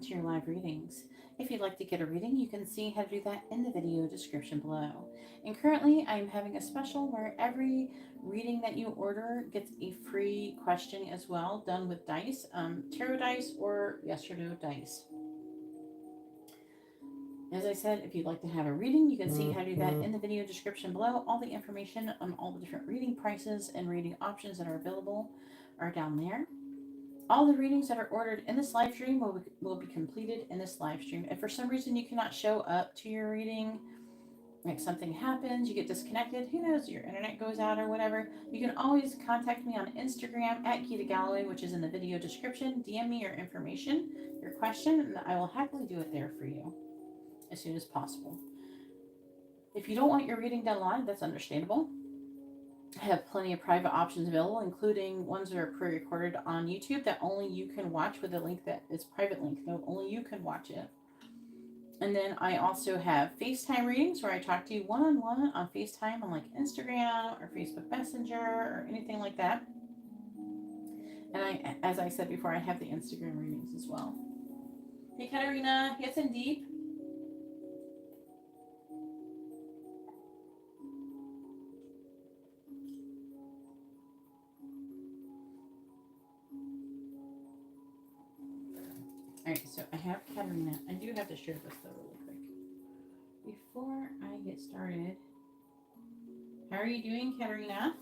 to your live readings. If you'd like to get a reading, you can see how to do that in the video description below. And currently, I'm having a special where every reading that you order gets a free question as well, done with dice, tarot dice or yes or no dice. As I said, if you'd like to have a reading, you can see how to do that in the video description below. All the information on all the different reading prices and reading options that are available are down there. All the readings that are ordered in this live stream will be completed in this live stream. If for some reason you cannot show up to your reading, like something happens, you get disconnected, who knows, your internet goes out or whatever, you can always contact me on Instagram at GeetaGalaway, which is in the video description. DM me your information, your question, and I will happily do it there for you as soon as possible. If you don't want your reading done live, that's understandable. I have plenty of private options available, including ones that are pre-recorded on YouTube that only you can watch with a link that is private link. No, only you can watch it. And then I also have FaceTime readings where I talk to you one-on-one on FaceTime on like Instagram or Facebook Messenger or anything like that. And as I said before, I have the Instagram readings as well. Hey, Katarina. Yes, indeed. Alright, so I have Katarina. I do have to share this though really quick. Before I get started, how are you doing, Katarina?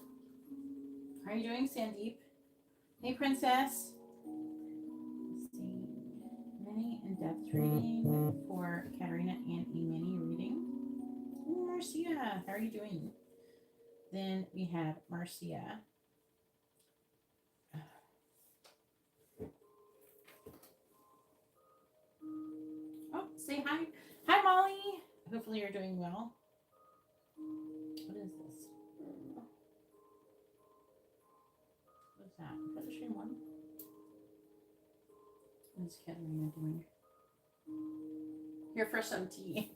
How are you doing, Sandeep? Hey, Princess. Let's see. Mini in-depth reading for Katarina and a mini reading. Ooh, Marcia, how are you doing? Then we have Marcia. Oh, say hi. Hi, Molly. Hopefully you're doing well. What is this? What's that? Is that the stream one? What is Katarina doing? Here for some tea.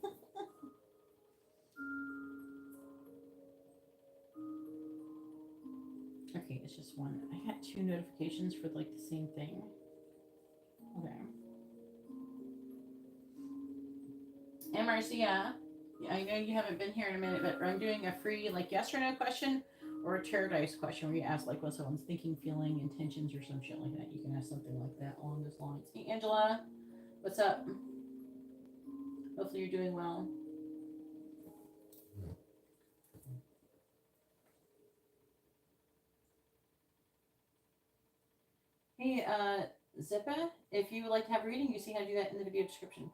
Okay, it's just one. I got 2 notifications for like the same thing. Okay. And Marcia, I know you haven't been here in a minute, but I'm doing a free like yes or no question or a tarot dice question where you ask like what someone's thinking, feeling, intentions, or some shit like that. You can ask something like that along those lines. Hey, Angela, what's up? Hopefully you're doing well. Hey, Zippa, if you would like to have a reading, you see how to do that in the video description.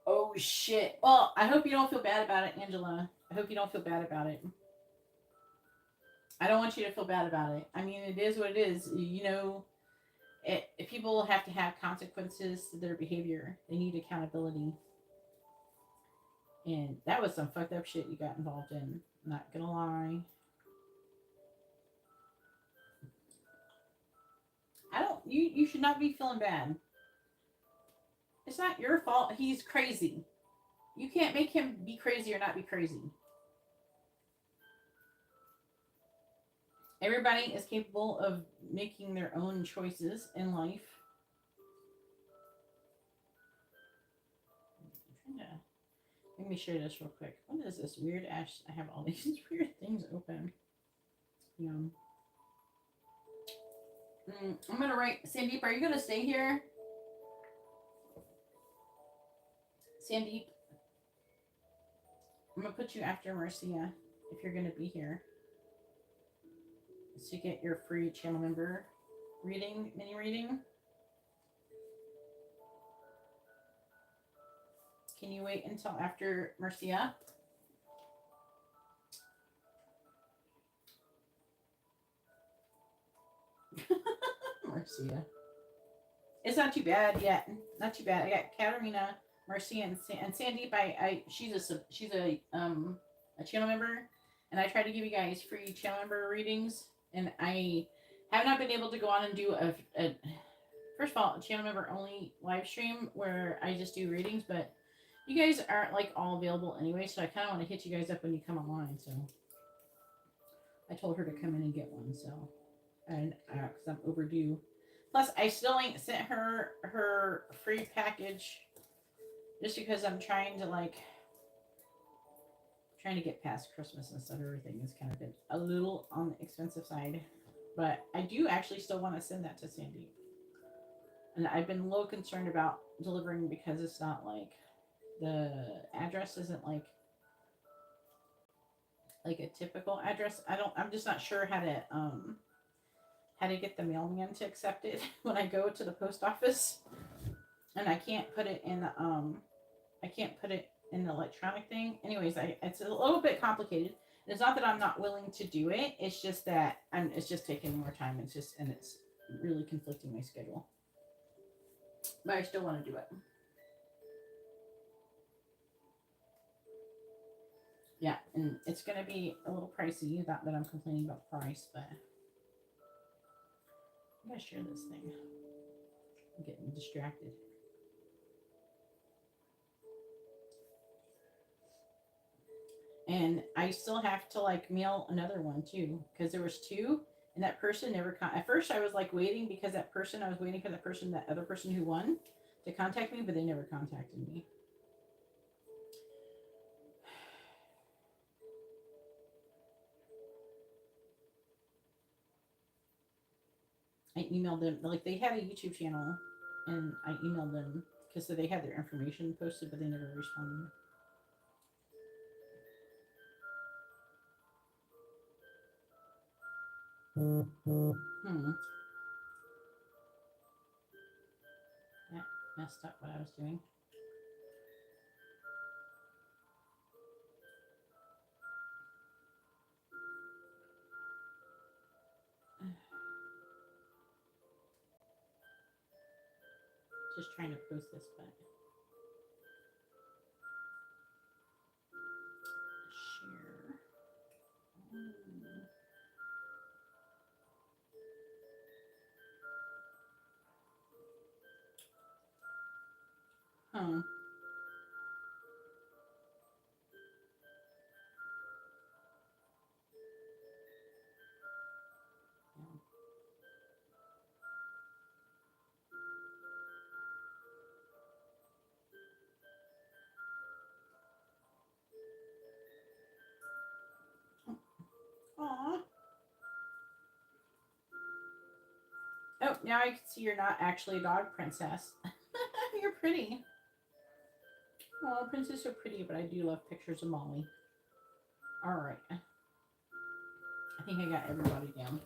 Oh, shit. Well, I hope you don't feel bad about it, Angela. I hope you don't feel bad about it. I don't want you to feel bad about it. I mean, it is what it is. You know, if people have to have consequences to their behavior, they need accountability. And that was some fucked up shit you got involved in. Not gonna lie. You should not be feeling bad. It's not your fault. He's crazy. You can't make him be crazy or not be crazy. Everybody is capable of making their own choices in life. I'm trying to let me share this real quick. What is this weird ash? I have all these weird things open. Yeah. I'm gonna write. Sandeep, are you gonna stay here? Sandeep, I'm gonna put you after Marcia if you're gonna be here. To get your free channel member reading, mini reading. Can you wait until after Marcia? Marcia. It's not too bad yet. Not too bad. I got Katarina, Marcia, and Sandeep. She's a channel member, and I try to give you guys free channel member readings. And I have not been able to go on and do a first of all, a channel member only live stream where I just do readings, but you guys aren't like all available anyway, so I kind of want to hit you guys up when you come online. So I told her to come in and get one. So, and because I'm overdue. Plus, I still ain't sent her her free package just because I'm trying to trying to get past Christmas and stuff. Everything has kind of been a little on the expensive side, but I do actually still want to send that to Sandy. And I've been a little concerned about delivering because it's not like the address isn't like a typical address. I'm just not sure how to get the mailman to accept it when I go to the post office. And I can't put it in the electronic thing. Anyways, it's a little bit complicated. It's not that I'm not willing to do it. It's just that it's just taking more time. It's really conflicting my schedule. But I still want to do it. Yeah, and it's going to be a little pricey. Not that I'm complaining about the price, but I'm going to share this thing. I'm getting distracted. And I still have to mail another one too, because there was two, and that person never at first I was waiting because I was waiting for that other person who won to contact me, but they never contacted me. I emailed them, they had a YouTube channel, and I emailed them because they had their information posted, but they never responded. That messed up what I was doing. Just trying to post this, but share. Huh. Aww. Oh, now I can see you're not actually a dog, Princess. You're pretty. Oh, Princess is so pretty, but I do love pictures of Molly. Alright. I think I got everybody down.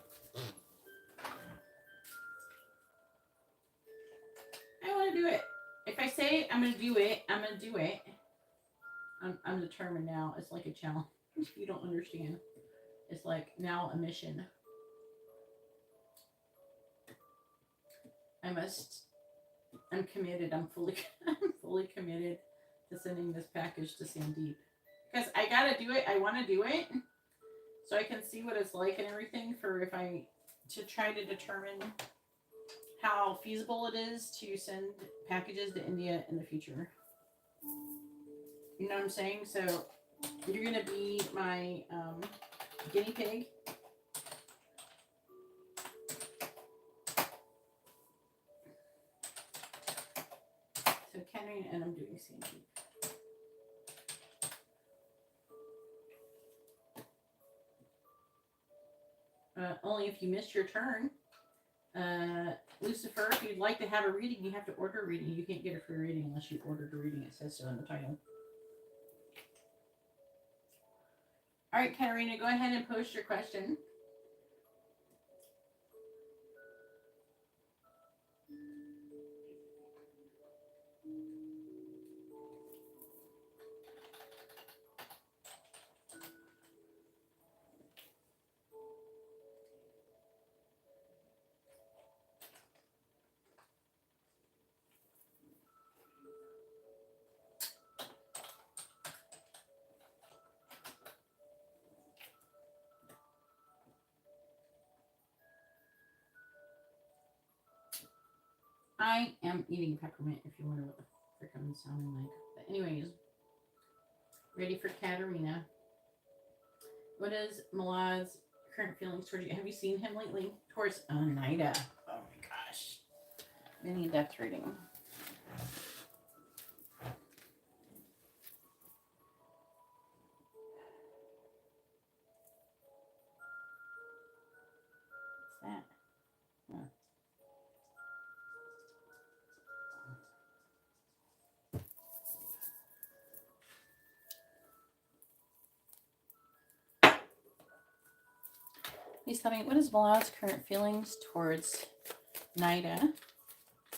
I want to do it. If I say I'm going to do it, I'm going to do it. I'm determined now. It's like a challenge. You don't understand. It's now a mission. I'm committed. I'm fully committed to sending this package to Sandeep. Because I got to do it. I want to do it. So I can see what it's like and everything to try to determine how feasible it is to send packages to India in the future. You know what I'm saying? So you're going to be my guinea pig. So Kenry, and I'm doing Sandeep. Only if you missed your turn. Lucifer, if you'd like to have a reading, you have to order a reading. You can't get a free reading unless you ordered a reading. It says so in the title. All right, Katarina, go ahead and post your question. I am eating peppermint, if you wonder what the frick I'm sounding like. But anyways, ready for Katarina. What is Milad's current feelings towards you? Have you seen him lately? Towards Oneida. Oh my gosh. Mini in-depth reading. What's that? Huh. Please tell me, what is Vlad's current feelings towards Nida?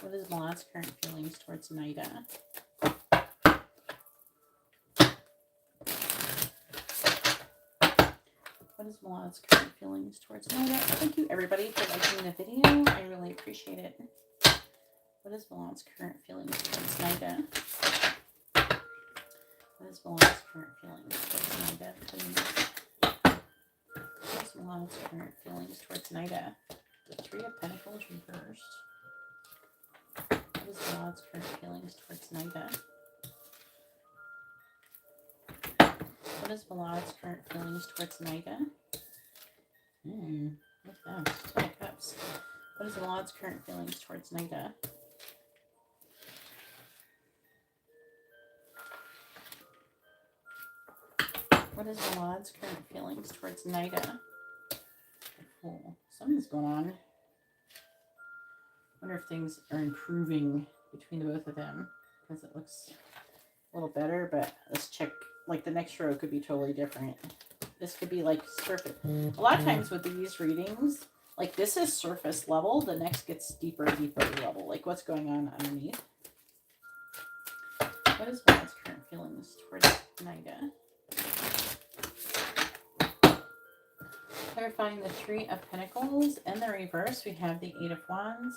What is Vlad's current feelings towards Nida? What is Vlad's current feelings towards Nida? Thank you, everybody, for liking the video. I really appreciate it. What is Vlad's current feelings towards Nida? What is Vlad's current feelings towards Nida, please? What is Vlad's current feelings towards Nida? The Three of Pentacles reversed. What is Vlad's current feelings towards Nida? What is Vlad's current feelings towards Nida? What's that? Ten of Cups. What is Vlad's current feelings towards Nida? What is Vlad's current feelings towards Nida? Oh, something's going on. I wonder if things are improving between the both of them, because it looks a little better, but let's check. Like the next row could be totally different. This could be like surface. A lot of times with these readings, like this is surface level, the next gets deeper level. Like what's going on underneath. What is Vlad's current feelings towards Nida? Clarifying the Three of Pentacles. In the reverse, we have the Eight of Wands.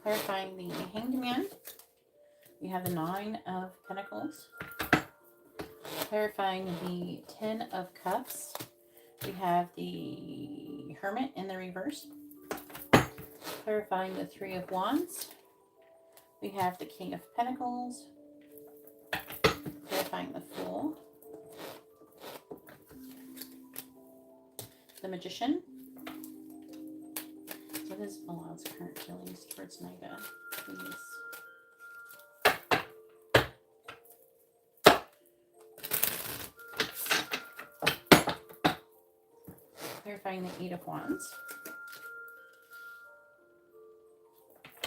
Clarifying the Hanged Man. We have the Nine of Pentacles. Clarifying the Ten of Cups. We have the Hermit in the reverse. Clarifying the Three of Wands. We have the King of Pentacles. Clarifying the Fool. The Magician. What is Vlad's current feelings towards Nida, please? Clarifying the Eight of Wands.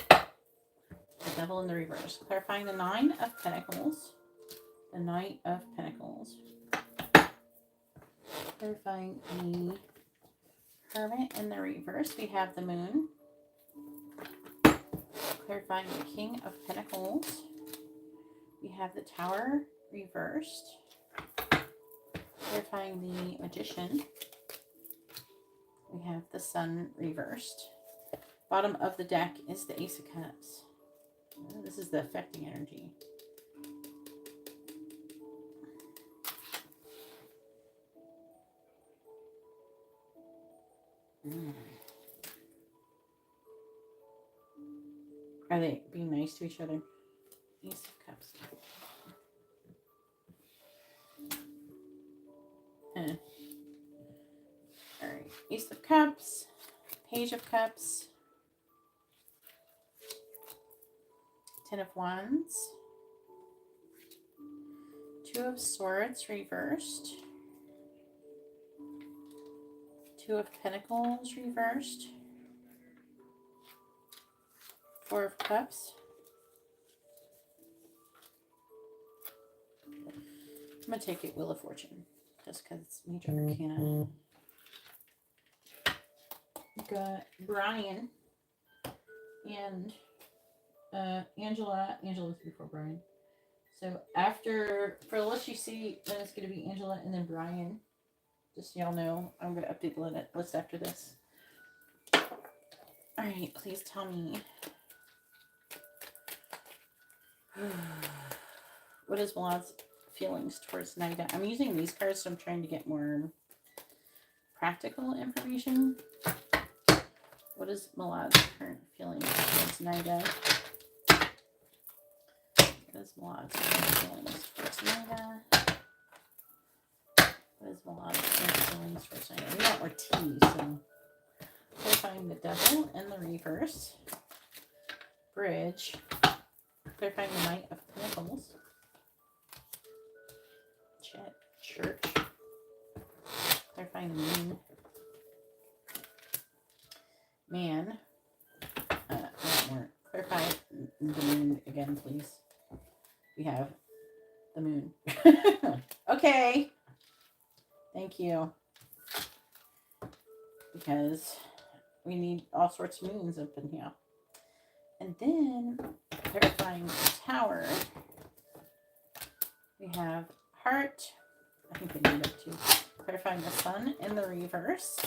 The Devil in the reverse. Clarifying the Nine of Pentacles. The Knight of Pentacles. Clarifying the Hermit in the reverse. We have the Moon. Clarifying the King of Pentacles. We have the Tower reversed. Clarifying the Magician. We have the Sun reversed. Bottom of the deck is the Ace of Cups. Oh, this is the affecting energy. Are they being nice to each other? Ace of Cups. Alright. Ace of Cups. Page of Cups. Ten of Wands. Two of Swords reversed. Two of Pentacles reversed. Four of Cups. I'm going to take it Wheel of Fortune, just because it's major arcana. We've got Brian and Angela. Angela's before Brian. So after, for the list you see, then it's going to be Angela and then Brian. Just so y'all know, I'm going to update the list after this. Alright, please tell me. What is Vlad's feelings towards Nida? I'm using these cards, so I'm trying to get more practical information. What is Vlad's current feelings towards Nida? What is Vlad's current feelings towards Nida? What is Vlad's current feelings towards Nida? We want more tea, so clarifying the Devil in the reverse. Bridge. Clarifying the Knight of Pentacles. Church. Clarifying the Moon. Man. Clarify the Moon again, please. We have the Moon. Okay. Thank you. Because we need all sorts of moons up in here. And then, clarifying Tower. We have Heart. I think they need it too. Clarifying the Sun in the reverse.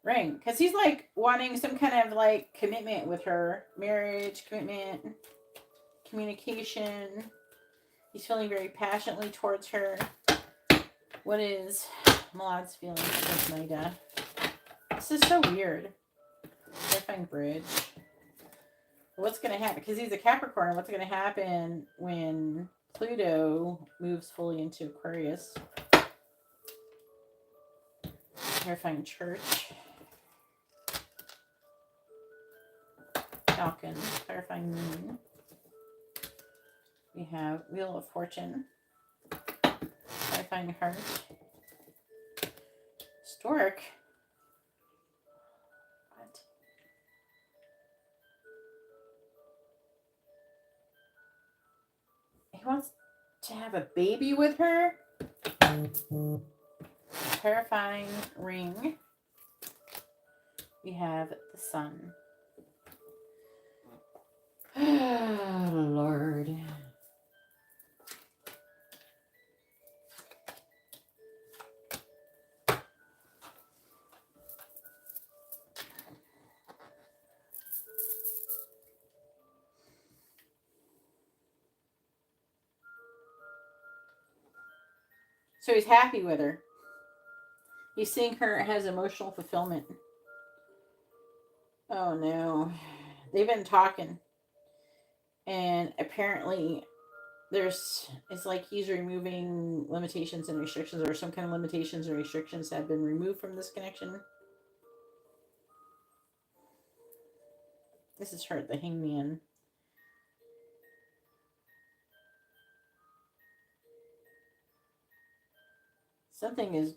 Ring. Because he's like wanting some kind of like commitment with her. Marriage, commitment, communication. He's feeling very passionately towards her. What is Malad's feelings towards Maida? This is so weird. Clarifying Bridge. What's going to happen? Because he's a Capricorn. What's going to happen when Pluto moves fully into Aquarius? Clarifying Church. Falcon. Clarifying Moon. We have Wheel of Fortune. Clarifying Heart. Stork. What? He wants to have a baby with her? Clarifying Ring. We have the Sun. Oh, Lord. So he's happy with her. He's seeing her as emotional fulfillment. Oh no. They've been talking. And apparently it's like he's removing limitations and restrictions, or some kind of limitations and restrictions have been removed from this connection. This is her, the Hangman. Something is,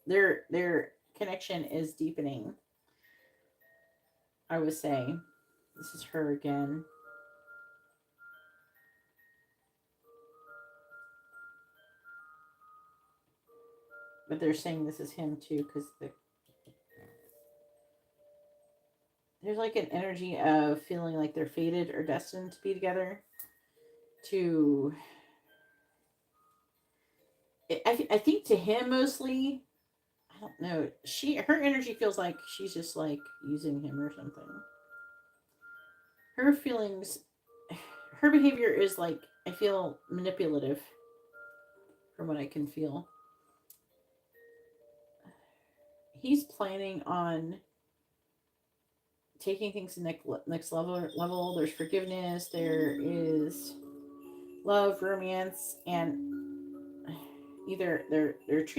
their connection is deepening, I would say. This is her again. But they're saying this is him too, because there's like an energy of feeling like they're fated or destined to be together. I think to him mostly, I don't know. Her energy feels like she's just like using him or something. Her feelings, her behavior is like, I feel manipulative from what I can feel. He's planning on taking things to next level. There's forgiveness. There is love, romance, and either it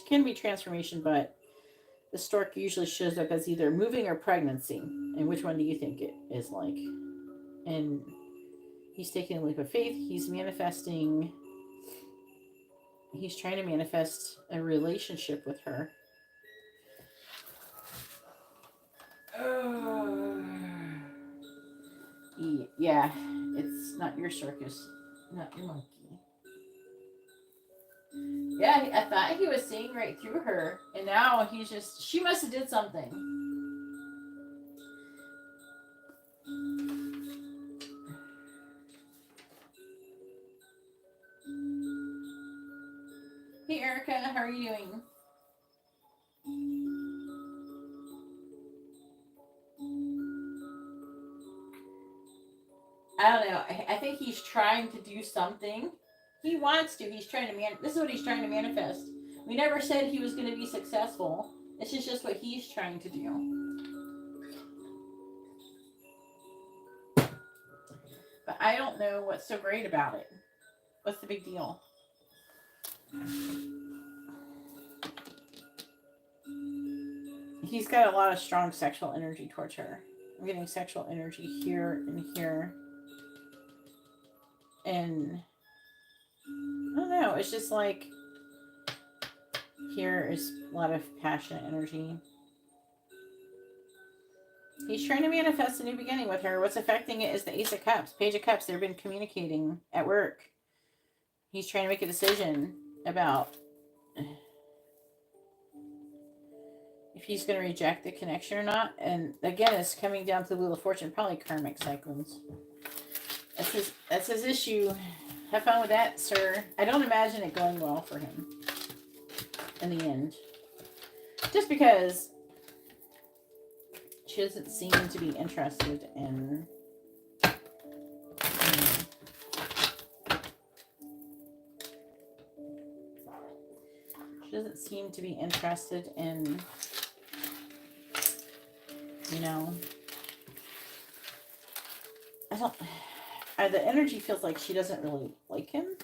can be transformation, but the stork usually shows up as either moving or pregnancy. And which one do you think it is like? And he's taking a leap of faith. He's manifesting. He's trying to manifest a relationship with her. Yeah, it's not your circus, not your monkey. Yeah, I thought he was seeing right through her, and now he's just, she must have did something. Hey Erica, how are you doing? I don't know. I think he's trying to do something. He wants to. He's trying to this is what he's trying to manifest. We never said he was going to be successful. This is just what he's trying to do. But I don't know what's so great about it. What's the big deal? He's got a lot of strong sexual energy towards her. I'm getting sexual energy here and here. And I don't know, it's just like here is a lot of passionate energy. He's trying to manifest a new beginning with her. What's affecting it is the Ace of Cups, Page of Cups. They've been communicating at work. He's trying to make a decision about if he's going to reject the connection or not. And again, it's coming down to the Wheel of Fortune, probably karmic cycles. That's his issue. Have fun with that, sir. I don't imagine it going well for him in the end. Just because she doesn't seem to be interested in she doesn't seem to be interested in, you know, the energy feels like she doesn't really like him.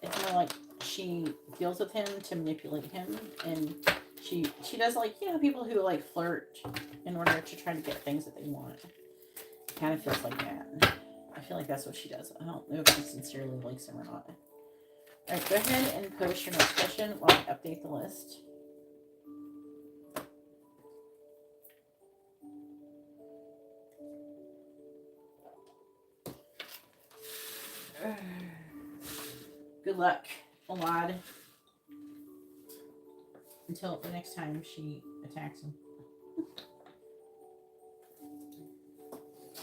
It's more like she deals with him to manipulate him, and she does, like, you know, people who like flirt in order to try to get things that they want. It kind of feels like that. I feel like that's what she does. I don't know if she sincerely likes him or not. Alright, go ahead and post your next question while I update the list. Good luck, Alad. Until the next time she attacks him.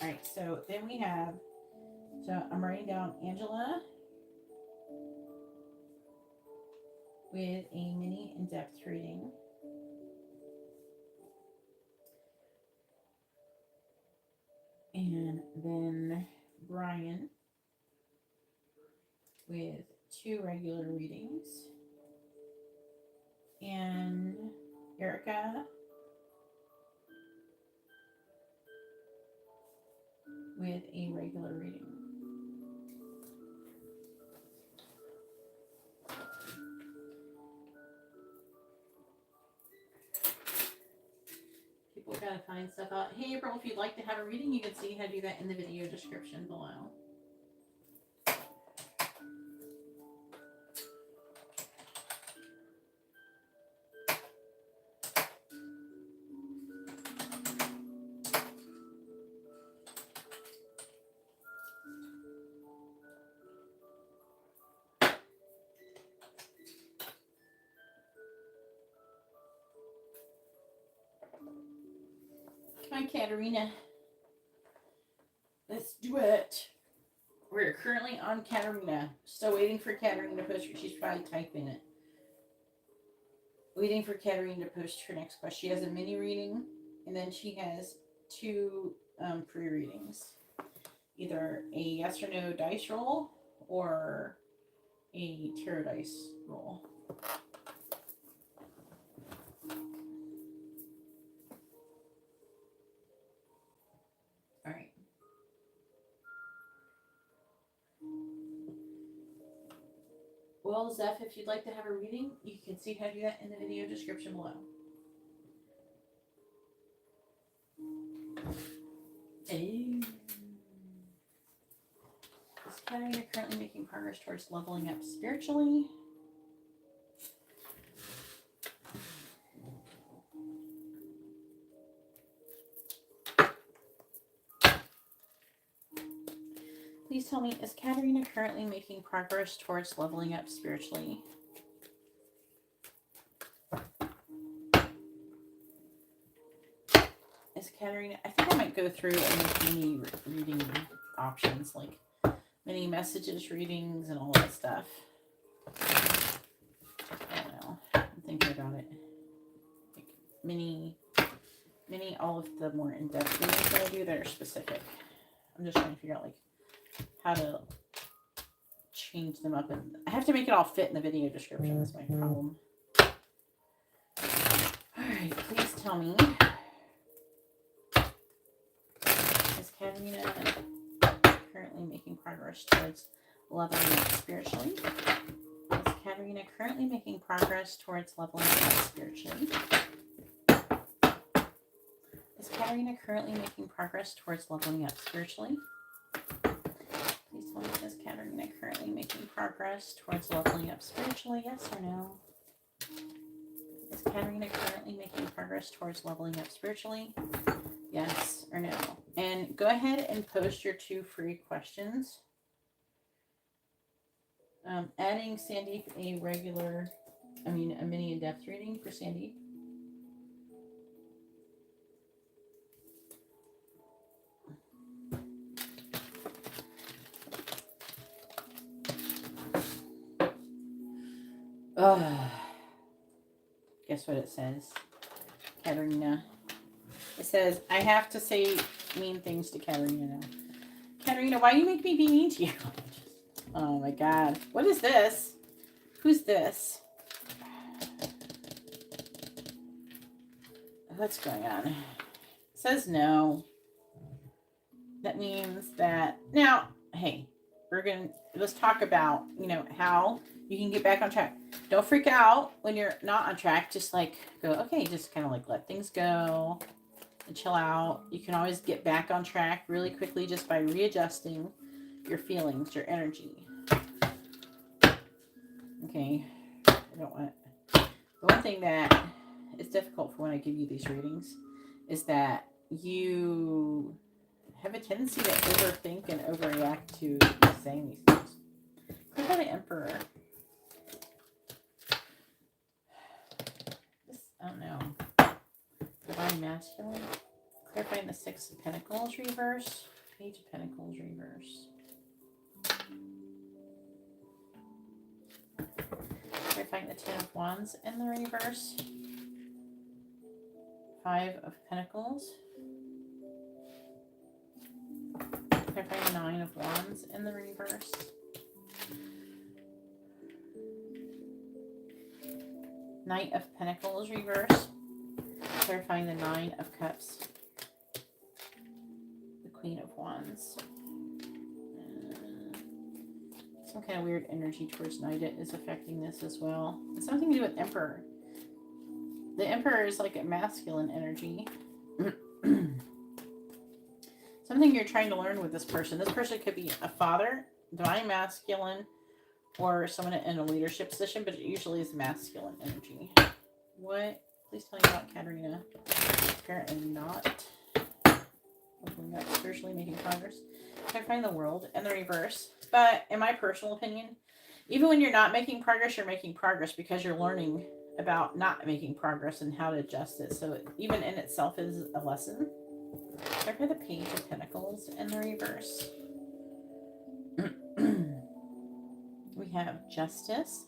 Alright, so then we have, so I'm writing down Angela with a mini in-depth reading. And then Brian with 2 regular readings. And Erica with a regular reading. People gotta find stuff out. Hey April, if you'd like to have a reading, you can see how to do that in the video description below. Come on, Katerina. Let's do it. We're currently on Katerina. Still waiting for Katerina to post. She's probably typing it. Waiting for Katerina to post her next question. She has a mini reading, and then she has 2 pre-readings. Either a yes or no dice roll or a tarot dice roll. Alright. Well, Zeph, if you'd like to have a reading, you can see how to do that in the video description below. Hey. Is Katerina currently making progress towards leveling up spiritually? Please tell me, is Katerina currently making progress towards leveling up spiritually? Is Katerina... I think I might go through and make mini reading options, like mini messages readings and all that stuff. I don't know. I'm thinking about it. Like mini all of the more in-depth readings that I do that are specific. I'm just trying to figure out, like, how to change them up, and I have to make it all fit in the video description. That's my problem. Alright, please tell me, is Katerina currently making progress towards leveling up spiritually? Is Katerina currently making progress towards leveling up spiritually? Is Katarina currently making progress towards leveling up spiritually? Please tell me, is Katarina currently making progress towards leveling up spiritually? Yes or no? Is Katarina currently making progress towards leveling up spiritually? Yes or no? And go ahead and post your 2 free questions. Adding Sandeep a mini in-depth reading for Sandeep. Guess what it says, Katarina? It says, I have to say mean things to Katarina now. Katarina, why you make me be mean to you? Oh my god. What is this? Who's this? What's going on? It says no. That means that... Now, hey, let's talk about, how you can get back on track. Don't freak out when you're not on track. Just like go, okay, just kind of like let things go and chill out. You can always get back on track really quickly just by readjusting your feelings, your energy. Okay, I don't want... The one thing that is difficult for when I give you these readings is that you have a tendency to overthink and overreact to saying these things. What about the Emperor? I don't know. Divine Masculine. Clarifying the 6 of Pentacles reverse. Page of Pentacles reverse. Clarifying the 10 of Wands in the reverse. 5 of Pentacles. Clarifying the 9 of Wands in the reverse. Knight of Pentacles reverse. Clarifying the 9 of Cups. The Queen of Wands. Some kind of weird energy towards Knight is affecting this as well. It's something to do with Emperor. The Emperor is like a masculine energy. Something you're trying to learn with this person. This person could be a father, divine masculine, or someone in a leadership position, but it usually is masculine energy. What? Please tell me about Katarina. Apparently not. Not spiritually making progress. I find the World in the reverse. But in my personal opinion, even when you're not making progress, you're making progress because you're learning about not making progress and how to adjust it. So it, even in itself is a lesson. I find the Page of Pentacles in the reverse. We have Justice.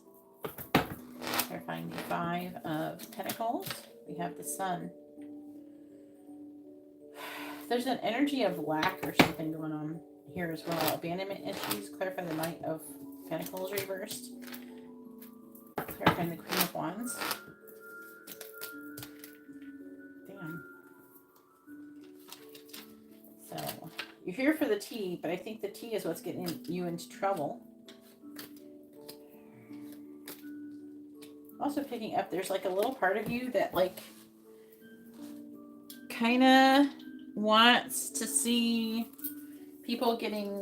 Clarifying the 5 of Pentacles. We have the Sun. There's an energy of lack or something going on here as well. Abandonment issues. Clarify the Knight of Pentacles reversed. Clarifying the Queen of Wands. Damn. So, you're here for the tea, but I think the tea is what's getting you into trouble. Also picking up, there's like a little part of you that like kind of wants to see people getting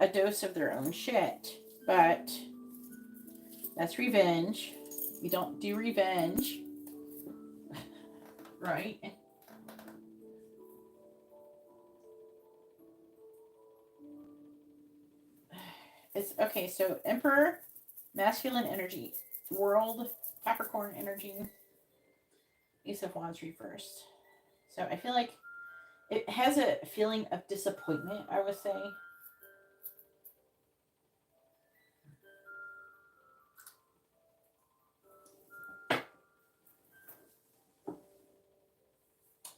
a dose of their own shit, but that's revenge. We don't do revenge, right? It's okay. So Emperor, masculine energy. World, Capricorn energy. Ace of Wands reversed. So I feel like it has a feeling of disappointment, I would say.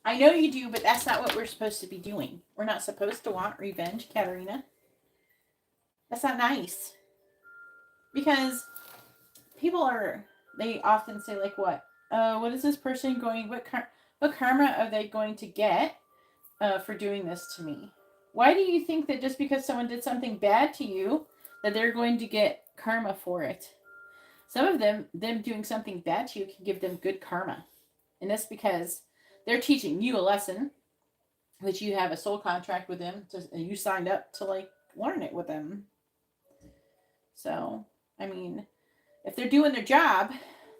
I know you do, but that's not what we're supposed to be doing. We're not supposed to want revenge, Katarina. That's not nice. Because people they often say like, what is this person going, what karma are they going to get for doing this to me? Why do you think that just because someone did something bad to you that they're going to get karma for it? Some of them doing something bad to you can give them good karma. And that's because they're teaching you a lesson, which you have a soul contract with them, and you signed up to like learn it with them. So, I mean, if they're doing their job,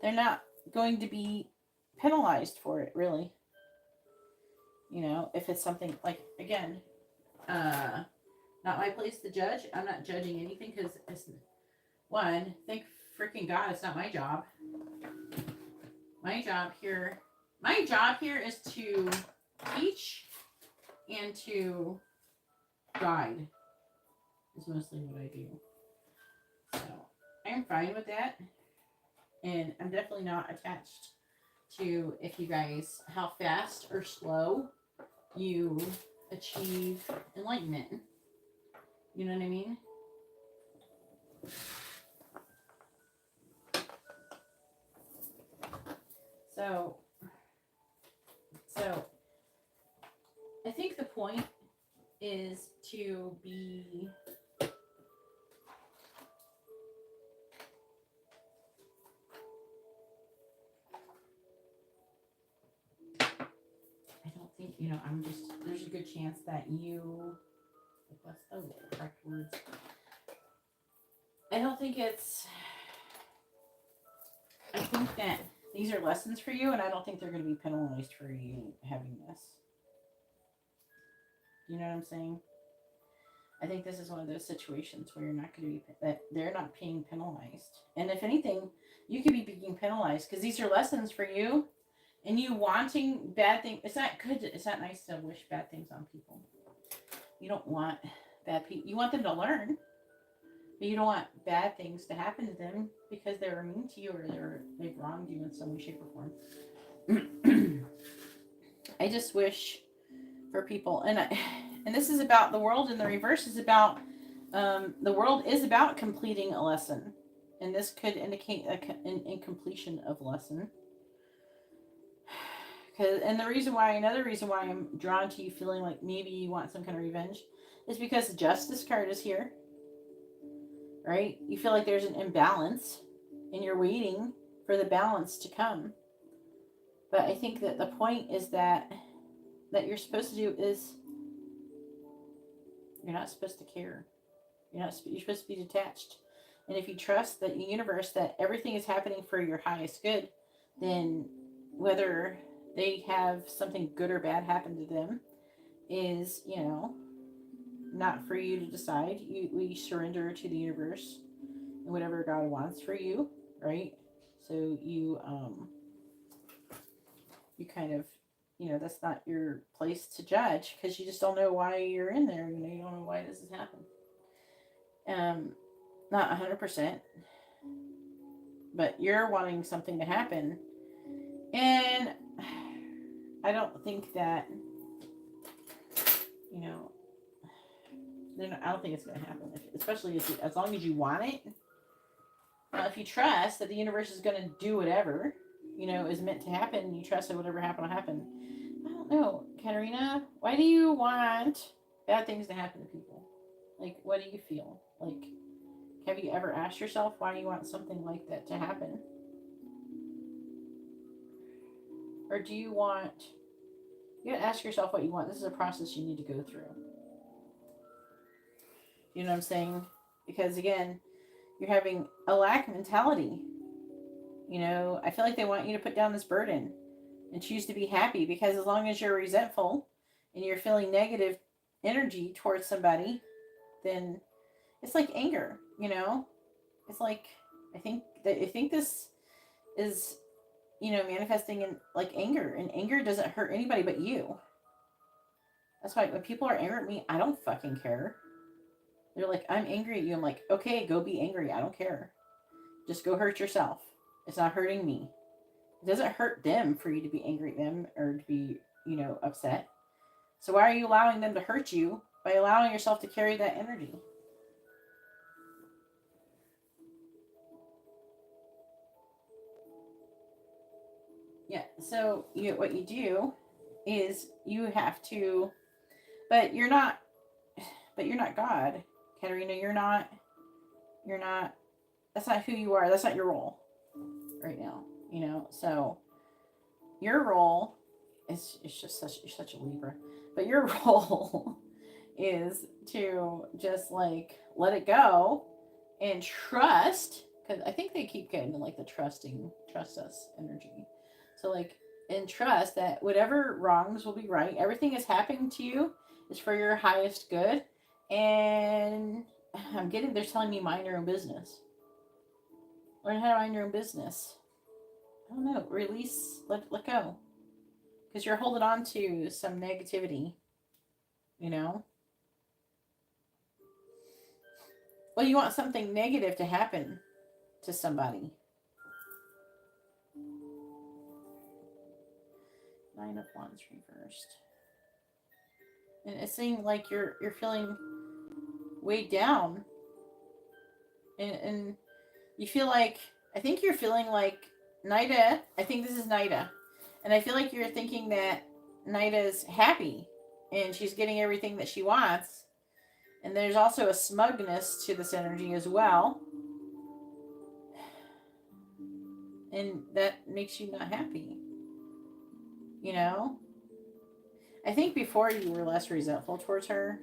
they're not going to be penalized for it, really. You know, if it's something like, again, not my place to judge. I'm not judging anything because it's one. Thank freaking God, it's not my job. My job here is to teach and to guide. Is mostly what I do. So I'm fine with that, and I'm definitely not attached to if you guys how fast or slow you achieve enlightenment. You know what I mean? So I think the point is to be I don't think, you know, there's a good chance that you, what's the correct words? I don't think I think that these are lessons for you, and I don't think they're going to be penalized for you having this. You know what I'm saying? I think this is one of those situations where you're not going to be, that they're not being penalized. And if anything, you could be being penalized because these are lessons for you, and you wanting bad things. It's not good. It's not nice to wish bad things on people. You don't want bad people. You want them to learn, but you don't want bad things to happen to them because they were mean to you or they've wronged you in some way, shape, or form. I just wish for people, and this is about the world, and the reverse is about the world is about completing a lesson, and this could indicate an incompletion of lesson. And another reason why I'm drawn to you feeling like maybe you want some kind of revenge is because the Justice card is here, right? You feel like there's an imbalance, and you're waiting for the balance to come. But I think that the point is that you're supposed to do is you're not supposed to care. You're supposed to be detached. And if you trust the universe that everything is happening for your highest good, then whether they have something good or bad happen to them is, you know, not for you to decide. We surrender to the universe and whatever God wants for you, right? So you kind of, you know, that's not your place to judge because you just don't know why you're in there. You know, you don't know why this has happened. Not 100%, but you're wanting something to happen, and I don't think that, you know, I don't think it's going to happen, especially as long as you want it. If you trust that the universe is going to do whatever, you know, is meant to happen, you trust that whatever happened will happen. I don't know, Katarina, why do you want bad things to happen to people? Like, what do you feel? Like, have you ever asked yourself why you want something like that to happen? Or do you want... You gotta ask yourself what you want. This is a process you need to go through. You know what I'm saying? Because, again, you're having a lack mentality. You know, I feel like they want you to put down this burden and choose to be happy, because as long as you're resentful and you're feeling negative energy towards somebody, then it's like anger, you know? It's like, I think this is, you know, manifesting in like anger, and anger doesn't hurt anybody but you. That's why when people are angry at me, I don't fucking care. They're like, I'm angry at you. I'm like, okay, go be angry. I don't care. Just go hurt yourself. It's not hurting me. It doesn't hurt them for you to be angry at them or to be, you know, upset. So why are you allowing them to hurt you by allowing yourself to carry that energy? Yeah, so what you do is you have to, but you're not God, Katarina. You're not, that's not who you are. That's not your role right now, you know? So your role it's just you're such a Libra. But your role is to just like let it go and trust, because I think they keep getting to like the trust us energy. So like, and trust that whatever wrongs will be right. Everything is happening to you is for your highest good. And they're telling me mind your own business. Learn how to mind your own business. I don't know. Release, let go. Because you're holding on to some negativity, you know? Well, you want something negative to happen to somebody. Nine of Wands reversed. And it seems like you're feeling weighed down. And you feel like, I think you're feeling like Nida, I think this is Nida. And I feel like you're thinking that Nida's happy and she's getting everything that she wants. And there's also a smugness to this energy as well. And that makes you not happy. You know? I think before you were less resentful towards her.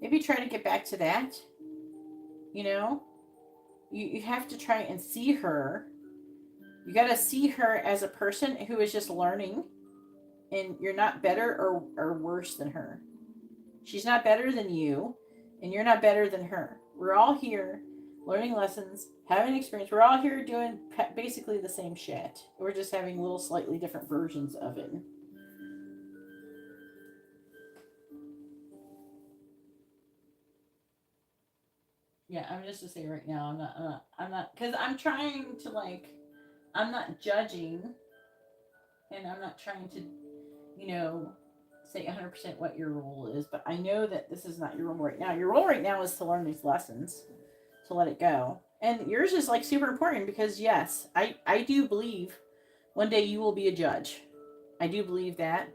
Maybe try to get back to that. You know? You have to try and see her. You got to see her as a person who is just learning. And you're not better or worse than her. She's not better than you. And you're not better than her. We're all here learning lessons, having experience. We're all here doing basically the same shit. We're just having little slightly different versions of it. Yeah, I'm just to say right now, I'm not, because I'm trying to like, I'm not judging, and I'm not trying to, say 100% what your role is, but I know that this is not your role right now. Your role right now is to learn these lessons, to let it go. And yours is like super important because yes, I do believe one day you will be a judge. I do believe that.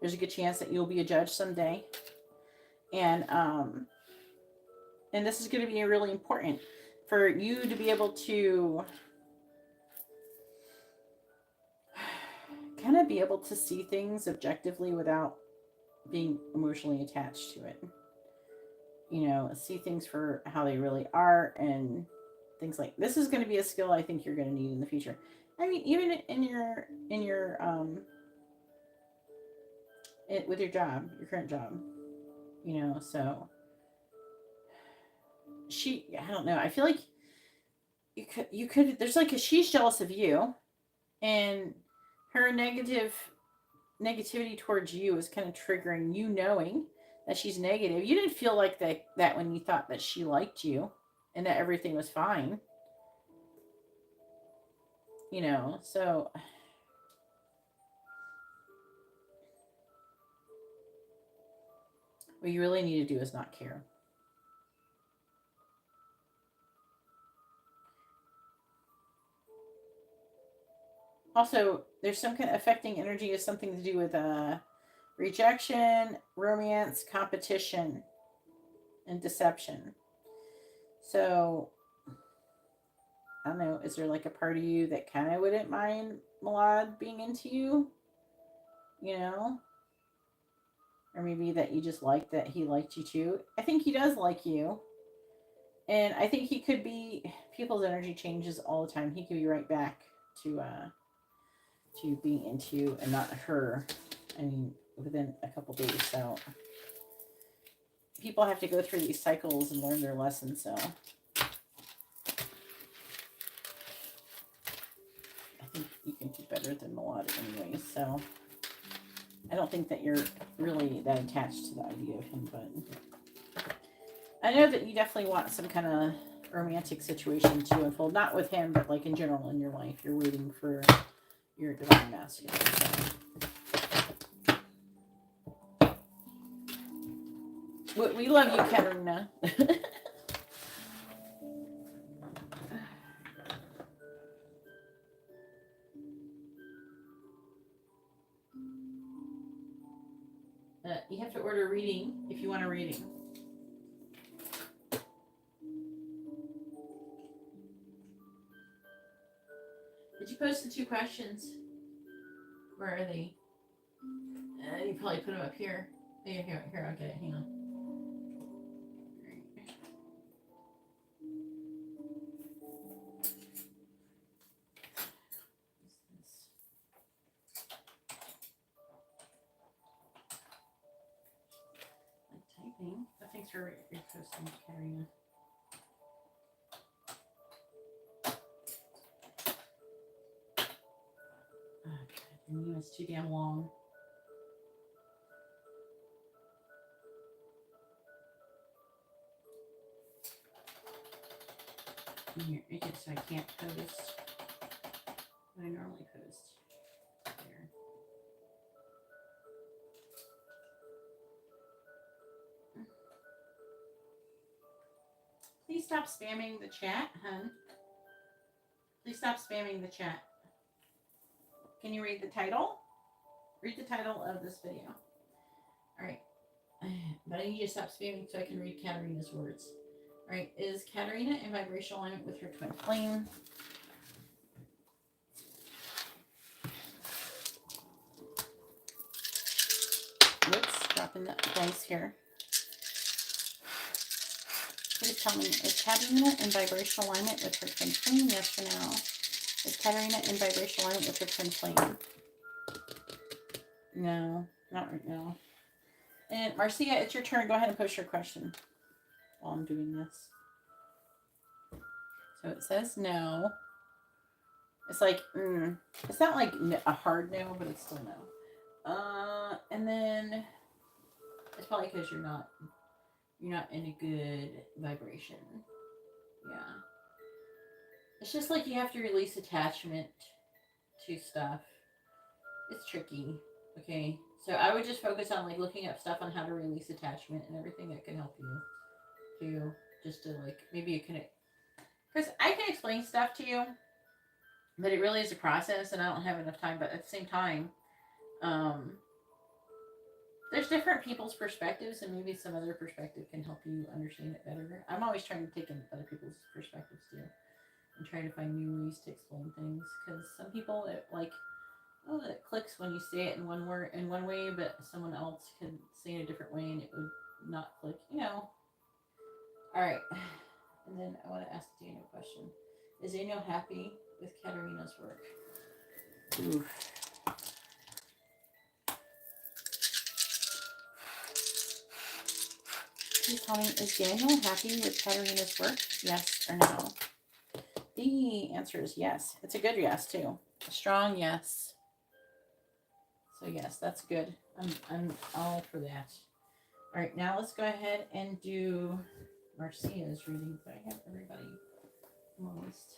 There's a good chance that you'll be a judge someday. And this is going to be really important for you to be able to kind of be able to see things objectively without being emotionally attached to it. See things for how they really are and things like this is going to be a skill I think you're going to need in the future. I mean, even in your with your job, your current job, so I don't know. I feel like you could there's like she's jealous of you, and her negativity towards you is kind of triggering you knowing that she's negative. You didn't feel like that when you thought that she liked you and that everything was fine. So what you really need to do is not care. Also, there's some kind of affecting energy is something to do with rejection, romance, competition, and deception. So, I don't know, is there like a part of you that kind of wouldn't mind Malad being into you? Or maybe that you just like that he liked you too. I think he does like you. And I think he could be, people's energy changes all the time. He could be right back to being into you and not her. I mean, within a couple days. So people have to go through these cycles and learn their lessons. So I think you can do better than Malad anyway. So I don't think that you're really that attached to the idea of him, but I know that you definitely want some kind of romantic situation to unfold. Not with him, but like in general in your life. You're waiting for your divine masculine. So. We love you, Katerina. You have to order a reading if you want a reading. Did you post the 2 questions? Where are they? can probably put them up here. Here, I'll get it. Hang on. Typing. Oh, thanks for your posting, Katarina. Oh, God, your name is too damn long. Here, okay, so I can't post what I normally post. There. Please stop spamming the chat, hun. Please stop spamming the chat. Can you read the title? Read the title of this video. All right. But I need you to stop spamming so I can read Katarina's words. All right. Is Katarina in vibrational alignment with her twin flame? Whoops. Dropping the dice here. Please tell me, is Katarina in vibrational alignment with her twin flame? Yes or no? Is Katarina in vibrational alignment with her twin flame? No, not right now. And Marcia, it's your turn. Go ahead and post your question while I'm doing this. So it says no. It's like, it's not like a hard no, but it's still no. And then it's probably because you're not in a good vibration. Yeah. It's just like you have to release attachment to stuff. It's tricky. Okay. So I would just focus on like looking up stuff on how to release attachment and everything that can help you to just to like maybe you can, because I can explain stuff to you, but it really is a process and I don't have enough time. But at the same time, there's different people's perspectives and maybe some other perspective can help you understand it better. I'm always trying to take in other people's perspectives too and try to find new ways to explain things, because some people it like, oh, it clicks when you say it in one word in one way, but someone else could say it a different way and it would not click, All right. And then I want to ask Daniel a question. Is Daniel happy with Katarina's work? Ooh. Please tell me, is Daniel happy with Katarina's work? Yes or no? The answer is yes. It's a good yes too. A strong yes. So yes, that's good. I'm all for that. All right, now let's go ahead and do Marcia's reading. So I have everybody on the list.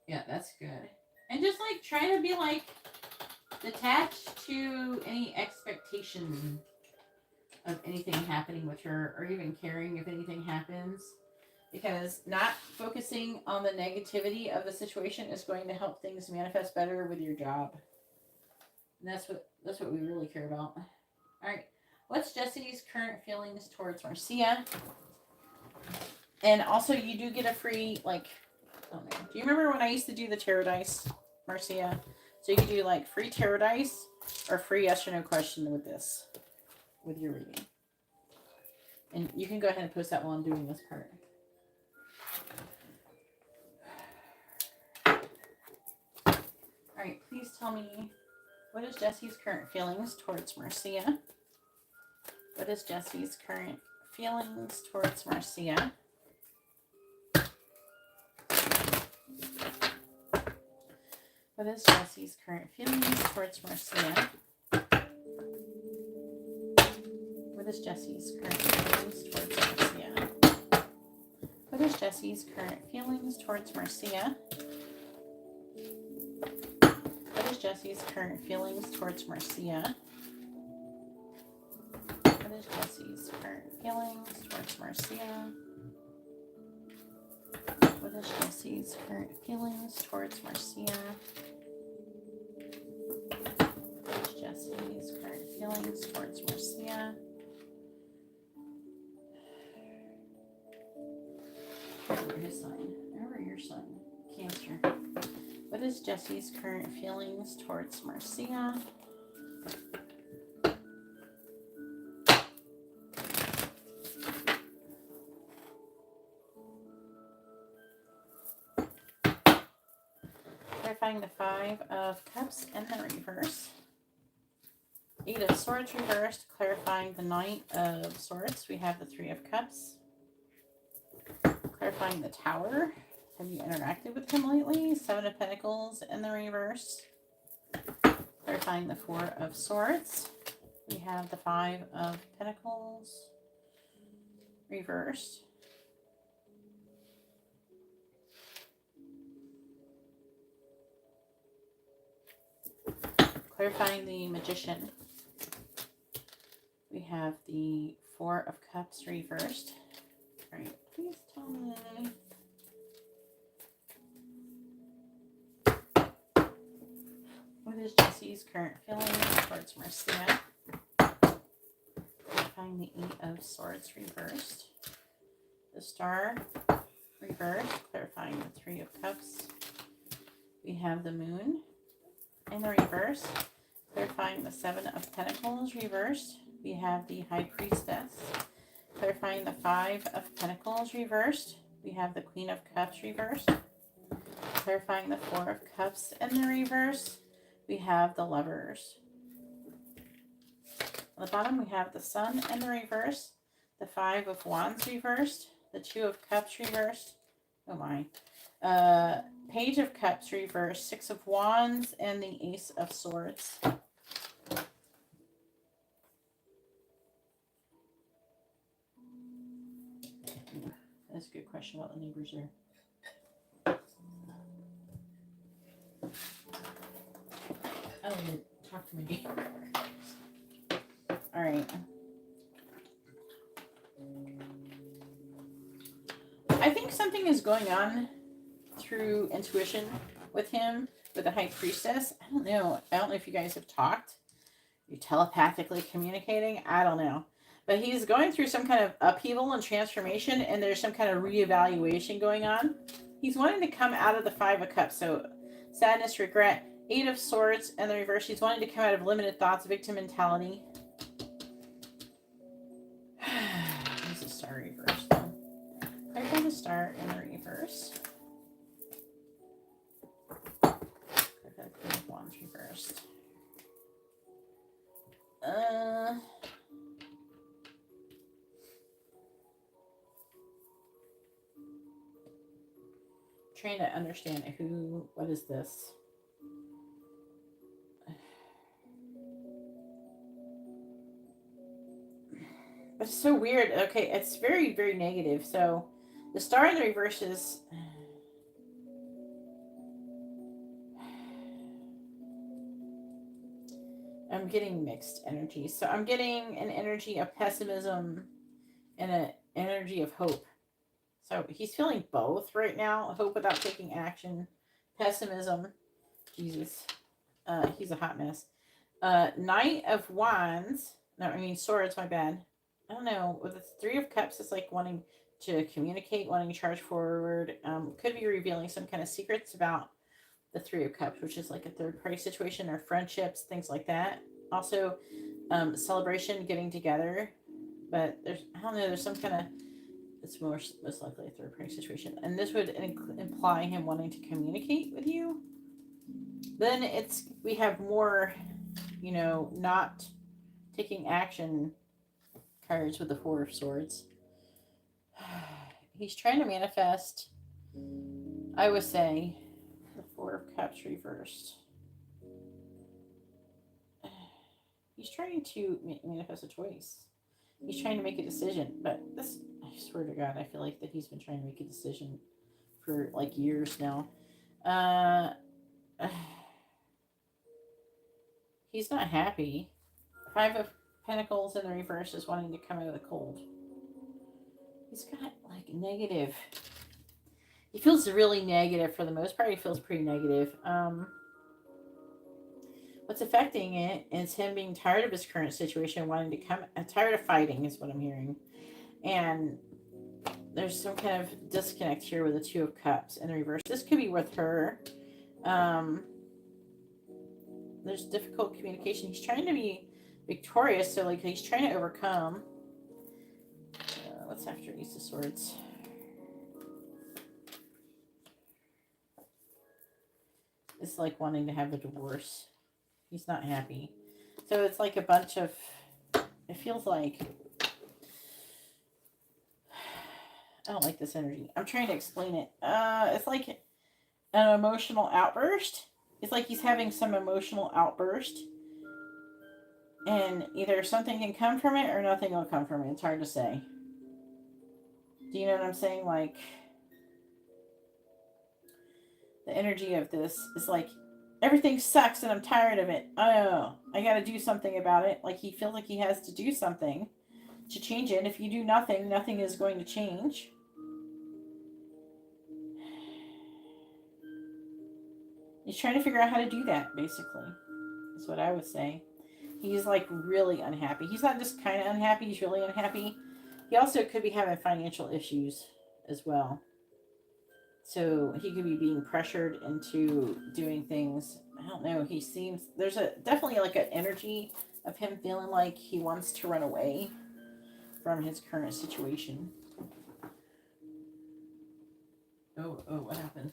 Yeah, that's good. And just like try to be like detached to any expectation of anything happening with her, or even caring if anything happens, because not focusing on the negativity of the situation is going to help things manifest better with your job. And that's what we really care about. All right, what's Jesse's current feelings towards Marcia? And also, you do get a free do you remember when I used to do the tarot dice, Marcia? So you could do like free tarot dice or free yes or no question with this, with your reading. And you can go ahead and post that while I'm doing this part. All right, please tell me, what is Jesse's current feelings towards Marcia? What is Jesse's current feelings towards Marcia? What is Jesse's current feelings towards Marcia? What is Jesse's current feelings towards Marcia? What is Jesse's current feelings towards Marcia? What is Jesse's current feelings towards Marcia? What is Jesse's current feelings towards Marcia? What is Jesse's current feelings towards Marcia? What is Jesse's current feelings towards Marcia? his sign? Or your sign? Cancer. What is Jesse's current feelings towards Marcia? Clarifying the 5 of Cups in the reverse. 8 of Swords reversed. Clarifying the Knight of Swords. We have the 3 of Cups. Clarifying the Tower. Have you interacted with him lately? 7 of Pentacles in the reverse. Clarifying the 4 of Swords. We have the 5 of Pentacles reversed. Clarifying the Magician. We have the 4 of Cups reversed. All right, please tell me. What is Jesse's current feelings towards Marcia? Clarifying the 8 of Swords reversed. The Star reversed. Clarifying the 3 of Cups. We have the Moon in the reverse. Clarifying the 7 of Pentacles reversed. We have the High Priestess. Clarifying the 5 of Pentacles reversed. We have the Queen of Cups reversed. Clarifying the 4 of Cups in the reverse. We have the Lovers. On the bottom, we have the Sun in the reverse. The 5 of Wands reversed. The 2 of Cups reversed. Oh my. Page of Cups reversed. 6 of Wands and the Ace of Swords. That's a good question about the neighbors there. Oh, talk to me. All right. I think something is going on through intuition with him, with the High Priestess. I don't know. I don't know if you guys have talked. You're telepathically communicating. I don't know. But he's going through some kind of upheaval and transformation, and there's some kind of reevaluation going on. He's wanting to come out of the 5 of Cups. So sadness, regret, 8 of Swords, and the reverse. He's wanting to come out of limited thoughts, victim mentality. There's a Star reverse, though. Clarify the Star in the reverse. Clarify the Queen of Wands reversed. Trying to understand what is this? It's so weird. Okay, it's very, very negative. So the Star in the reverse is... I'm getting mixed energy. So I'm getting an energy of pessimism and an energy of hope. So he's feeling both right now. Hope without taking action. Pessimism. Jesus. He's a hot mess. Knight of Wands. No, I mean Swords, my bad. I don't know. With the 3 of Cups, it's like wanting to communicate, wanting to charge forward. Could be revealing some kind of secrets about the 3 of Cups, which is like a third party situation or friendships, things like that. Also, celebration, getting together. But I don't know, there's some kind of... It's most likely a third party situation. And this would imply him wanting to communicate with you. Then we have more, not taking action cards with the 4 of Swords. He's trying to manifest, I would say, the 4 of Cups reversed. He's trying to manifest a choice. He's trying to make a decision. But this, I swear to God, I feel like that he's been trying to make a decision for like years now. He's not happy. 5 of Pentacles in the reverse is wanting to come out of the cold. He's got like negative. He feels really negative for the most part. He feels pretty negative. What's affecting it is him being tired of his current situation, wanting to come, tired of fighting is what I'm hearing. And there's some kind of disconnect here with the Two of Cups in the reverse. This could be with her. Um, there's difficult communication. He's trying to be victorious, so like he's trying to overcome. What's after Ace of Swords? It's like wanting to have a divorce. He's not happy. So it's like a bunch of, it feels like, I don't like this energy. I'm trying to explain it. It's like an emotional outburst. It's like he's having some emotional outburst. And either something can come from it or nothing will come from it. It's hard to say. Do you know what I'm saying? Like, the energy of this is like, everything sucks and I'm tired of it. Oh, I gotta do something about it. Like, he feels like he has to do something to change it. And if you do nothing, nothing is going to change. He's trying to figure out how to do that, basically. That's what I would say. He's like really unhappy. He's not just kind of unhappy, he's really unhappy. He also could be having financial issues as well. So he could be being pressured into doing things. I don't know. He seems, there's a definitely like an energy of him feeling like he wants to run away from his current situation. Oh, what happened?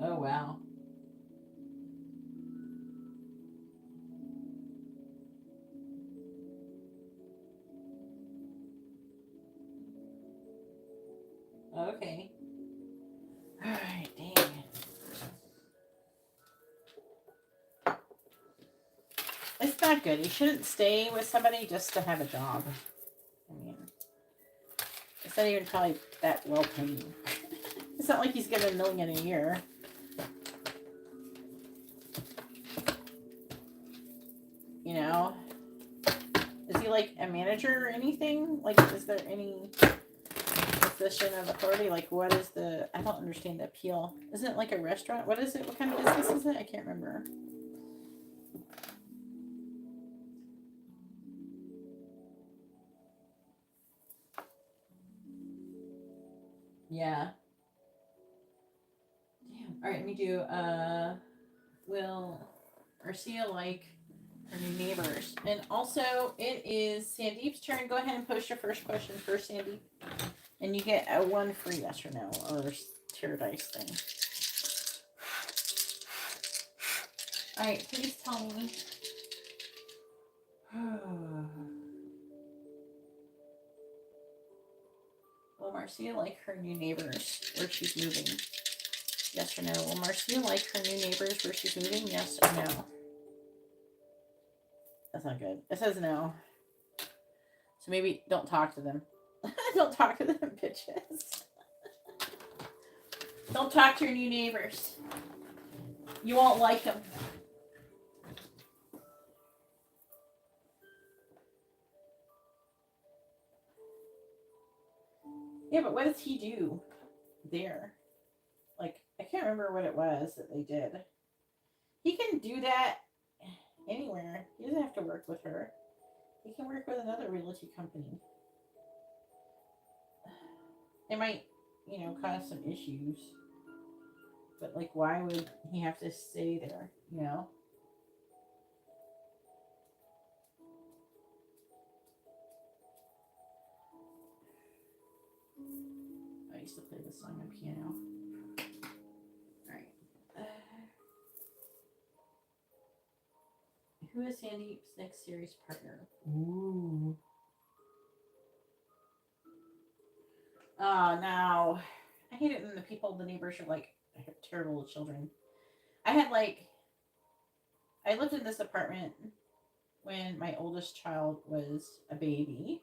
Oh, wow. Okay. Alright, dang it. It's not good. You shouldn't stay with somebody just to have a job. I mean, it's not even probably that well paid. It's not like he's getting $1 million a year. You know? Is he like a manager or anything? Like, is there any position of authority? Like, what is the, I don't understand the appeal. Isn't it like a restaurant? What is it? What kind of business is it? I can't remember. Yeah. Damn. All right, let me do, will Arcia like her new neighbors? And also, it is Sandeep's turn. Go ahead and post your first question first, Sandeep. And you get a 1 free yes or no, or tear dice thing. Alright, please tell me. Will Marcia like her new neighbors where she's moving? Yes or no? Will Marcia like her new neighbors where she's moving? Yes or no? That's not good. It says no. So maybe don't talk to them. Don't talk to them, bitches. Don't talk to your new neighbors. You won't like them. Yeah, but what does he do there? Like, I can't remember what it was that they did. He can do that anywhere. He doesn't have to work with her. He can work with another realty company. It might, cause some issues. But, like, why would he have to stay there, I used to play this song on piano. Alright. Who is Sandeep's next series partner? Ooh. Now, I hate it when the neighbors are like, have terrible children. I lived in this apartment when my oldest child was a baby.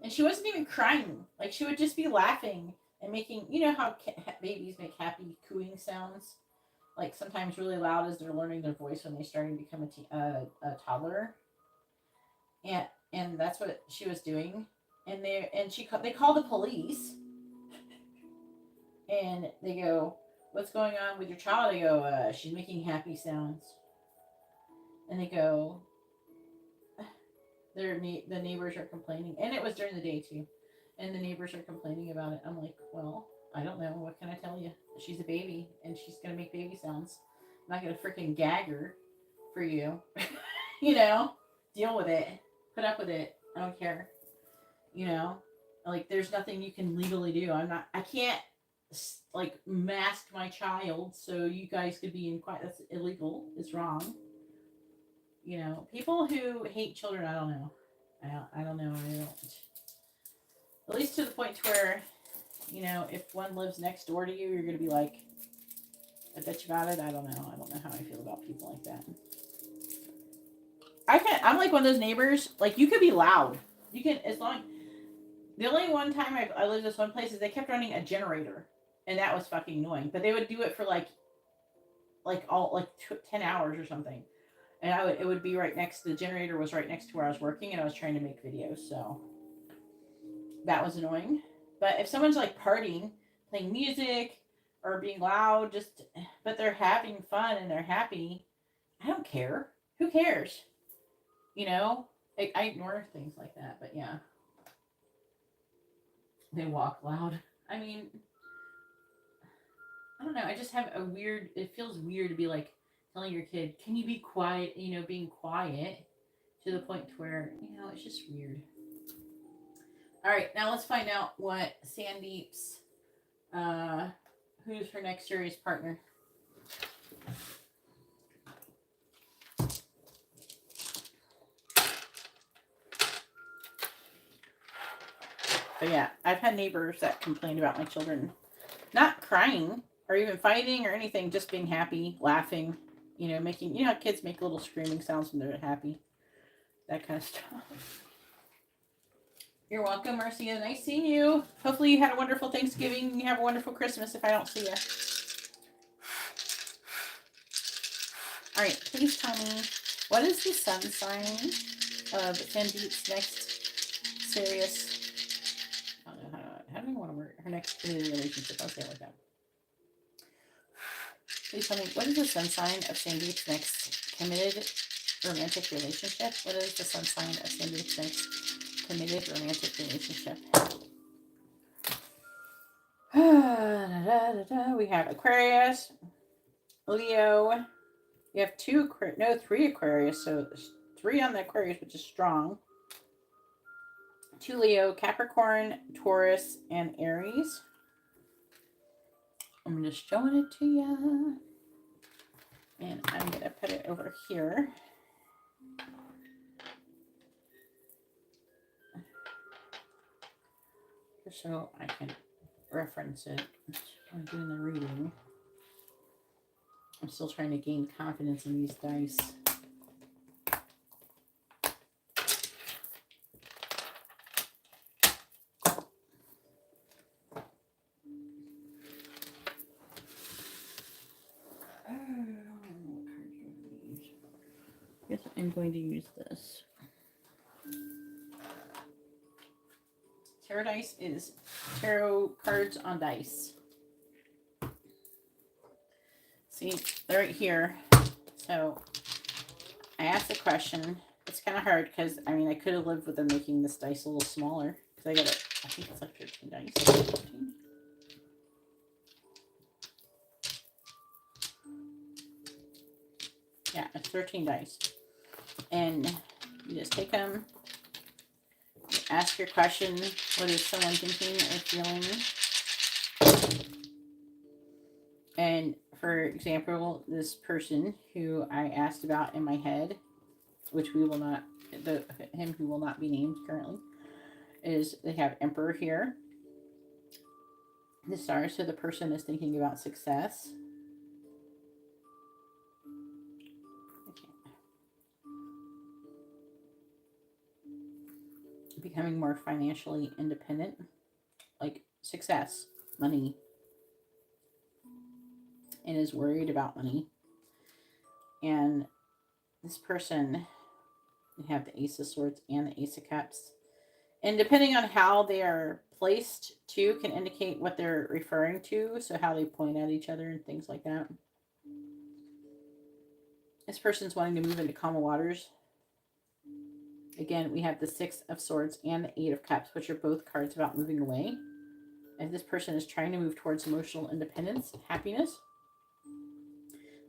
And she wasn't even crying. Like, she would just be laughing and making, how babies make happy cooing sounds? Like, sometimes really loud as they're learning their voice when they start to become a toddler. And And that's what she was doing. And they call the police, and they go, "What's going on with your child?" I go, "She's making happy sounds." And they go, the neighbors are complaining, and it was during the day too, and the neighbors are complaining about it. I'm like, well, I don't know. What can I tell you? She's a baby, and she's gonna make baby sounds. I'm not gonna freaking gag her for you. you know, Deal with it. Put up with it. I don't care. You know, like there's nothing you can legally do. I can't like mask my child so you guys could be in quiet. That's illegal. It's wrong. People who hate children, I don't know. I don't know. I don't. At least to the point where, if one lives next door to you, you're gonna be like a bitch about it. I don't know. I don't know how I feel about people like that. I'm like one of those neighbors. Like you could be loud. You can as long. The only one time I lived this one place is they kept running a generator, and that was fucking annoying. But they would do it for like 10 hours or something. And it would be right next. The generator was right next to where I was working, and I was trying to make videos, so that was annoying. But if someone's like partying, playing music, or being loud, but they're having fun and they're happy, I don't care. Who cares? I ignore things like that. But yeah, they walk loud. I mean, I don't know. I just have a weird. It feels weird to be like telling your kid, "Can you be quiet?" Being quiet to the point where it's just weird. All right, now let's find out what Sandeep's, who's her next serious partner. But yeah, I've had neighbors that complain about my children not crying or even fighting or anything, just being happy, laughing, making, how kids make little screaming sounds when they're happy, that kind of stuff. You're welcome, Marcia. Nice seeing you. Hopefully you had a wonderful Thanksgiving and you have a wonderful Christmas if I don't see you. All right, please tell me, what is the sun sign of Sandeep's next serious, I don't know, how do I want to word her next committed relationship? I'll say it like that. Please tell me, what is the sun sign of Sandeep's next committed romantic relationship? What is the sun sign of Sandeep's next committed romantic relationship? We have Aquarius, Leo. We have three Aquarius. So there's 3 on the Aquarius, which is strong. 2 Leo, Capricorn, Taurus, and Aries. I'm just showing it to you. And I'm going to put it over here. Just so I can reference it when I'm doing the reading. I'm still trying to gain confidence in these dice. I guess I'm going to use this. Tarot dice is tarot cards on dice. See, they're right here. So I asked the question. It's kind of hard because, I could have lived with them making this dice a little smaller. Because I think it's like 13 dice. 14. Yeah, it's 13 dice. And you just take them, you ask your question, what is someone thinking or feeling? And for example, this person who I asked about in my head, which we will not, him who will not be named currently, is they have Emperor here. The Star, so the person is thinking about success. Becoming more financially independent, like success, money, and is worried about money. And this person We have the Ace of Swords and the Ace of Cups. And depending on how they are placed, too, can indicate what they're referring to. So how they point at each other and things like that. This person's wanting to move into calmer waters. Again, we have the Six of Swords and the Eight of Cups, which are both cards about moving away. And this person is trying to move towards emotional independence, happiness.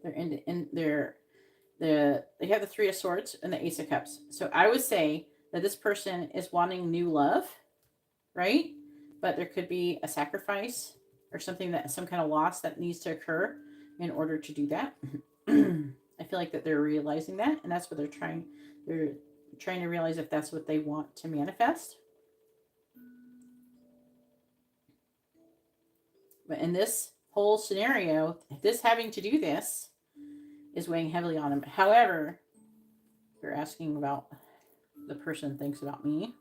They have the Three of Swords and the Ace of Cups. So I would say that this person is wanting new love, right? But there could be a sacrifice or some kind of loss that needs to occur in order to do that. I feel like that they're realizing that, and that's what they're trying to realize if that's what they want to manifest. But in this whole scenario, this having to do this is weighing heavily on them. However, you're asking about the person thinks about me.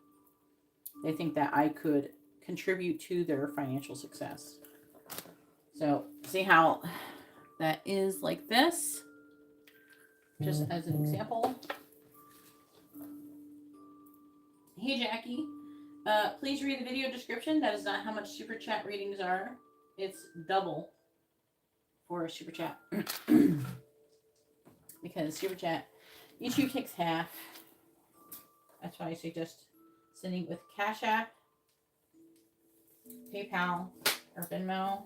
They think that I could contribute to their financial success. So see how that is like this? Just as an example. Hey, Jackie. Please read the video description. That is not how much super chat readings are. It's double for a super chat. Because super chat, YouTube takes half. That's why I suggest sending with CashApp, PayPal, or Venmo.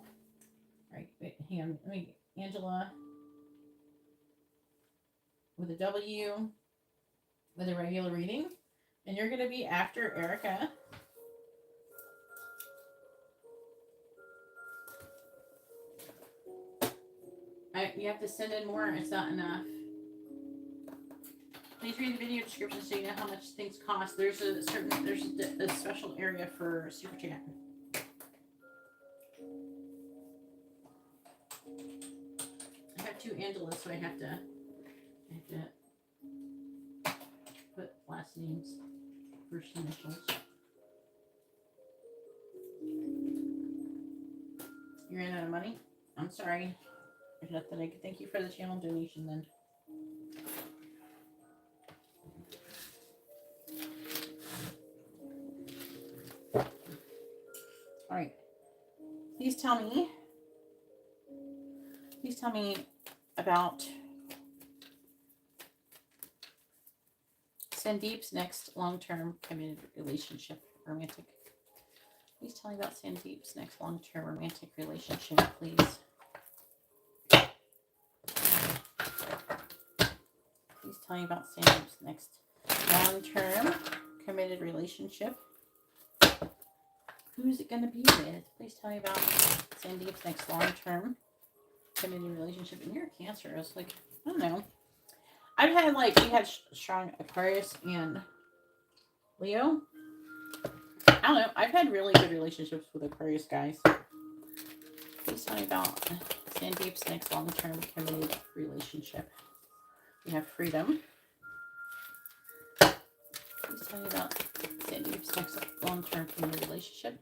Right, wait, hang on. Let me, Angela with a W with a regular reading. And you're going to be after Erica. You have to send in more. It's not enough. Please read the video description so you know how much things cost. There's a special area for super chat. I have two Angelas, so I have to put last names, first initials. You ran out of money? I'm sorry. There's nothing I can thank you for the channel donation then. All right. Please tell me about Sandeep's next long-term committed relationship, romantic. Please tell me about Sandeep's next long-term romantic relationship, please. Please tell me about Sandeep's next long-term committed relationship. Who's it going to be with? Please tell me about Sandeep's next long-term committed relationship. And you're a Cancer. I was like, I don't know. I've had we had strong Aquarius and Leo. I don't know. I've had really good relationships with Aquarius guys. Please tell me about Sandeep's next long-term committed relationship. We have freedom. Please tell me about Sandeep's next long-term committed relationship.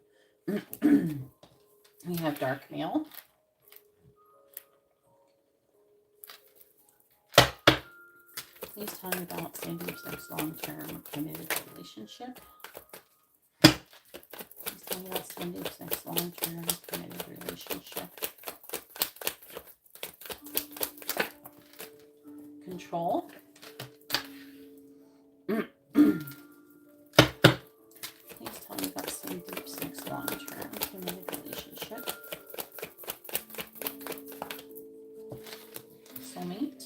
We have dark male. Please tell me about Sandeep's next long-term committed relationship. Please tell me about Sandeep's next long-term committed relationship. Control. Please tell me about Sandeep's next long-term committed relationship. Soulmate.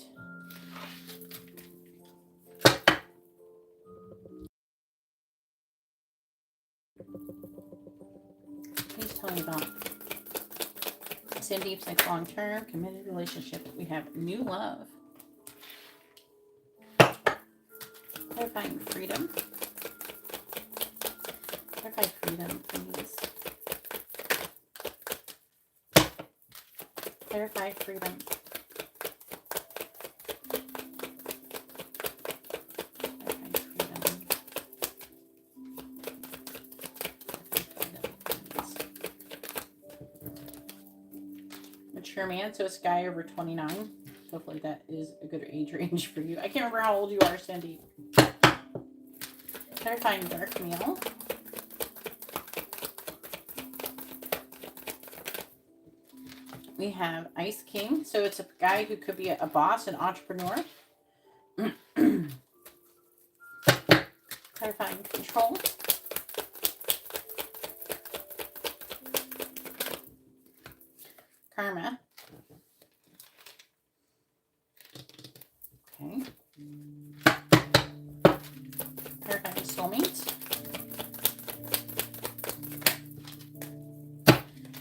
Please tell me about Sandeep's next long-term committed relationship. We have new love. Clarifying freedom. Clarify freedom, please. Clarify freedom. Mature man, so it's a guy over 29. Hopefully that is a good age range for you. I can't remember how old you are, Sandeep. Clarifying dark meal. We have Ice King. So it's a guy who could be a boss, an entrepreneur. Clarifying control. Karma. Okay. Clarifying soulmate.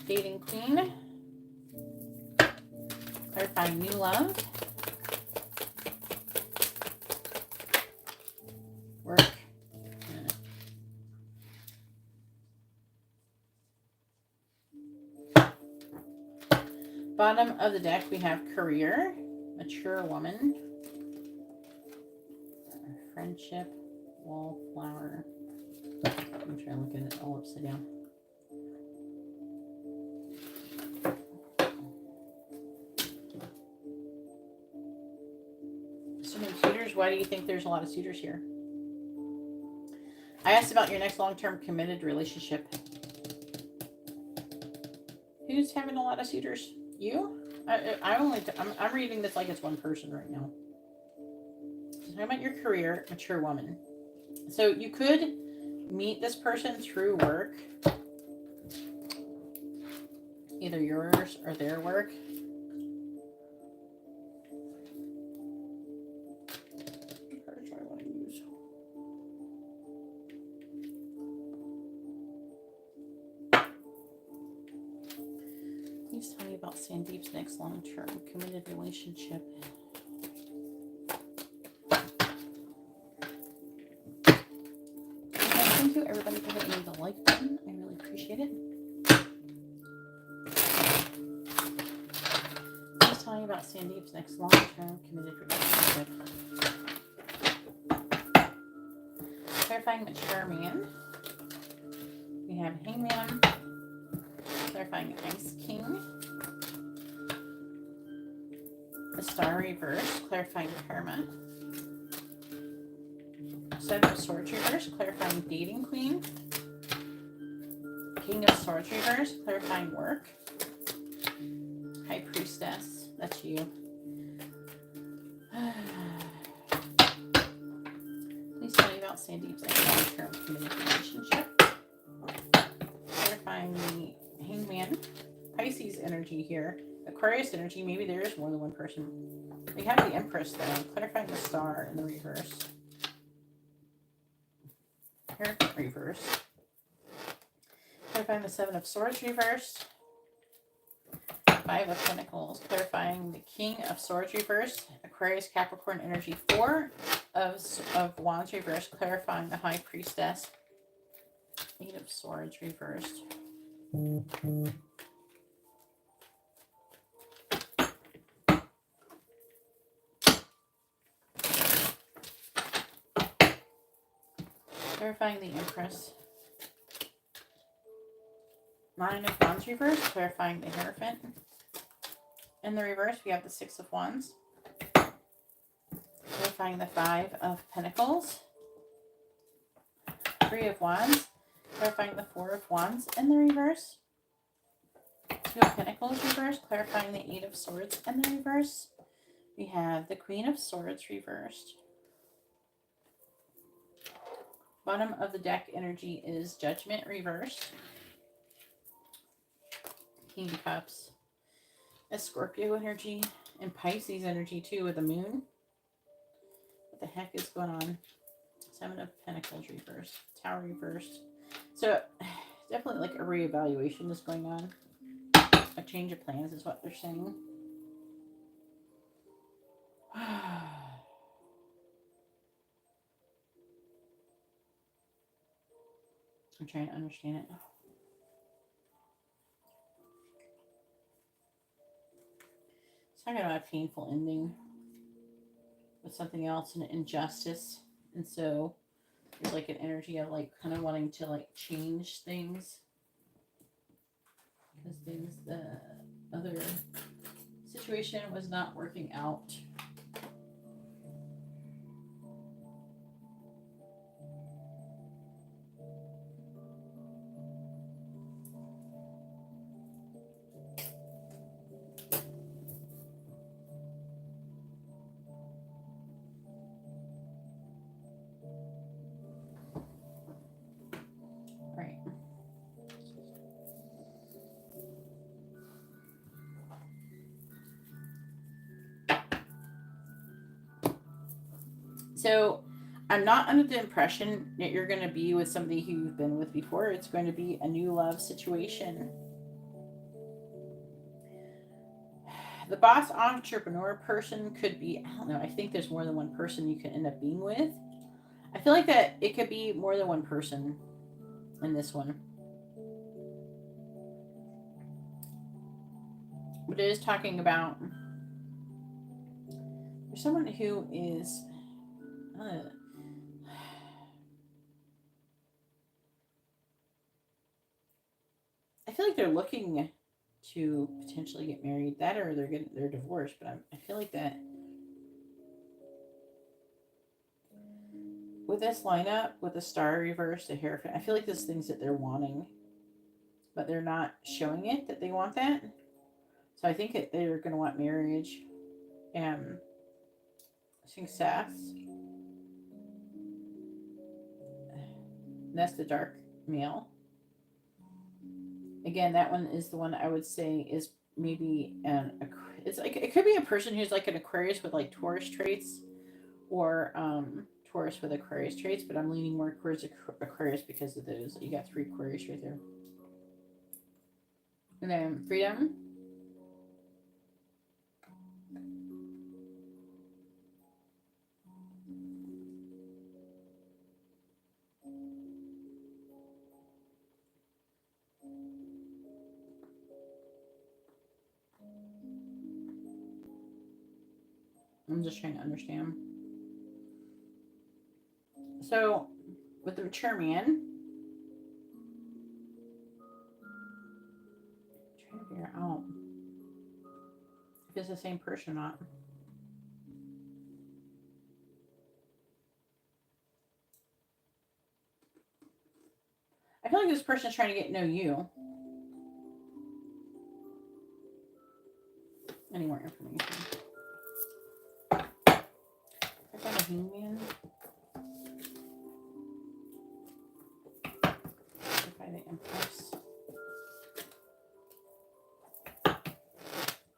Dating queen. Clarifying new love. Work. Bottom of the deck, we have career, mature woman, friendship, wallflower. I'm trying to look at it all upside down. So many suitors. Why do you think there's a lot of suitors here? I asked about your next long-term committed relationship. Who's having a lot of suitors? You? I'm reading this like it's one person right now. So talking about your career, mature woman. So you could meet this person through work, either yours or their work. Please tell me about Sandeep's next long-term committed relationship. Thank you, everybody, for hitting the like button. I really appreciate it. Please tell me about Sandeep's next long-term committed relationship. Clarifying mature man. We have hangman. Clarifying Ice King. The Star Reverse, clarifying karma. Seven of Swords Reverse, clarifying Dating Queen. King of Swords Reverse, clarifying work. High Priestess, that's you. Please tell me about Sandeep's long-term committed relationship. Clarifying the Hangman. Pisces energy here. Aquarius energy. Maybe there is more than one person. We have the Empress though. Clarifying the Star in the reverse. Hierophant reverse. Clarifying the Seven of Swords reverse. Five of Pentacles. Clarifying the King of Swords reverse. Aquarius Capricorn energy. Four of Wands reverse. Clarifying the High Priestess. Eight of Swords reversed. Clarifying the Empress. Nine of Wands reverse. Clarifying the Hierophant. In the reverse, we have the Six of Wands. Clarifying the Five of Pentacles. Three of Wands. Clarifying the Four of Wands in the reverse. Two of Pentacles reverse. Clarifying the Eight of Swords in the reverse. We have the Queen of Swords reversed. Bottom of the deck energy is Judgment reversed. King of Cups. A Scorpio energy. And Pisces energy too with the Moon. What the heck is going on? Seven of Pentacles reversed. Tower reversed. So definitely like a reevaluation is going on. A change of plans is what they're saying. I'm trying to understand it. It's talking about a painful ending with something else, an injustice. And so there's like an energy of like kind of wanting to like change things. Because things, the other situation was not working out. So I'm not under the impression that you're going to be with somebody who you've been with before. It's going to be a new love situation. The boss entrepreneur person could be, I don't know, I think there's more than one person you can end up being with. I feel like that it could be more than one person in this one. But it is talking about there's someone who is I feel like they're looking to potentially get married, that or they're divorced. But I feel like that with this lineup, with the star reverse, the hierophant, I feel like there's things that they're wanting, but they're not showing it that they want that. So I think they're going to want marriage and success. And that's the dark male. Again, that one is the one I would say is maybe it's like it could be a person who's like an Aquarius with like Taurus traits, or Taurus with Aquarius traits. But I'm leaning more towards Aquarius because of those. You got 3 Aquarius right there. And then freedom. I'm just trying to understand. So, with the mature man, I'm trying to figure out if it's the same person or not. I feel like this person is trying to get to know you. Any more information? I got a hangman. By the Empress.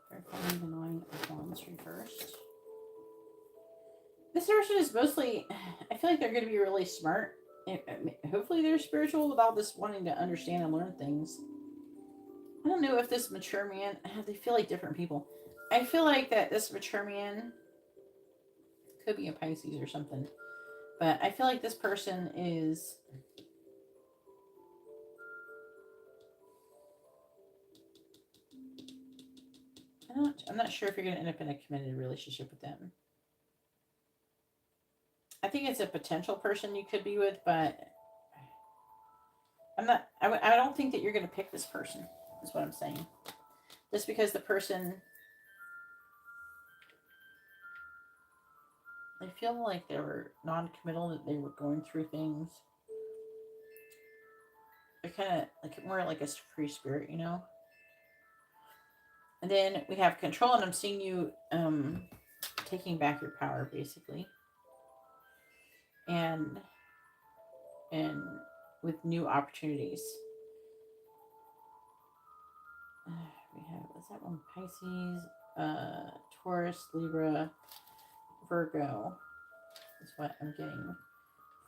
Verifying the 9 of Wands reversed. This person is mostly, I feel like they're going to be really smart. Hopefully they're spiritual without this wanting to understand and learn things. I don't know if this mature man, they feel like different people. I feel like that this mature man could be a Pisces or something. But I feel like this person is I'm not sure if you're going to end up in a committed relationship with them. I think it's a potential person you could be with, but I don't think that you're going to pick this person, is what I'm saying. Just because the person, I feel like they were non-committal, that they were going through things. They're kind of like more like a free spirit, you know? And then we have control, and I'm seeing you taking back your power, basically. And with new opportunities. We have, what's that one? Pisces, Taurus, Libra, Virgo is what I'm getting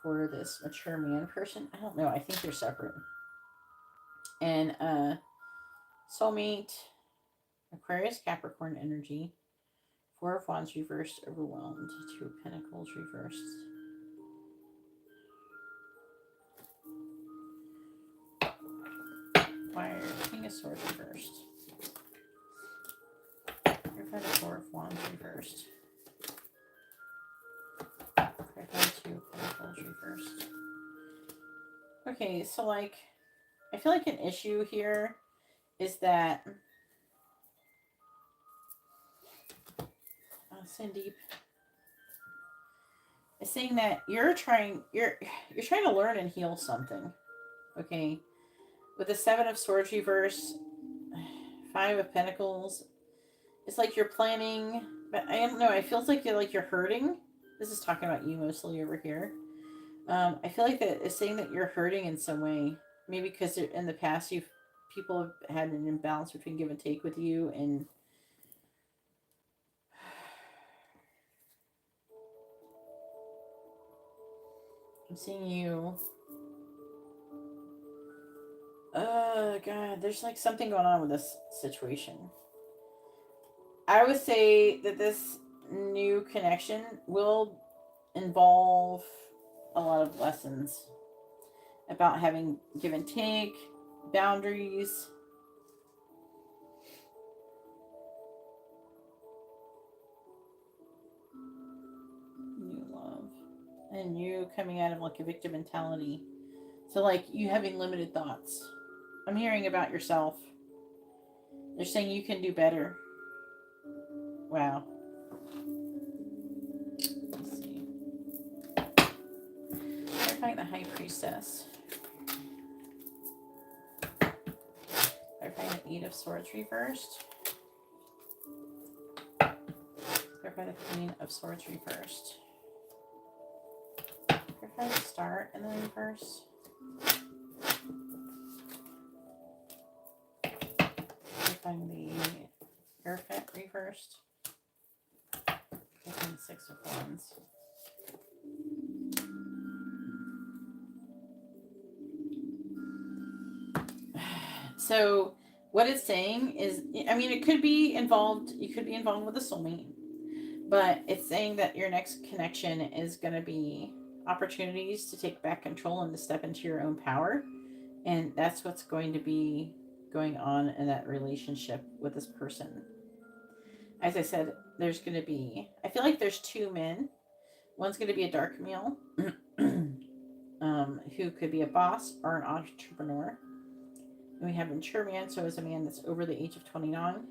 for this mature man person. I don't know. I think they're separate. And soulmate, Aquarius, Capricorn energy. 4 of Wands reversed, overwhelmed. 2 of Pentacles reversed. Fire, King of Swords reversed. 4 of Wands reversed. 2 of Pentacles reversed. Okay, so like, I feel like an issue here is that Sandeep is saying that you're trying to learn and heal something. Okay, with the 7 of Swords reverse, 5 of Pentacles, it's like you're planning, but I don't know. It feels like you're hurting. This is talking about you mostly over here. I feel like that is saying that you're hurting in some way. Maybe because in the past people have had an imbalance between give and take with you, and I'm seeing you. Oh, God. There's like something going on with this situation. I would say that this new connection will involve a lot of lessons about having give and take, boundaries. New love. And you coming out of like a victim mentality. So, like, you having limited thoughts. I'm hearing about yourself. They're saying you can do better. Wow. Let's see. Clarifying the High Priestess. Clarifying the Eight of Swords reversed. Clarify the Queen of Swords reversed. Clarify the Star in the reverse. Clarifying the Hierophant reversed. Clarifying the Six of Wands. So what it's saying is, I mean, it could be involved, you could be involved with a soulmate, but it's saying that your next connection is going to be opportunities to take back control and to step into your own power. And that's what's going to be going on in that relationship with this person. As I said, there's going to be, I feel like there's two men. One's going to be a dark male who could be a boss or an entrepreneur. And we have mature man, so as a man that's over the age of 29.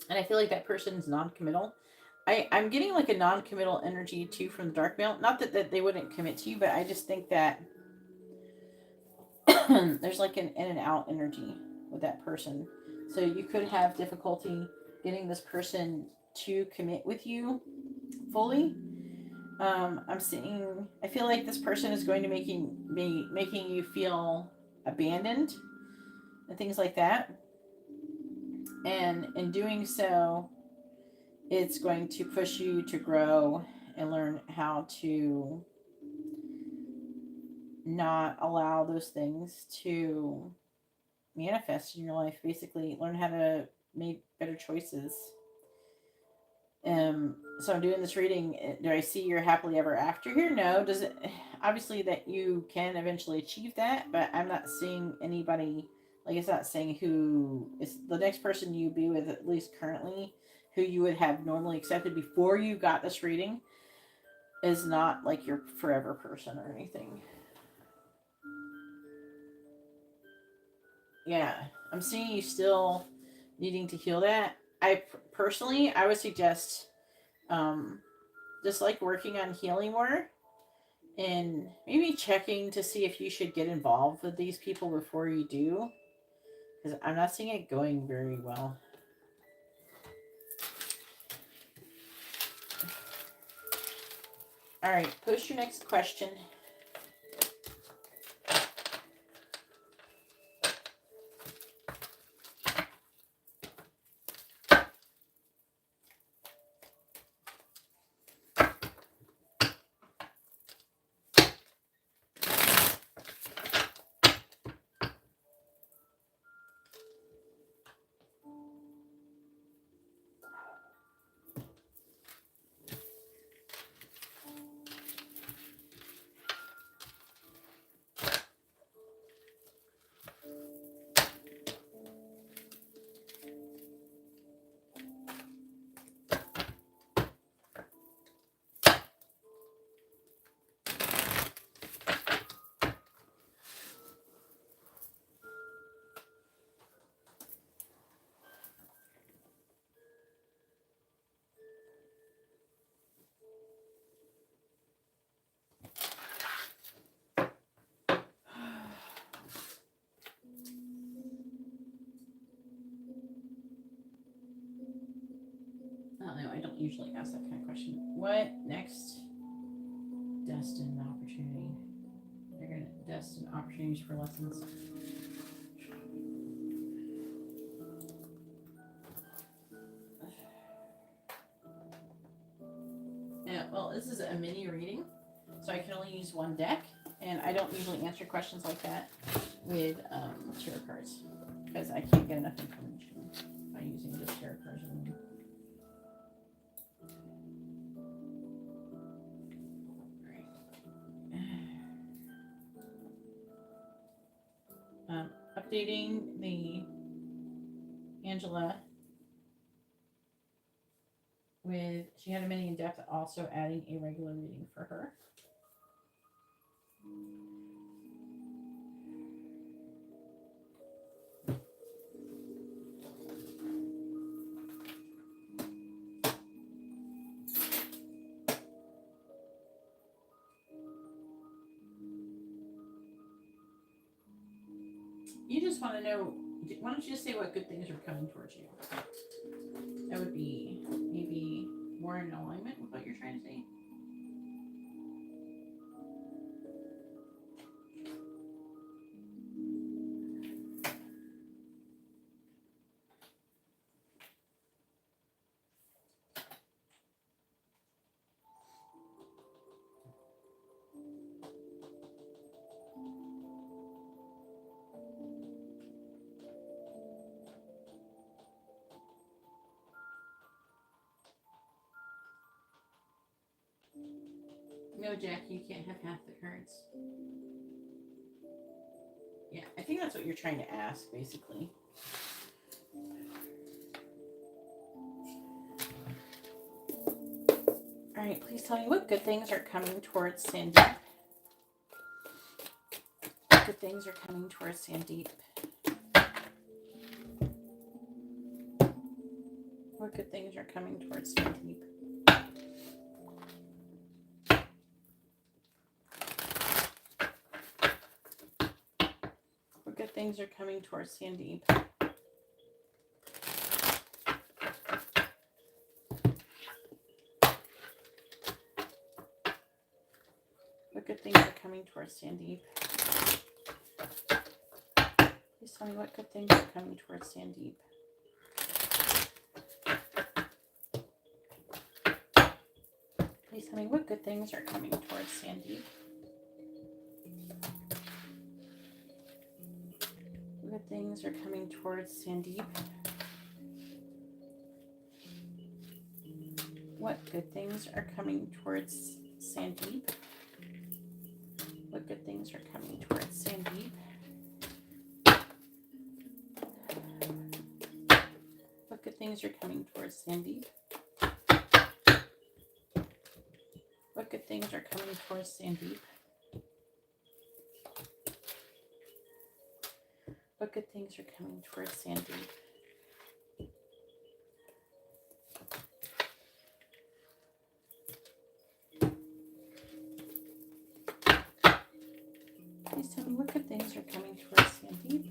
And I feel like that person's non-committal. I'm getting like a non-committal energy too from the dark male. Not that they wouldn't commit to you, but I just think that there's like an in and out energy with that person. So you could have difficulty getting this person to commit with you fully. I'm seeing, I feel like this person is going to be making you feel abandoned and things like that. And in doing so, it's going to push you to grow and learn how to not allow those things to manifest in your life. Basically, learn how to make better choices. So I'm doing this reading. Do I see your happily ever after here? No. Does it? Obviously, that you can eventually achieve that, but I'm not seeing anybody. Like, it's not saying who is the next person you be with, at least currently, who you would have normally accepted before you got this reading, is not like your forever person or anything. Yeah, I'm seeing you still needing to heal that. I personally, I would suggest just like working on healing more and maybe checking to see if you should get involved with these people before you do, because I'm not seeing it going very well. All right, post your next question. Oh, no, I don't usually ask that kind of question. What next? Destined opportunity. They're going to destine opportunities for lessons. this is a mini reading, so I can only use one deck, and I don't usually answer questions like that with tarot cards because I can't get enough information by using just tarot cards alone. Updating the Angela with, she had a mini in depth, also adding a regular reading for her. You just want to know, why don't you just say what good things are coming towards you? That would be maybe more in alignment with what you're trying to say. No, Jack, you can't have half the cards. Yeah, I think that's what you're trying to ask, basically. All right, please tell me what good things are coming towards Sandeep. What good things are coming towards Sandeep? What good things are coming towards Sandeep? What good things are coming towards Sandeep? What good things are coming towards Sandeep? Please tell me what good things are coming towards Sandeep. Please tell me what good things are coming towards Sandeep. What good things are coming towards Sandeep. What good things are coming towards Sandeep. What good things are coming towards Sandeep. What good things are coming towards Sandeep. What good things are coming towards Sandeep. What good things are coming towards Sandeep. Please tell me what good things are coming towards Sandeep.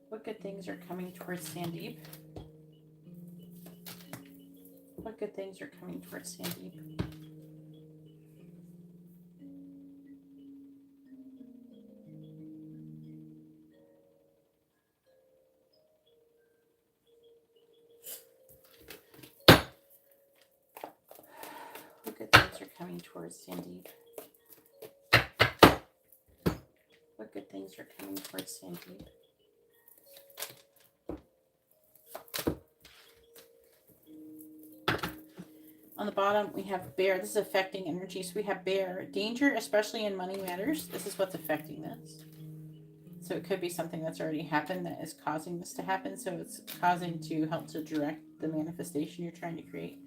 What good things are coming towards Sandeep. What good things are coming towards Sandeep. What good things are coming towards Sandeep. What good things are coming towards Sandeep. On the bottom, we have bear. This is affecting energy. So we have bear. Danger, especially in money matters. This is what's affecting this. So it could be something that's already happened that is causing this to happen. So it's causing to help to direct the manifestation you're trying to create.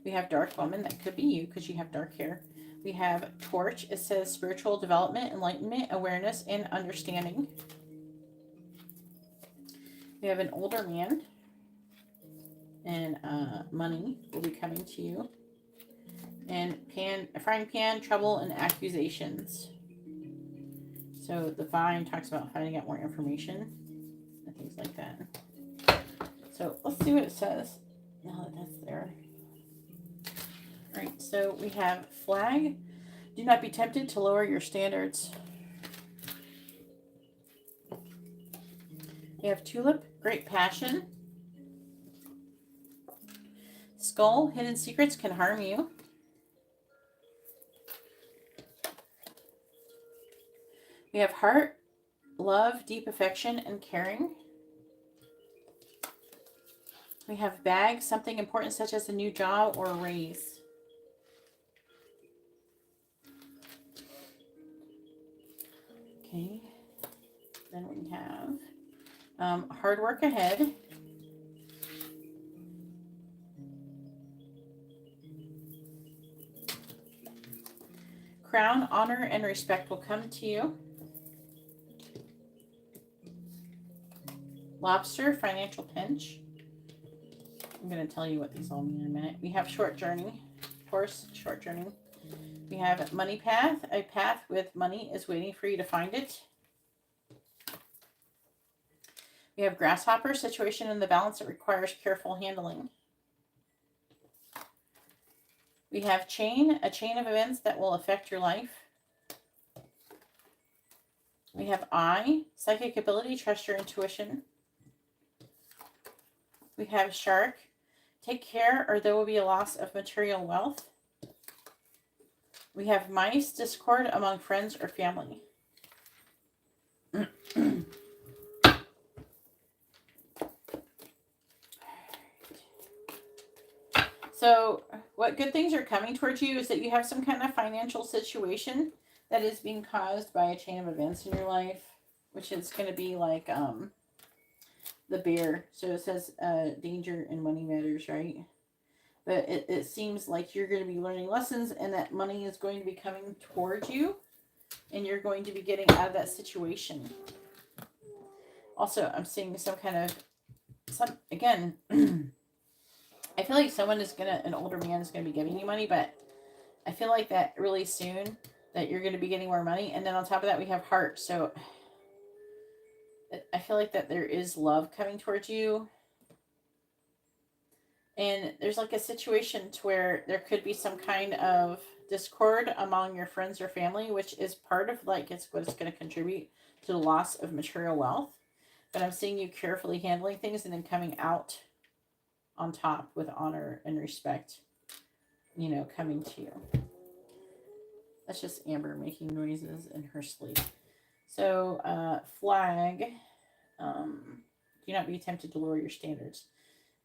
We have dark woman. That could be you because you have dark hair. We have torch. It says spiritual development, enlightenment, awareness, and understanding. We have an older man. And money will be coming to you. And a frying pan, trouble, and accusations. So the vine talks about finding out more information and things like that. So let's see what it says now that that's there. All right, so we have flag. Do not be tempted to lower your standards. We have tulip, great passion. Skull, hidden secrets can harm you. We have heart, love, deep affection, and caring. We have bag, something important such as a new job or a raise. Okay. Then we have hard work ahead. Crown, honor, and respect will come to you. Lobster, financial pinch. I'm going to tell you what these all mean in a minute. We have short journey. Horse, short journey. We have money path. A path with money is waiting for you to find it. We have grasshopper, situation in the balance that requires careful handling. We have chain, a chain of events that will affect your life. We have eye, psychic ability, trust your intuition. We have shark, take care or there will be a loss of material wealth. We have mice, discord among friends or family. So what good things are coming towards you is that you have some kind of financial situation that is being caused by a chain of events in your life, which is going to be like the bear. So it says danger in money matters, right? But it seems like you're going to be learning lessons and that money is going to be coming towards you and you're going to be getting out of that situation. Also, I'm seeing some kind of, again, I feel like an older man is going to be giving you money, but I feel like that really soon that you're going to be getting more money. And then on top of that, we have heart. So I feel like that there is love coming towards you. And there's like a situation to where there could be some kind of discord among your friends or family, which is part of like it's what it's going to contribute to the loss of material wealth. But I'm seeing you carefully handling things and then coming out on top with honor and respect, coming to you. That's just Amber making noises in her sleep. So, flag, do not be tempted to lower your standards.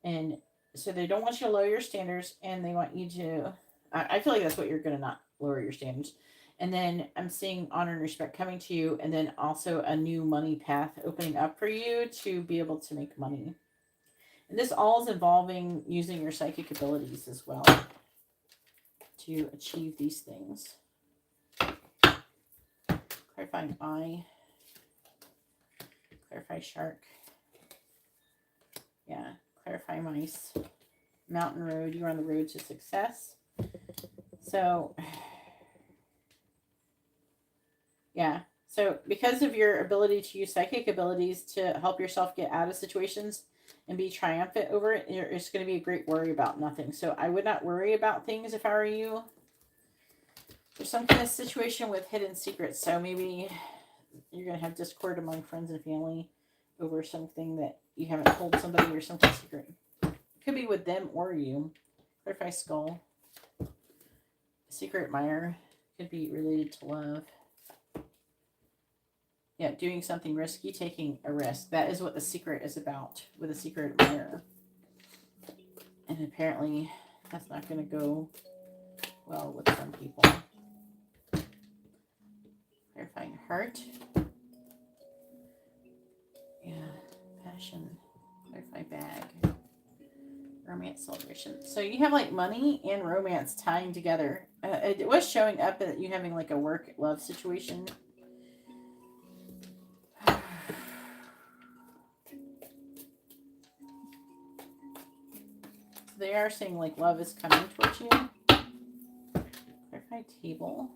And so they don't want you to lower your standards and they want you to, I feel like that's what you're going to not lower your standards. And then I'm seeing honor and respect coming to you and then also a new money path opening up for you to be able to make money. And this all is involving using your psychic abilities as well to achieve these things. Clarifying eye. Clarify shark. Yeah. Clarify mice. Mountain road. You're on the road to success. So, yeah. So because of your ability to use psychic abilities to help yourself get out of situations and be triumphant over it, it's going to be a great worry about nothing. So I would not worry about things if I were you. There's some kind of situation with hidden secrets. So maybe you're going to have discord among friends and family over something that you haven't told somebody or something secret. It could be with them or you. Clarify skull. Secret admirer. Could be related to love. Yeah, doing something risky, taking a risk. That is what the secret is about with a secret admirer. And apparently that's not going to go well with some people. Clarifying heart. Yeah, passion. Clarify bag. Romance celebration. So you have like money and romance tying together. It was showing up that you having like a work love situation. They are saying like love is coming towards you. Clarify table.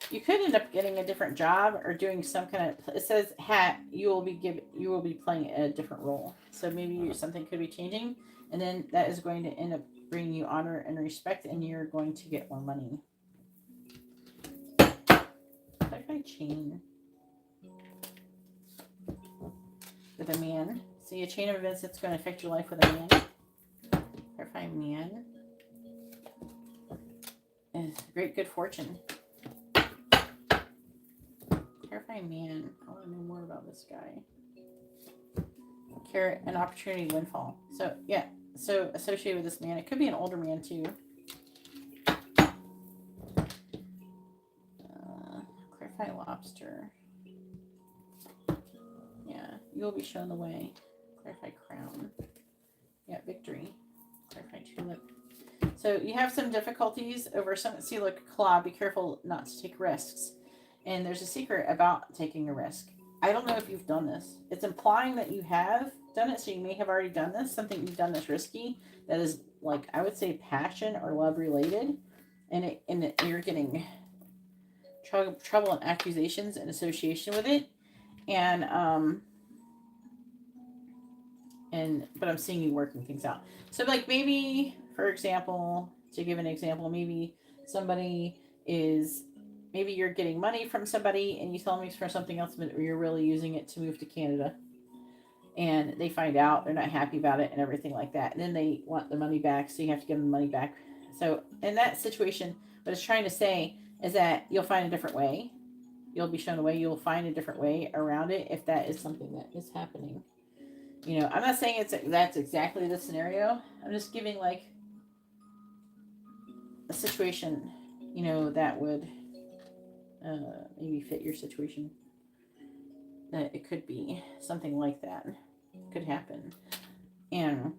You could end up getting a different job or doing some kind of. It says hat. You will be playing a different role. So maybe something could be changing, and then that is going to end up bringing you honor and respect, and you're going to get more money. Clarify chain. With a man. See a chain of events that's going to affect your life with a man. Clarifying man. And great good fortune. Clarifying man. I want to know more about this guy. Carrot, an opportunity windfall. So, yeah. So, associated with this man. It could be an older man, too. Clarify lobster. Yeah. You will be shown the way. Clarify crown. Yeah, victory. Clarify tulip. So, you have some difficulties over some. See, look, claw. Be careful not to take risks. And there's a secret about taking a risk. I don't know if you've done this. It's implying that you have done it, so you may have already done this. Something you've done that's risky, that is, like, I would say passion or love related, and you're getting trouble and accusations in association with it, but I'm seeing you working things out. So, like, maybe, for example, to give an example, maybe maybe you're getting money from somebody and you tell them it's for something else, but you're really using it to move to Canada. And they find out, they're not happy about it and everything like that. And then they want the money back, so you have to give them the money back. So in that situation, what it's trying to say is that you'll find a different way. You'll be shown a way. You'll find a different way around it if that is something that is happening. You know, I'm not saying that's exactly the scenario. I'm just giving, like, a situation, you know, that would maybe fit your situation. That it could be something like that could happen. And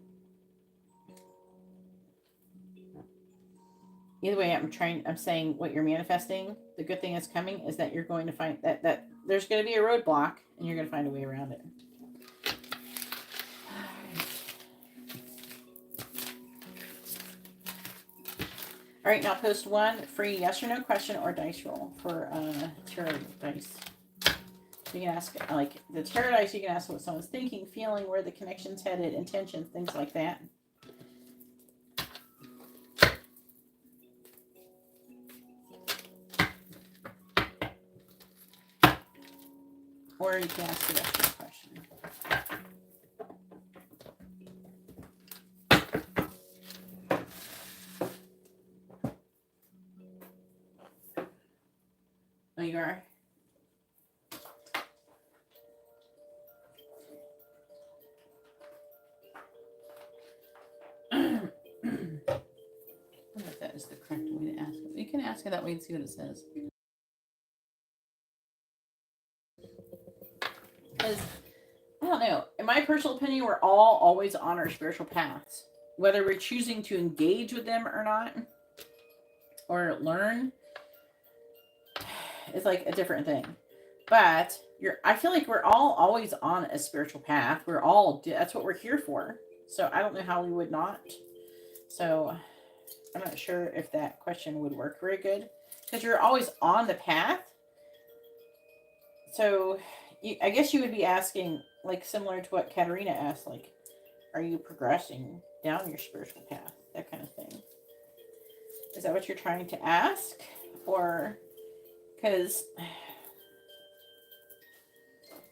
either way, I'm saying what you're manifesting. The good thing that's coming is that you're going to find that there's going to be a roadblock and you're going to find a way around it. All right, now post one free yes or no question or dice roll for tarot dice. So you can ask, like, the tarot dice, you can ask what someone's thinking, feeling, where the connection's headed, intentions, things like that. Or you can ask the rest of the question. Oh, you are? I don't know if that is the correct way to ask it. You can ask it that way and see what it says. Because, I don't know, in my personal opinion, we're all always on our spiritual paths. Whether we're choosing to engage with them or not, or learn, is like a different thing. But I feel like we're all always on a spiritual path. That's what we're here for. So I don't know how we would not. So I'm not sure if that question would work very good. Because you're always on the path. So I guess you would be asking, like, similar to what Katerina asked, like, are you progressing down your spiritual path? That kind of thing. Is that what you're trying to ask? Or, because,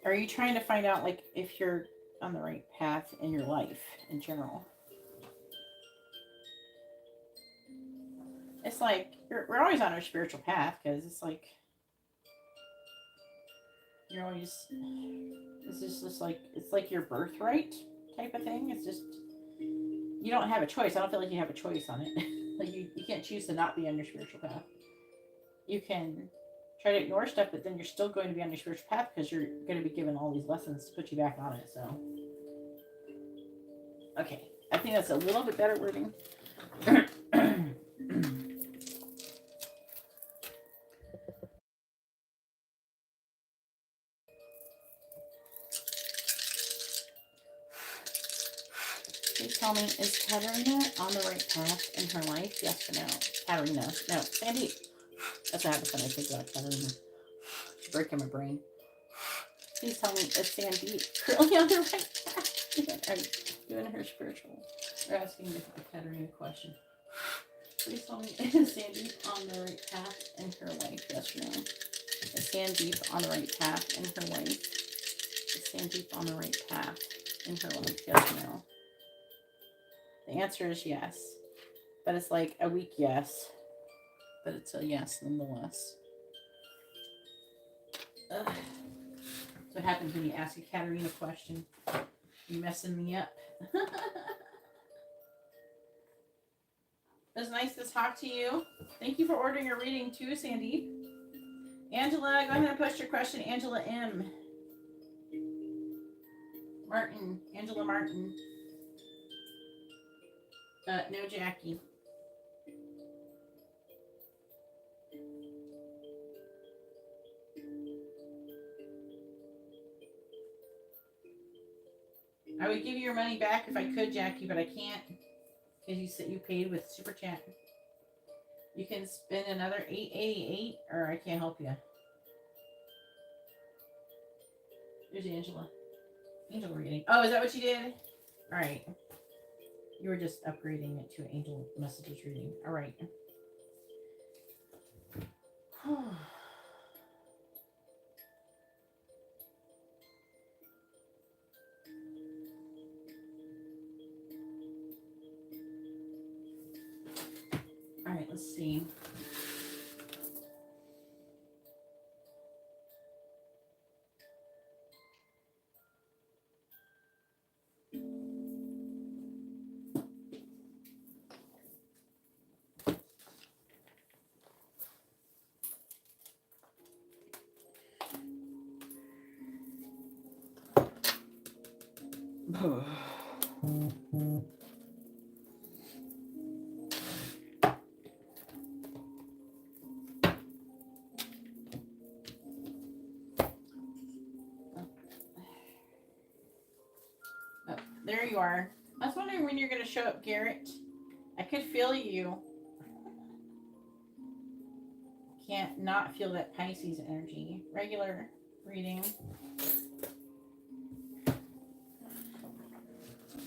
are you trying to find out, like, if you're on the right path in your life in general? It's like, we're always on our spiritual path, because it's like, you're always, it's just like, it's like your birthright type of thing. It's just, you don't have a choice. I don't feel like you have a choice on it. Like, you can't choose to not be on your spiritual path. You can try to ignore stuff, but then you're still going to be on your spiritual path because you're going to be given all these lessons to put you back on it. So, okay. I think that's a little bit better wording. Please tell me, is Katerina on the right path in her life? Yes or no? Katerina. No, Sandy. That's what happens when I think about Katerina. She's breaking my brain. Please tell me, is Sandy really on the right path? Doing her spiritual. We're asking the Katerina question. Please tell me, is Sandy on the right path in her life? Yes or no? Is Sandy on the right path in her life? Is Sandy on the right path in her life? Yes or no? The answer is yes. But it's like a weak yes. But it's a yes nonetheless. Ugh. That's what happens when you ask a Katarina question. You're messing me up. It was nice to talk to you. Thank you for ordering a reading too, Sandy. Angela, go ahead and post your question. Angela M. Martin. Angela Martin. No, Jackie. I would give you your money back if I could, Jackie, but I can't. Because you said you paid with Super Chat. You can spend another $8.88 or I can't help you. Here's Angela. Angel reading. Oh, is that what you did? Alright. You were just upgrading it to Angel Messages reading. Alright. Alright, let's see. There you are. I was wondering when you're going to show up, Garrett. I could feel you. Can't not feel that Pisces energy. Regular reading.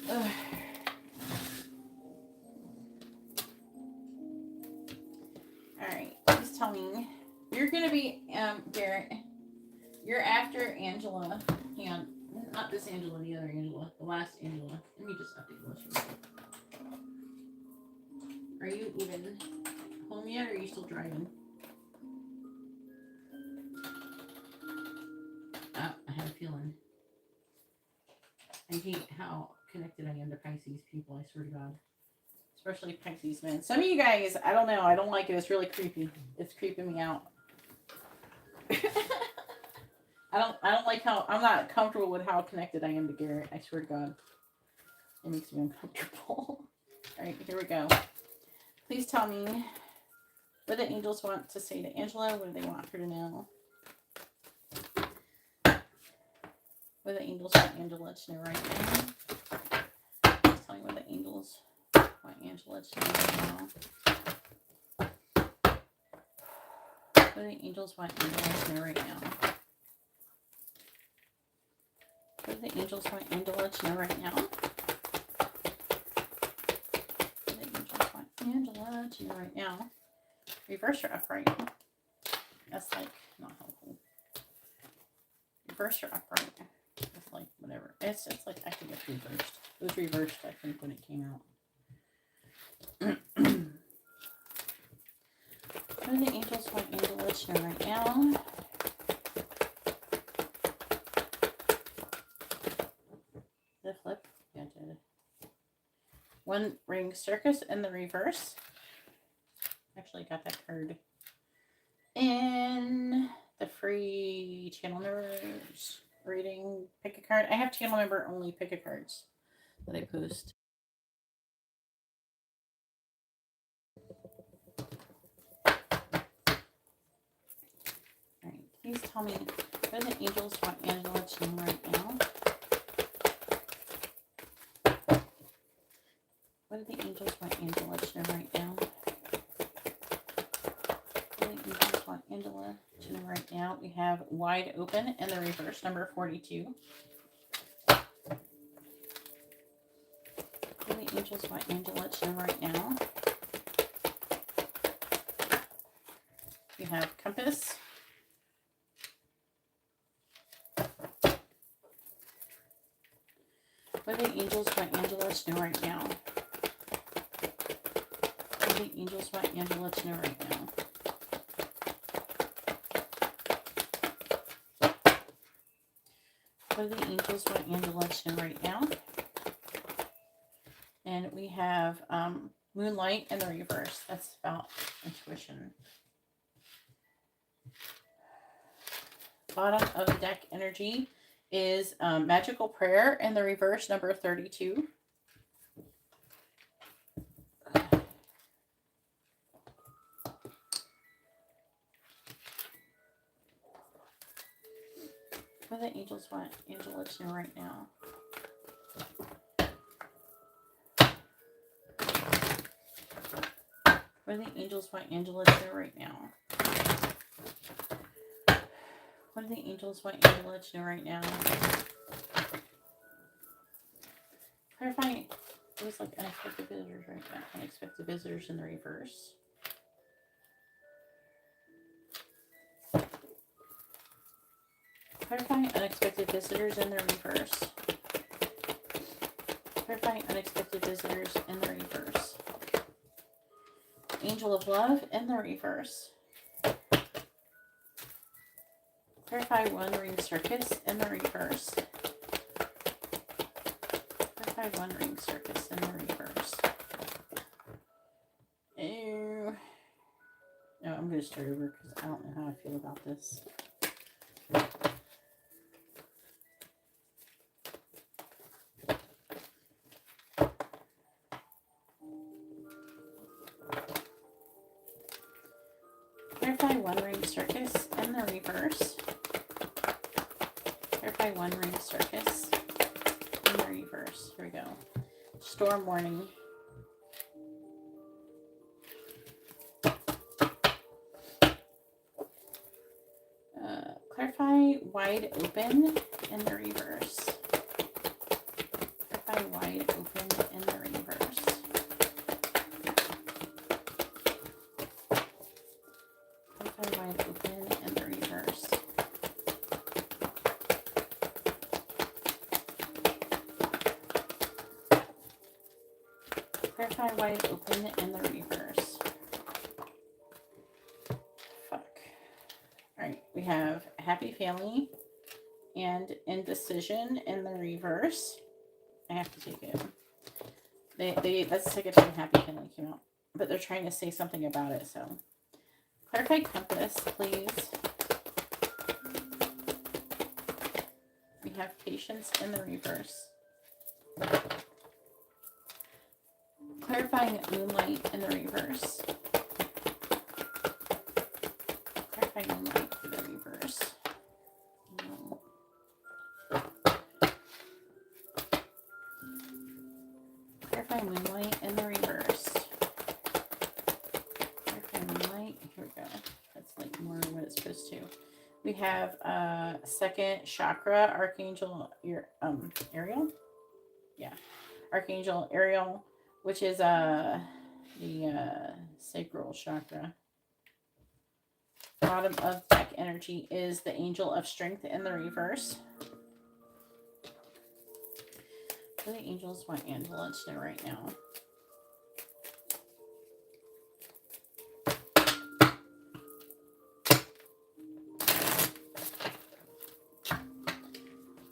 Ugh. Alright, please tell me. You're going to be, Garrett, you're after Angela. Hang on. Not this Angela, the other Angela. The last Angela. Let me just update the list real quick. Are you even home yet, or are you still driving? Oh, I have a feeling. I hate how connected I am to Pisces people, I swear to God. Especially Pisces men. Some of you guys, I don't know. I don't like it. It's really creepy. It's creeping me out. I don't like how, I'm not comfortable with how connected I am to Garrett. I swear to God. It makes me uncomfortable. Alright, here we go. Please tell me what the angels want to say to Angela. What do they want her to know? What do the angels want Angela to know right now? Please tell me what the angels want Angela to know right now. What do the angels want Angela to know right now? What do the angels want Angela to know right now? What do the angels want Angela to know right now? Reverse or upright? That's like not helpful. Reverse or upright? It's like whatever. It's like I think it's reversed. It was reversed, I think, when it came out. What do the angels want Angela to know right now? The flip? Yeah, I did. One ring circus in the reverse. Actually got that card in the free channel members reading. Pick a card. I have channel member only pick a cards that I post. Alright, please tell me what do the angels want Angela to know right now? What do the angels want Angela to know right now? What do the angels want Angela to know right now? We have wide open in the reverse, number 42. What do the angels want Angela to know right now? We have compass. What do the angels want Angela to know right now? the angels want Angela to know right now? What do the angels want Angela to know right now? And we have Moonlight in the reverse. That's about intuition. Bottom of the deck energy is Magical Prayer in the reverse, number 32. What do the angels want Angela to know right now? What do the angels want Angela to know right now? What do the angels want Angela to know right now? Clarifying. It was like unexpected visitors right now. Unexpected visitors in the reverse. Clarifying unexpected visitors in the reverse. Clarifying unexpected visitors in the reverse. Angel of Love in the reverse. Clarify One Ring Circus in the reverse. Clarify One Ring Circus in the reverse. Ew. No, I'm going to start over because I don't know how I feel about this. Clarify One Ring Circus in the reverse. Clarify One Ring Circus in the reverse. Here we go. Storm Warning. Clarify Wide Open in the reverse. Clarify Wide Open in the reverse. Clarify Wide Open in the reverse. Clarify Wide Open in the reverse. Fuck. Alright, we have Happy Family and Indecision in the reverse. I have to take it. That's the second time Happy Family came out. But they're trying to say something about it, so. Clarify Compass, please. We have Patience in the reverse. Clarifying Moonlight in the reverse. Clarifying Moonlight in the reverse. No. Clarifying Moonlight in the reverse. Clarifying Moonlight. Here we go. That's like more what it's supposed to. We have second chakra, Archangel Ariel. Yeah. Archangel Ariel, which is the sacral chakra. Bottom of deck energy is the Angel of Strength in the reverse. What do the angels want Angela to know right now?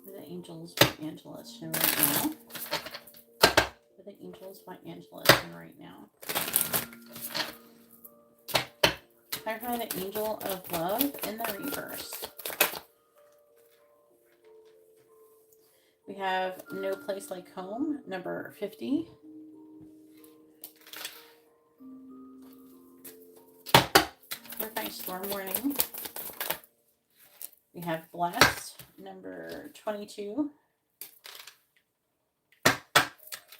What do the angels want Angela to know right now? What do the angels want Angela to know right now? Clarify the Angel of Love in the reverse. We have No Place Like Home, number 50. Clarify Storm Warning. We have Blessed, number 22.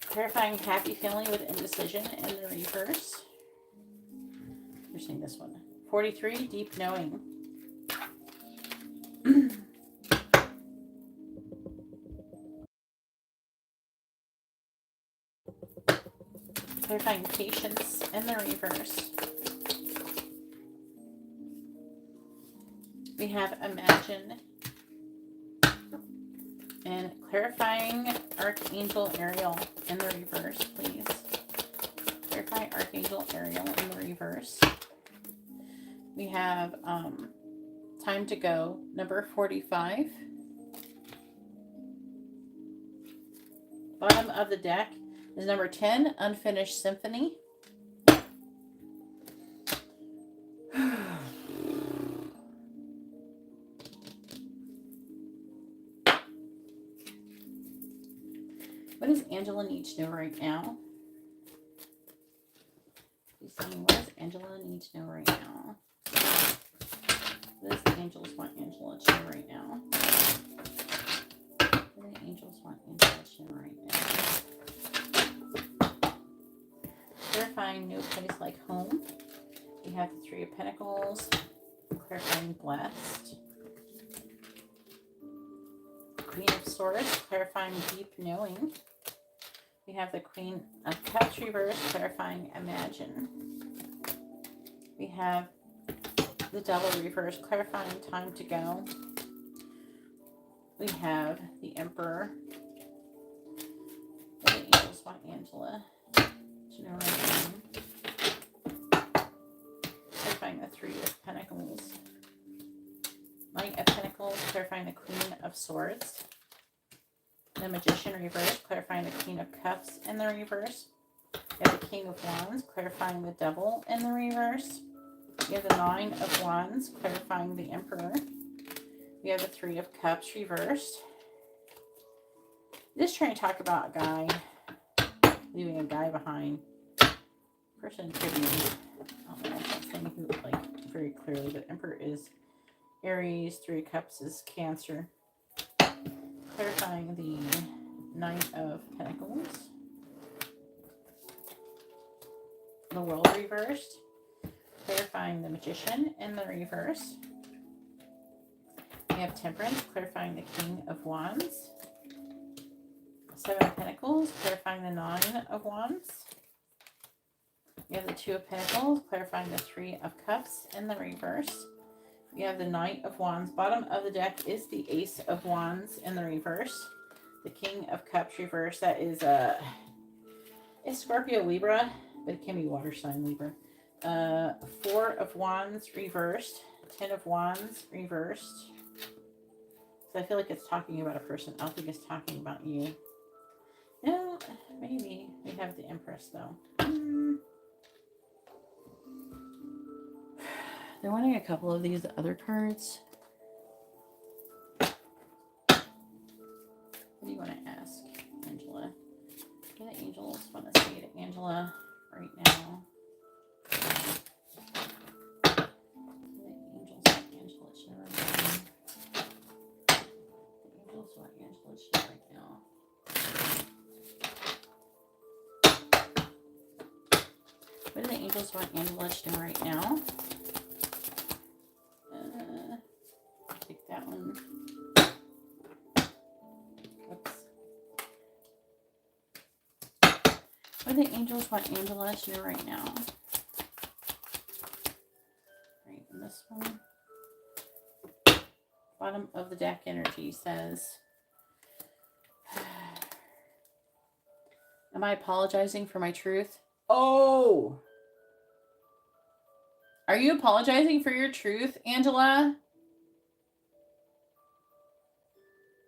Clarifying Happy Family with Indecision in the reverse. We're seeing this one. 43, Deep Knowing. Clarifying Patience in the reverse. We have Imagine. And clarifying Archangel Ariel in the reverse, please. Clarify by Archangel Ariel in the reverse. We have Time to Go, number 45. Bottom of the deck is number 10, Unfinished Symphony. What does Angela need to know right now? Please tell me, what does Angela need to know right now? What does the angels want Angela to know right now? What do the angels want Angela to know right now? Clarifying no place like home. We have the Three of Pentacles. Clarifying blessed. Queen of Swords. Clarifying deep knowing. We have the Queen of Cups reverse, clarifying imagine. We have the Devil reverse, clarifying time to go. We have the Emperor. What do the angels want Angela to know right now? Clarifying the Three of Pentacles. Knight of Pentacles, clarifying the Queen of Swords. The Magician reverse, clarifying the Queen of Cups in the reverse. We have the King of Wands, clarifying the Devil in the reverse. We have the Nine of Wands, clarifying the Emperor. We have the Three of Cups reversed. This is trying to talk about a guy, leaving a guy behind. Person could be, I don't know, I'm not saying who, like, very clearly, but Emperor is Aries, Three of Cups is Cancer. Clarifying the Knight of Pentacles. The World reversed. Clarifying the Magician in the reverse. We have Temperance, clarifying the King of Wands. Seven of Pentacles, clarifying the Nine of Wands. We have the Two of Pentacles, clarifying the Three of Cups in the reverse. We have the Knight of Wands. Bottom of the deck is the Ace of Wands in the reverse. The King of Cups reverse. That is it's Scorpio Libra, but it can be water sign Libra. Four of Wands reversed. 10 of Wands reversed. So I feel like it's talking about a person. I don't think it's talking about you. No, maybe. We have the Empress though. They're wanting a couple of these other cards. What do you want to ask Angela? What do the angels want to say to Angela right now? What do the angels want Angela to know right now? The angels want Angela to know right now. What do the angels want Angela to know right now? Take that one. Oops. What do the angels want Angela to know right now? Right, and this one. Bottom of the deck energy says, am I apologizing for my truth? Oh! Are you apologizing for your truth, Angela?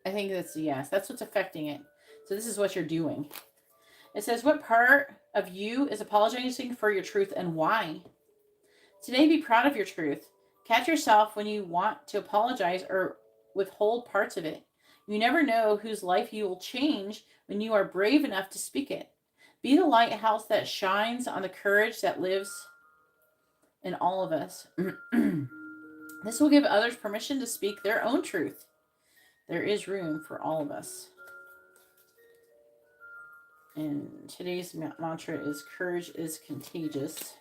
I think that's a yes. That's what's affecting it. So this is what you're doing. It says, what part of you is apologizing for your truth and why? Today, be proud of your truth. Catch yourself when you want to apologize or withhold parts of it. You never know whose life you will change when you are brave enough to speak it. Be the lighthouse that shines on the courage that lives in all of us. This will give others permission to speak their own truth. There is room for all of us. And today's mantra is courage is contagious.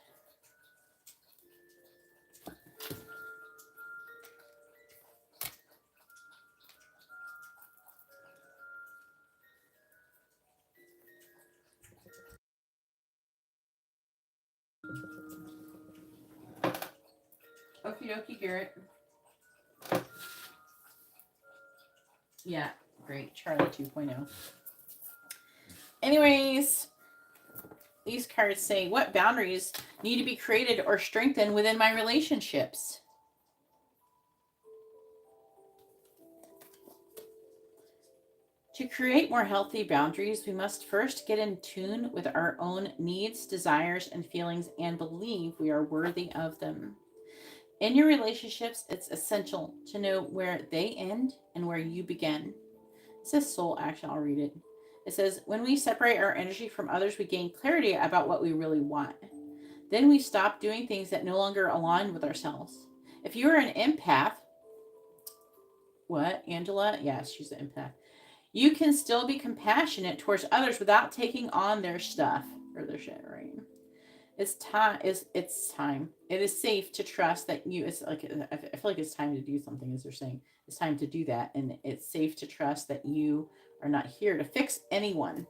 Okie dokie, Garrett. Yeah, great. Charlie 2.0. Anyways, these cards say, what boundaries need to be created or strengthened within my relationships? To create more healthy boundaries, we must first get in tune with our own needs, desires, and feelings and believe we are worthy of them. In your relationships, it's essential to know where they end and where you begin. It says soul action. I'll read it. It says, when we separate our energy from others, we gain clarity about what we really want. Then we stop doing things that no longer align with ourselves. If you are an empath, what, Angela? Yes, she's an empath. You can still be compassionate towards others without taking on their stuff or their shit, right? It's time. It's time. It is safe to trust that you. It's like I feel like it's time to do something, as they're saying. It's time to do that, and it's safe to trust that you are not here to fix anyone.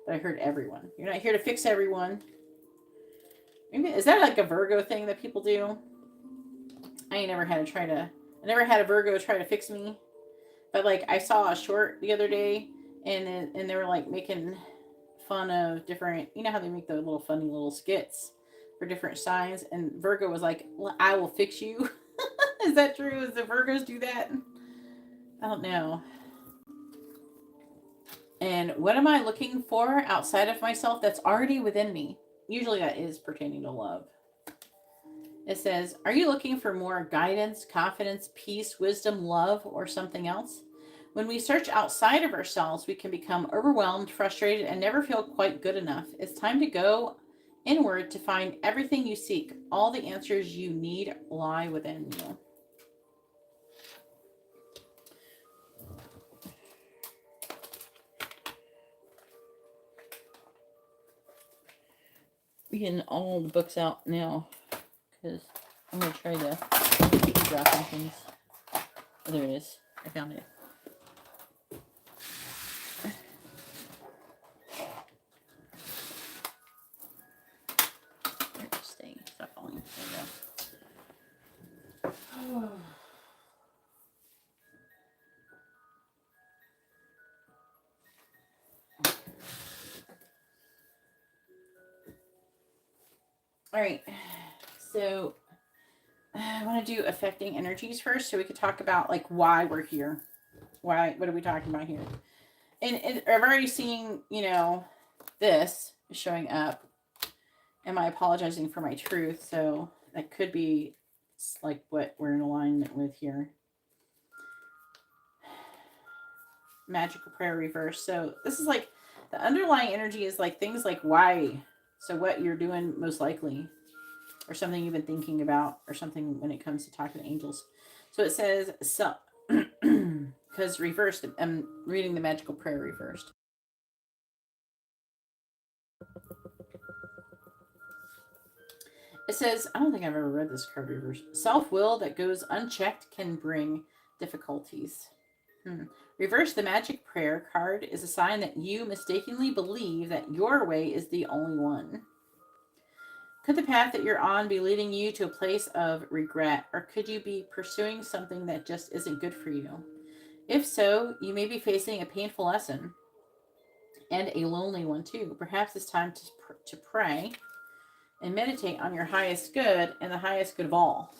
But I heard everyone. You're not here to fix everyone. Maybe is that like a Virgo thing that people do? I never had a Virgo try to fix me. But like I saw a short the other day, and they were like making fun of different. You know how they make the little funny little skits for different signs, and Virgo was like, well, "I will fix you." Is that true? Does the Virgos do that? I don't know. And what am I looking for outside of myself that's already within me? Usually that is pertaining to love. It says, are you looking for more guidance, confidence, peace, wisdom, love, or something else? When we search outside of ourselves, we can become overwhelmed, frustrated, and never feel quite good enough. It's time to go inward to find everything you seek. All the answers you need lie within you. We're getting all the books out now because I'm going to try to keep dropping things. Oh, there it is. I found it. Stay. Stop falling. There we go. All right. So I want to do affecting energies first so we could talk about like why we're here. What are we talking about here? And I've already seen, this showing up. Am I apologizing for my truth? So that could be like what we're in alignment with here. Magical prayer reverse. So this is like the underlying energy is like things like why. So what you're doing most likely, or something you've been thinking about, or something when it comes to talking to angels. So it says, so, because reversed, I'm reading the magical prayer reversed. It says, I don't think I've ever read this card reversed. Self-will that goes unchecked can bring difficulties. Reverse the magic prayer card is a sign that you mistakenly believe that your way is the only one. Could the path that you're on be leading you to a place of regret, or could you be pursuing something that just isn't good for you? If so, you may be facing a painful lesson, and a lonely one too. Perhaps it's time to pray and meditate on your highest good and the highest good of all.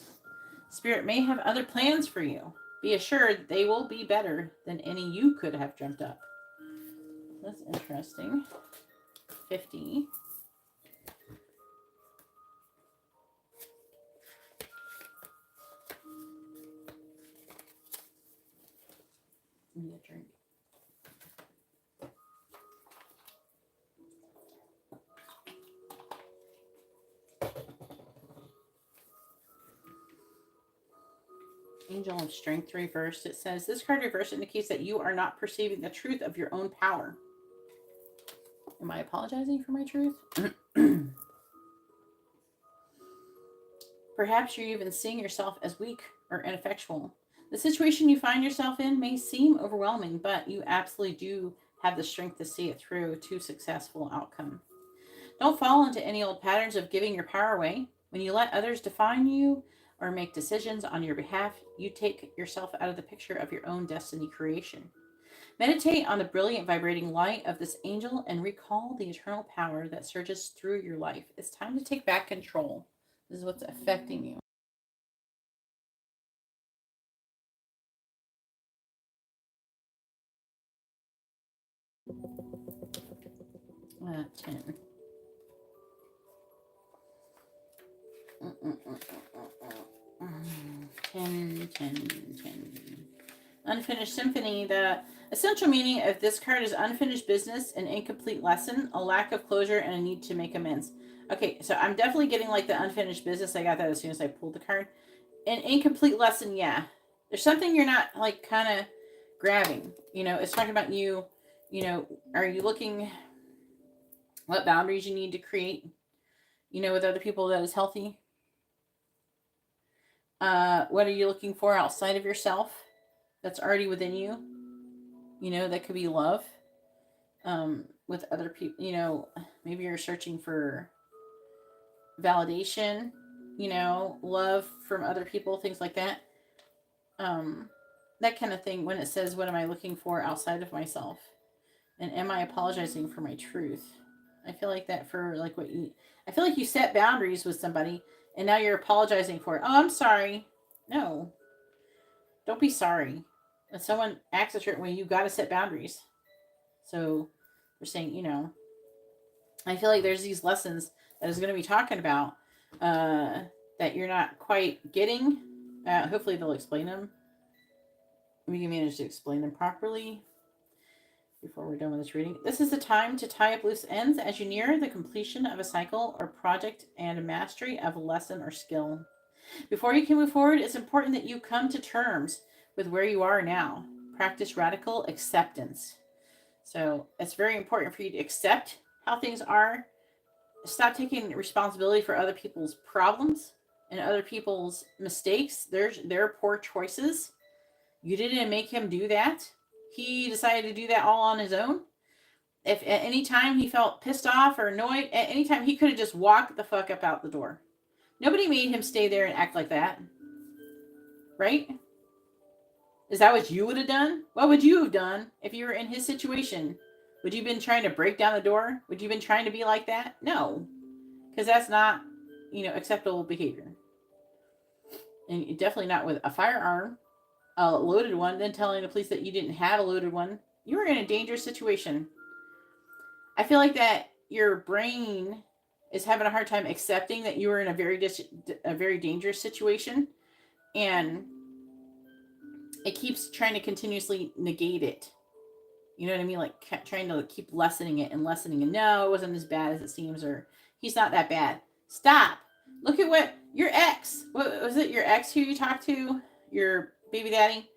Spirit may have other plans for you. Be assured they will be better than any you could have dreamt up. That's interesting. 50. Need a drink. Angel of Strength reversed. It says, this card reversed indicates that you are not perceiving the truth of your own power. Am I apologizing for my truth? Perhaps you're even seeing yourself as weak or ineffectual. The situation you find yourself in may seem overwhelming, but you absolutely do have the strength to see it through to successful outcome. Don't fall into any old patterns of giving your power away. When you let others define you or make decisions on your behalf, you take yourself out of the picture of your own destiny creation. Meditate on the brilliant vibrating light of this angel and recall the eternal power that surges through your life. It's time to take back control. This is what's affecting you. 10. 10. Unfinished symphony. The essential meaning of this card is unfinished business, an incomplete lesson, a lack of closure, and a need to make amends. Okay, so I'm definitely getting like the unfinished business. I got that as soon as I pulled the card. An incomplete lesson, yeah. There's something you're not like kind of grabbing. It's talking about you. Are you looking what boundaries you need to create, with other people that is healthy? What are you looking for outside of yourself that's already within you? That could be love with other people. Maybe you're searching for validation, love from other people, things like that. That kind of thing. When it says, what am I looking for outside of myself? And am I apologizing for my truth? I feel like that for like I feel like you set boundaries with somebody and now you're apologizing for it. Oh, I'm sorry. No. Don't be sorry. When someone acts a certain way, you got to set boundaries. So we're saying, I feel like there's these lessons that is going to be talking about that you're not quite getting. Hopefully they'll explain them. We can manage to explain them properly before we're done with this reading. This is the time to tie up loose ends as you near the completion of a cycle or project and mastery of a lesson or skill. Before you can move forward, it's important that you come to terms with where you are now. Practice radical acceptance. So it's very important for you to accept how things are. Stop taking responsibility for other people's problems and other people's mistakes. Their poor choices. You didn't make him do that. He decided to do that all on his own. If at any time he felt pissed off or annoyed, at any time he could have just walked the fuck up out the door. Nobody made him stay there and act like that. Right? Is that what you would have done? What would you have done if you were in his situation? Would you have been trying to break down the door? Would you have been trying to be like that? No. Because that's not, acceptable behavior. And definitely not with a firearm, a loaded one, then telling the police that you didn't have a loaded one. You were in a dangerous situation. I feel like that your brain is having a hard time accepting that you were in a very dangerous situation, and it keeps trying to continuously negate it. You know what I mean? Like trying to keep lessening it. And no, it wasn't as bad as it seems, or he's not that bad. Stop. Look at what your ex. What was it? Your ex who you talked to, your baby daddy,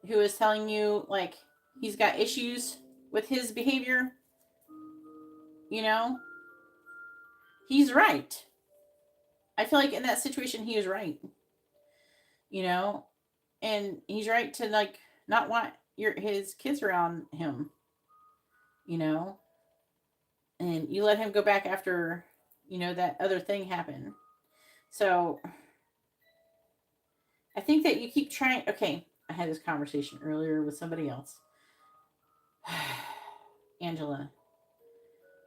who was telling you like he's got issues with his behavior. He's right. I feel like in that situation he was right. And he's right to like not want his kids around him. And you let him go back after that other thing happened. So I think that you keep trying. Okay, I had this conversation earlier with somebody else. Angela,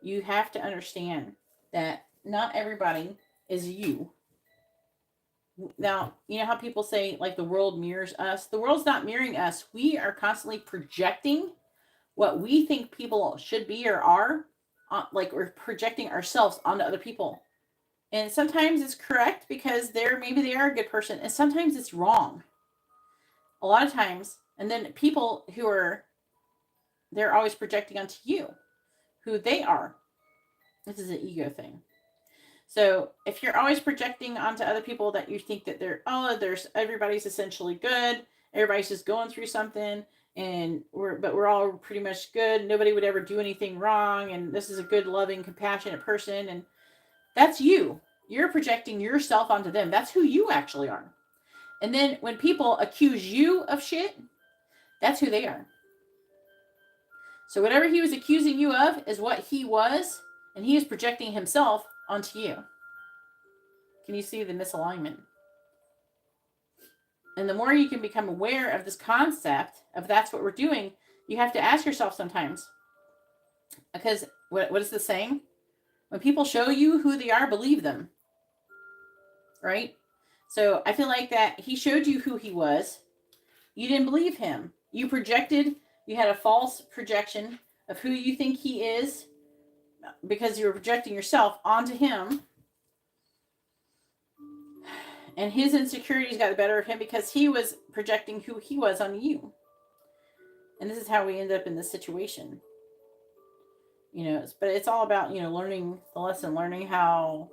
you have to understand that not everybody is you. Now, you know how people say like the world mirrors us? The world's not mirroring us. We are constantly projecting what we think people should be or are. Like we're projecting ourselves onto other people. And sometimes it's correct because maybe they are a good person. And sometimes it's wrong. A lot of times. And then people they're always projecting onto you who they are. This is an ego thing. So if you're always projecting onto other people that you think that everybody's essentially good, everybody's just going through something, and we're all pretty much good. Nobody would ever do anything wrong, and this is a good, loving, compassionate person, and that's you. You're projecting yourself onto them. That's who you actually are. And then when people accuse you of shit, that's who they are. So whatever he was accusing you of is what he was, and he is projecting himself onto you. Can you see the misalignment? And the more you can become aware of this concept of that's what we're doing, You have to ask yourself sometimes, because what is the saying? When people show you who they are, believe them, right? So I feel like that he showed you who he was. You didn't believe him. You projected, you had a false projection of who you think he is because you were projecting yourself onto him. And his insecurities got the better of him because he was projecting who he was on you. And this is how we end up in this situation. But it's all about, learning the lesson, learning how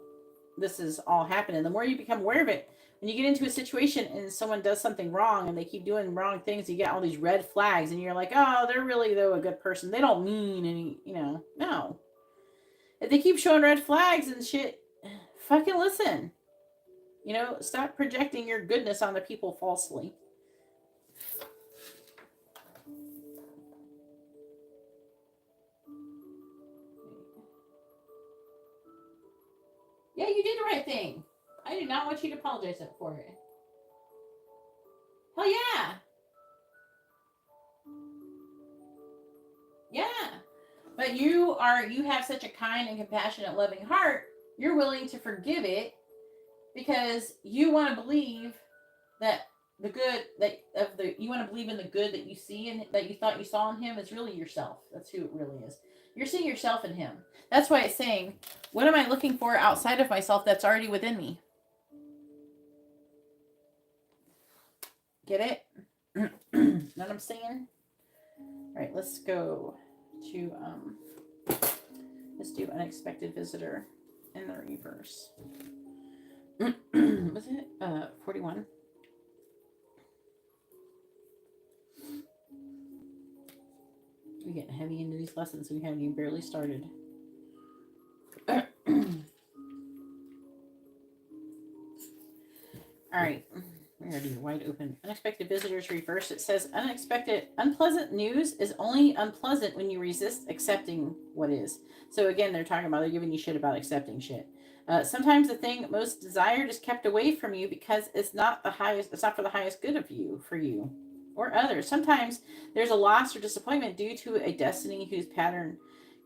this is all happening. The more you become aware of it, when you get into a situation and someone does something wrong and they keep doing wrong things, you get all these red flags and you're like, oh, they're really, though, a good person. They don't mean any, no. If they keep showing red flags and shit, fucking listen. Stop projecting your goodness on the people falsely. Yeah, you did the right thing. I do not want you to apologize for it. Hell yeah. Yeah. But you have such a kind and compassionate, loving heart, you're willing to forgive it because you want to believe that the good you want to believe in the good that you see and that you thought you saw in him is really yourself. That's who it really is. You're seeing yourself in him. That's why it's saying, what am I looking for outside of myself that's already within me? Get it? Know what I'm saying? All right, let's go to let's do unexpected visitor in the reverse. Was it 41? We're getting heavy into these lessons. We haven't even barely started. All right. We're going to do wide open. Unexpected visitors reverse. It says unpleasant news is only unpleasant when you resist accepting what is. So again, they're giving you shit about accepting shit. Sometimes the thing most desired is kept away from you because it's not for the highest good for you or others. Sometimes there's a loss or disappointment due to a destiny whose pattern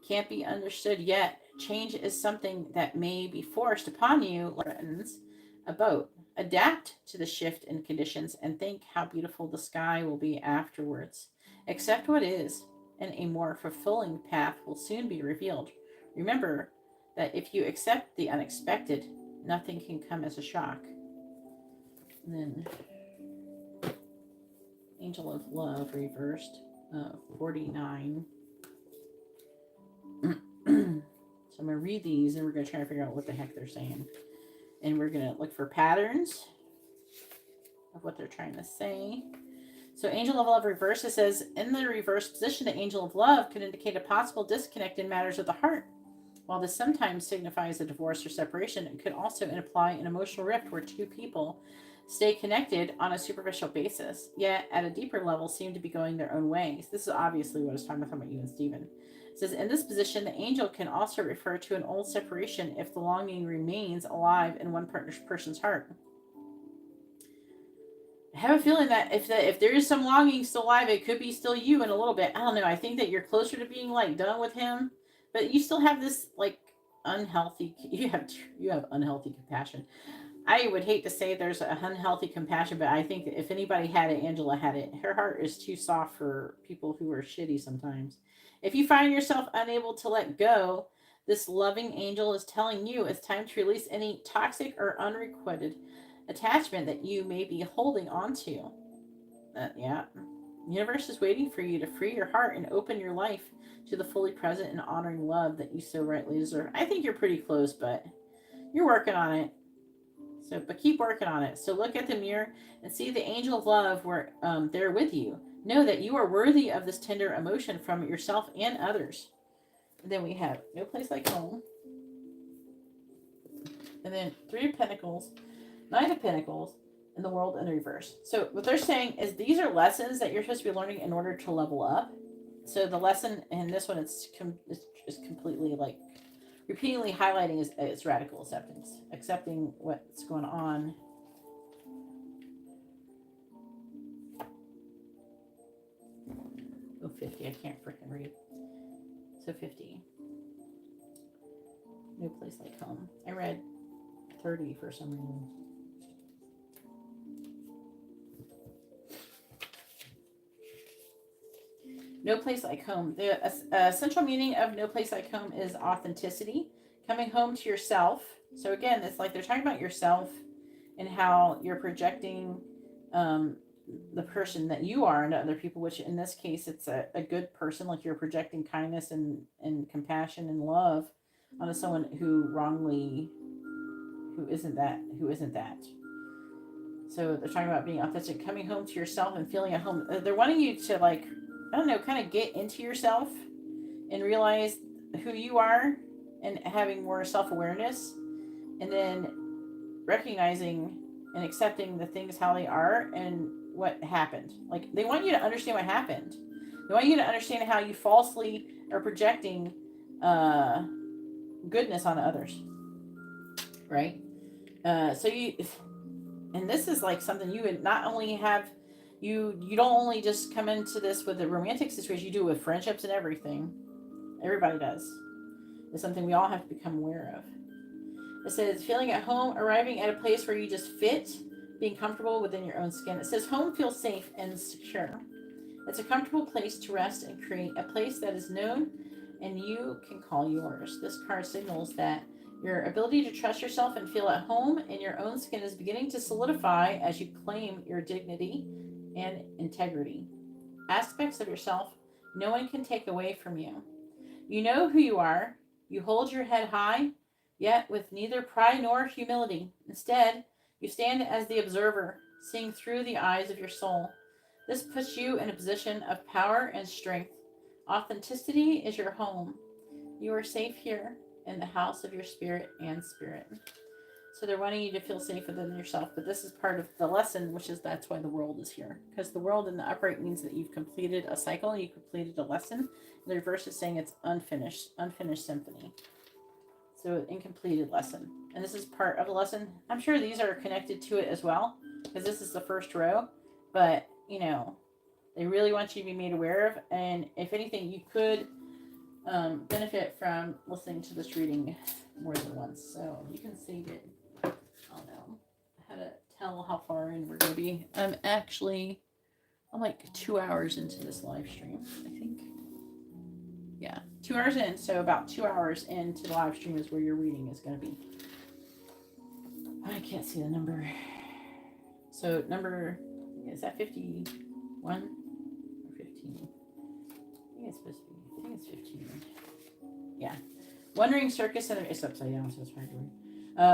can't be understood yet. Change is something that may be forced upon you, threatens a boat. Adapt to the shift in conditions and think how beautiful the sky will be afterwards. Accept what is, and a more fulfilling path will soon be revealed. Remember that if you accept the unexpected, nothing can come as a shock. And then Angel of Love reversed, 49. So I'm going to read these and we're going to try to figure out what the heck they're saying. And we're going to look for patterns of what they're trying to say. So Angel of Love reverse, it says, in the reverse position, the Angel of Love could indicate a possible disconnect in matters of the heart. While this sometimes signifies a divorce or separation, it could also imply an emotional rift where two people stay connected on a superficial basis, yet at a deeper level seem to be going their own ways. This is obviously what I was talking about you and Stephen. It says, in this position, the angel can also refer to an old separation if the longing remains alive in one person's heart. I have a feeling that if there is some longing still alive, it could be still you in a little bit. I don't know. I think that you're closer to being done with him, but you still have this unhealthy. You have unhealthy compassion. I would hate to say there's an unhealthy compassion, but I think that if anybody had it, Angela had it. Her heart is too soft for people who are shitty sometimes. If you find yourself unable to let go, this loving angel is telling you it's time to release any toxic or unrequited attachment that you may be holding on to. Yeah. The universe is waiting for you to free your heart and open your life to the fully present and honoring love that you so rightly deserve. I think you're pretty close, but you're working on it. But keep working on it. So look at the mirror and see the angel of love where they're with you. Know that you are worthy of this tender emotion from yourself and others. And then we have no place like home. And then 3 of Pentacles, 9 of Pentacles, and the World in reverse. So what they're saying is these are lessons that you're supposed to be learning in order to level up. So the lesson in this one is completely repeatedly highlighting is radical acceptance. Accepting what's going on. Go 50. I can't freaking read. So 50. No place like home. I read 30 for some reason. No place like home. The essential meaning of no place like home is authenticity. Coming home to yourself. So again, it's like they're talking about yourself and how you're projecting the person that you are into other people, which in this case, it's a good person. Like you're projecting kindness and compassion and love onto someone who isn't that. So they're talking about being authentic, coming home to yourself and feeling at home. They're wanting you to, like, I don't know, kind of get into yourself and realize who you are and having more self-awareness, and then recognizing and accepting the things how they are and what happened. Like, they want you to understand what happened. They want you to understand how you falsely are projecting goodness on others, right? And this is like something you would not only have, you don't only just come into this with a romantic situation, you do it with friendships and everything. Everybody does. It's something we all have to become aware of. It says, feeling at home, arriving at a place where you just fit, being comfortable within your own skin. It says, home feels safe and secure. It's a comfortable place to rest and create a place that is known and you can call yours. This card signals that your ability to trust yourself and feel at home in your own skin is beginning to solidify as you claim your dignity and integrity. Aspects of yourself no one can take away from you. You know who you are. You hold your head high, yet with neither pride nor humility. Instead, you stand as the observer, seeing through the eyes of your soul. This puts you in a position of power and strength. Authenticity is your home. You are safe here in the house of your spirit and spirit. So they're wanting you to feel safe within yourself, but this is part of the lesson, which is that's why the world is here. Because the world in the upright means that you've completed a cycle, you completed a lesson. The reverse is saying it's unfinished symphony. So incompleted lesson. And this is part of the lesson. I'm sure these are connected to it as well, because this is the first row. But, you know, they really want you to be made aware of. And if anything, you could benefit from listening to this reading more than once. So you can save it. I don't know how to tell how far in we're going to be. I'm like 2 hours into this live stream, I think. Yeah, 2 hours in. So about 2 hours into the live stream is where your reading is going to be. I can't see the number. So number, is that 51 or 15? I think it's supposed to be. I think it's 15. Yeah. Wandering Circus, and it's upside down, so it's hard to read.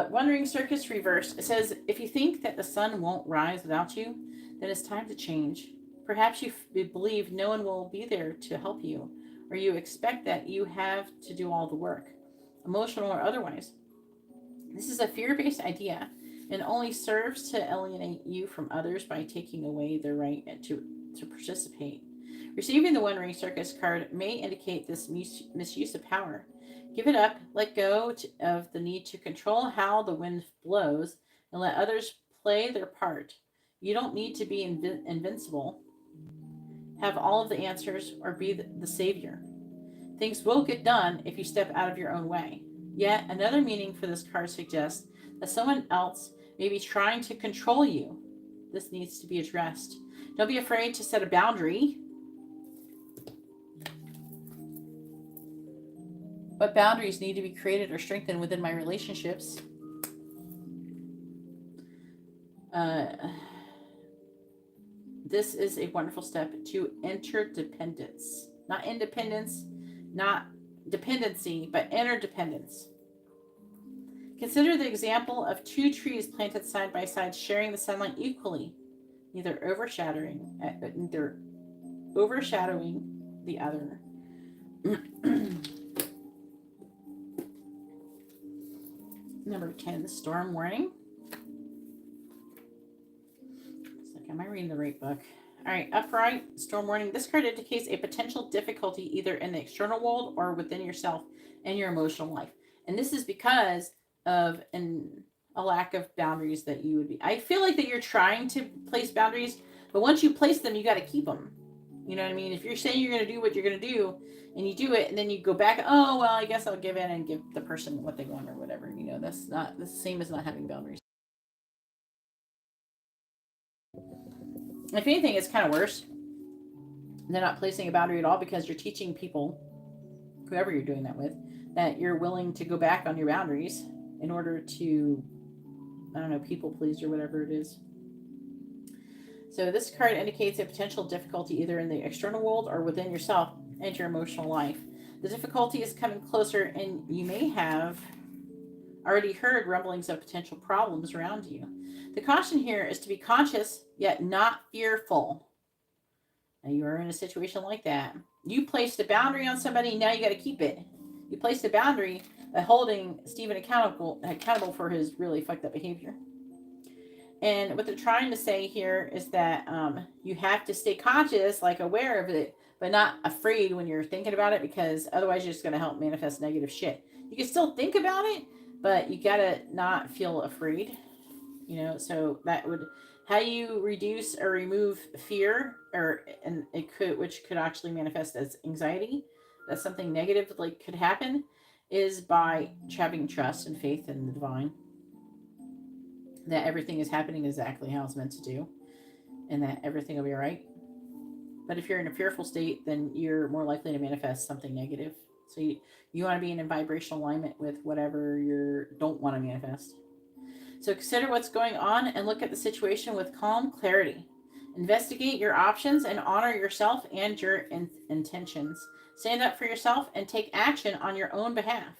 Wandering Circus reverse. It says, if you think that the sun won't rise without you, then it's time to change. Perhaps you believe no one will be there to help you, or you expect that you have to do all the work, emotional or otherwise. This is a fear-based idea and only serves to alienate you from others by taking away their right to participate. Receiving the Wandering Circus card may indicate this misuse of power. Give it up, let go of the need to control how the wind blows, and let others play their part. You don't need to be invincible, have all of the answers, or be the savior. Things will get done if you step out of your own way. Yet another meaning for this card suggests that someone else may be trying to control you. This needs to be addressed. Don't be afraid to set a boundary. What boundaries need to be created or strengthened within my relationships? This is a wonderful step to interdependence. Not independence, not dependency, but interdependence. Consider the example of two trees planted side by side, sharing the sunlight equally, neither overshadowing the other. Number 10, the storm warning. It's like, am I reading the right book? All right, upright, storm warning. This card indicates a potential difficulty either in the external world or within yourself and your emotional life. And this is because of a lack of boundaries that you would be. I feel like that you're trying to place boundaries, but once you place them, you got to keep them. You know what I mean? If you're saying you're going to do what you're going to do and you do it and then you go back, oh, well, I guess I'll give in and give the person what they want or whatever. You know, that's not the same as not having boundaries. If anything, it's kind of worse than not placing a boundary at all, because you're teaching people, whoever you're doing that with, that you're willing to go back on your boundaries in order to, I don't know, people please or whatever it is. So this card indicates a potential difficulty either in the external world or within yourself and your emotional life. The difficulty is coming closer, and you may have already heard rumblings of potential problems around you. The caution here is to be conscious yet not fearful. Now you are in a situation like that. You placed a boundary on somebody, now you got to keep it. You placed a boundary by holding Stephen accountable for his really fucked up behavior. And what they're trying to say here is that you have to stay conscious, like aware of it, but not afraid when you're thinking about it, because otherwise you're just going to help manifest negative shit. You can still think about it, but you got to not feel afraid. You know, so that would, how you reduce or remove fear, and it could, which could actually manifest as anxiety, that something negative like could happen, is by having trust and faith in the divine, that everything is happening exactly how it's meant to do, and that everything will be all right. But if you're in a fearful state, then you're more likely to manifest something negative. So you want to be in a vibrational alignment with whatever you don't want to manifest. So consider what's going on and look at the situation with calm clarity. Investigate your options and honor yourself and your intentions. Stand up for yourself and take action on your own behalf.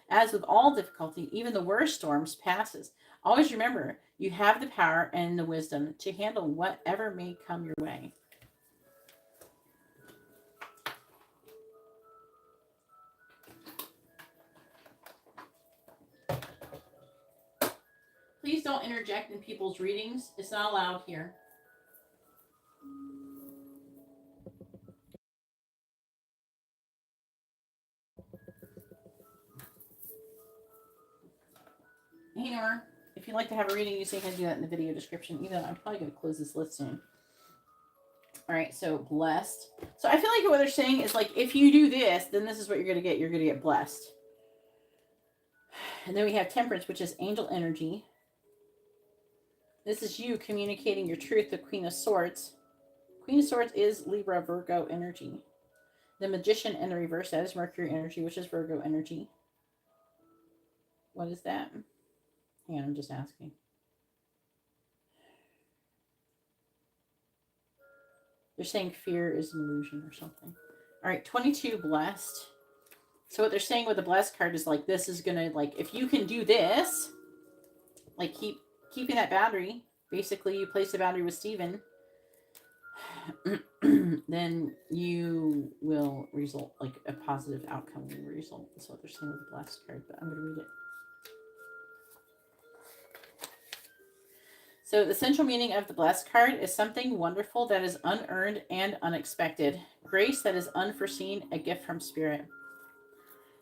As with all difficulty, even the worst storms passes. Always remember, you have the power and the wisdom to handle whatever may come your way. Please don't interject in people's readings. It's not allowed here. Hey, Nora. If you'd like to have a reading, you say how to do that in the video description. Even though I'm probably going to close this list soon. All right, so blessed. So I feel like what they're saying is, like, if you do this, then this is what you're going to get. You're going to get blessed. And then we have temperance, which is angel energy. This is you communicating your truth, the Queen of Swords. Queen of Swords is Libra, Virgo energy. The Magician in the reverse, that is Mercury energy, which is Virgo energy. What is that? Hang on, I'm just asking. They're saying fear is an illusion or something. All right, 22 blessed. So what they're saying with the blessed card is, like, this is going to, like, if you can do this, like, keeping that boundary, basically you place a boundary with Stephen, then you will result, like, a positive outcome will result. That's what they're saying with the blessed card, but I'm going to read it. So the central meaning of the blessed card is something wonderful that is unearned and unexpected. Grace that is unforeseen, a gift from Spirit.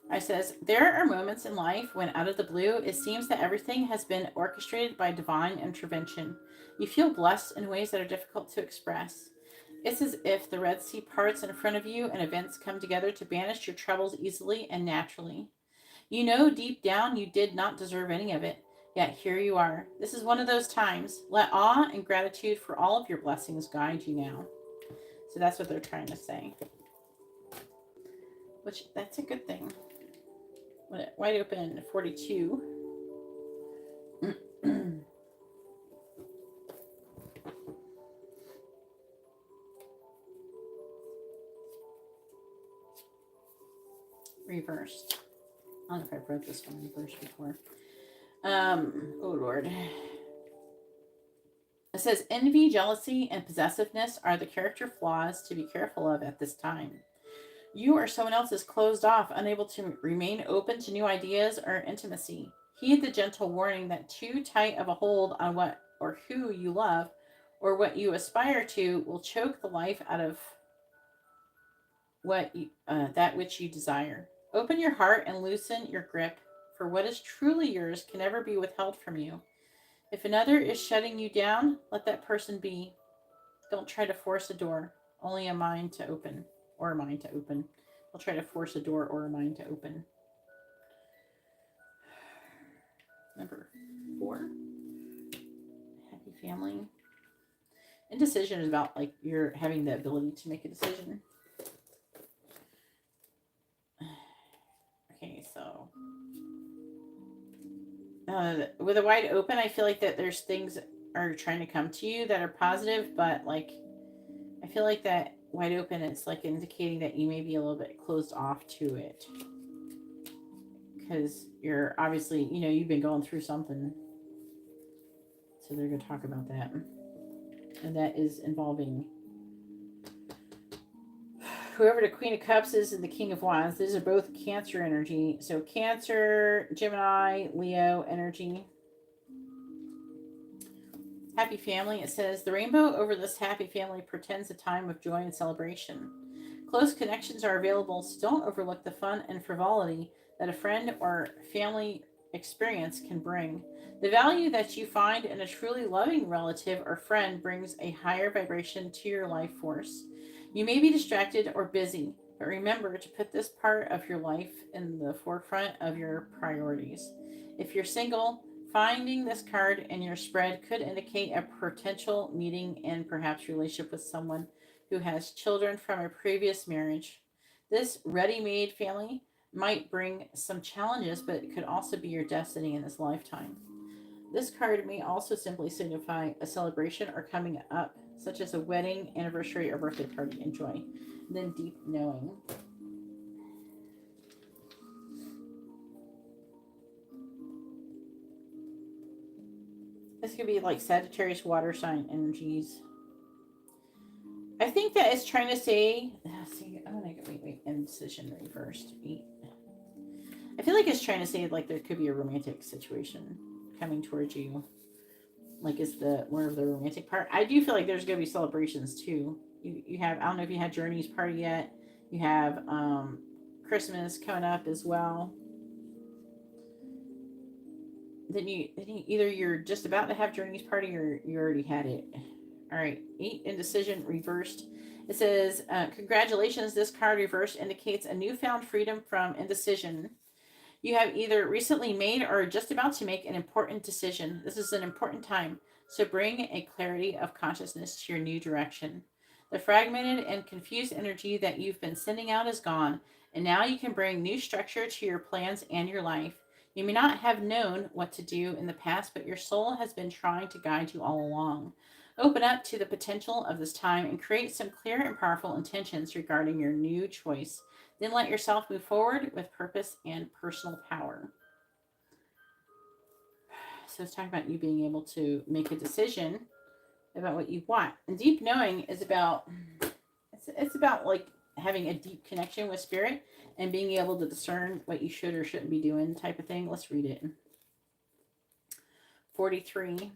I says, there are moments in life when out of the blue, it seems that everything has been orchestrated by divine intervention. You feel blessed in ways that are difficult to express. It's as if the Red Sea parts in front of you and events come together to banish your troubles easily and naturally. You know deep down you did not deserve any of it. Yet here you are. This is one of those times. Let awe and gratitude for all of your blessings guide you now. So that's what they're trying to say. Which, that's a good thing. Wide open, 42. Reversed. I don't know if I've read this one reversed before. Oh Lord. It says, envy, jealousy, and possessiveness are the character flaws to be careful of at this time. You or someone else is closed off, unable to remain open to new ideas or intimacy. Heed the gentle warning that too tight of a hold on what or who you love or what you aspire to will choke the life out of that which you desire. Open your heart and loosen your grip, for what is truly yours can never be withheld from you. If another is shutting you down, let that person be. Don't try to force a door. Only a mind to open, or a mind to open. They'll try to force a door or a mind to open. Number 4, happy family. Indecision is about like you're having the ability to make a decision. Okay, so with a wide open, I feel like that there's things are trying to come to you that are positive, but like I feel like that wide open, it's like indicating that you may be a little bit closed off to it, because you're obviously, you've been going through something, so they're going to talk about that, and that is involving whoever the Queen of Cups is and the King of Wands. These are both Cancer energy. So Cancer, Gemini, Leo energy. Happy family. It says, the rainbow over this happy family portends a time of joy and celebration. Close connections are available, so don't overlook the fun and frivolity that a friend or family experience can bring. The value that you find in a truly loving relative or friend brings a higher vibration to your life force. You may be distracted or busy, but remember to put this part of your life in the forefront of your priorities. If you're single, finding this card in your spread could indicate a potential meeting and perhaps relationship with someone who has children from a previous marriage. This ready-made family might bring some challenges, but it could also be your destiny in this lifetime. This card may also simply signify a celebration or coming up, such as a wedding, anniversary, or birthday party. Enjoy. And then deep knowing. This could be like Sagittarius water sign energies. I think that it's trying to say, see, I'm going to wait, indecision reversed. 8. I feel like it's trying to say like there could be a romantic situation coming towards you. Like it's the more of the romantic part. I do feel like there's going to be celebrations too. You have, I don't know if you had Journey's party yet. You have Christmas coming up as well. Then you either you're just about to have Journey's party or you already had it. All right, 8, indecision reversed. It says, congratulations, this card reversed indicates a newfound freedom from indecision. You have either recently made or are just about to make an important decision. This is an important time, so bring a clarity of consciousness to your new direction. The fragmented and confused energy that you've been sending out is gone, and now you can bring new structure to your plans and your life. You may not have known what to do in the past, but your soul has been trying to guide you all along. Open up to the potential of this time and create some clear and powerful intentions regarding your new choice. Then let yourself move forward with purpose and personal power. So it's talking about you being able to make a decision about what you want. And deep knowing is about, it's about like having a deep connection with spirit and being able to discern what you should or shouldn't be doing type of thing. Let's read it. 43.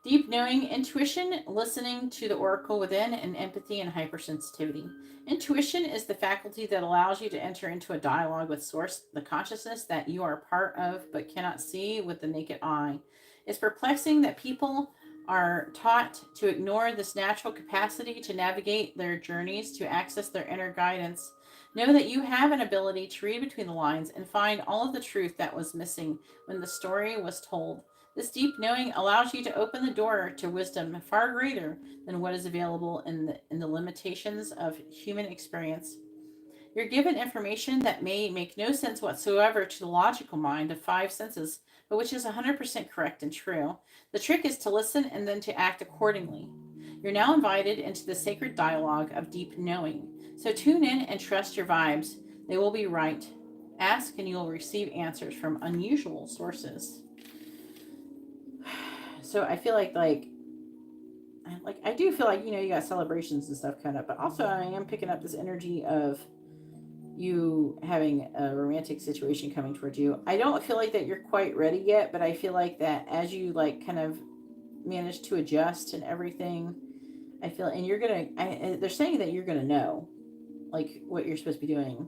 Deep knowing, intuition, listening to the oracle within, and empathy and hypersensitivity. Intuition is the faculty that allows you to enter into a dialogue with source, the consciousness that you are part of but cannot see with the naked eye. It's perplexing that people are taught to ignore this natural capacity to navigate their journeys, to access their inner guidance. Know that you have an ability to read between the lines and find all of the truth that was missing when the story was told. This deep knowing allows you to open the door to wisdom far greater than what is available in the limitations of human experience. You're given information that may make no sense whatsoever to the logical mind of 5 senses, but which is 100% correct and true. The trick is to listen and then to act accordingly. You're now invited into the sacred dialogue of deep knowing. So tune in and trust your vibes. They will be right. Ask and you will receive answers from unusual sources. So I feel like I do feel like, you got celebrations and stuff kind of, but also I am picking up this energy of you having a romantic situation coming towards you. I don't feel like that you're quite ready yet, but I feel like that as you like kind of manage to adjust and everything, I feel, and you're going to, they're saying that you're going to know like what you're supposed to be doing.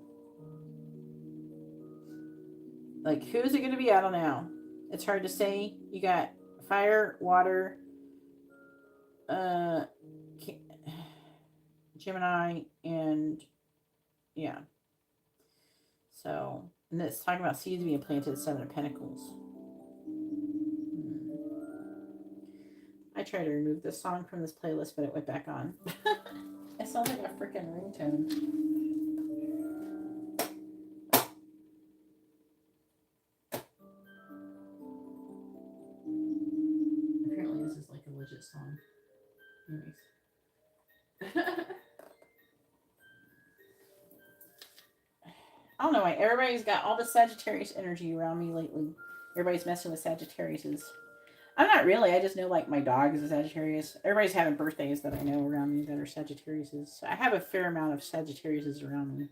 Like, who's it going to be? I don't know. It's hard to say. You got fire, water, Gemini, and yeah. So, and it's talking about seeds being planted, 7 of Pentacles. I tried to remove this song from this playlist, but it went back on. It sounds like a freaking ringtone. Apparently this is like a legit song. Anyways. I don't know why everybody's got all the Sagittarius energy around me lately. Everybody's messing with Sagittariuses. I'm not really. I just know like my dog is a Sagittarius. Everybody's having birthdays that I know around me that are Sagittariuses. So I have a fair amount of Sagittariuses around me.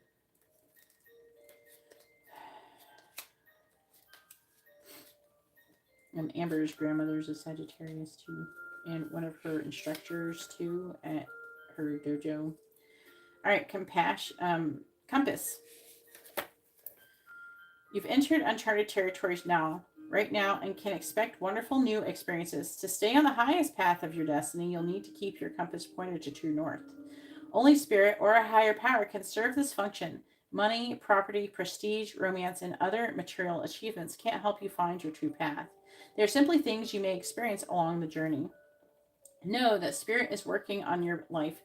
And Amber's grandmother's a Sagittarius too. And one of her instructors too at her dojo. Alright, Compass. You've entered uncharted territories right now, and can expect wonderful new experiences. To stay on the highest path of your destiny, you'll need to keep your compass pointed to true north. Only spirit or a higher power can serve this function. Money, property, prestige, romance, and other material achievements can't help you find your true path. They're simply things you may experience along the journey. Know that spirit is working on your life,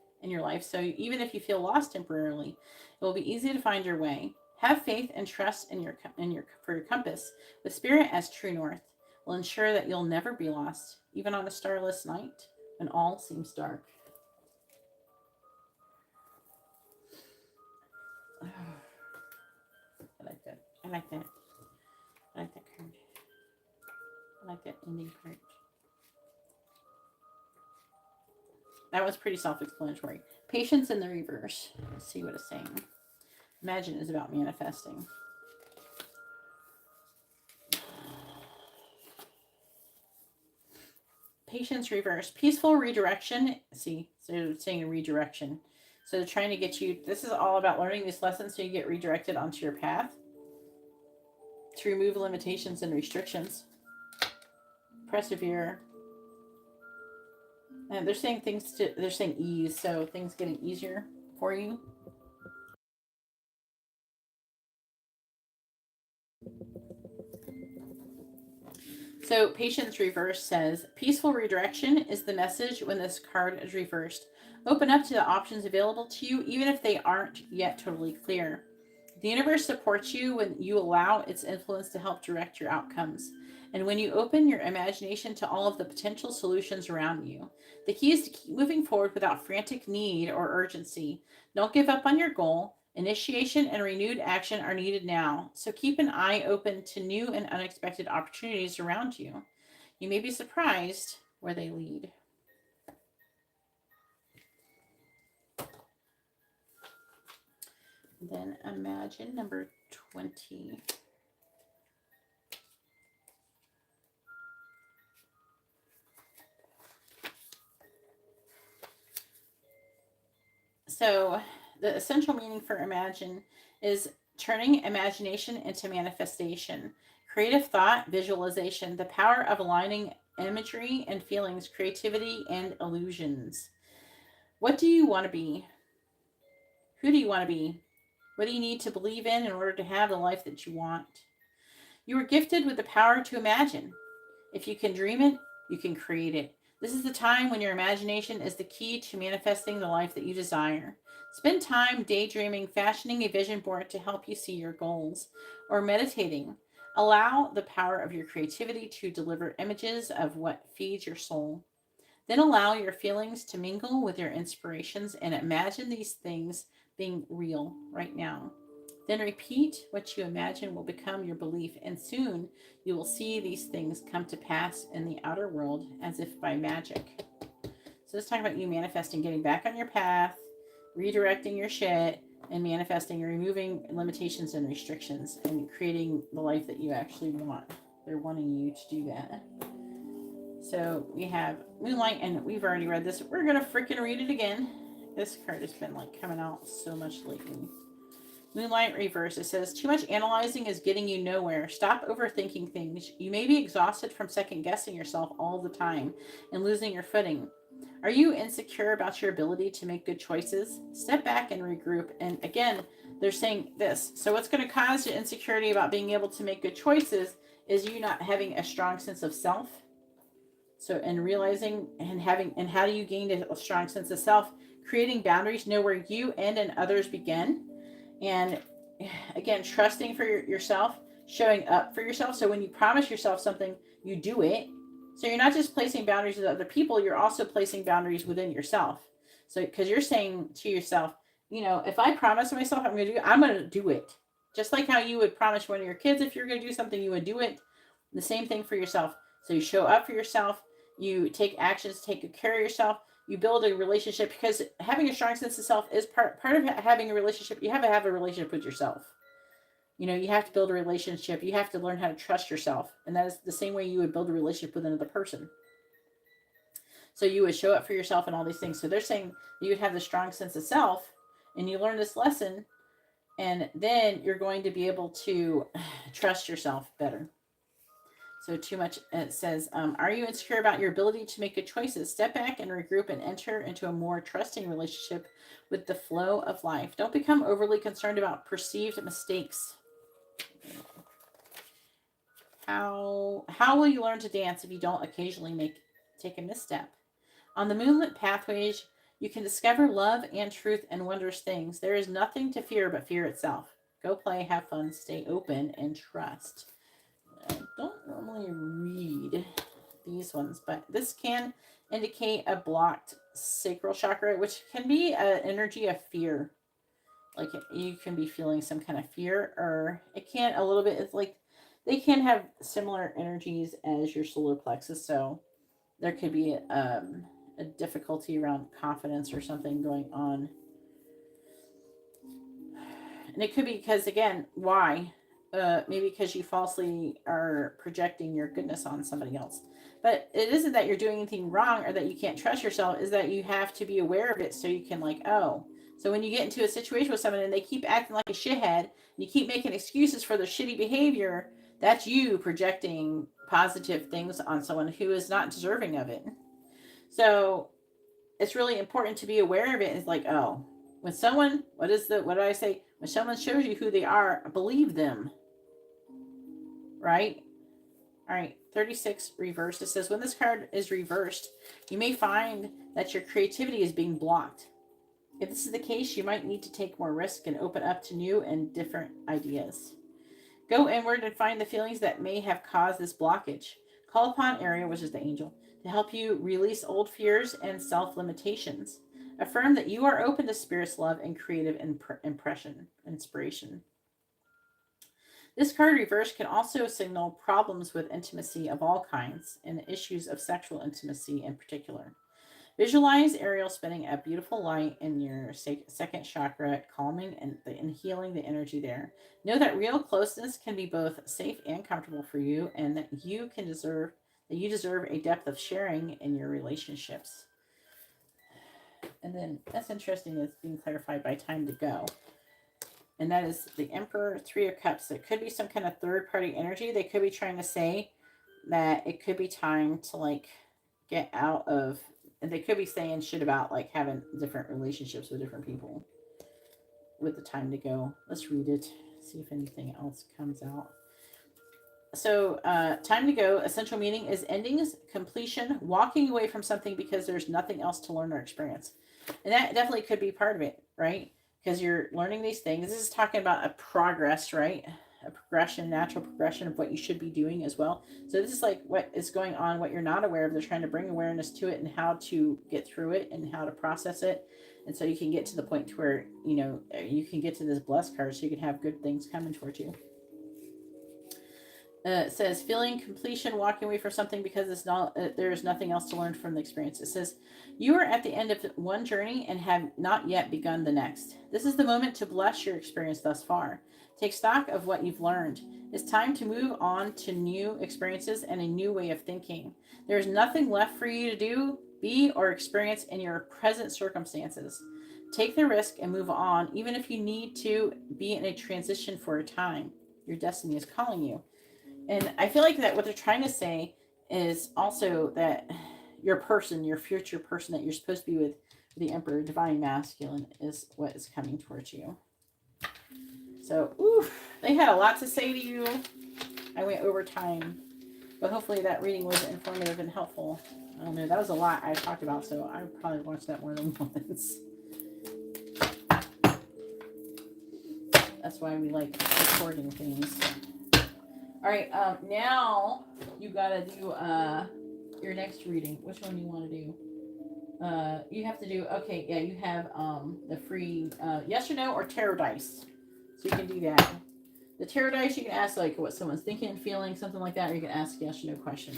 so even if you feel lost temporarily, it will be easy to find your way. Have faith and trust for your compass, with spirit as true north. Will ensure that you'll never be lost, even on a starless night when all seems dark. I like that. I like that. I like that card. I like that ending part. That was pretty self-explanatory. Patience in the reverse. Let's see what it's saying. Imagine is about manifesting. Patience reverse. Peaceful redirection. See, so it's saying a redirection. So they're trying to get you, this is all about learning these lessons so you get redirected onto your path. To remove limitations and restrictions. Persevere. And they're saying they're saying ease, so things getting easier for you. So Patience Reverse says, peaceful redirection is the message when this card is reversed. Open up to the options available to you, even if they aren't yet totally clear. The universe supports you when you allow its influence to help direct your outcomes, and when you open your imagination to all of the potential solutions around you. The key is to keep moving forward without frantic need or urgency. Don't give up on your goal. Initiation and renewed action are needed now, so keep an eye open to new and unexpected opportunities around you. You may be surprised where they lead. Then imagine number 20. So the essential meaning for imagine is turning imagination into manifestation. Creative thought, visualization, the power of aligning imagery and feelings, creativity and illusions. What do you want to be? Who do you want to be? What do you need to believe in order to have the life that you want? You are gifted with the power to imagine. If you can dream it, you can create it. This is the time when your imagination is the key to manifesting the life that you desire. Spend time daydreaming, fashioning a vision board to help you see your goals, or meditating. Allow the power of your creativity to deliver images of what feeds your soul. Then allow your feelings to mingle with your inspirations and imagine these things being real right now. Then repeat what you imagine will become your belief, and soon you will see these things come to pass in the outer world as if by magic. So let's talk about you manifesting, getting back on your path, redirecting your shit, and manifesting, removing limitations and restrictions, and creating the life that you actually want. They're wanting you to do that. So we have Moonlight, and we've already read this. We're going to freaking read it again. This card has been like coming out so much lately. Moonlight reverse. It says, too much analyzing is getting you nowhere. Stop overthinking things. You may be exhausted from second guessing yourself all the time and losing your footing. Are you insecure about your ability to make good choices? Step back and regroup. And again, they're saying this. So what's going to cause your insecurity about being able to make good choices is you not having a strong sense of self. So, and realizing and having, and how do you gain a strong sense of self? Creating boundaries, know where you end and others begin. And again, trusting for yourself, showing up for yourself. So when you promise yourself something, you do it. So you're not just placing boundaries with other people, you're also placing boundaries within yourself. So because you're saying to yourself, you know, if I promise myself I'm going to do it. Just like how you would promise one of your kids if you're going to do something, you would do it. The same thing for yourself. So you show up for yourself, you take actions to take good care of yourself, you build a relationship, because having a strong sense of self is part of having a relationship. You have to have a relationship with yourself. You know, you have to build a relationship. You have to learn how to trust yourself. And that is the same way you would build a relationship with another person. So you would show up for yourself and all these things. So they're saying that you would have the strong sense of self, and you learn this lesson, and then you're going to be able to trust yourself better. So too much, it says, are you insecure about your ability to make good choices? Step back and regroup and enter into a more trusting relationship with the flow of life. Don't become overly concerned about perceived mistakes. How will you learn to dance if you don't occasionally take a misstep? On the moonlit pathways, you can discover love and truth and wondrous things. There is nothing to fear but fear itself. Go play, have fun, stay open, and trust. I don't normally read these ones, but this can indicate a blocked sacral chakra, which can be an energy of fear. Like you can be feeling some kind of fear, or it can a little bit. It's like they can have similar energies as your solar plexus, so there could be a difficulty around confidence or something going on. And it could be because, again, why? Maybe because you falsely are projecting your goodness on somebody else. But it isn't that you're doing anything wrong or that you can't trust yourself, is that you have to be aware of it so you can, like, oh. So when you get into a situation with someone and they keep acting like a shithead, and you keep making excuses for their shitty behavior, that's you projecting positive things on someone who is not deserving of it. So it's really important to be aware of it. It's like, oh, when someone, what do I say? When someone shows you who they are, believe them. Right? All right, 36 reversed. It says, when this card is reversed, you may find that your creativity is being blocked. If this is the case, you might need to take more risk and open up to new and different ideas. Go inward and find the feelings that may have caused this blockage. Call upon Ariel, which is the angel, to help you release old fears and self-limitations. Affirm that you are open to Spirit's love and creative inspiration. This card reversed can also signal problems with intimacy of all kinds and issues of sexual intimacy in particular. Visualize Ariel spinning a beautiful light in your second chakra, calming and healing the energy there. Know that real closeness can be both safe and comfortable for you, and that you deserve a depth of sharing in your relationships. And then that's interesting. It's being clarified by time to go. And that is the Emperor, Three of Cups. It could be some kind of third-party energy. They could be trying to say that it could be time to, like, get out of... And they could be saying shit about, like, having different relationships with different people with the time to go. Let's read it. See if anything else comes out. So, time to go. Essential meaning is endings, completion, walking away from something because there's nothing else to learn or experience. And that definitely could be part of it, right? Because you're learning these things. This is talking about a progress, right? A progression, natural progression of what you should be doing as well. So this is like what is going on, what you're not aware of. They're trying to bring awareness to it and how to get through it and how to process it. And so you can get to the point to where, you know, you can get to this blessed card so you can have good things coming towards you. It says, feeling completion, walking away from something because there is nothing else to learn from the experience. It says, you are at the end of one journey and have not yet begun the next. This is the moment to bless your experience thus far. Take stock of what you've learned. It's time to move on to new experiences and a new way of thinking. There is nothing left for you to do, be, or experience in your present circumstances. Take the risk and move on, even if you need to be in a transition for a time. Your destiny is calling you. And I feel like that what they're trying to say is also that your person, your future person that you're supposed to be with, the Emperor, divine masculine, is what is coming towards you. So, oof, they had a lot to say to you. I went over time, but hopefully that reading was informative and helpful. I don't know, that was a lot I talked about, so I probably watched that more than once. That's why we like recording things. All right, now you gotta do your next reading. Which one do you want to do? You have to do, okay, yeah, you have the free yes or no or tarot dice. So you can do that. The tarot dice, you can ask like what someone's thinking, feeling, something like that, or you can ask yes or no question.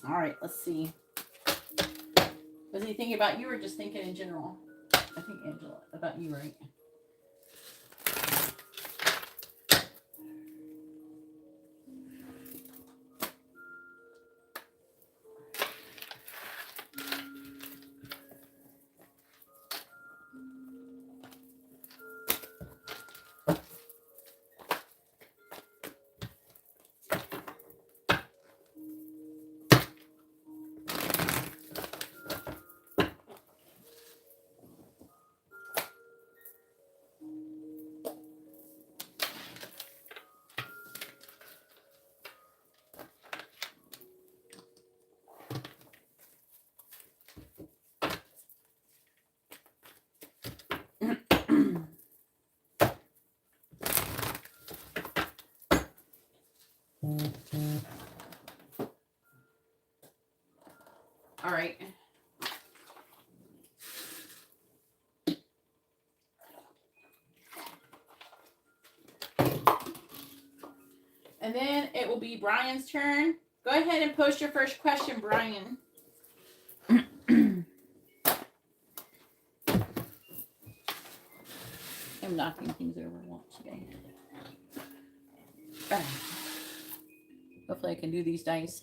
All right, let's see. Was he thinking about you or just thinking in general? I think Angela, about you, right? All right. And then it will be Brian's turn. Go ahead and post your first question, Brian. I'm knocking things over once today. Hopefully I can do these dice.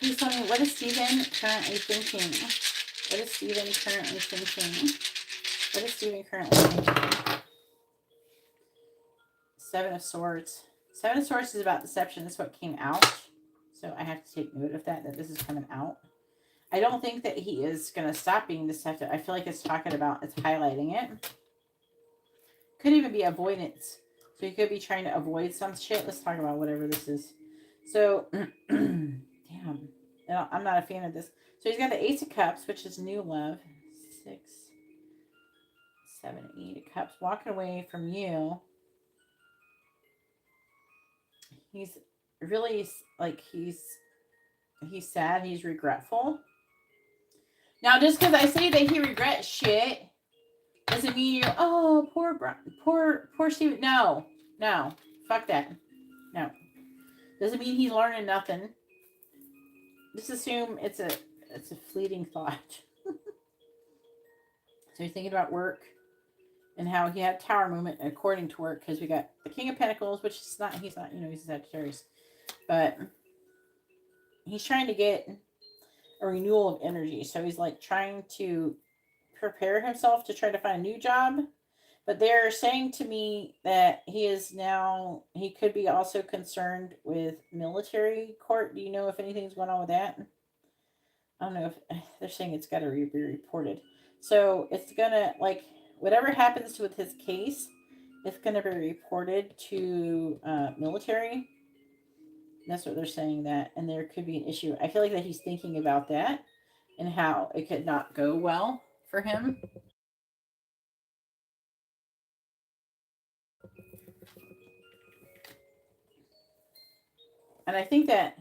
Please tell me, what is Steven currently thinking? What is Steven currently thinking? What is Steven currently thinking? Seven of Swords. Seven of Swords is about deception. That's what came out. So I have to take note of that this is coming out. I don't think that he is going to stop being deceptive. I feel like it's talking about, it's highlighting it. Could even be avoidance. So you could be trying to avoid some shit. Let's talk about whatever this is. So, damn. I'm not a fan of this. So he's got the Ace of Cups, which is new love. 6, 7, 8 of Cups. Walking away from you. He's really, like, he's sad. He's regretful. Now, just because I say that he regrets shit doesn't mean you're, oh, poor Steven. No. Fuck that. No. Doesn't mean he's learning nothing. Just assume it's a fleeting thought. So you're thinking about work and how he had tower movement according to work, because we got the King of Pentacles, which is not, he's not, he's a Sagittarius, but he's trying to get a renewal of energy. So he's like trying to prepare himself to try to find a new job. But they're saying to me that he could be also concerned with military court. Do you know if anything's going on with that? I don't know if they're saying it's got to be reported. So it's gonna like whatever happens with his case, it's gonna be reported to military. That's what they're saying that, and there could be an issue. I feel like that he's thinking about that and how it could not go well for him. And I think that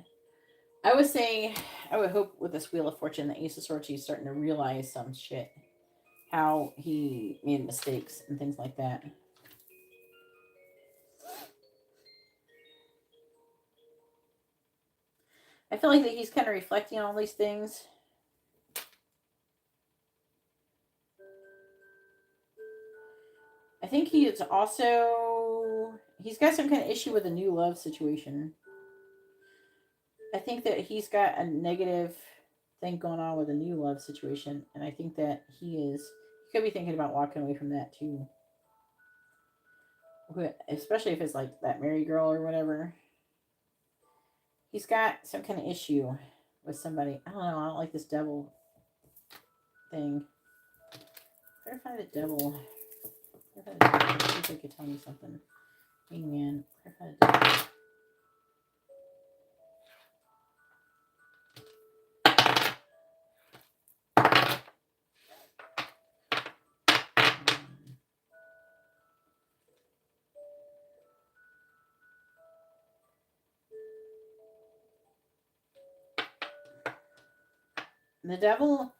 I would say I would hope with this Wheel of Fortune, the Ace of Swords, he's starting to realize some shit, how he made mistakes and things like that. I feel like that he's kind of reflecting on all these things. I think he is also he's got some kind of issue with a new love situation. I think that he's got a negative thing going on with a new love situation, and I think that he could be thinking about walking away from that too. Especially if it's like that married girl or whatever. He's got some kind of issue with somebody. I don't know. I don't like this devil thing. Clarify the devil. Clarify the devil. See if they could tell me something. Hangman. Clarify the devil. The devil,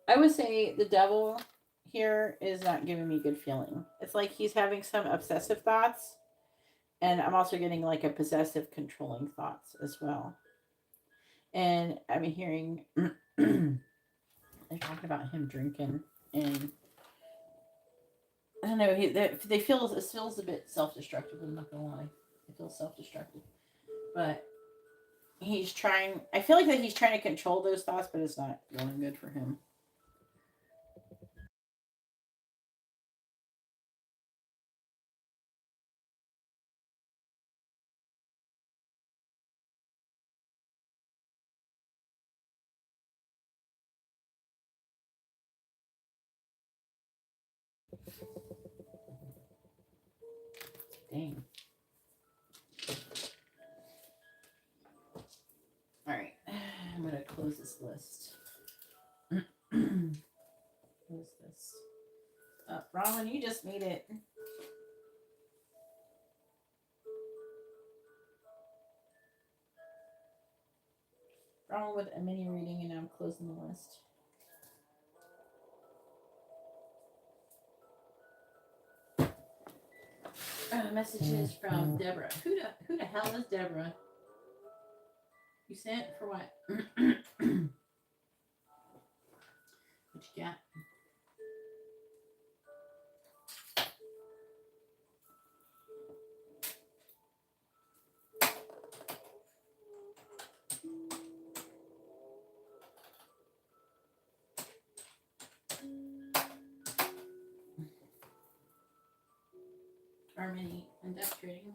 I would say the devil here is not giving me good feeling. It's like he's having some obsessive thoughts, and I'm also getting like a possessive, controlling thoughts as well. And I'm hearing they're talking about him drinking, and I don't know. They feel it feels a bit self-destructive. I'm not gonna lie, it feels self-destructive, but he's trying. I feel like that he's trying to control those thoughts, but it's not going good for him. Dang. All right, I'm gonna close this list. Close this. Ron, you just made it. Ron with a mini reading, and I'm closing the list. Messages from Deborah. Who the hell is Deborah? You sent for what? What you got? Harmony and depth trading.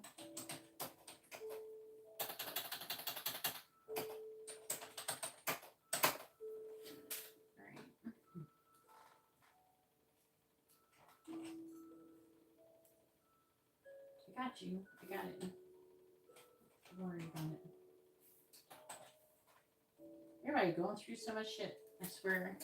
I got you. I got it. Don't worry about it. Everybody going through so much shit. I swear.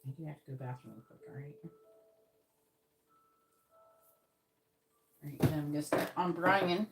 I do have to go to the bathroom real quick, alright? Alright, then I'm gonna start on Brian.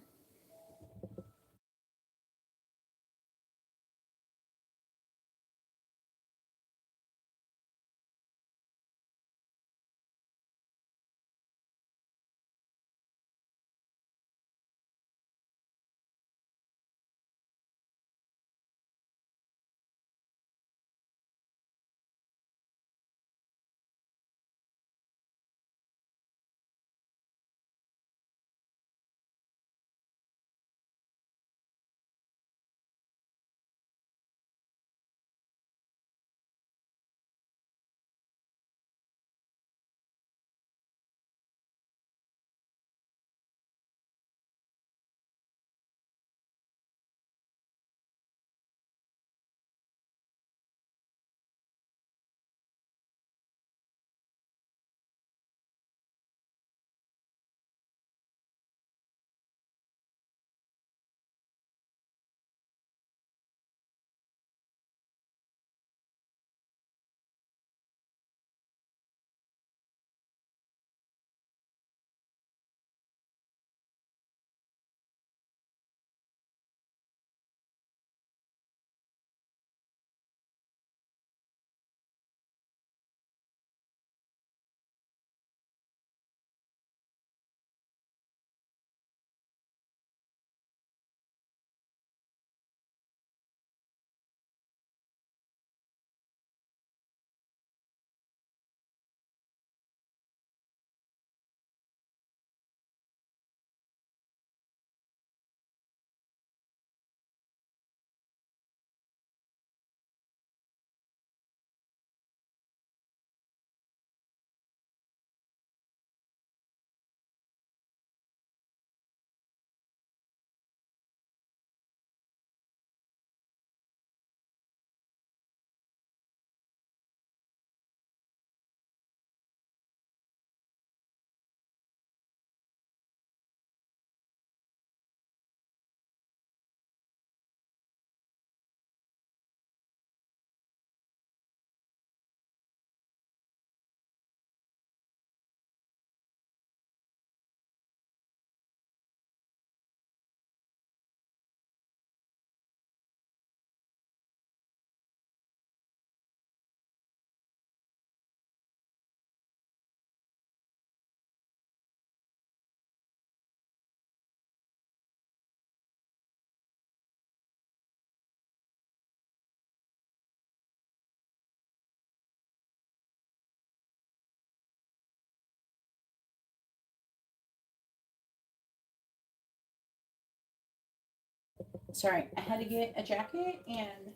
Sorry, I had to get a jacket, and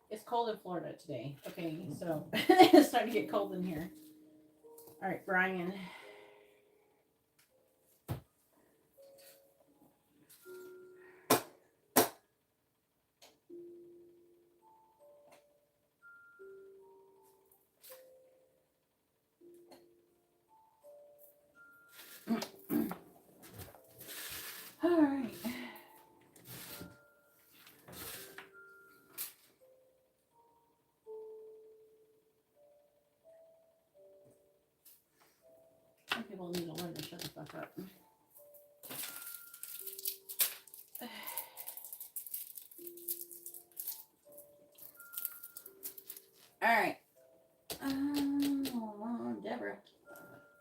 it's cold in Florida today. Okay, so it's starting to get cold in here. All right, Brian. All right. Some people need to learn to shut the fuck up. All right. Deborah.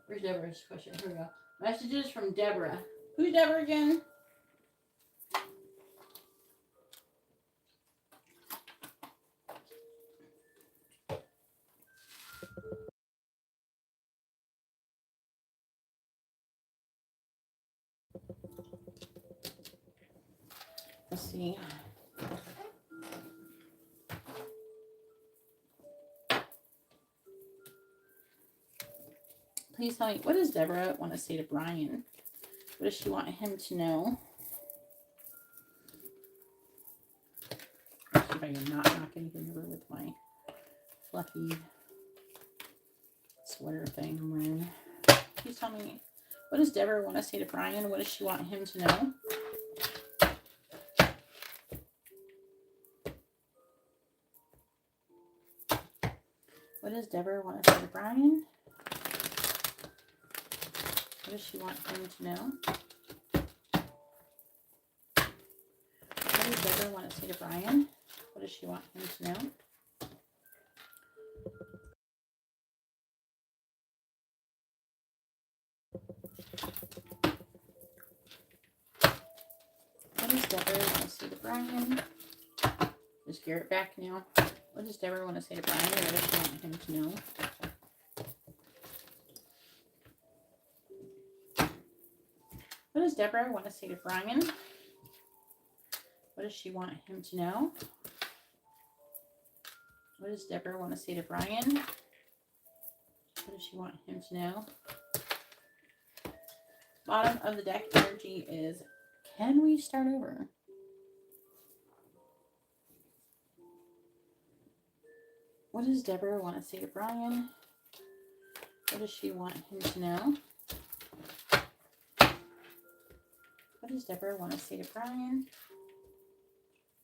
Where's Deborah's question? Here we go. Messages from Deborah. Who's Deborah again? Let's see. Please tell me, what does Deborah want to say to Brian? What does she want him to know? Let's see if I can not knock anything over with my fluffy sweater thing I'm wearing. Please tell me, what does Deborah want to say to Brian? What does she want him to know? What does Deborah want to say to Brian? What does she want him to know? What does Deborah want to say to Brian? What does she want him to know? What does Deborah want to say to Brian? Is Garrett back now? What does Deborah want to say to Brian? What does she want him to know? What does Deborah want to say to Brian? What does she want him to know? What does Deborah want to say to Brian? What does she want him to know? Bottom of the deck energy is, can we start over? What does Deborah want to say to Brian? What does she want him to know? What does Deborah want to say to Brian?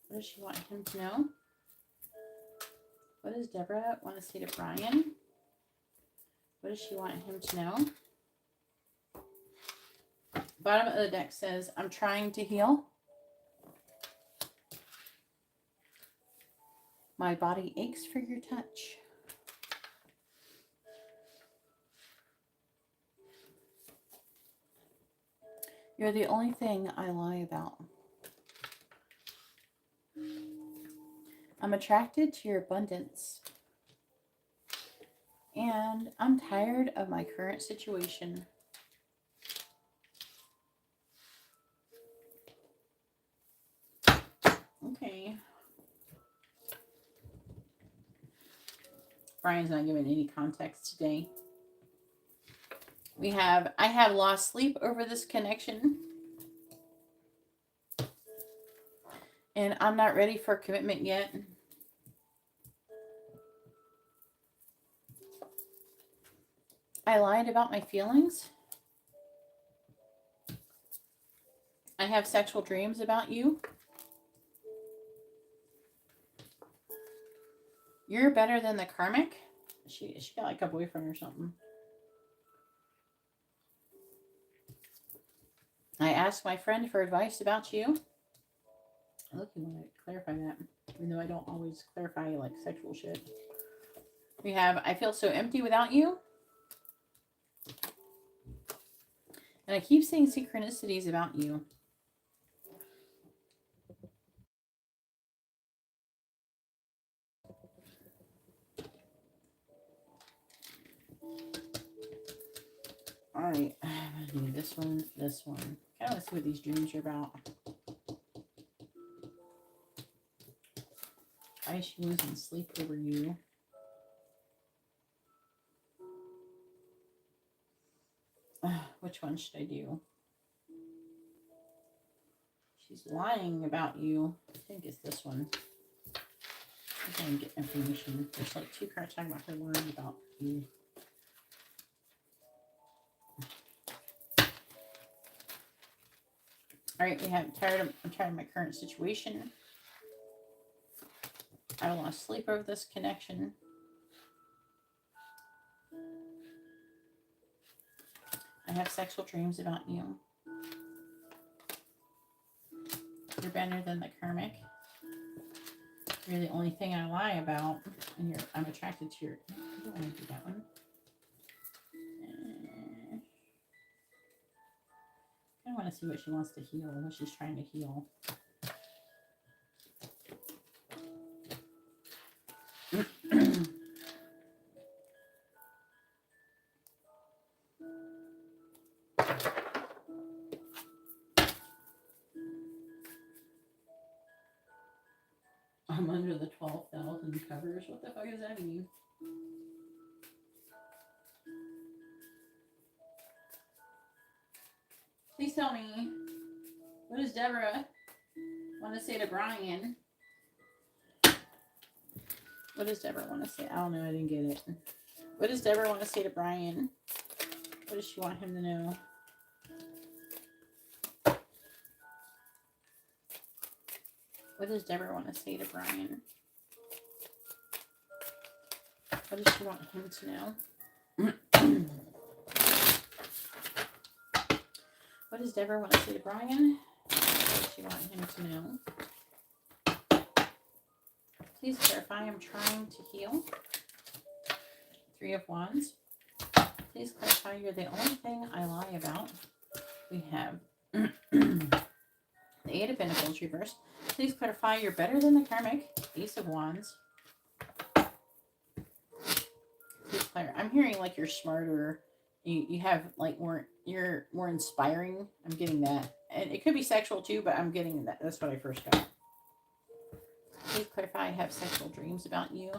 What does she want him to know? What does Deborah want to say to Brian? What does she want him to know? Bottom of the deck says, I'm trying to heal. My body aches for your touch. You're the only thing I lie about. I'm attracted to your abundance. And I'm tired of my current situation. Okay. Brian's not giving any context today. I have lost sleep over this connection. And I'm not ready for commitment yet. I lied about my feelings. I have sexual dreams about you. You're better than the karmic. She got like a boyfriend or something. I asked my friend for advice about you. Look, you want to clarify that. Even though I don't always clarify like sexual shit. We have, I feel so empty without you. And I keep seeing synchronicities about you. Alright, I'm gonna do this one. I kind of want to see what these dreams are about. Why is she losing sleep over you? Which one should I do? She's lying about you. I think it's this one. I'm trying to get information. There's like 2 cards talking about her lying about you. Alright, we have I'm tired of my current situation. I lost sleep over this connection. I have sexual dreams about you. You're better than the karmic. You're the only thing I lie about. And I'm attracted to your... I don't want to do that one. I want to see what she wants to heal, what she's trying to heal. I'm under the 12,000 covers. What the fuck does that mean? Please tell me. What does Deborah want to say to Brian? What does Deborah want to say? I don't know. I didn't get it. What does Deborah want to say to Brian? What does she want him to know? What does Deborah want to say to Brian? What does she want him to know? What does Deborah want to say to Brian? What does she want him to know? Please clarify. I'm trying to heal. 3 of Wands. Please clarify. You're the only thing I lie about. We have the 8 of Pentacles reversed. Please clarify. You're better than the karmic. Ace of Wands. Please clarify. I'm hearing like you're smarter. You have like you're more inspiring. I'm getting that. And it could be sexual too, but I'm getting that. That's what I first got. Please clarify. I have sexual dreams about you.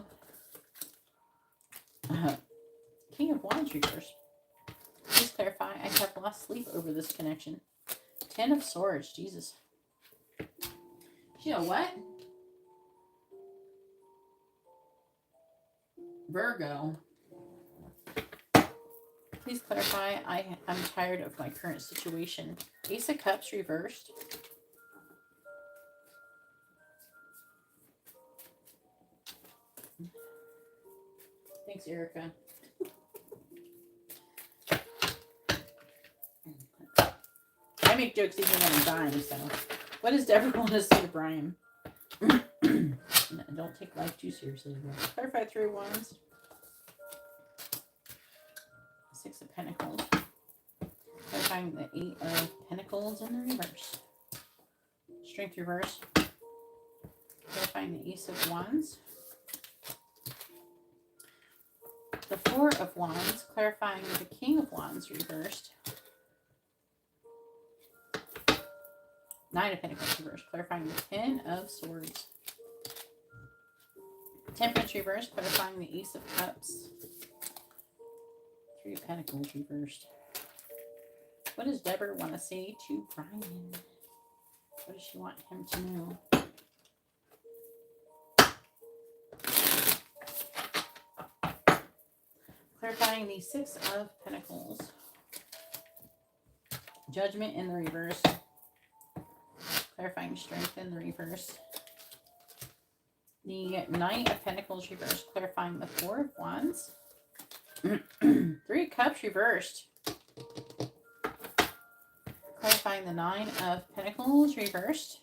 King of Wands reverse. Please clarify. I have lost sleep over this connection. 10 of Swords. Jesus. You know what? Virgo. Please clarify. I'm tired of my current situation. Ace of Cups reversed. Thanks, Erica. I make jokes even when I'm dying, so. What does Deborah want to say to Brian? Don't take life too seriously. Clarify 3 of Wands. 6 of Pentacles. Clarifying the 8 of Pentacles in the reverse. Strength reverse. Clarifying the Ace of Wands. The 4 of Wands. Clarifying the King of Wands reversed. 9 of Pentacles reversed. Clarifying the 10 of Swords. Temperance reversed. Clarifying the Ace of Cups. 3 of Pentacles reversed. What does Deborah want to say to Brian? What does she want him to know? Clarifying the 6 of Pentacles. Judgment in the reverse. Clarifying strength in the reverse. The 9 of Pentacles reversed. Clarifying the 4 of Wands. 3 of Cups reversed. Clarifying the 9 of Pentacles reversed.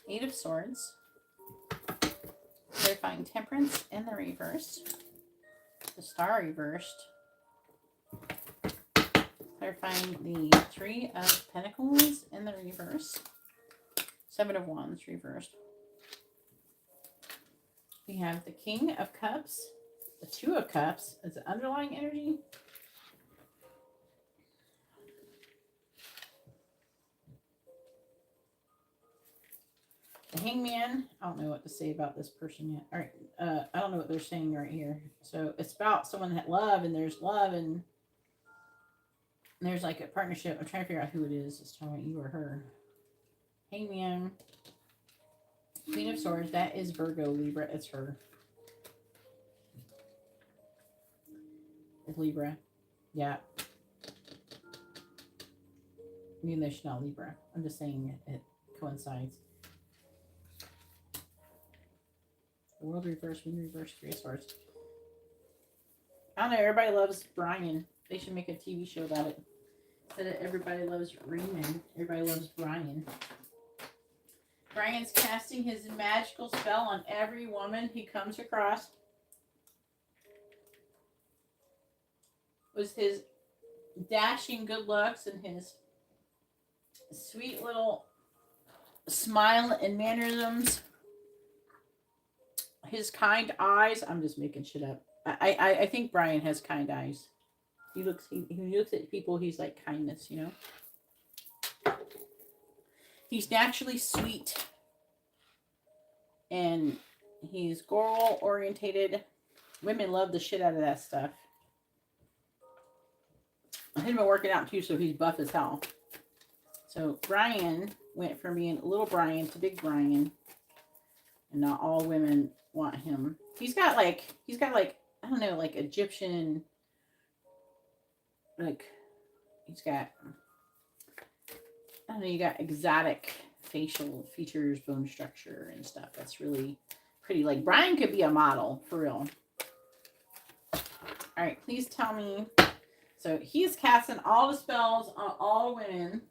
8 of Swords. Clarifying Temperance in the reverse. The Star reversed. Clarifying the 3 of Pentacles in the reverse. 7 of Wands reversed. We have the King of Cups. The 2 of Cups as the underlying energy. The Hangman, I don't know what to say about this person yet. All right, I don't know what they're saying right here. So it's about someone that there's love, and there's like a partnership. I'm trying to figure out who it is. It's talking about you or her. Hangman, Queen of Swords. That is Virgo, Libra. It's her. It's Libra. Yeah. Even though she's not Libra. I'm just saying it coincides. The World Reverse, Moon Reverse, Three of Swords. I don't know. Everybody loves Brian. They should make a TV show about it. Instead of Everybody Loves Raymond, everybody loves Brian. Brian's casting his magical spell on every woman he comes across. With his dashing good looks and his sweet little smile and mannerisms. His kind eyes. I'm just making shit up. I think Brian has kind eyes. He looks at people, he's like kindness, you know. He's naturally sweet. And he's goal orientated. Women love the shit out of that stuff. He's been working out too, so he's buff as hell. So Brian went from being little Brian to big Brian. And not all women want him. He's got like I don't know, like Egyptian, like he's got, I don't know, you got exotic facial features, bone structure and stuff. That's really pretty. Like Brian could be a model for real. All right, please tell me. So he's casting all the spells on all women.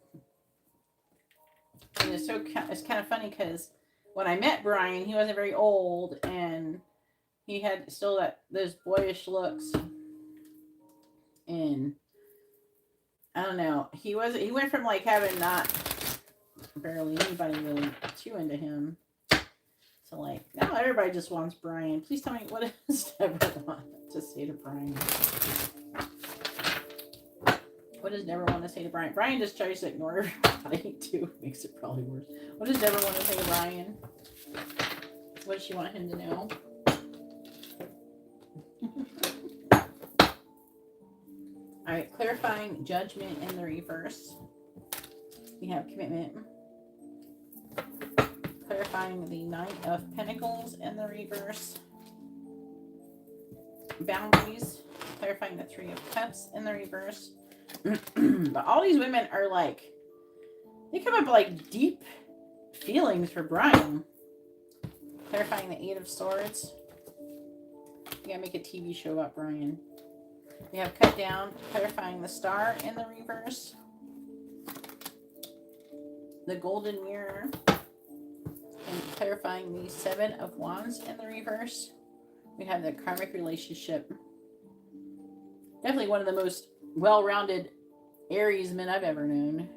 And it's kind of funny because when I met Brian, he wasn't very old and he had still those boyish looks. And I don't know, he went from like having not barely anybody really too into him to like now everybody just wants Brian. Please tell me, what does Deborah want to say to Brian? What does Deborah want to say to Brian? Brian just tries to ignore everybody too. Makes it probably worse. What does Deborah want to say to Brian? What does she want him to know? All right, clarifying judgment in the reverse. We have commitment. Clarifying the Knight of Pentacles in the reverse. Boundaries. Clarifying the Three of Cups in the reverse. But all these women are like, they come up with like deep feelings for Brian. Clarifying the Eight of Swords. We gotta make a TV show about Brian. We have cut down, clarifying the Star in the reverse. The Golden Mirror. And clarifying the Seven of Wands in the reverse. We have the karmic relationship. Definitely one of the most well-rounded Aries men I've ever known.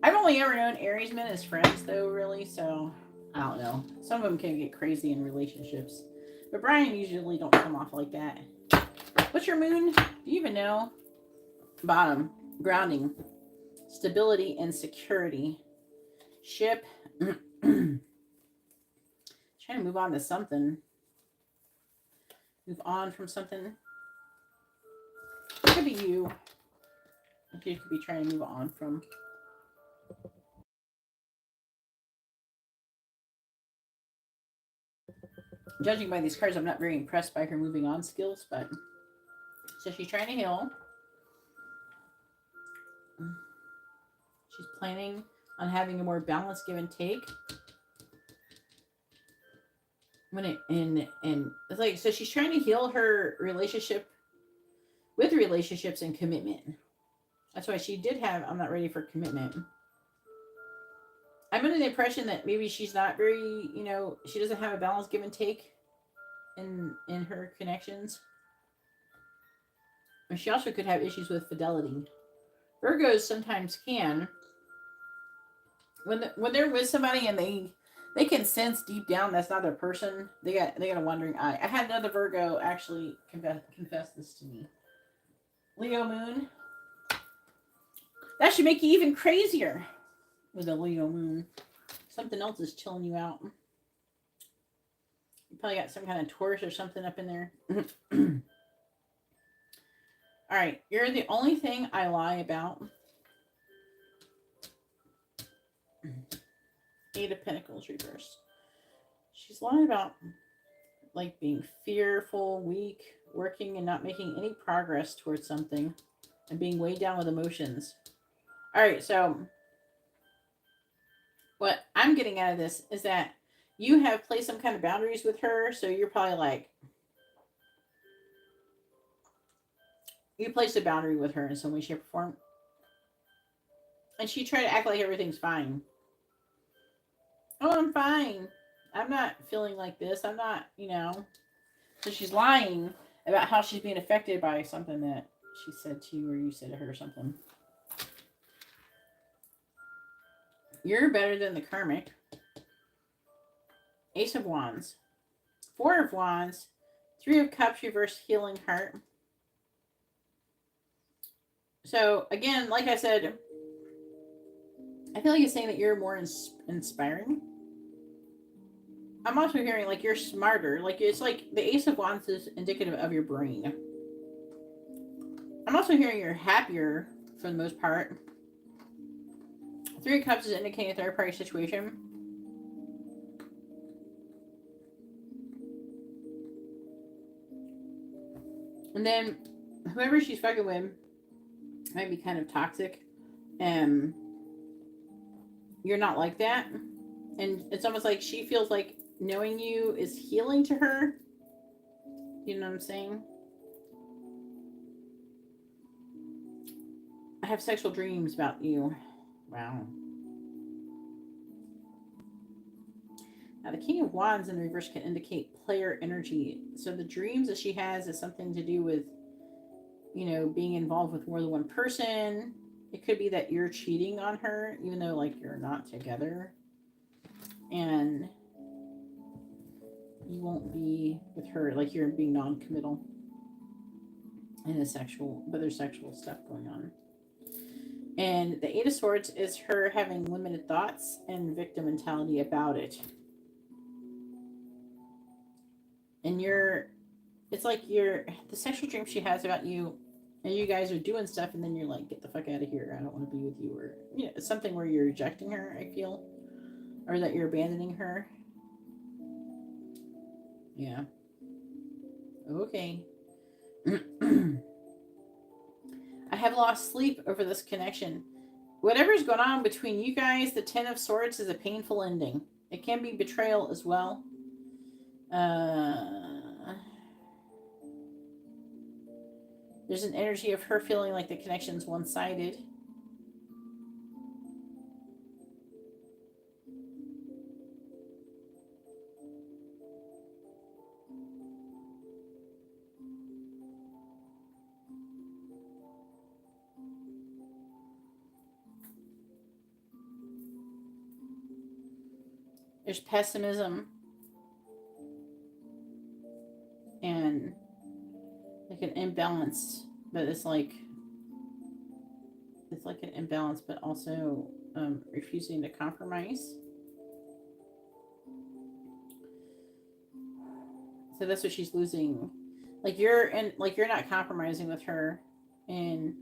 I've only ever known Aries men as friends though, really, so I don't know. Some of them can get crazy in relationships. But Brian usually don't come off like that. What's your moon? Do you even know? Bottom. Grounding. Stability and security. Ship. Trying to move on to something. Move on from something. It could be you. You could be trying to move on from. Judging by these cards, I'm not very impressed by her moving on skills, but so she's trying to heal. She's planning on having a more balanced give and take. And it's like, so she's trying to heal her relationship with relationships and commitment. That's why she did have, I'm not ready for commitment. I'm under the impression that maybe she's not very, she doesn't have a balanced give and take in her connections. And she also could have issues with fidelity. Virgos sometimes can. When they're with somebody and they can sense deep down that's not their person, they got a wandering eye. I had another Virgo actually confess this to me. Leo moon. That should make you even crazier with a Leo moon. something else is chilling you out. You probably got some kind of Taurus or something up in there. All right, you're the only thing I lie about. Eight of Pentacles reversed. She's lying about like being fearful, weak, working and not making any progress towards something, and being weighed down with emotions. All right, so what I'm getting out of this is that you have placed some kind of boundaries with her, so you're probably like, you placed a boundary with her in some way, shape, or form. And she tried to act like everything's fine. Oh, I'm fine. I'm not feeling like this. I'm not, So she's lying about how she's being affected by something that she said to you or you said to her or something. You're better than the karmic. Ace of Wands. Four of Wands. Three of Cups, reverse healing heart. So, again, like I said, I feel like it's saying that you're more inspiring. I'm also hearing like you're smarter. Like it's like the Ace of Wands is indicative of your brain. I'm also hearing you're happier for the most part. Three of Cups is indicating a third party situation. And then whoever she's fucking with might be kind of toxic. You're not like that. And it's almost like she feels like knowing you is healing to her. You know what I'm saying? I have sexual dreams about you. Wow. Now, the King of Wands in reverse can indicate player energy. So the dreams that she has is something to do with, being involved with more than one person. It could be that you're cheating on her, even though, like, you're not together. And you won't be with her, like, you're being non-committal in but there's sexual stuff going on. And the Eight of Swords is her having limited thoughts and victim mentality about it. And it's like the sexual dream she has about you, and you guys are doing stuff, and then you're like, get the fuck out of here, I don't want to be with you, or it's something where you're rejecting her, I feel, or that you're abandoning her. Yeah. Okay. I have lost sleep over this connection. Whatever's going on between you guys, the Ten of Swords is a painful ending. It can be betrayal as well. There's an energy of her feeling like the connection's one-sided. There's pessimism and like an imbalance, but it's like an imbalance, but also refusing to compromise. So that's what she's losing. Like you're not compromising with her, and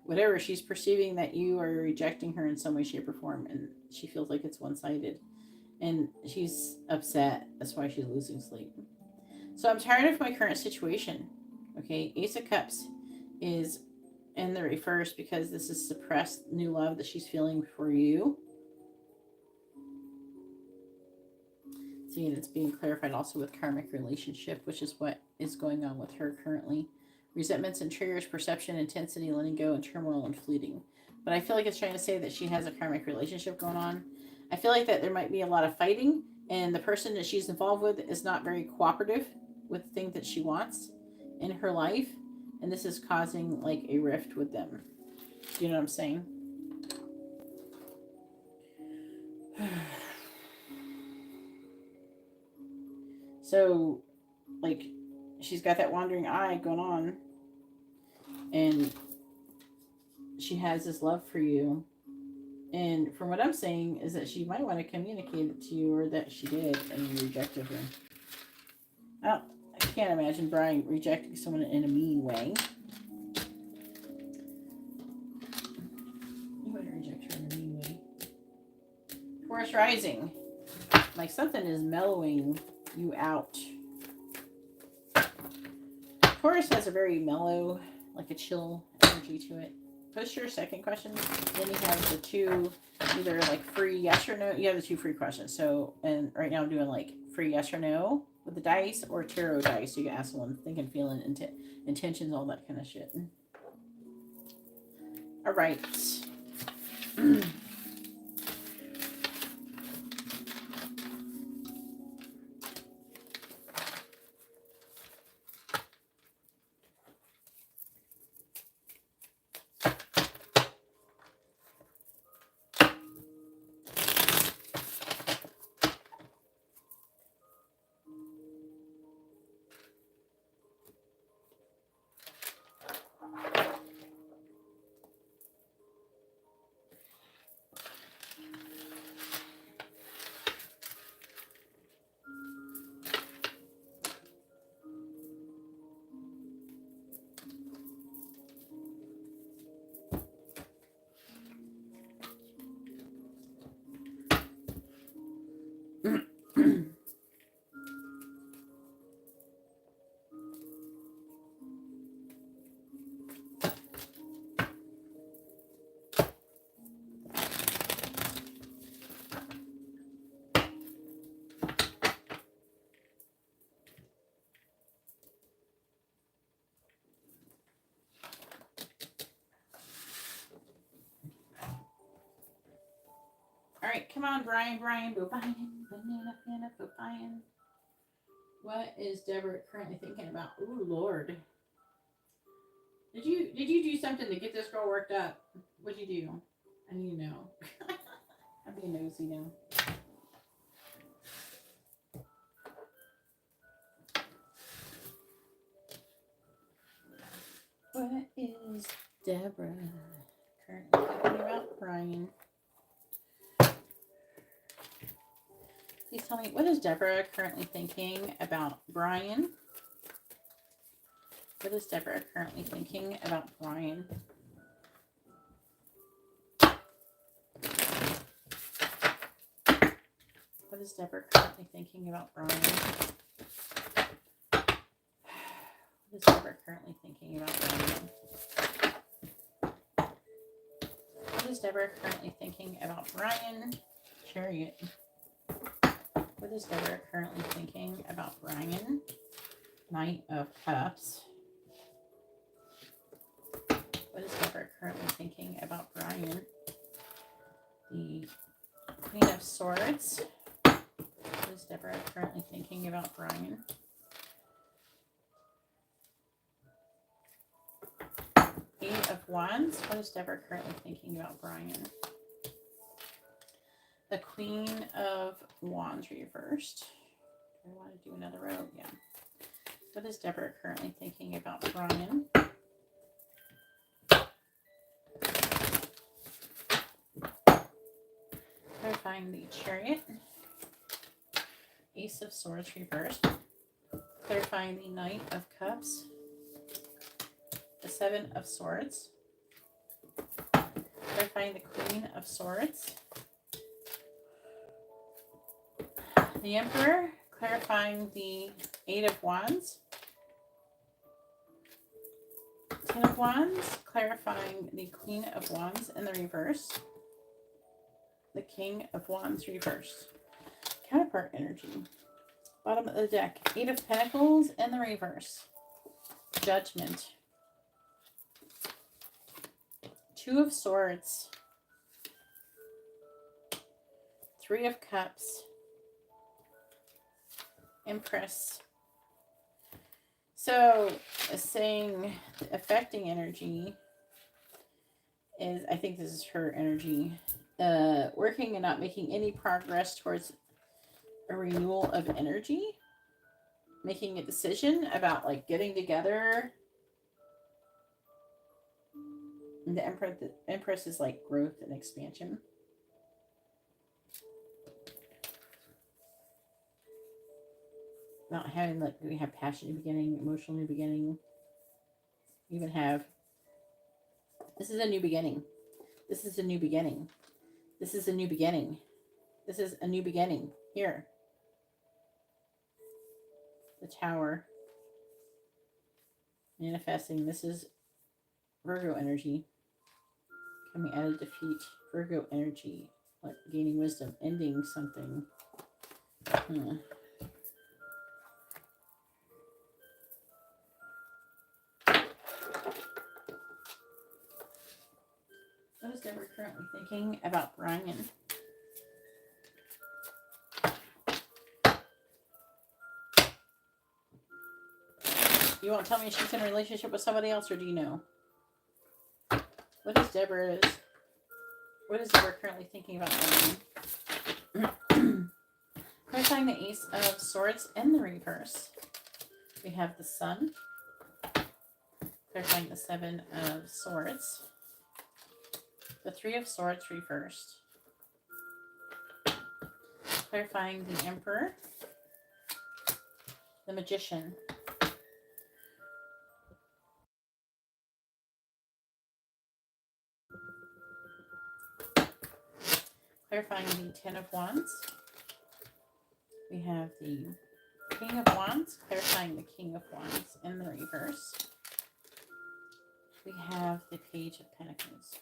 whatever, she's perceiving that you are rejecting her in some way, shape, or form, and she feels like it's one-sided, and she's upset. That's why she's losing sleep. So I'm tired of my current situation. Okay, Ace of Cups is in the reverse because this is suppressed new love that she's feeling for you. See, and it's being clarified also with karmic relationship, which is what is going on with her currently. Resentments and triggers, perception, intensity, letting go, and turmoil and fleeting. But I feel like it's trying to say that she has a karmic relationship going on. I feel like that there might be a lot of fighting, and the person that she's involved with is not very cooperative with things that she wants in her life, and this is causing like a rift with them. You know what I'm saying? So, like, she's got that wandering eye going on, and she has this love for you, And from what I'm saying is that she might want to communicate it to you, or that she did, and you rejected her. I can't imagine Brian rejecting someone in a mean way. You wouldn't reject her in a mean way. Taurus rising. Like something is mellowing you out. Taurus has a very mellow, like a chill energy to it. Post your second question. Then you have the two, either like free yes or no. You have the two free questions. So, and right now I'm doing like free yes or no with the dice, or tarot dice. So you can ask someone thinking, feeling, intentions, all that kind of shit. All right. All right, come on, Brian, Brian, banana, Brian. What is Deborah currently thinking about? Ooh, Lord. Did you do something to get this girl worked up? What'd you do? I need to know. I'm being nosy now. What is Deborah currently thinking about Brian? Please tell me, what is Deborah currently thinking about Brian? What is Deborah currently thinking about Brian? What is Deborah currently thinking about Brian? What is Deborah currently thinking about Brian? What is Deborah currently thinking about Brian? Chariot. What is Deborah currently thinking about Brian? Knight of Cups. What is Deborah currently thinking about Brian? The Queen of Swords. What is Deborah currently thinking about Brian? Eight of Wands. What is Deborah currently thinking about Brian? The Queen of Wands reversed. Do I want to do another row? Yeah. What is Deborah currently thinking about Brian? Clarifying the Chariot. Ace of Swords reversed. Clarifying the Knight of Cups. The Seven of Swords. Clarifying the Queen of Swords. The Emperor. Clarifying the Eight of Wands. Ten of Wands. Clarifying the Queen of Wands in the reverse. The King of Wands reversed. Counterpart energy. Bottom of the deck. Eight of Pentacles in the reverse. Judgment. Two of Swords. Three of Cups. Empress. So, saying affecting energy is, I think this is her energy, working and not making any progress towards a renewal of energy, making a decision about like getting together. And the Empress is like growth and expansion. not having, like, we have passion new beginning, emotional new beginning. We even have, this is a new beginning. This is a new beginning. This is a new beginning. This is a new beginning. Here. The Tower. Manifesting. This is Virgo energy. Coming out of defeat. Virgo energy. Like gaining wisdom. Ending something. What is Deborah currently thinking about Brian? You won't tell me she's in a relationship with somebody else, or do you know? What is Deborah currently thinking about Brian? Clarifying the Ace of Swords in the reverse. We have the Sun. Clarifying the Seven of Swords. The Three of Swords reversed. Clarifying the Emperor. The Magician. Clarifying the Ten of Wands. We have the King of Wands. Clarifying the King of Wands in the reverse. We have the Page of Pentacles.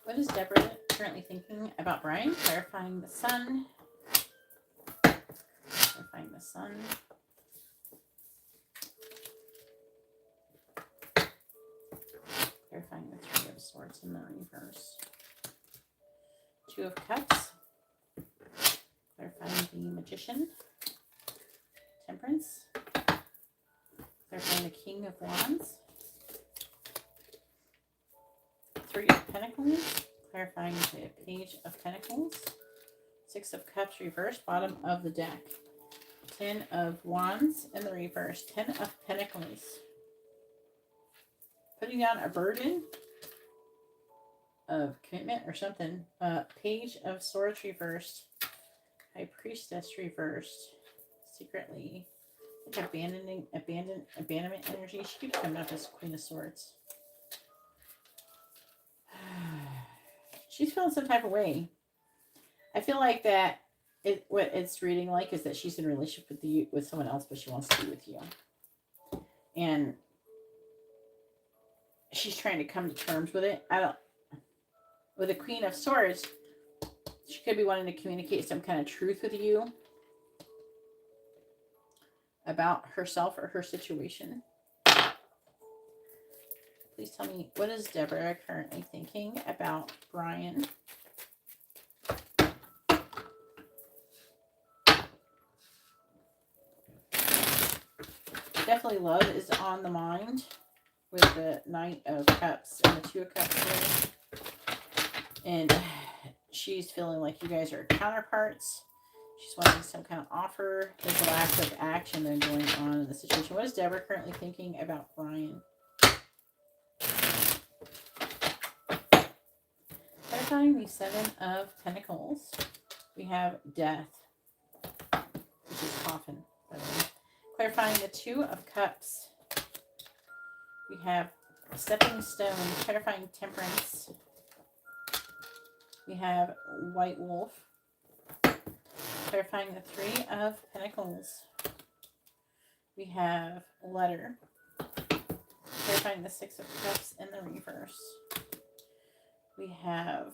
What is Deborah currently thinking about Brian? Clarifying the Sun. Clarifying the Sun. Clarifying the Three of Swords in the reverse. Two of Cups. Clarifying the Magician. Temperance. Clarifying the King of Wands. Three of Pentacles. Clarifying the Page of Pentacles. Six of Cups reversed, bottom of the deck. Ten of Wands in the reverse. Ten of Pentacles. Putting down a burden of commitment or something. Page of Swords reversed. High Priestess reversed. Secretly. Like abandonment energy. She keeps coming up as Queen of Swords. She's feeling some type of way. I feel like that what it's reading like is that she's in a relationship with someone else, but she wants to be with you. And she's trying to come to terms with it. With the Queen of Swords, she could be wanting to communicate some kind of truth with you about herself or her situation. Please tell me, what is Deborah currently thinking about Brian? Definitely love is on the mind with the Knight of Cups and the Two of Cups here. And she's feeling like you guys are counterparts. She's wanting some kind of offer. There's a lack of action then going on in the situation. What is Deborah currently thinking about Brian? Clarifying the Seven of Pentacles. We have Death, which is coffin, by the way. Clarifying the Two of Cups. We have Stepping Stone. Clarifying Temperance. We have White Wolf. Clarifying the Three of Pentacles. We have Letter. Clarifying the Six of Cups in the reverse. We have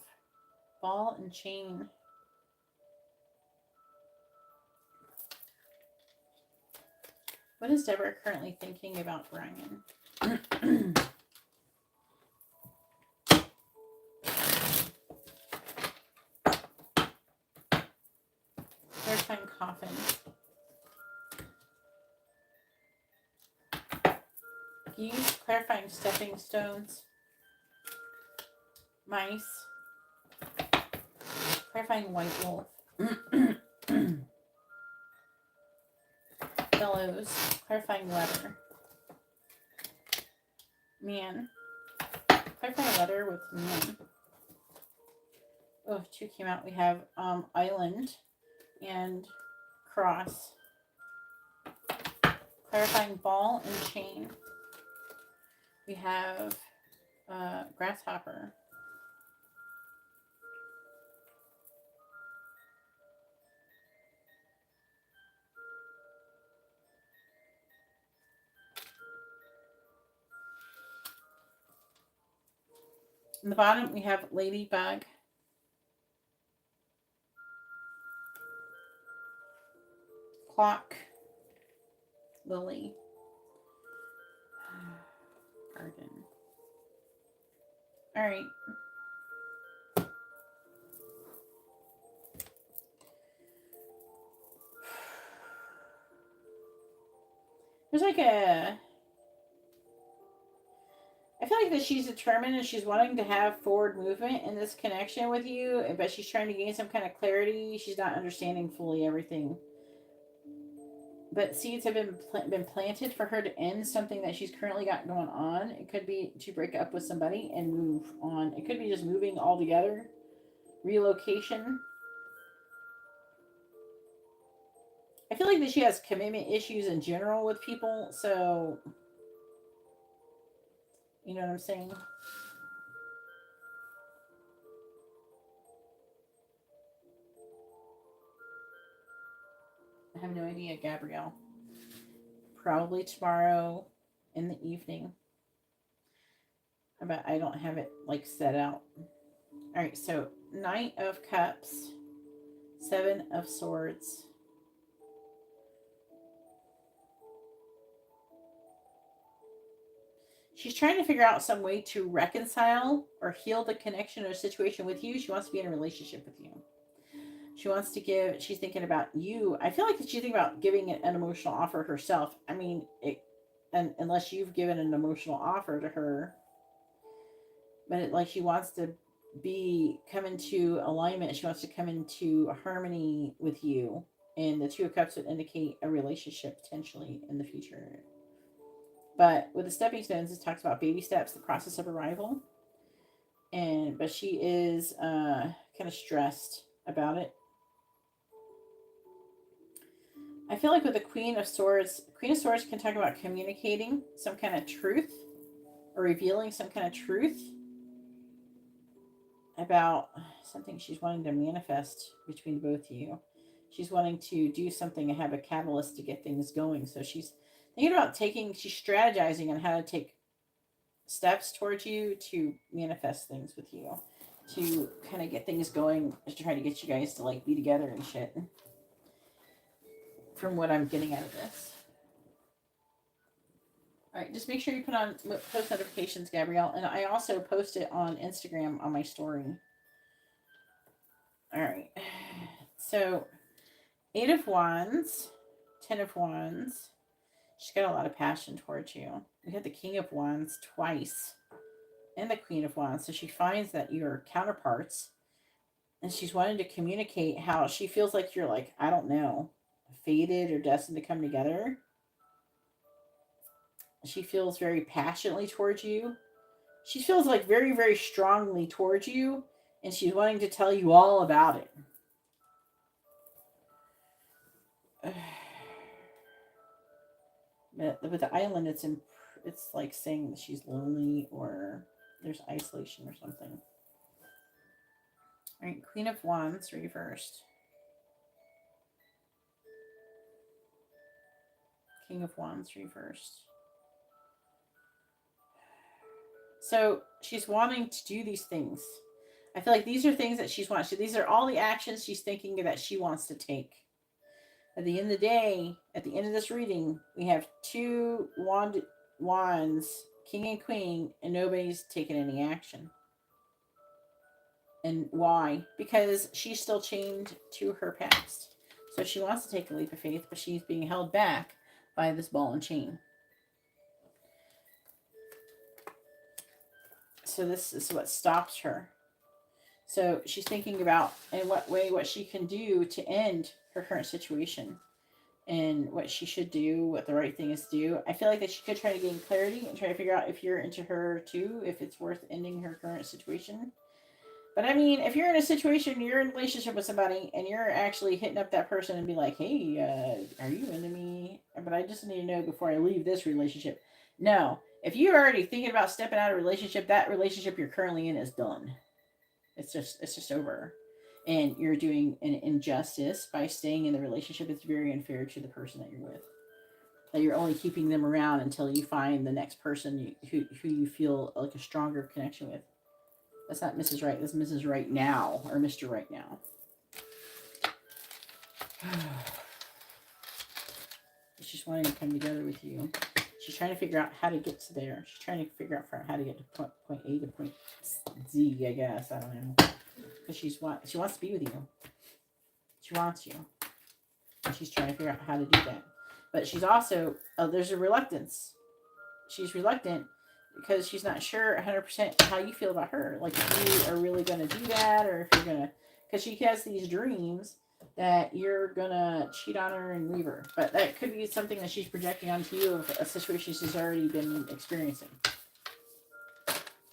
Ball and Chain. What is Deborah currently thinking about Brian? Clarifying Coffin. Geese. Clarifying Stepping Stones. Mice. Clarifying White Wolf. Bellows. Clarifying letter. Man. Clarifying letter with man. Oh, 2 came out. We have island and cross. Clarifying ball and chain. We have grasshopper. In the bottom, we have ladybug. Clock. Lily. Garden. All right. There's like a... I feel like that she's determined and she's wanting to have forward movement in this connection with you, but she's trying to gain some kind of clarity. She's not understanding fully everything. But seeds have been planted for her to end something that she's currently got going on. It could be to break up with somebody and move on. It could be just moving altogether. Relocation. I feel like that she has commitment issues in general with people, so... You know what I'm saying? I have no idea, Gabrielle. Probably tomorrow in the evening. But I don't have it like set out. Alright, so Knight of Cups. 7 of Swords. She's trying to figure out some way to reconcile or heal the connection or situation with you. She wants to be in a relationship with you. She wants to give, she's thinking about you. I feel like she's thinking about giving an emotional offer herself. I mean, unless you've given an emotional offer to her. But like she wants to come into alignment. She wants to come into harmony with you. And the 2 of Cups would indicate a relationship potentially in the future. But with the stepping stones, this talks about baby steps, the process of arrival. But she is kind of stressed about it. I feel like with the Queen of Swords can talk about communicating some kind of truth or revealing some kind of truth about something she's wanting to manifest between both of you. She's wanting to do something and have a catalyst to get things going. So she's thinking about she's strategizing on how to take steps towards you to manifest things with you, to kind of get things going, to try to get you guys to like be together and shit. From what I'm getting out of this. All right, just make sure you put on post notifications, Gabrielle, and I also post it on Instagram on my story. All right, so 8 of Wands, 10 of Wands. She's got a lot of passion towards you. We had the King of Wands twice and the Queen of Wands. So she finds that you're counterparts and she's wanting to communicate how she feels like you're like, I don't know, fated or destined to come together. She feels very passionately towards you. She feels like very, very strongly towards you and she's wanting to tell you all about it. But with the island, it's like saying that she's lonely or there's isolation or something. All right, Queen of Wands reversed. King of Wands reversed. So she's wanting to do these things. I feel like these are things that she's wanting. So these are all the actions she's thinking that she wants to take. At the end of the day, at the end of this reading, we have 2 wands, King and Queen, and nobody's taken any action. And why? Because she's still chained to her past. So she wants to take a leap of faith, but she's being held back by this ball and chain. So this is what stops her. So she's thinking about in what she can do to end her current situation. and what she should do, what the right thing is to do. I feel like that she could try to gain clarity and try to figure out if you're into her too, if it's worth ending her current situation. But I mean, if you're in a situation, you're in a relationship with somebody, and you're actually hitting up that person and be like, "Hey, are you into me? But I just need to know before I leave this relationship." No, if you're already thinking about stepping out of a relationship, that relationship you're currently in is done. It's just over, and you're doing an injustice by staying in the relationship. It's very unfair to the person that you're with. That you're only keeping them around until you find the next person who you feel like a stronger connection with. That's not Mrs. Right. That's Mrs. Right now, or Mr. Right now. She's just wanting to come together with you. She's trying to figure out how to get to there. She's trying to figure out how to get to point A to point Z, I guess. I don't know. Because she wants to be with you. She wants you. And she's trying to figure out how to do that. But she's also, there's a reluctance. She's reluctant because she's not sure 100% how you feel about her. Like, if you are really going to do that, or if you're going to, because she has these dreams that you're going to cheat on her and leave her. But that could be something that she's projecting onto you of a situation she's already been experiencing.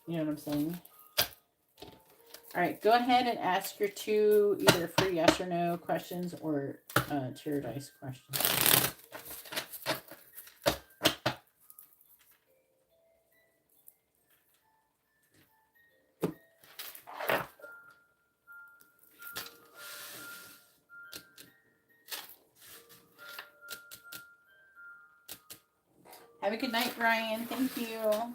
You know what I'm saying? All right, go ahead and ask your two either free yes or no questions or tarot dice questions. Have a good night, Brian. Thank you.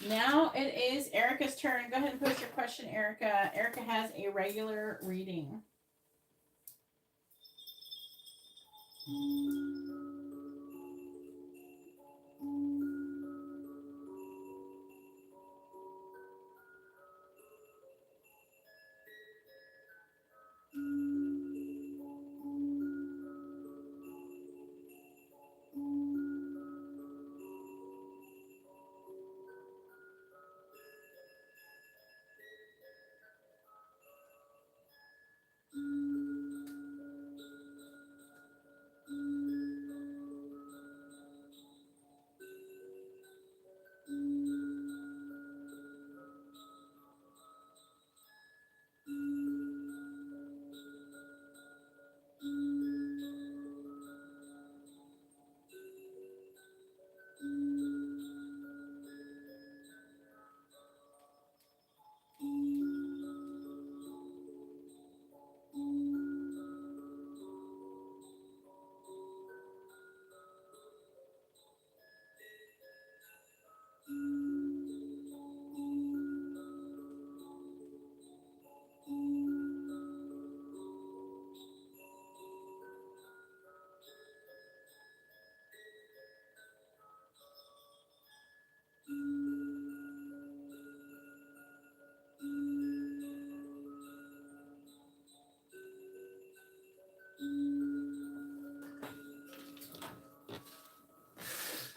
Now it is Erica's turn. Go ahead and post your question, Erica. Erica has a regular reading.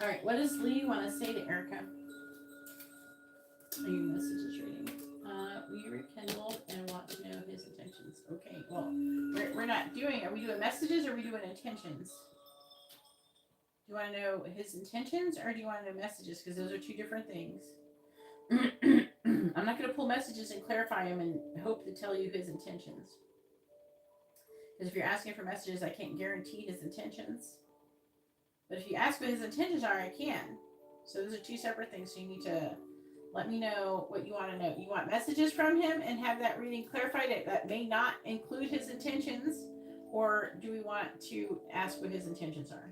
All right, what does Lee want to say to Erica? Are you messages reading? We rekindled and want to know his intentions. Okay, well, we're not doing, are we doing messages or are we doing intentions? Do you want to know his intentions or do you want to know messages? Because those are two different things. I'm not going to pull messages and clarify them and hope to tell you his intentions. Because if you're asking for messages, I can't guarantee his intentions. But if you ask what his intentions are, I can. So those are two separate things. So you need to let me know what you want to know. You want messages from him and have that reading clarified that may not include his intentions? Or do we want to ask what his intentions are?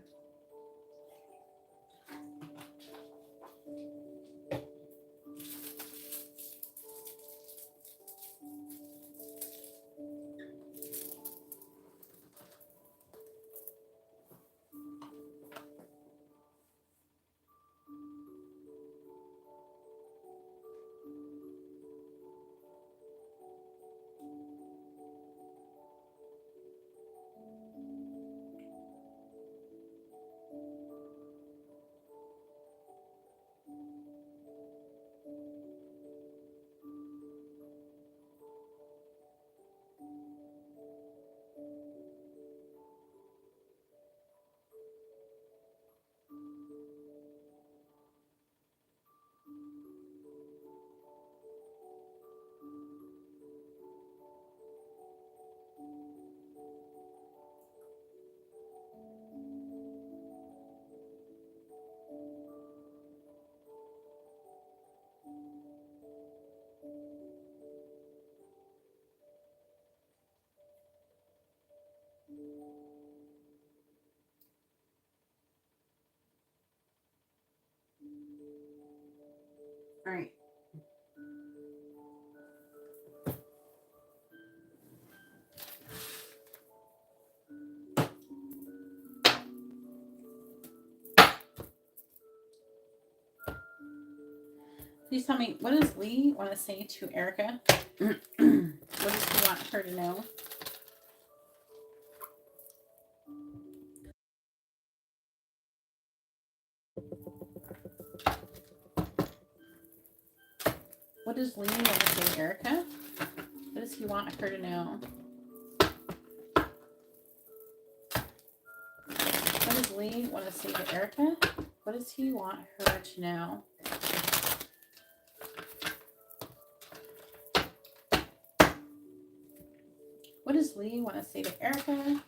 All right. Please tell me, what does Lee want to say to Erica? What does he want her to know? What does Lee want to say to Erica? What does he want her to know? What does Lee want to say to Erica? What does he want her to know? What does Lee want to say to Erica?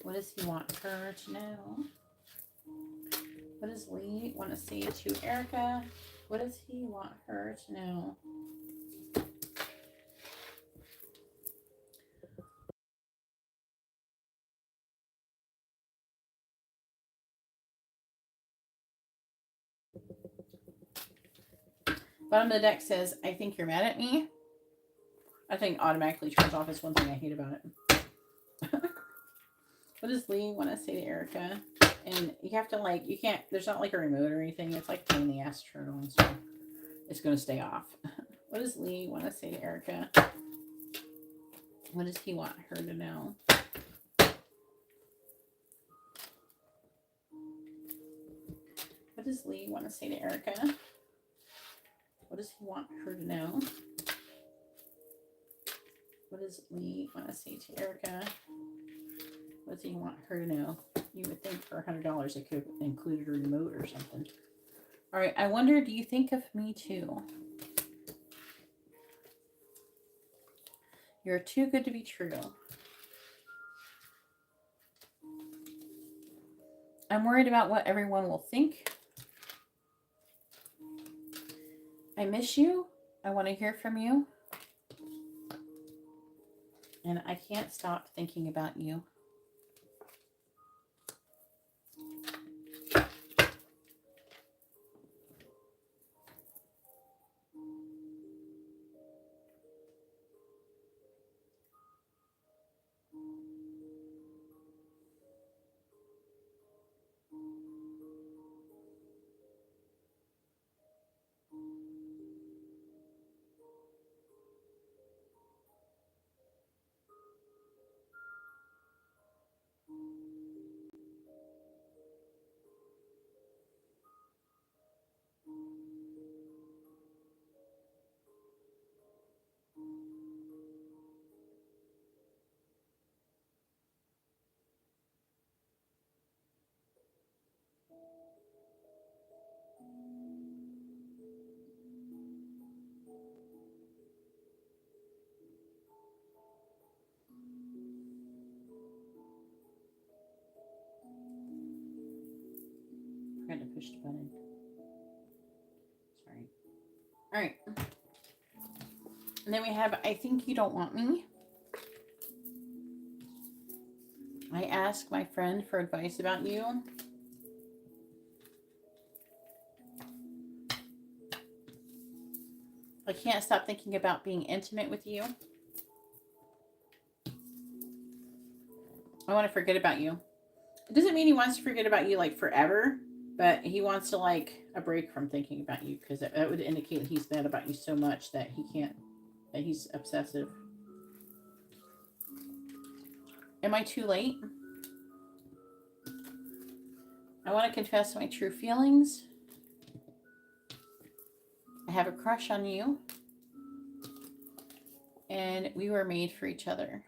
What does he want her to know? What does Lee want to say to Erica? What does he want her to know? Bottom of the deck says, I think you're mad at me. I think automatically turns off is one thing I hate about it. What does Lee want to say to Erica? And you have to like, you can't, there's not like a remote or anything. It's like a pain in the ass to turn on, so it's going to stay off. What does Lee want to say to Erica? What does he want her to know? What does Lee want to say to Erica? What does he want her to know? What does Lee want to say to Erica? What does he want her to know? You would think for $100 it could have included a remote or something. All right, I wonder, do you think of me too? You're too good to be true. I'm worried about what everyone will think. I miss you. I want to hear from you. And I can't stop thinking about you. I forgot to push the button. Sorry. All right. And then we have, I think you don't want me. I ask my friend for advice about you. I can't stop thinking about being intimate with you. I want to forget about you. It doesn't mean he wants to forget about you like forever, but he wants to like a break from thinking about you, because that would indicate that he's mad about you so much that he can't, that he's obsessive. Am I too late? I want to confess my true feelings. I have a crush on you. And we were made for each other.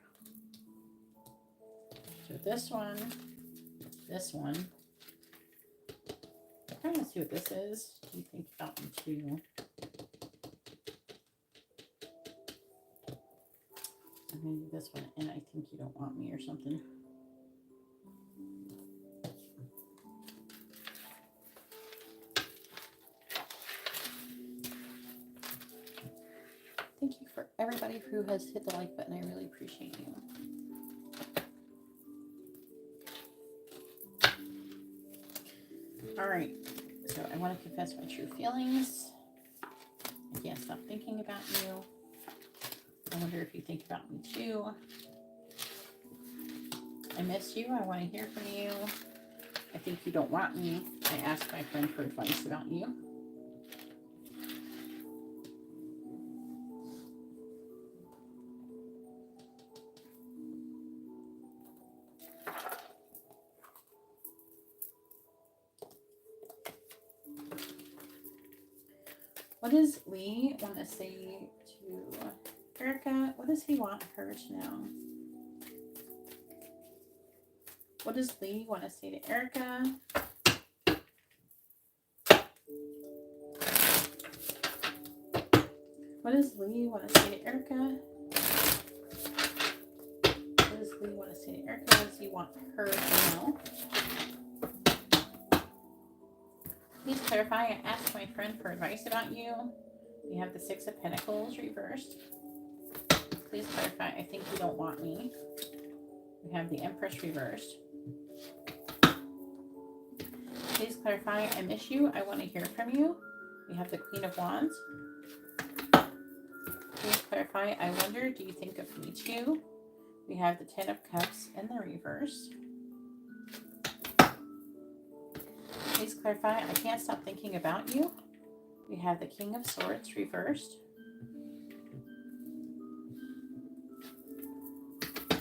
So this one. I'm trying to see what this is. Do you think about me too? I'm going to do this one, and I think you don't want me or something. Thank you for everybody who has hit the like button. I really appreciate you. All right. So I want to confess my true feelings. I can't stop thinking about you. I wonder if you think about me too. I miss you. I want to hear from you. I think you don't want me. I asked my friend for advice about you. What does Lee want to say to Erica? What does he want her to know? What does Lee want to say to Erica? What does Lee want to say to Erica? What does Lee want to say to Erica? What does he want her to know? Please clarify. I asked my friend for advice about you. We have the Six of Pentacles reversed. Please clarify. I think you don't want me. We have the Empress reversed. Please clarify. I miss you. I want to hear from you. We have the Queen of Wands. Please clarify. I wonder, do you think of me too? We have the Ten of Cups in the reverse. Please clarify. I can't stop thinking about you. We have the King of Swords reversed.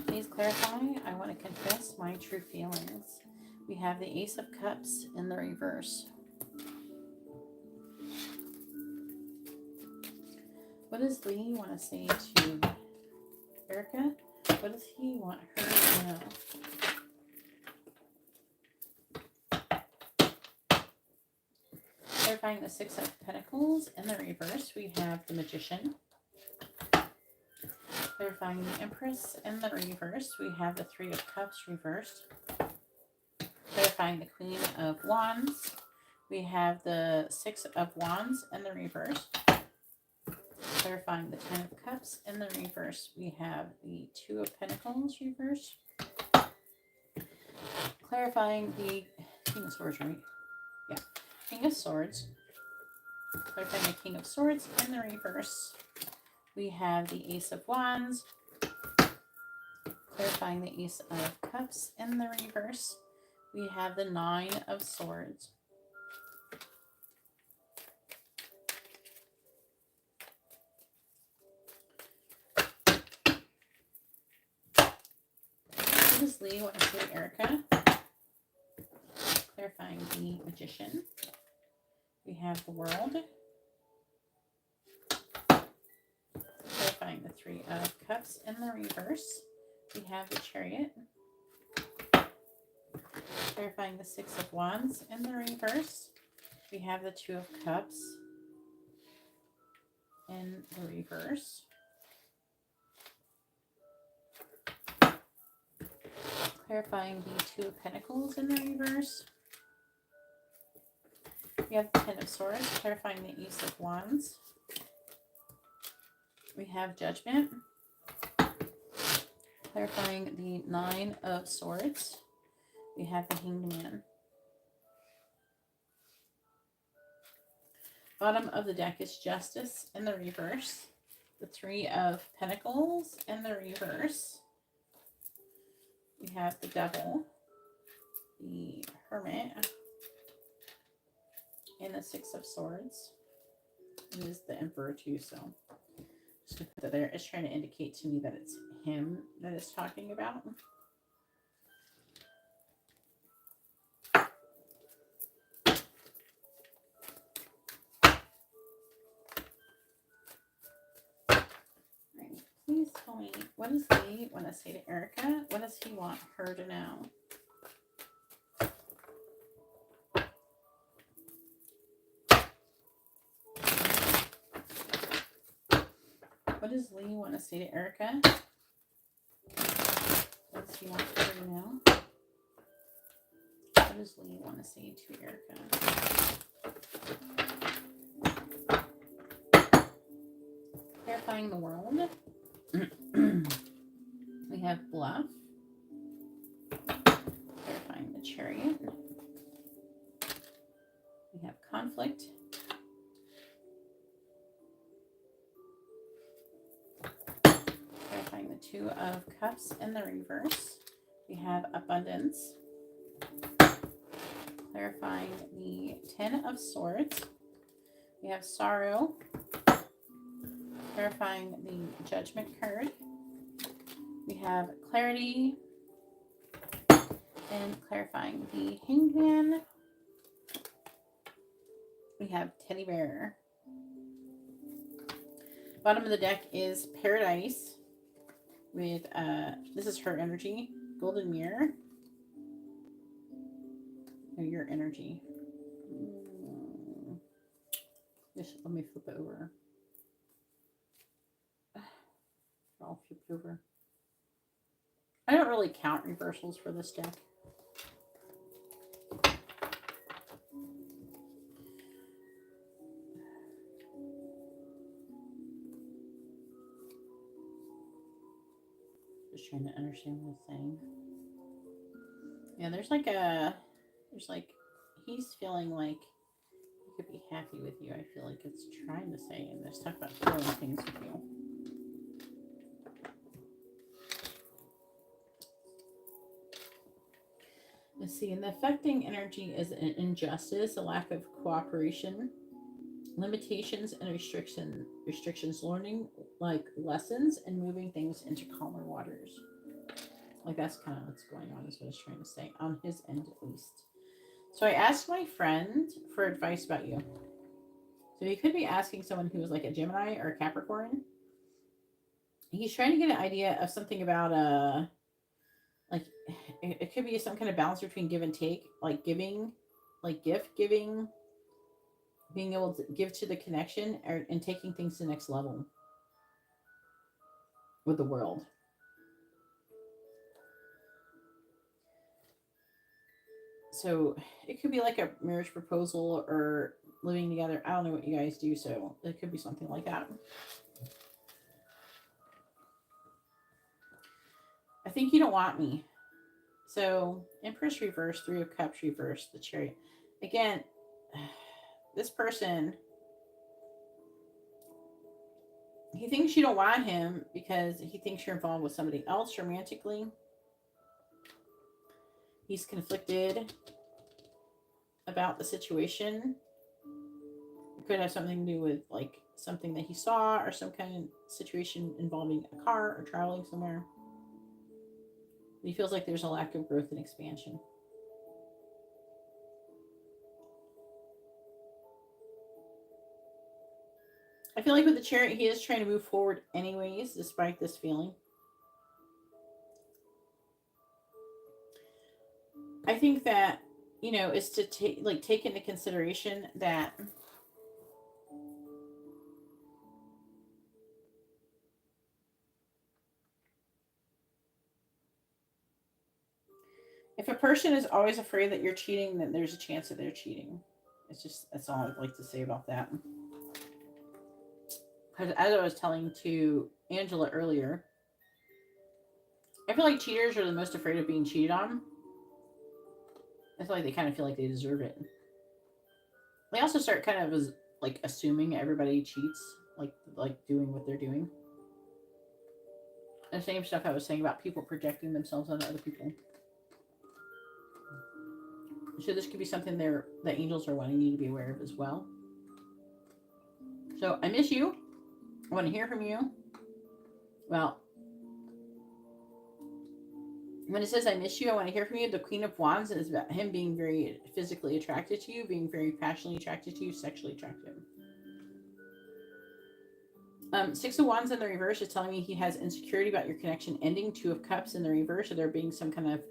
Please clarify. I want to confess my true feelings. We have the Ace of Cups in the reverse. What does Lee want to say to Erica? What does he want her to know? Clarifying the Six of Pentacles in the reverse, we have the Magician. Clarifying the Empress in the reverse, we have the Three of Cups reversed. Clarifying the Queen of Wands, we have the Six of Wands in the reverse. Clarifying the Ten of Cups in the reverse, we have the Two of Pentacles reversed. Clarifying the King of Swords, right? Yeah. King of Swords. Clarifying the King of Swords in the reverse. We have the Ace of Wands. Clarifying the Ace of Cups in the reverse. We have the Nine of Swords. What does Lee want to say to Erica? Clarifying the Magician. We have the World. Clarifying the Three of Cups in the reverse. We have the Chariot. Clarifying the Six of Wands in the reverse. We have the Two of Cups in the reverse. Clarifying the Two of Pentacles in the reverse. We have the Ten of Swords, clarifying the Ace of Wands. We have Judgment, clarifying the Nine of Swords. We have the Hanged Man. Bottom of the deck is Justice in the reverse. The Three of Pentacles in the reverse. We have the Devil, the Hermit, and the Six of Swords. It is the Emperor too, so just gonna put that there. It's trying to indicate to me that it's him that it's talking about. Right. Please tell me, what does Lee want to say to Erica? What does he want her to know? What does Lee want to say to Erica? What does he want her to know? What does Lee want to say to Erica? Clarifying the World. We have Bluff. Clarifying the Chariot. We have conflict. Clarifying the Two of Cups in the reverse. We have abundance. Clarifying the Ten of Swords. We have sorrow. Clarifying the Judgment card. We have clarity. And clarifying the Hanged Man. We have Teddy Bear. Bottom of the deck is Paradise. With, this is her energy. Golden Mirror. Oh, your energy. Just let me flip it over. I'll flip it over. I don't really count reversals for this deck. Just trying to understand what it's saying. Yeah, there's like he's feeling like he could be happy with you. I feel like it's trying to say, and there's talk about feeling things with you. Let's see, and the affecting energy is an injustice, a lack of cooperation, limitations and restrictions, learning like lessons and moving things into calmer waters. Like that's kind of what's going on is what it's trying to say on his end at least. So I asked my friend for advice about you. So he could be asking someone who was like a Gemini or a Capricorn. He's trying to get an idea of something about like it could be some kind of balance between give and take, like giving, like gift giving, being able to give to the connection and taking things to the next level with the world. So it could be like a marriage proposal or living together. I don't know what you guys do, so it could be something like that. I think you don't want me. So Empress reverse, Three of Cups reverse, the Chariot. Again, this person, he thinks you don't want him because he thinks you're involved with somebody else romantically. He's conflicted about the situation. It could have something to do with like something that he saw or some kind of situation involving a car or traveling somewhere. He feels like there's a lack of growth and expansion. I feel like with the Chariot, he is trying to move forward anyways, despite this feeling. I think that, you know, is to take into consideration that if a person is always afraid that you're cheating, then there's a chance that they're cheating. That's all I'd like to say about that. Because as I was telling to Angela earlier, I feel like cheaters are the most afraid of being cheated on. I feel like they kind of feel like they deserve it. They also start kind of as like assuming everybody cheats, like doing what they're doing. The same stuff I was saying about people projecting themselves onto other people. So this could be something the angels are wanting you to be aware of as well. So I miss you. I want to hear from you. Well, when it says I miss you, I want to hear from you. The Queen of Wands is about him being very physically attracted to you, being very passionately attracted to you, sexually attracted. Six of Wands in the reverse is telling me he has insecurity about your connection ending. Two of Cups in the reverse, or there being some kind of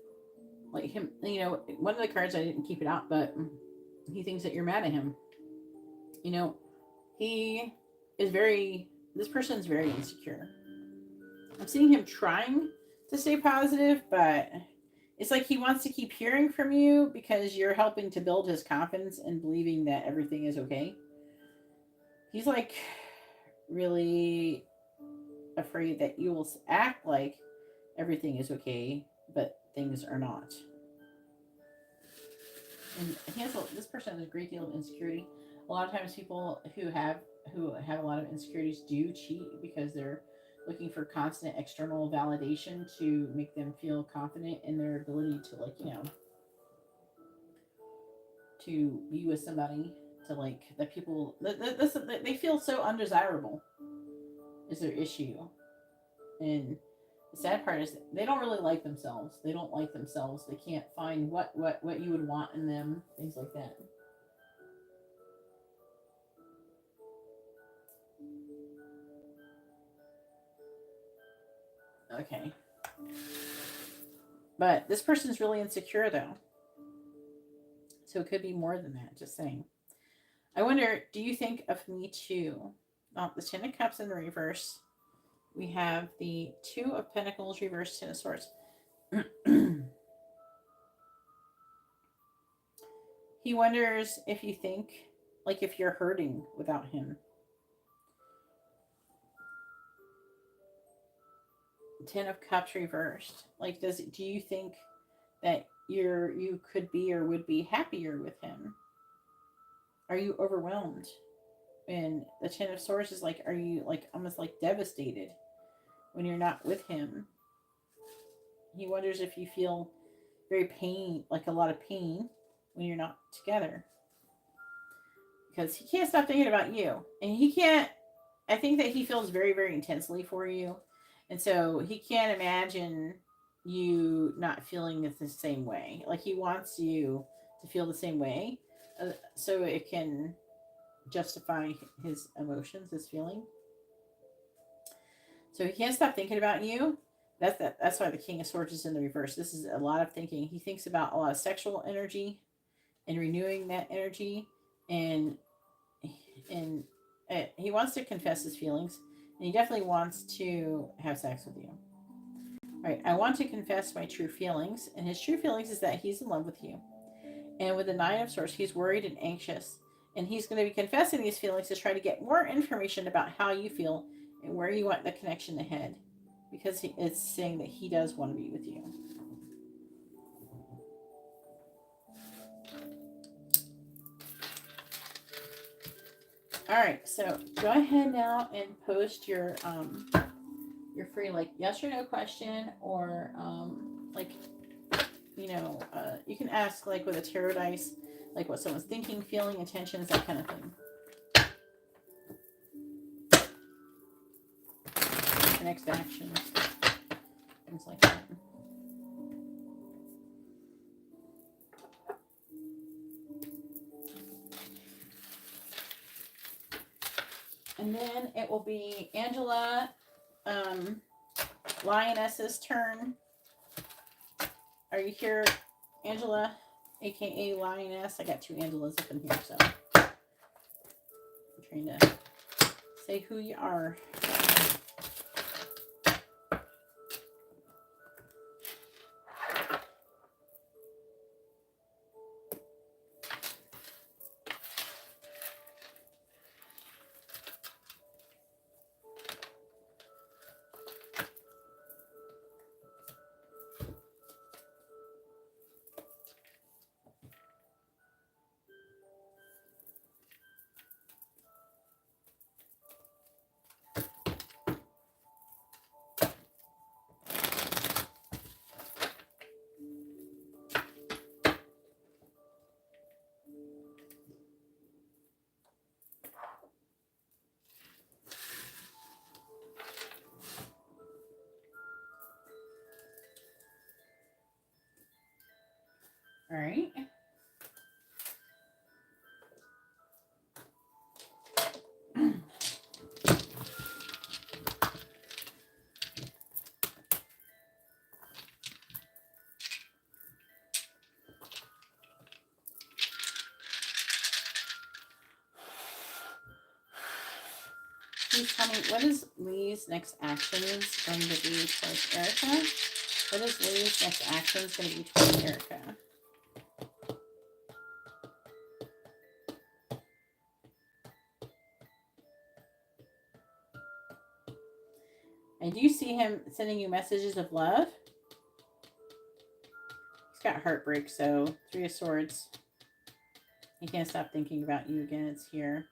like him, you know, one of the cards, I didn't keep it out, but he thinks that you're mad at him. You know, this person's very insecure. I'm seeing him trying to stay positive, but it's like he wants to keep hearing from you because you're helping to build his confidence and believing that everything is okay. He's like really afraid that you will act like everything is okay, but things are not. And this person has a great deal of insecurity. A lot of times people who have a lot of insecurities do cheat because they're looking for constant external validation to make them feel confident in their ability to, like, to be with somebody, to, like, that people that they feel so undesirable is their issue. And the sad part is they don't really like themselves. They don't like themselves. They can't find what you would want in them, things like that. Okay. But this person's really insecure though. So it could be more than that, just saying. I wonder, do you think of me too? Oh, the Ten of Cups in the reverse. We have the Two of Pentacles reversed, Ten of Swords. He wonders if you think, like, if you're hurting without him. Ten of Cups reversed. Like, do you think that you could be or would be happier with him? Are you overwhelmed? And the Ten of Swords is like, are you, like, almost like devastated when you're not with him? He wonders if you feel very pain, like a lot of pain when you're not together, because he can't stop thinking about you, and he can't. I think that he feels very, very intensely for you, and so he can't imagine you not feeling it the same way. Like, he wants you to feel the same way, so it can justify his emotions, his feeling. So he can't stop thinking about you. That's why the King of Swords is in the reverse. This is a lot of thinking. He thinks about a lot of sexual energy and renewing that energy, and and he wants to confess his feelings, and he definitely wants to have sex with you. All right, I want to confess my true feelings, and his true feelings is that he's in love with you. And with the Nine of Swords, he's worried and anxious, and he's going to be confessing these feelings to try to get more information about how you feel and where you want the connection to head, because it's saying that he does want to be with you. All right, so go ahead now and post your free, like, yes or no question, or like, you can ask, like, with a tarot dice, like what someone's thinking, feeling, intentions, that kind of thing. The next actions, things like that. And then it will be Angela, Lioness's turn. Are you here, Angela, aka Lioness? I got two Angelas up in here, so I'm trying to say who you are. All right. Please tell me, what is Lee's next actions going to be towards Erica? What is Lee's next actions going to be towards Erica? I do see him sending you messages of love. He's got heartbreak, so Three of Swords. He can't stop thinking about you again. It's here.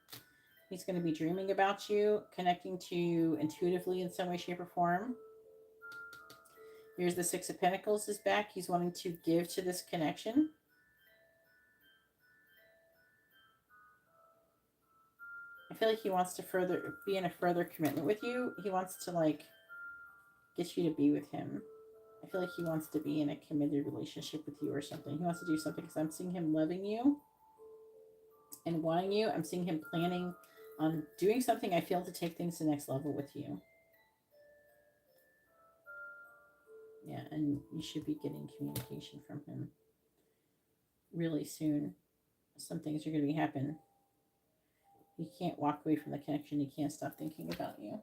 He's going to be dreaming about you, connecting to you intuitively in some way, shape, or form. Here's the Six of Pentacles is back. He's wanting to give to this connection. I feel like he wants to be in a further commitment with you. He wants to like get you to be with him. I feel like he wants to be in a committed relationship with you or something. He wants to do something because I'm seeing him loving you and wanting you. I'm seeing him planning on doing something, I feel, to take things to the next level with you. Yeah, and you should be getting communication from him really soon. Some things are going to be happening. He can't walk away from the connection. He can't stop thinking about you.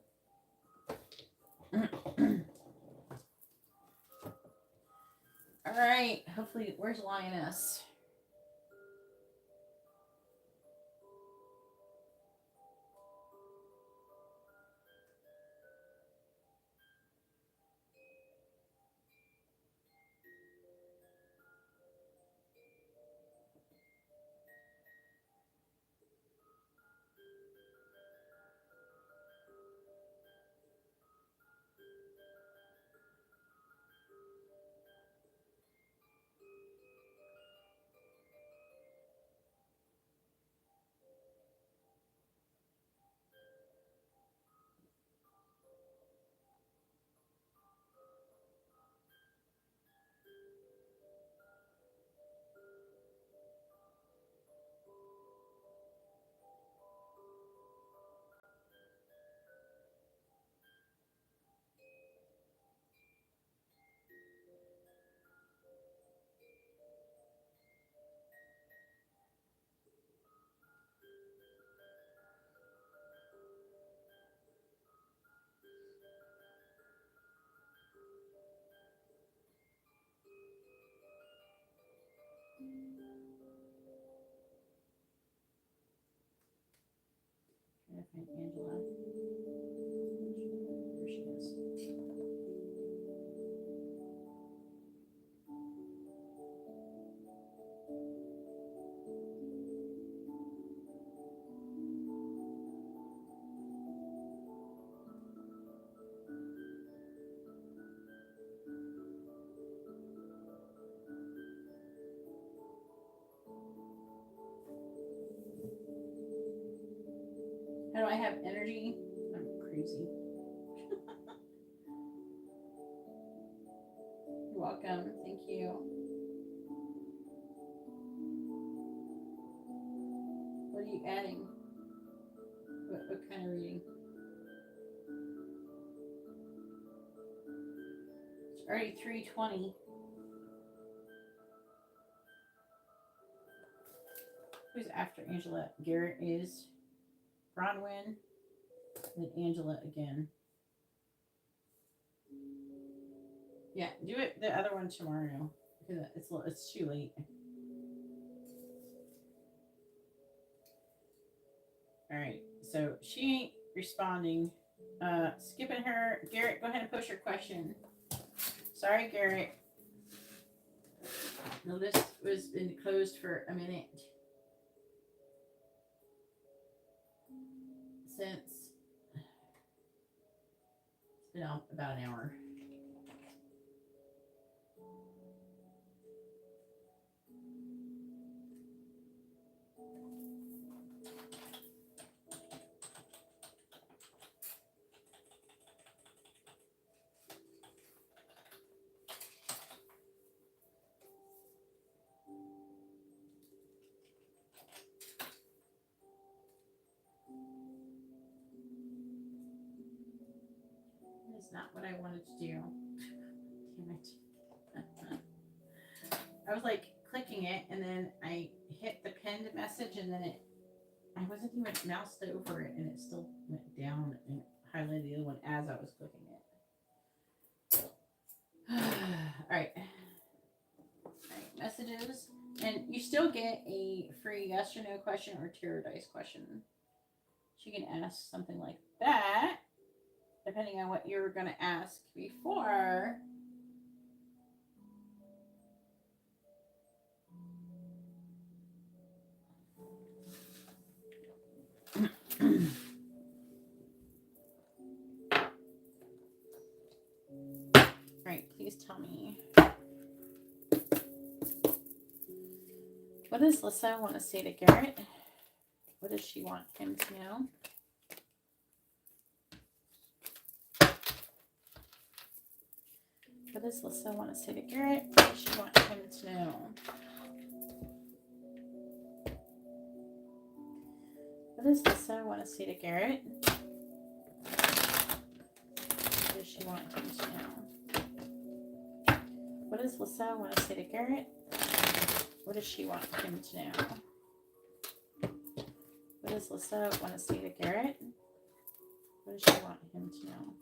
All right. Hopefully, where's Lioness? Trying to find Angela. There she is. How do I have energy? I'm crazy. You're welcome. Thank you. What are you adding? What kind of reading? It's already 3:20. Who's after Angela? Garrett is. Bronwyn. And then Angela again. Yeah, do it the other one tomorrow because it's too late. All right, so she ain't responding. Skipping her. Garrett, go ahead and post your question. Sorry, Garrett. No, this was been closed for a minute since it's been about an hour. That's not what I wanted to do. Damn it. I was like clicking it and then I hit the pinned message and then I wasn't even moused over it and it still went down and highlighted the other one as I was clicking it. All right. Messages. And you still get a free yes or no question or tarot dice question. She can ask something like that, depending on what you were going to ask before. What does Lissa want to say to Garrett? What does she want him to know? What does Lissa want to say to Garrett? What does she want him to know? What does Lissa want to say to Garrett? What does she want him to know? What does Lissa want to say to Garrett? What does she want him to know? What does Lissa want to say to Garrett? What does she want him to know?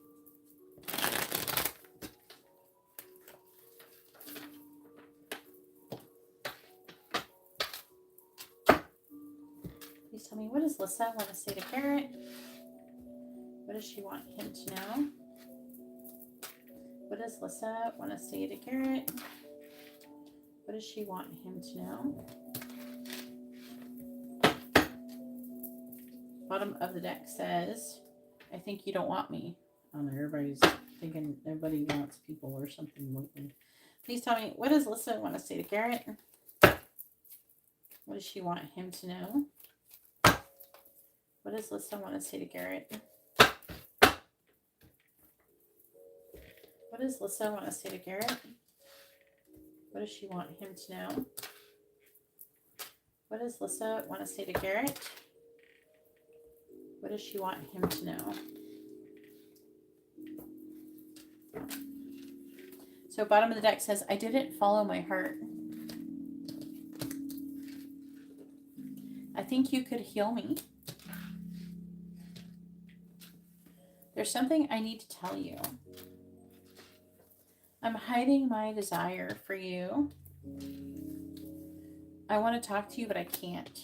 Please tell me, what does Lissa want to say to Garrett? What does she want him to know? What does Lissa want to say to Garrett? What does she want him to know? Bottom of the deck says, I think you don't want me. I don't know, everybody's thinking everybody wants people or something lately. Please tell me, what does Lissa want to say to Garrett? What does she want him to know? What does Lissa want to say to Garrett? What does Lissa want to say to Garrett? What does she want him to know? What does Lissa want to say to Garrett? What does she want him to know? So bottom of the deck says, I didn't follow my heart. I think you could heal me. There's something I need to tell you. I'm hiding my desire for you. I want to talk to you, but I can't.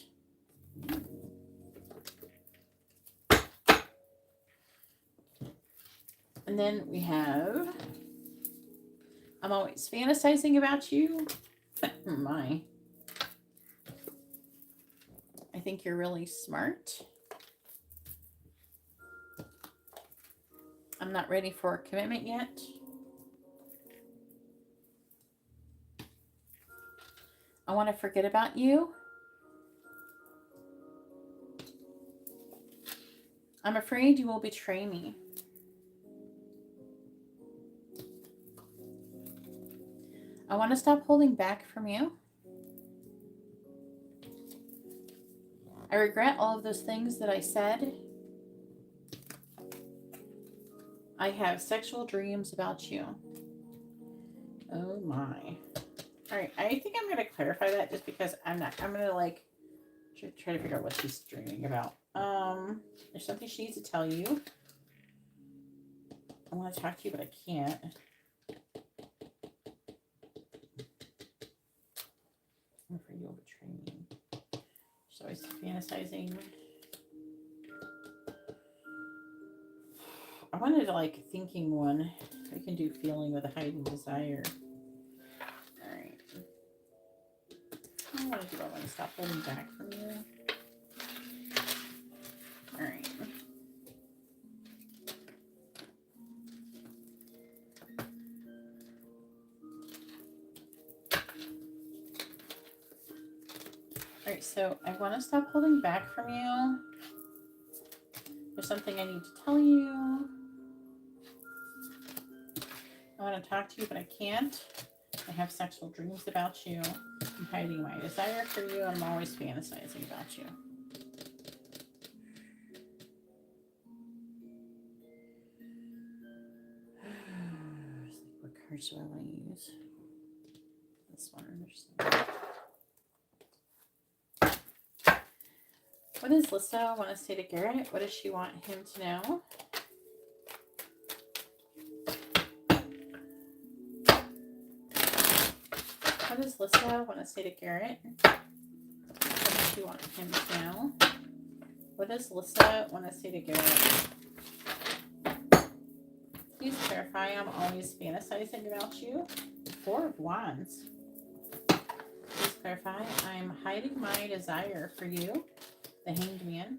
And then we have, I'm always fantasizing about you. My. I think you're really smart. I'm not ready for a commitment yet. I want to forget about you. I'm afraid you will betray me. I want to stop holding back from you. I regret all of those things that I said. I have sexual dreams about you. Oh my. All right, I think I'm going to clarify that just because I'm going to like try to figure out what she's dreaming about. There's something she needs to tell you. I want to talk to you, but I can't. I'm afraid you'll betray me. She's always fantasizing. I wanted to like thinking one. I can do feeling with a hiding desire. Alright. I want to do I want to stop holding back from you. Alright. Alright, so I want to stop holding back from you. There's something I need to tell you. I want to talk to you, but I can't. I have sexual dreams about you. I'm hiding my desire for you. I'm always fantasizing about you. What cards do I want to use? This one. What does Lissa want to say to Garrett? What does she want him to know? What does Lissa want to say to Garrett? What does she want him to know? What does Lissa want to say to Garrett? Please clarify, I'm always fantasizing about you. 4 of Wands. Please clarify, I'm hiding my desire for you. The Hanged Man.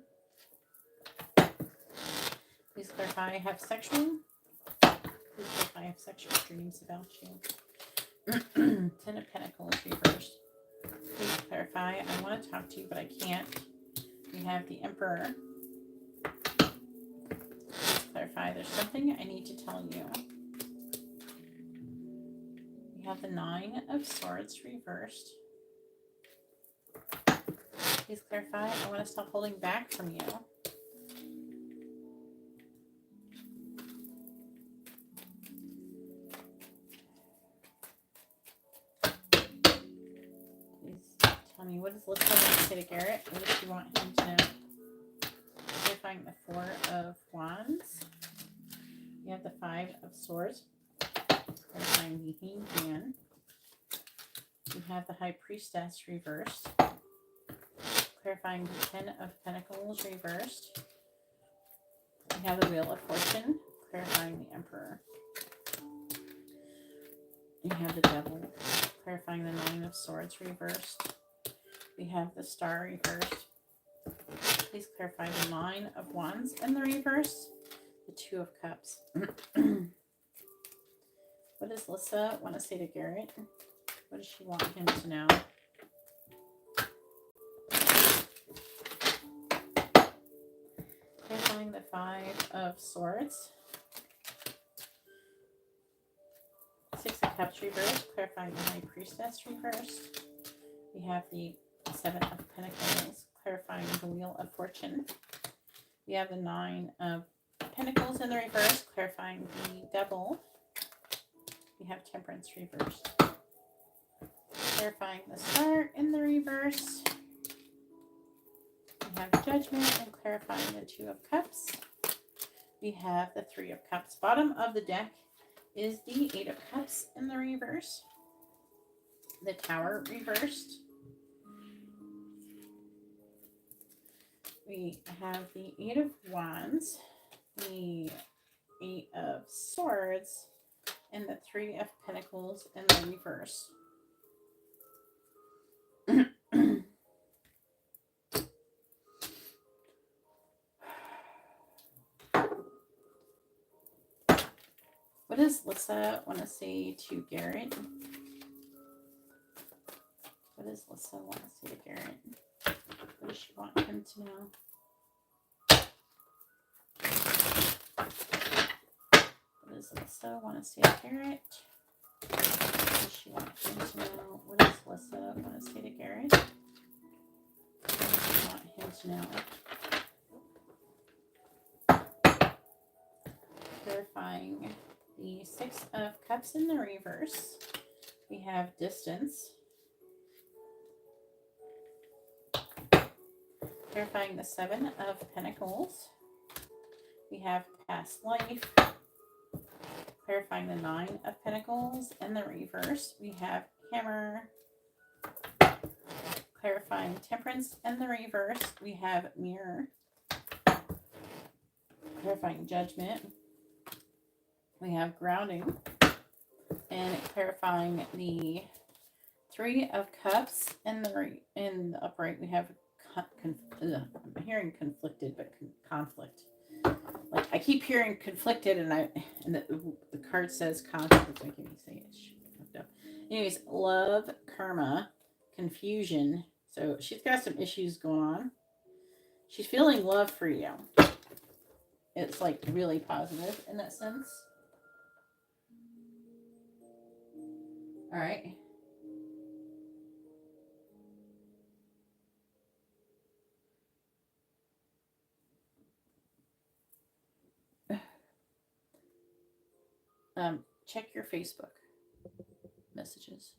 Please clarify, I have sexual. Please clarify, I have sexual dreams about you. 10 of Pentacles reversed. Please clarify. I want to talk to you, but I can't. We have the Emperor. Please clarify. There's something I need to tell you. We have the Nine of Swords reversed. Please clarify. I want to stop holding back from you. Tell me, what does Lisa want to say to Garrett? What does she want him to know? Clarifying the Four of Wands. You have the Five of Swords. Clarifying the Hanged Man. You have the High Priestess reversed. Clarifying the Ten of Pentacles reversed. You have the Wheel of Fortune. Clarifying the Emperor. You have the Devil. Clarifying the Nine of Swords reversed. We have the Star reversed. Please clarify the Nine of Wands in the reverse. The Two of Cups. What does Lissa want to say to Garrett? What does she want him to know? Clarifying the Five of Swords. Six of Cups reversed. Clarifying the High Priestess reversed. We have the Seven of Pentacles. Clarifying the Wheel of Fortune. We have the Nine of Pentacles in the reverse. Clarifying the Devil. We have Temperance reversed. Clarifying the Star in the reverse. We have Judgment and clarifying the Two of Cups. We have the Three of Cups. Bottom of the deck is the Eight of Cups in the reverse. The Tower reversed. We have the Eight of Wands, the Eight of Swords, and the Three of Pentacles in the reverse. What does Lissa want to say to Garrett? What does Lissa want to say to Garrett? What does she want him to know? What does Lissa want to say to Garrett? What does she want him to know? What does Lissa want to say to Garrett? What does she want him to know? Clarifying the Six of Cups in the reverse. We have Distance. Clarifying the Seven of Pentacles. We have Past Life. Clarifying the Nine of Pentacles in the reverse. We have Hammer. Clarifying Temperance in the reverse. We have Mirror. Clarifying Judgment. We have Grounding. And clarifying the Three of Cups in the upright. We have I'm hearing conflicted, but conflict. Like I keep hearing conflicted, and the card says conflict. It's making me say it. Anyways, love, karma, confusion. So she's got some issues going on. She's feeling love for you. It's like really positive in that sense. All right. Check your Facebook messages.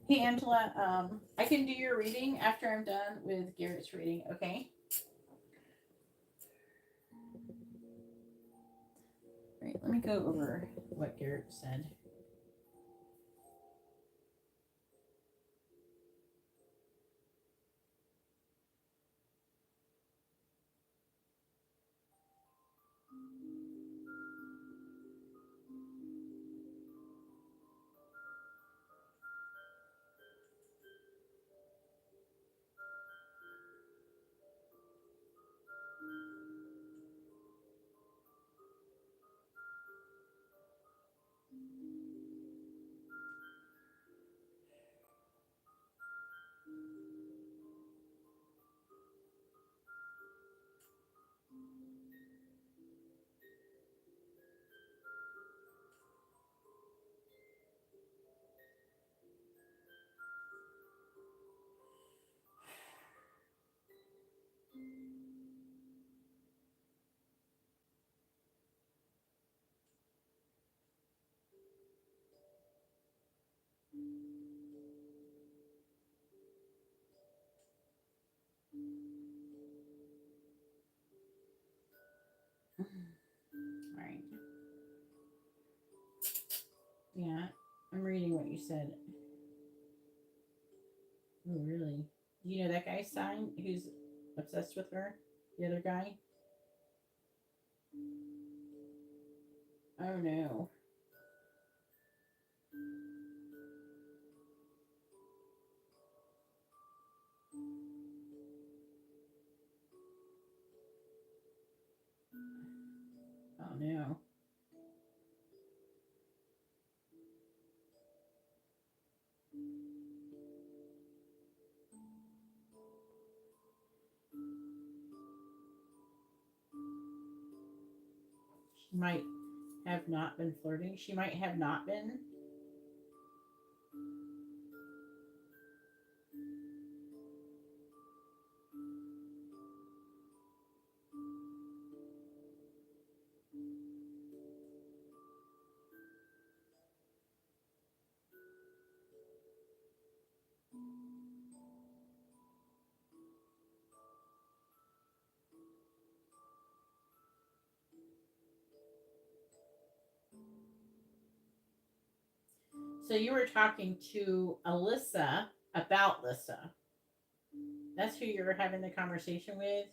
Hey, Angela, I can do your reading after I'm done with Garrett's reading, okay? All right, let me go over what Garrett said. All right. Yeah, I'm reading what you said. Oh, really? Do you know that guy's sign who's obsessed with her? The other guy? Oh, no. Oh, no. She might have not been flirting. She might have not been. So you were talking to Alyssa about Lissa. That's who you're having the conversation with?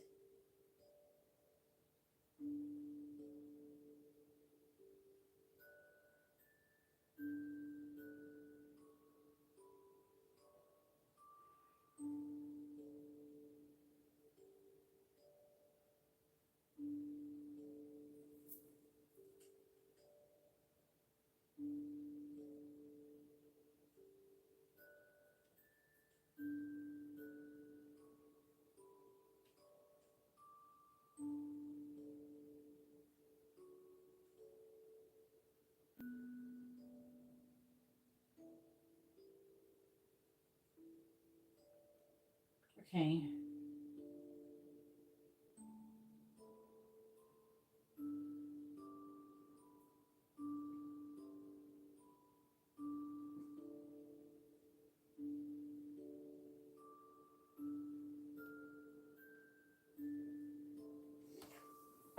Okay.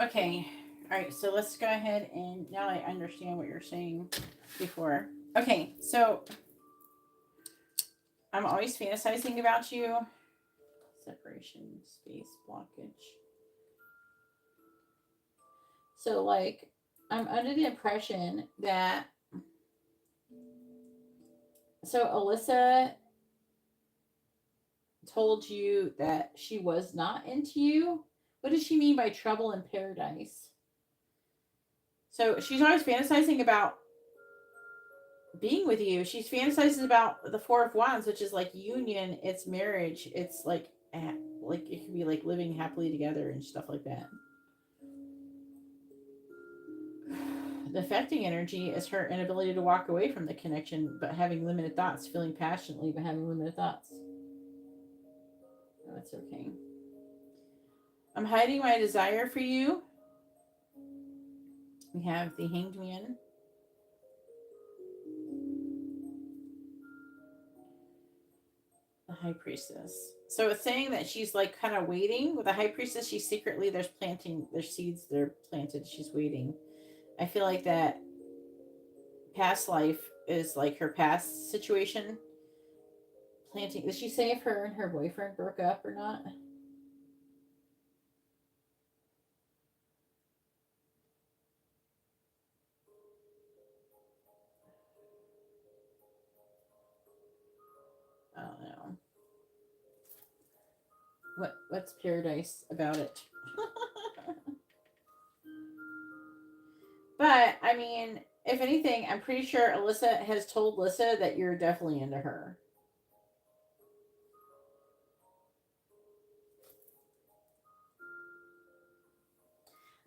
Okay. All right. So let's go ahead and now I understand what you're saying before. Okay. So I'm always fantasizing about you. Separation, space, blockage. So, like, I'm under the impression that. So, Alyssa told you that she was not into you. What does she mean by trouble in paradise? So, she's always fantasizing about being with you. She's fantasizes about the Four of Wands, which is like union, it's marriage, it's like it can be like living happily together and stuff like that. The affecting energy is her inability to walk away from the connection, but having limited thoughts, feeling passionately, but having limited thoughts. Oh, that's okay. I'm hiding my desire for you. We have the Hanged Man. High Priestess. So it's saying that she's like kind of waiting. With the High Priestess, she's secretly, there's seeds that are planted. She's waiting. I feel like that past life is like her past situation. Planting. Did she say if her and her boyfriend broke up or not? I don't know. What's paradise about it? But I mean, if anything, I'm pretty sure Alyssa has told Lissa that you're definitely into her.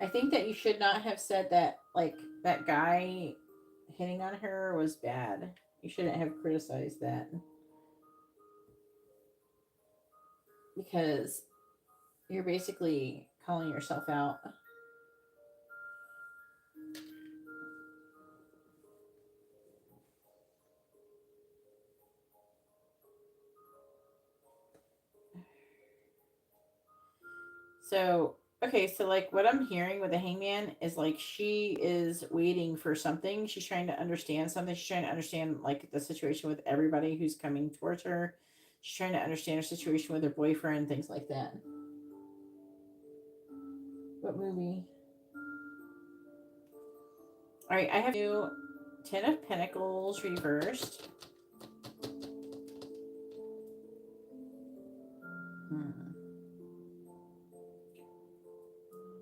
I think that you should not have said that, like, that guy hitting on her was bad. You shouldn't have criticized that. Because you're basically calling yourself out. So, okay, so like what I'm hearing with the hangman is like she is waiting for something. She's trying to understand something. She's trying to understand like the situation with everybody who's coming towards her. She's trying to understand her situation with her boyfriend, things like that. What movie? All right, I have new Ten of Pentacles reversed.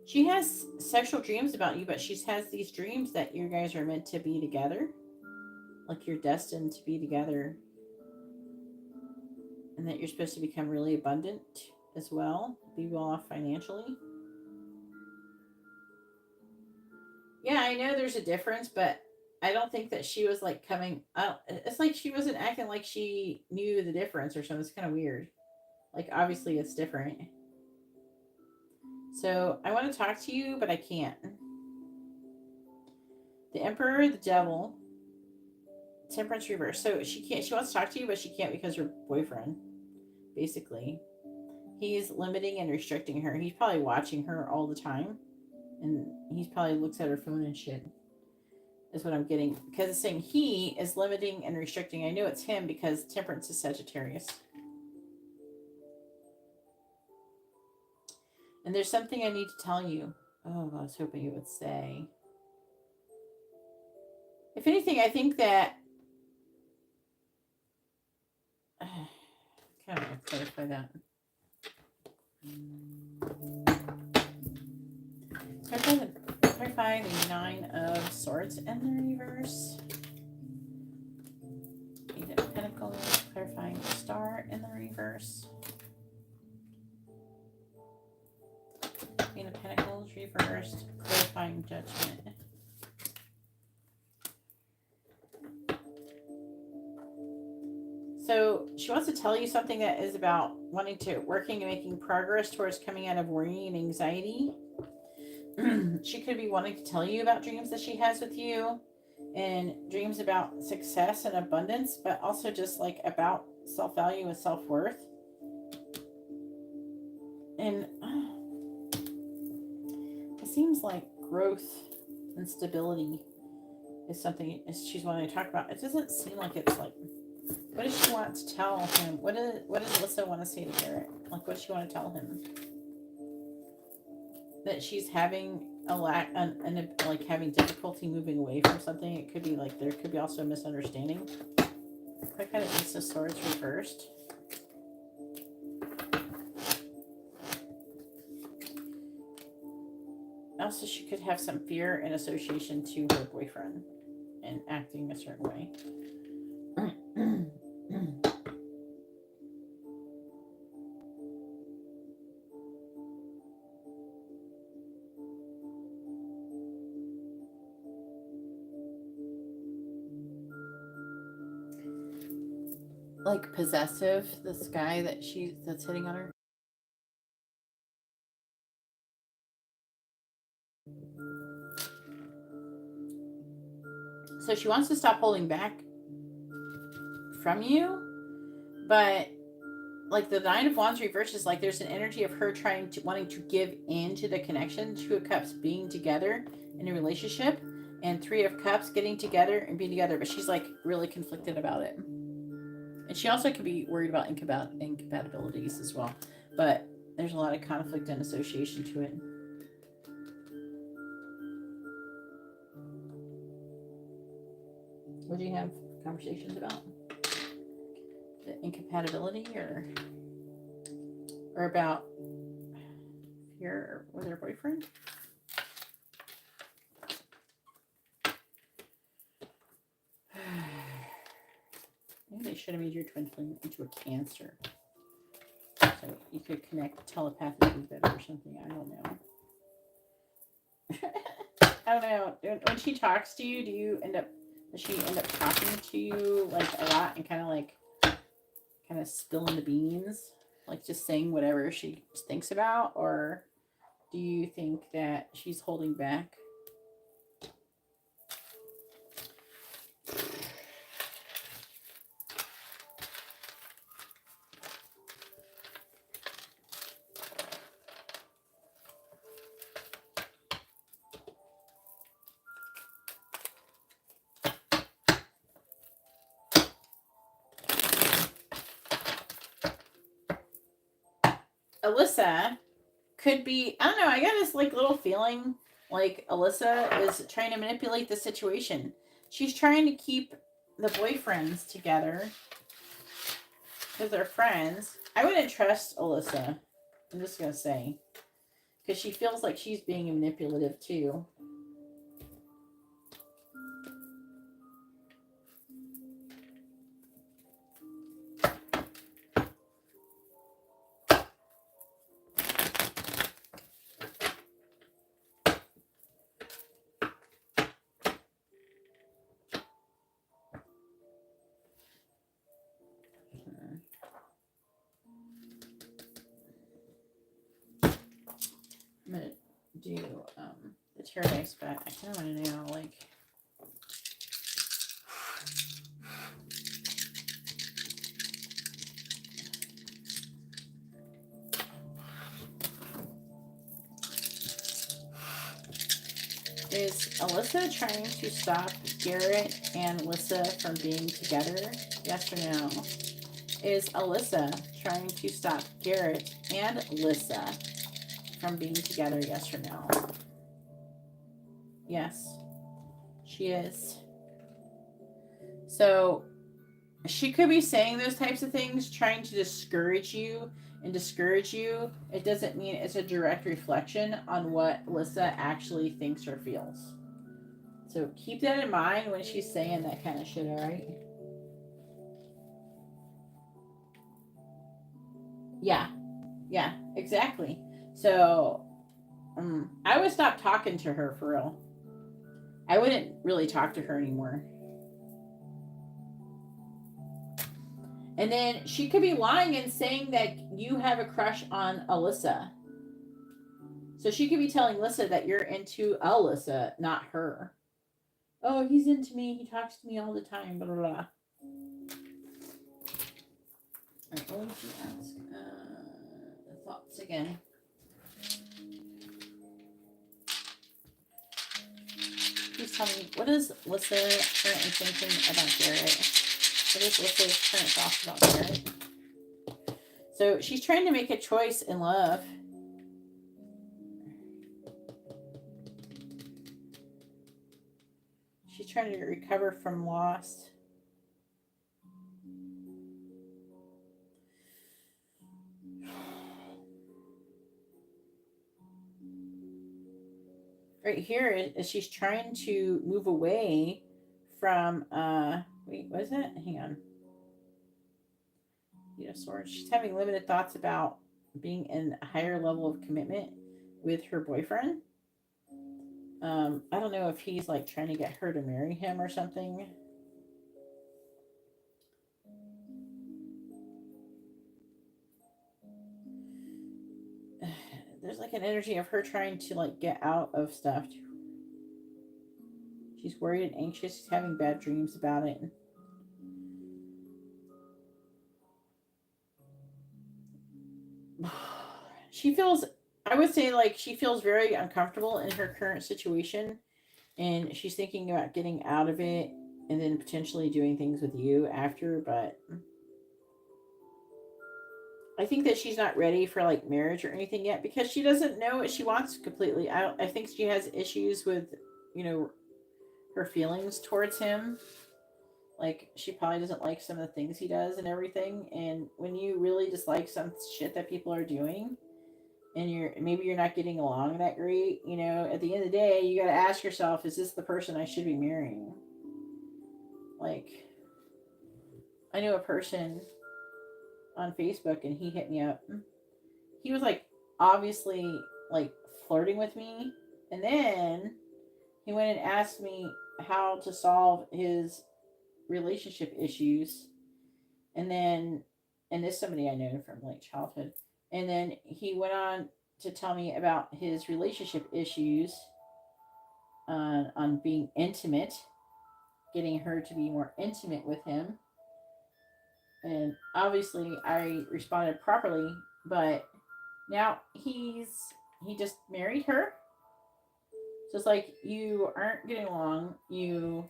She has sexual dreams about you, but she has these dreams that you guys are meant to be together. Like you're destined to be together. And that you're supposed to become really abundant as well. Be well off financially. Yeah, I know there's a difference, but I don't think that she was like coming out. It's like she wasn't acting like she knew the difference or something. It's kind of weird. Like, obviously, it's different. So, I want to talk to you, but I can't. The Emperor, the Devil, Temperance reverse. So, she can't. She wants to talk to you, but she can't because her boyfriend, basically. He's limiting and restricting her. He's probably watching her all the time. And he probably looks at her phone and shit. Is what I'm getting. Because it's saying he is limiting and restricting. I know it's him because Temperance is Sagittarius. And there's something I need to tell you. Oh, I was hoping you would say. If anything, I think that. Kind of want to clarify that. Clarify the Nine of Swords in the reverse. Eight of Pentacles. Clarifying the Star in the reverse. Queen of Pentacles reversed. Clarifying Judgment. So she wants to tell you something that is about working and making progress towards coming out of worry and anxiety. She could be wanting to tell you about dreams that she has with you and dreams about success and abundance, but also just like about self-value and self-worth. And it seems like growth and stability is something she's wanting to talk about. It doesn't seem like it's like, what does she want to tell him? What does Alyssa want to say to Garrett? Like, what does she want to tell him? That she's having like having difficulty moving away from something. It could be like there could be also a misunderstanding. I kind of Ace of Swords reversed. Also, she could have some fear in association to her boyfriend and acting a certain way. Like possessive, this guy that's hitting on her. So she wants to stop holding back from you, but like the Nine of Wands reverse is like there's an energy of her wanting to give in to the connection. Two of Cups being together in a relationship, and Three of Cups getting together and being together, but she's like really conflicted about it. And she also could be worried about incompatibilities as well. But there's a lot of conflict and association to it. What do you have conversations about? The incompatibility or about fear with her boyfriend? Maybe they should have made your twin flame into a Cancer. So you could connect telepathically better or something. I don't know. I don't know. When she talks to you, does she end up talking to you like a lot and kind of spilling the beans? Like just saying whatever she thinks about? Or do you think that she's holding back? Alyssa could be, I don't know, I got this like little feeling like Alyssa is trying to manipulate the situation. She's trying to keep the boyfriends together because they're friends. I wouldn't trust Alyssa. I'm just going to say. Because she feels like she's being manipulative too. I'm going to do the tarot dice, but I kind of want to know, like, is Alyssa trying to stop Garrett and Alyssa from being together? Yes or no? Is Alyssa trying to stop Garrett and Alyssa from being together? Yes or no? Yes, she is. So she could be saying those types of things, trying to discourage you and discourage you. It doesn't mean it's a direct reflection on what Alyssa actually thinks or feels. So keep that in mind when she's saying that kind of shit, all right? Yeah, exactly. So I would stop talking to her for real. I wouldn't really talk to her anymore. And then she could be lying and saying that you have a crush on Alyssa. So she could be telling Alyssa that you're into Alyssa, not her. Oh, he's into me. He talks to me all the time. Blah, blah, blah. All right, what did she ask? Thoughts again. Please tell me, what is Alyssa's current intention about Garrett? What is Alyssa's current thoughts about Garrett? So she's trying to make a choice in love. She's trying to recover from loss. Right here is she's trying to move away from wait, what is that? Hang on. Swords. She's having limited thoughts about being in a higher level of commitment with her boyfriend. I don't know if he's like trying to get her to marry him or something. There's like an energy of her trying to like get out of stuff. She's worried and anxious. She's having bad dreams about it. she feels, I would say, like, she feels very uncomfortable in her current situation, and she's thinking about getting out of it and then potentially doing things with you after, but I think that she's not ready for like marriage or anything yet because she doesn't know what she wants completely. I think she has issues with, you know, her feelings towards him. Like, she probably doesn't like some of the things he does and everything. And when you really dislike some shit that people are doing, and you're not getting along that great, you know, at the end of the day, you got to ask yourself, is this the person I should be marrying? Like, I knew a person on Facebook, and he hit me up. He was like, obviously, like, flirting with me, and then he went and asked me how to solve his relationship issues, and then, and this is somebody I know from like childhood, and then he went on to tell me about his relationship issues on being intimate, getting her to be more intimate with him. And obviously I responded properly, but now he just married her. So it's like, you aren't getting along, you're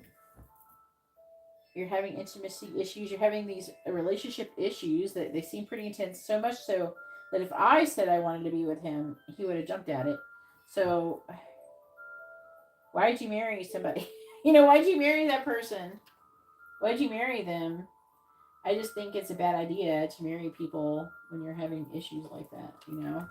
having intimacy issues, you're having these relationship issues that they seem pretty intense, so much so that if I said I wanted to be with him, he would have jumped at it. So why'd you marry somebody? You know, why'd you marry that person? Why'd you marry them? I just think it's a bad idea to marry people when you're having issues like that, you know?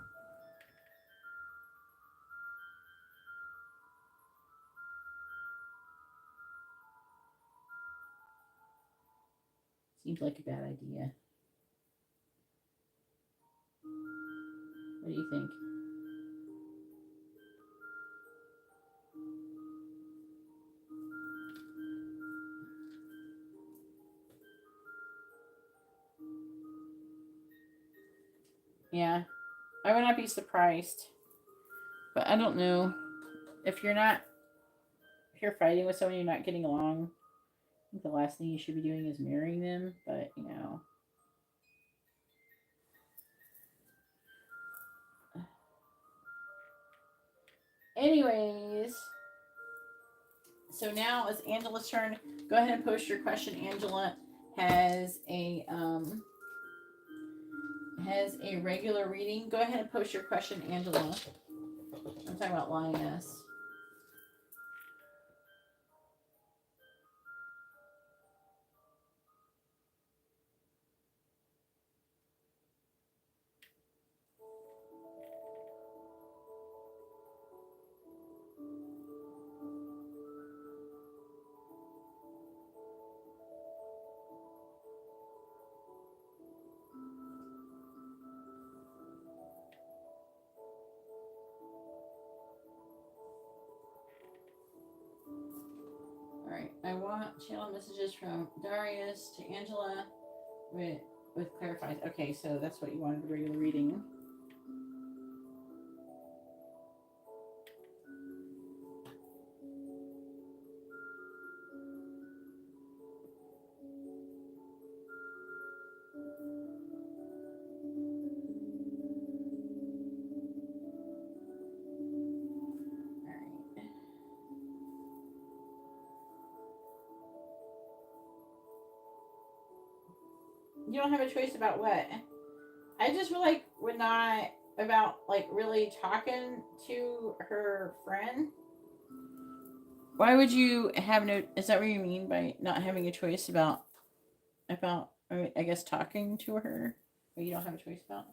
Seems like a bad idea. What do you think? Yeah, I would not be surprised. But I don't know. If you're not, if you're fighting with someone, you're not getting along, I think the last thing you should be doing is marrying them. But, you know. Anyways, so now it's Angela's turn. Go ahead and post your question. Angela has a um has a regular reading. Go ahead and post your question, Angela. I'm talking about lioness. All right, I want channel messages from Darius to Angela with clarifies. Okay, so that's what you wanted, a regular reading. All right. You don't have a choice about what? I just really like would not about like really talking to her friend. Why would you have no? Is that what you mean by not having a choice about? I guess talking to her. But you don't have a choice about.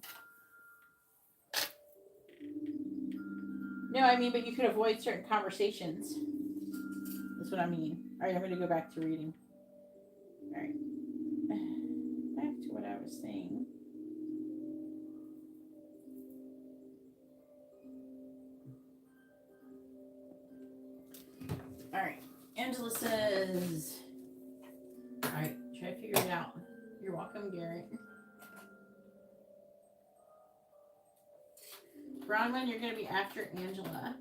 No, I mean, but you could avoid certain conversations. That's what I mean. All right, I'm going to go back to reading. All right, back to what I was saying. All right, Angela says. All right, try to figure it out. You're welcome, Garrett. Bronwyn, you're going to be after Angela.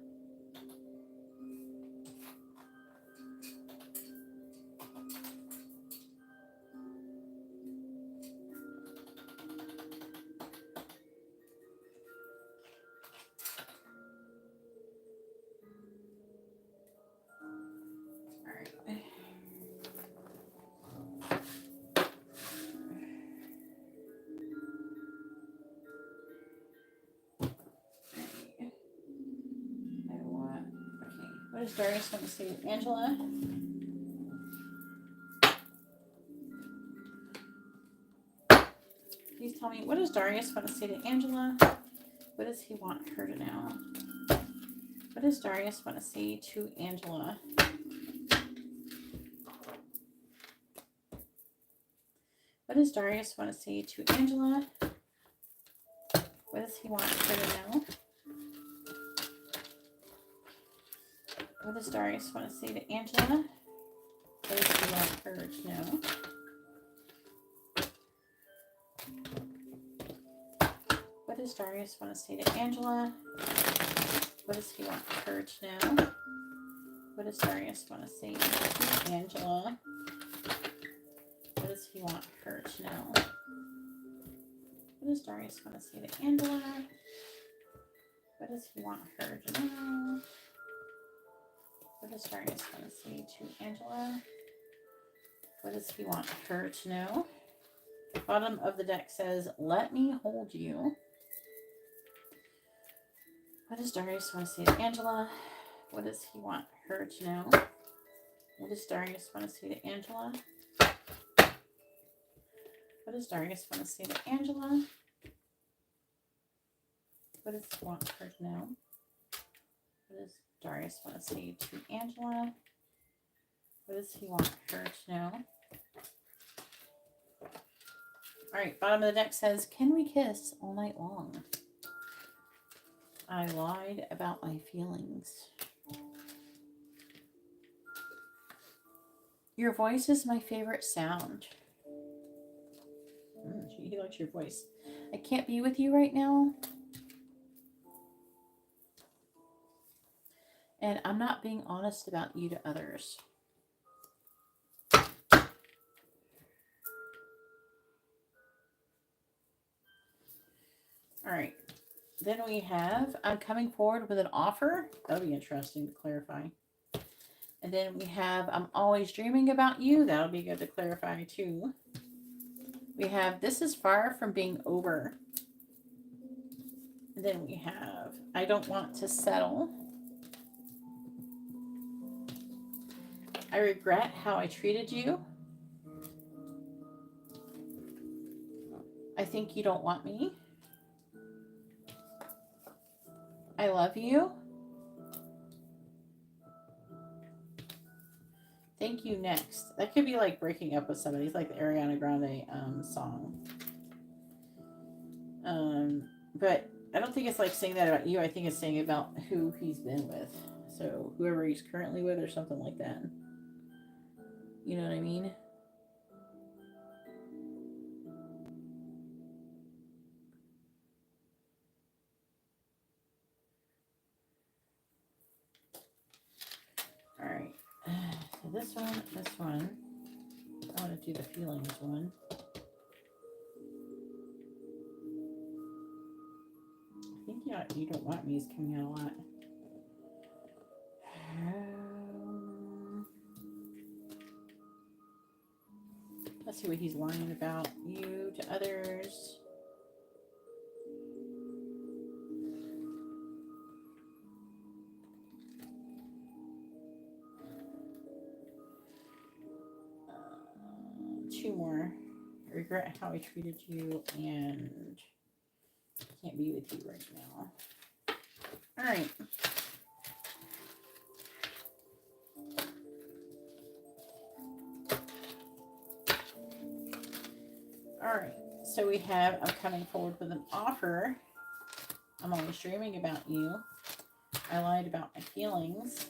does Darius want to say to Angela? Please tell me, what does Darius want to say to Angela? What does he want her to know? What does Darius want to say to Angela? What does Darius want to say to Angela? What does he want her to know? What does Darius want to say to Angela? What does he want her to know? What does Darius want to say to Angela? What does he want her to know? What does Darius want to say to Angela? What does he want her to know? What does Darius want to say to Angela? What does he want her to know? What does Darius want to say to Angela? What does he want her to know? Bottom of the deck says, let me hold you. What does Darius want to say to Angela? What does he want her to know? What does Darius want to say to Angela? What does Darius want to say to Angela? What does he want her to know? What does Darius want to say to Angela? What does he want her to know? All right, bottom of the deck says, can we kiss all night long? I lied about my feelings. Your voice is my favorite sound. He likes your voice. I can't be with you right now. And I'm not being honest about you to others. All right. Then we have, I'm coming forward with an offer. That'll be interesting to clarify. And then we have, I'm always dreaming about you. That'll be good to clarify too. We have, this is far from being over. And then we have, I don't want to settle. I regret how I treated you. I think you don't want me. I love you. Thank you next. That could be like breaking up with somebody. It's like the Ariana Grande song. But I don't think it's like saying that about you. I think it's saying about who he's been with. So whoever he's currently with or something like that. You know what I mean? All right. So this one. I want to do the feelings one. I think you don't want me is coming out a lot. Let's see what he's lying about you to others. Two more. I regret how I treated you and can't be with you right now. All right. All right. So we have, I'm coming forward with an offer. I'm always dreaming about you. I lied about my feelings.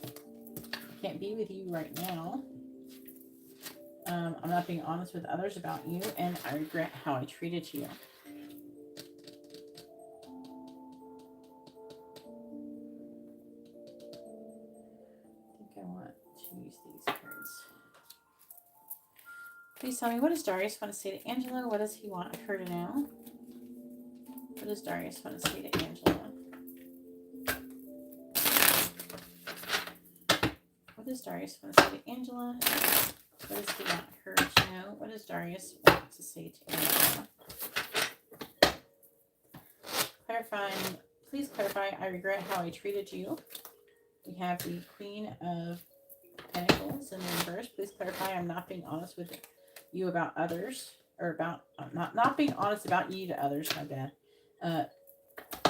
Can't be with you right now. I'm not being honest with others about you, and I regret how I treated you. I think I want to use these cards. Please tell me, what does Darius want to say to Angela? What does he want her to know? What does Darius want to say to Angela? What does Darius want to say to Angela? What does he want her to know? What does Darius want to say to Angela? Clarifying, please clarify, I regret how I treated you. We have the Queen of Pentacles in the reverse. Please clarify, I'm not being honest with you about others, or about, not being honest about you to others, my bad.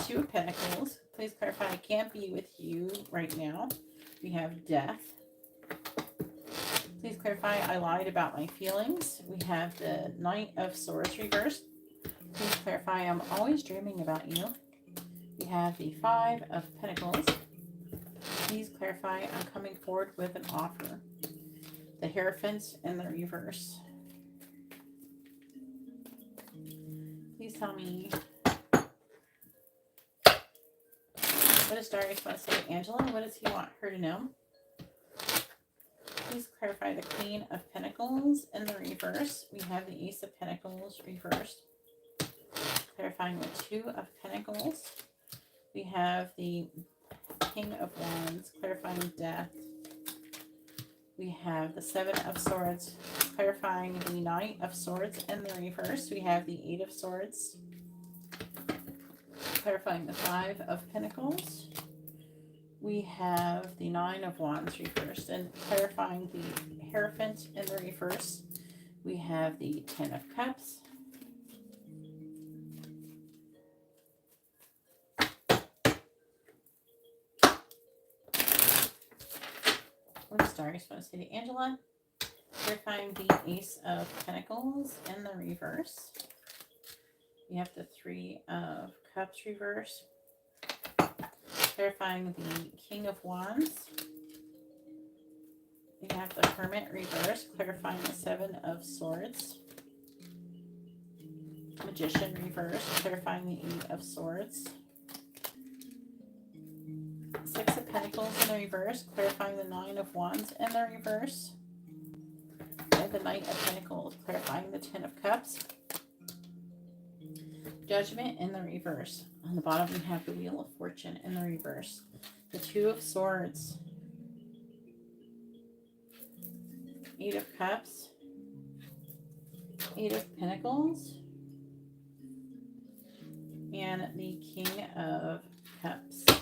Two of Pentacles. Please clarify, I can't be with you right now. We have Death. Please clarify, I lied about my feelings. We have the Knight of Swords reversed. Please clarify, I'm always dreaming about you. We have the Five of Pentacles. Please clarify, I'm coming forward with an offer. The Hierophant in the reverse. Please tell me, what does Darius want to say to Angela? What does he want her to know? Please clarify the Queen of Pentacles in the reverse. We have the Ace of Pentacles reversed. Clarifying the Two of Pentacles. We have the King of Wands, clarifying Death. We have the Seven of Swords, clarifying the Knight of Swords in the reverse. We have the Eight of Swords, clarifying the Five of Pentacles. We have the Nine of Wands reversed, and clarifying the Hierophant in the reverse. We have the Ten of Cups. What does Darius want to say to Angela? Clarifying the Ace of Pentacles in the reverse. We have the Three of Cups reverse. Clarifying the King of Wands. We have the Hermit reverse. Clarifying the Seven of Swords. Magician reverse. Clarifying the Eight of Swords. Six of Pentacles in the reverse. Clarifying the Nine of Wands in the reverse. And the Knight of Pentacles. Clarifying the Ten of Cups. Judgment in the reverse. On the bottom we have the Wheel of Fortune in the reverse. The Two of Swords. Eight of Cups. Eight of Pentacles. And the King of Cups. That's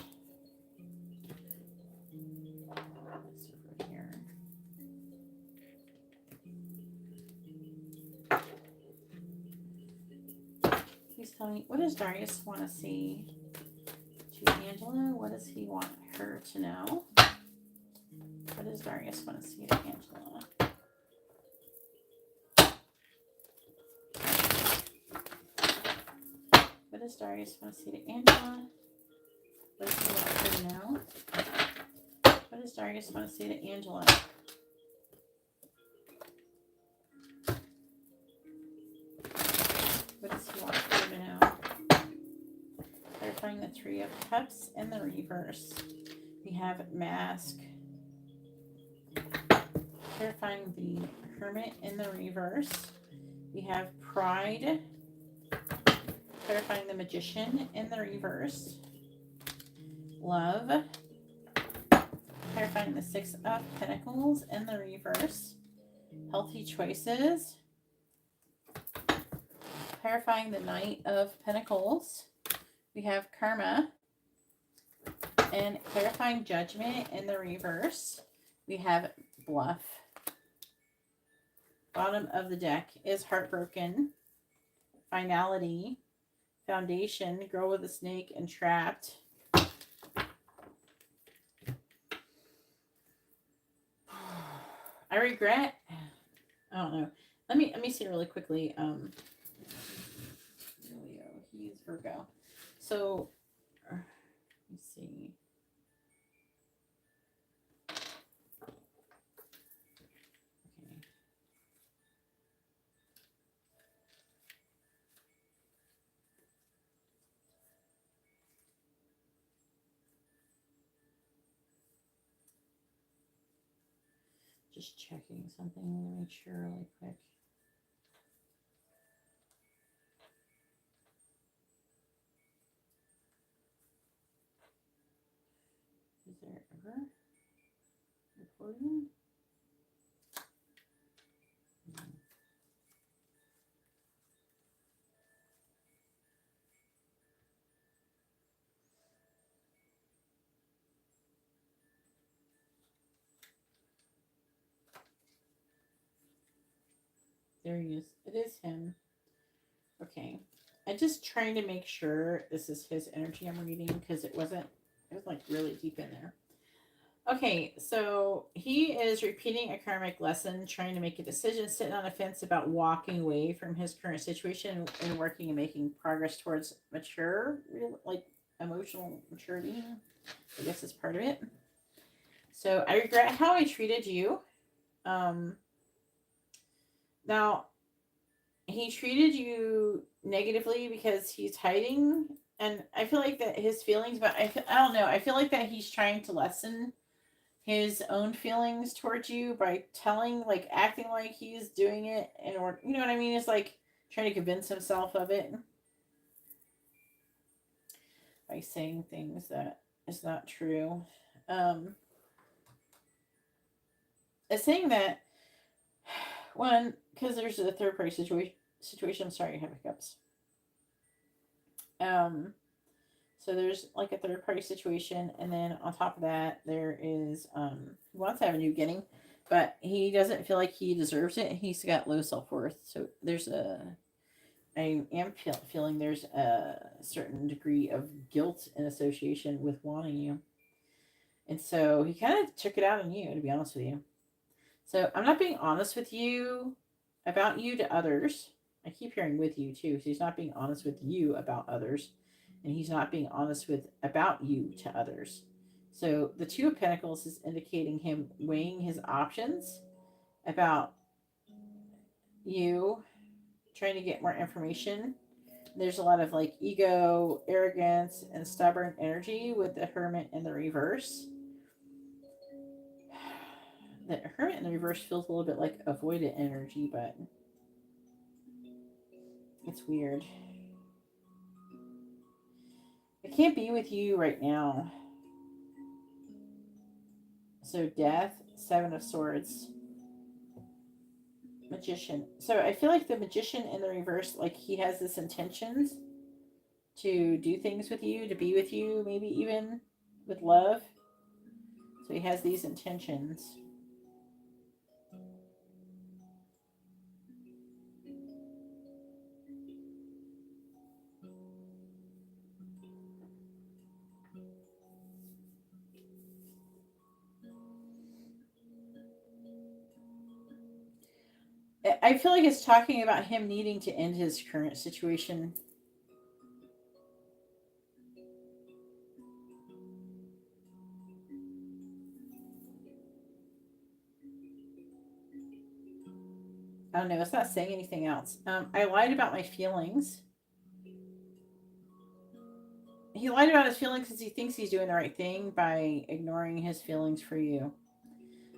over here. Please tell me, what does Darius want to say to Angela? What does he want her to know? What does Darius want to say to Angela? What does Darius want to say to Angela? What does he want her to know? What does Darius want to say to Angela? What does he want her to know? Clarifying the Three of Cups in the reverse. We have Mask. Clarifying the Hermit in the reverse. We have Pride. Clarifying the Magician in the reverse. Love. Clarifying the Six of Pentacles in the reverse. Healthy Choices. Clarifying the Knight of Pentacles. We have Karma. And clarifying Judgment in the reverse. We have Bluff. Bottom of the deck is Heartbroken. Finality. Foundation. Girl with a Snake, and Trapped. I regret. I don't know. Let me see really quickly. Leo, he's Virgo. So let me see. Okay. Just checking something. Let me make sure really quick. Is there ever recording? There he is. It is him. Okay. I'm just trying to make sure this is his energy I'm reading because it was like really deep in there. Okay, so he is repeating a karmic lesson, trying to make a decision, sitting on a fence about walking away from his current situation and working and making progress towards like emotional maturity. I guess is part of it. So I regret how I treated you. Um, Now he treated you negatively because he's hiding, and I feel like that his feelings, but I don't know. I feel like that he's trying to lessen his own feelings towards you by like acting like he's doing it in order, you know what I mean? It's like trying to convince himself of it by saying things that is not true. Um, it's saying that one, because there's a third party situation. I'm sorry, I have hiccups. Um, so there's like a third party situation, and then on top of that, there is he wants to have a new beginning, but he doesn't feel like he deserves it. He's got low self worth. So I am feeling there's a certain degree of guilt in association with wanting you, and so he kind of took it out on you. To be honest with you, so I'm not being honest with you about you to others. I keep hearing with you too. So he's not being honest with you about others, and he's not being honest with about you to others. So the Two of Pentacles is indicating him weighing his options about you, trying to get more information. There's a lot of like ego, arrogance, and stubborn energy with the Hermit in the reverse. The Hermit in the reverse feels a little bit like avoidant energy, but it's weird. I can't be with you right now. So Death, Seven of Swords, Magician. So I feel like the Magician in the reverse, like he has this intentions to do things with you, to be with you, maybe even with love. So he has these intentions. I feel like it's talking about him needing to end his current situation. I don't know. It's not saying anything else. I lied about my feelings. He lied about his feelings because he thinks he's doing the right thing by ignoring his feelings for you.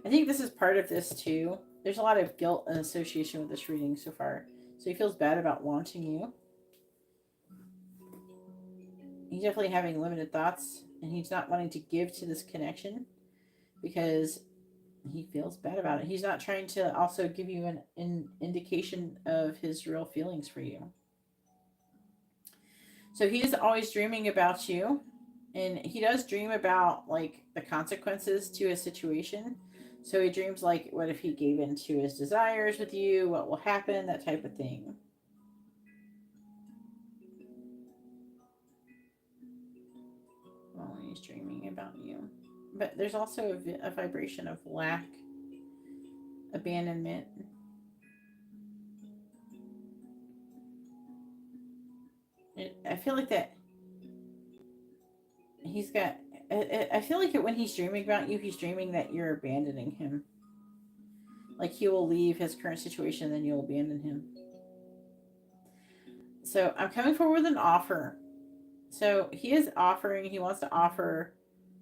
I think this is part of this too. There's a lot of guilt and association with this reading so far. So he feels bad about wanting you. He's definitely having limited thoughts, and he's not wanting to give to this connection because he feels bad about it. He's not trying to also give you an indication of his real feelings for you. So he is always dreaming about you, and he does dream about like the consequences to his situation. So he dreams like, what if he gave in to his desires with you? What will happen? That type of thing. Well, he's dreaming about you. But there's also a vibration of lack, abandonment. I feel like that he's got. I feel like when he's dreaming about you, he's dreaming that you're abandoning him. Like he will leave his current situation, then you'll abandon him. So I'm coming forward with an offer. So he is offering. He wants to offer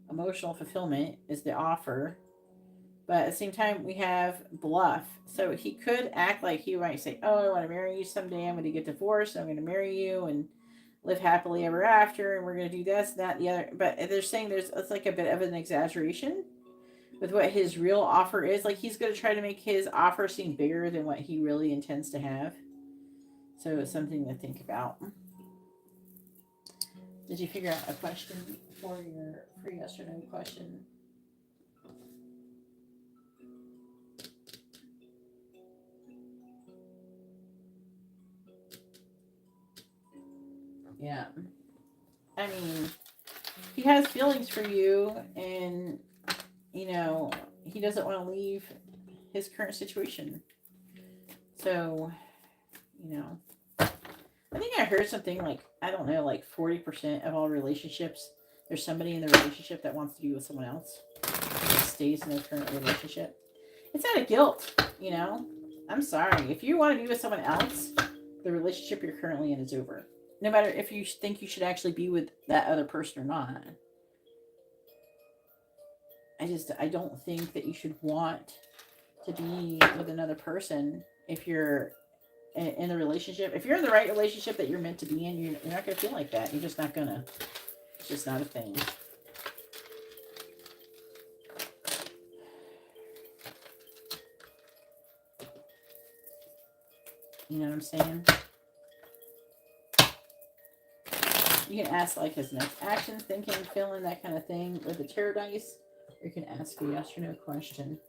emotional fulfillment is the offer. But at the same time, we have bluff. So he could act like he might say, "Oh, I want to marry you someday. I'm going to get divorced. I'm going to marry you and live happily ever after, and we're going to do this, that, and the other." But they're saying it's like a bit of an exaggeration with what his real offer is. Like he's going to try to make his offer seem bigger than what he really intends to have. So it's something to think about. Did you figure out a question for your yes or no question? Yeah. I mean, he has feelings for you, and, you know, he doesn't want to leave his current situation. So, you know, I think I heard something like, I don't know, like 40% of all relationships, there's somebody in the relationship that wants to be with someone else, that stays in their current relationship. It's out of guilt, you know? I'm sorry. If you want to be with someone else, the relationship you're currently in is over. No matter if you think you should actually be with that other person or not. I don't think that you should want to be with another person if you're in the relationship. If you're in the right relationship that you're meant to be in, you're not going to feel like that. You're just not going to. It's just not a thing. You know what I'm saying? You can ask like his next actions, thinking, feeling, that kind of thing with the tarot dice. Or you can ask a yes or no question.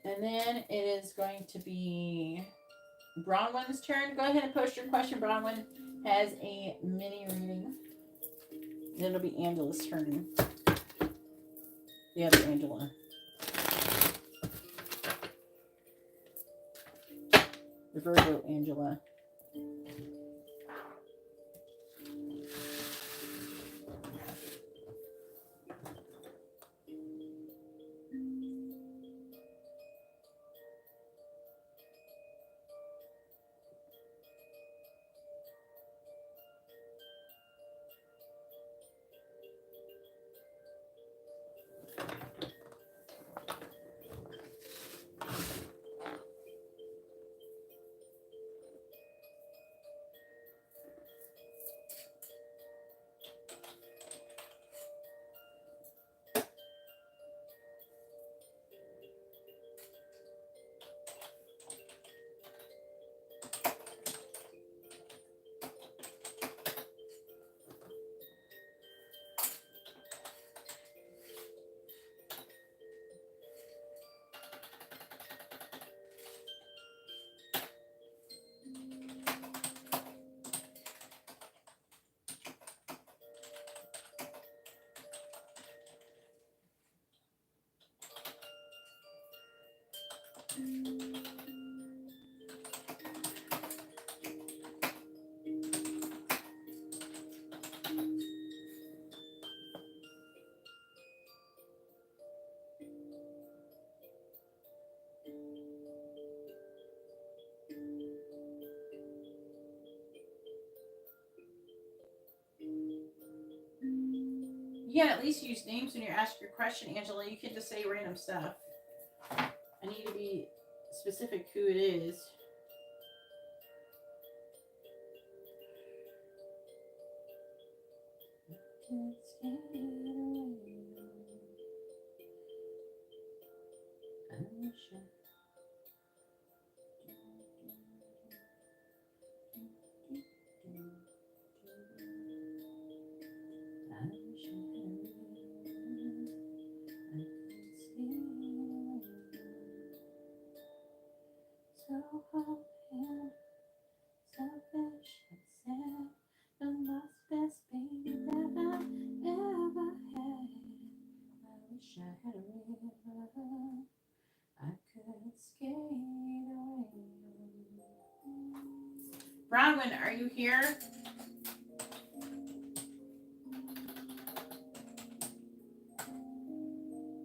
And then it is going to be Bronwyn's turn. Go ahead and post your question. Bronwyn has a mini reading. Then it'll be Angela's turn. The other Angela. The Virgo Angela. Yeah, at least use names when you ask your question, Angela. You can just say random stuff. I need to be specific who it is. So hard and selfish and sad. The last best baby that I ever had. I wish I had a river I could skate away. Bronwyn, are you here?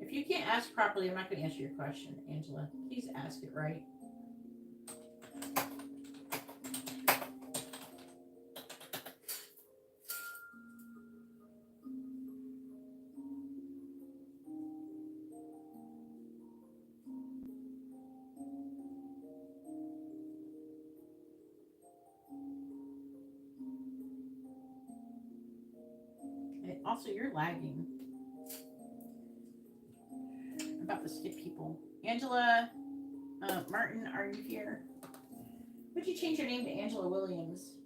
If you can't ask properly, I'm not going to answer your question, Angela. Please ask it right. And also, you're lagging. I'm about to skip people. Angela, Martin, are you here? Would you change your name to Angela Williams?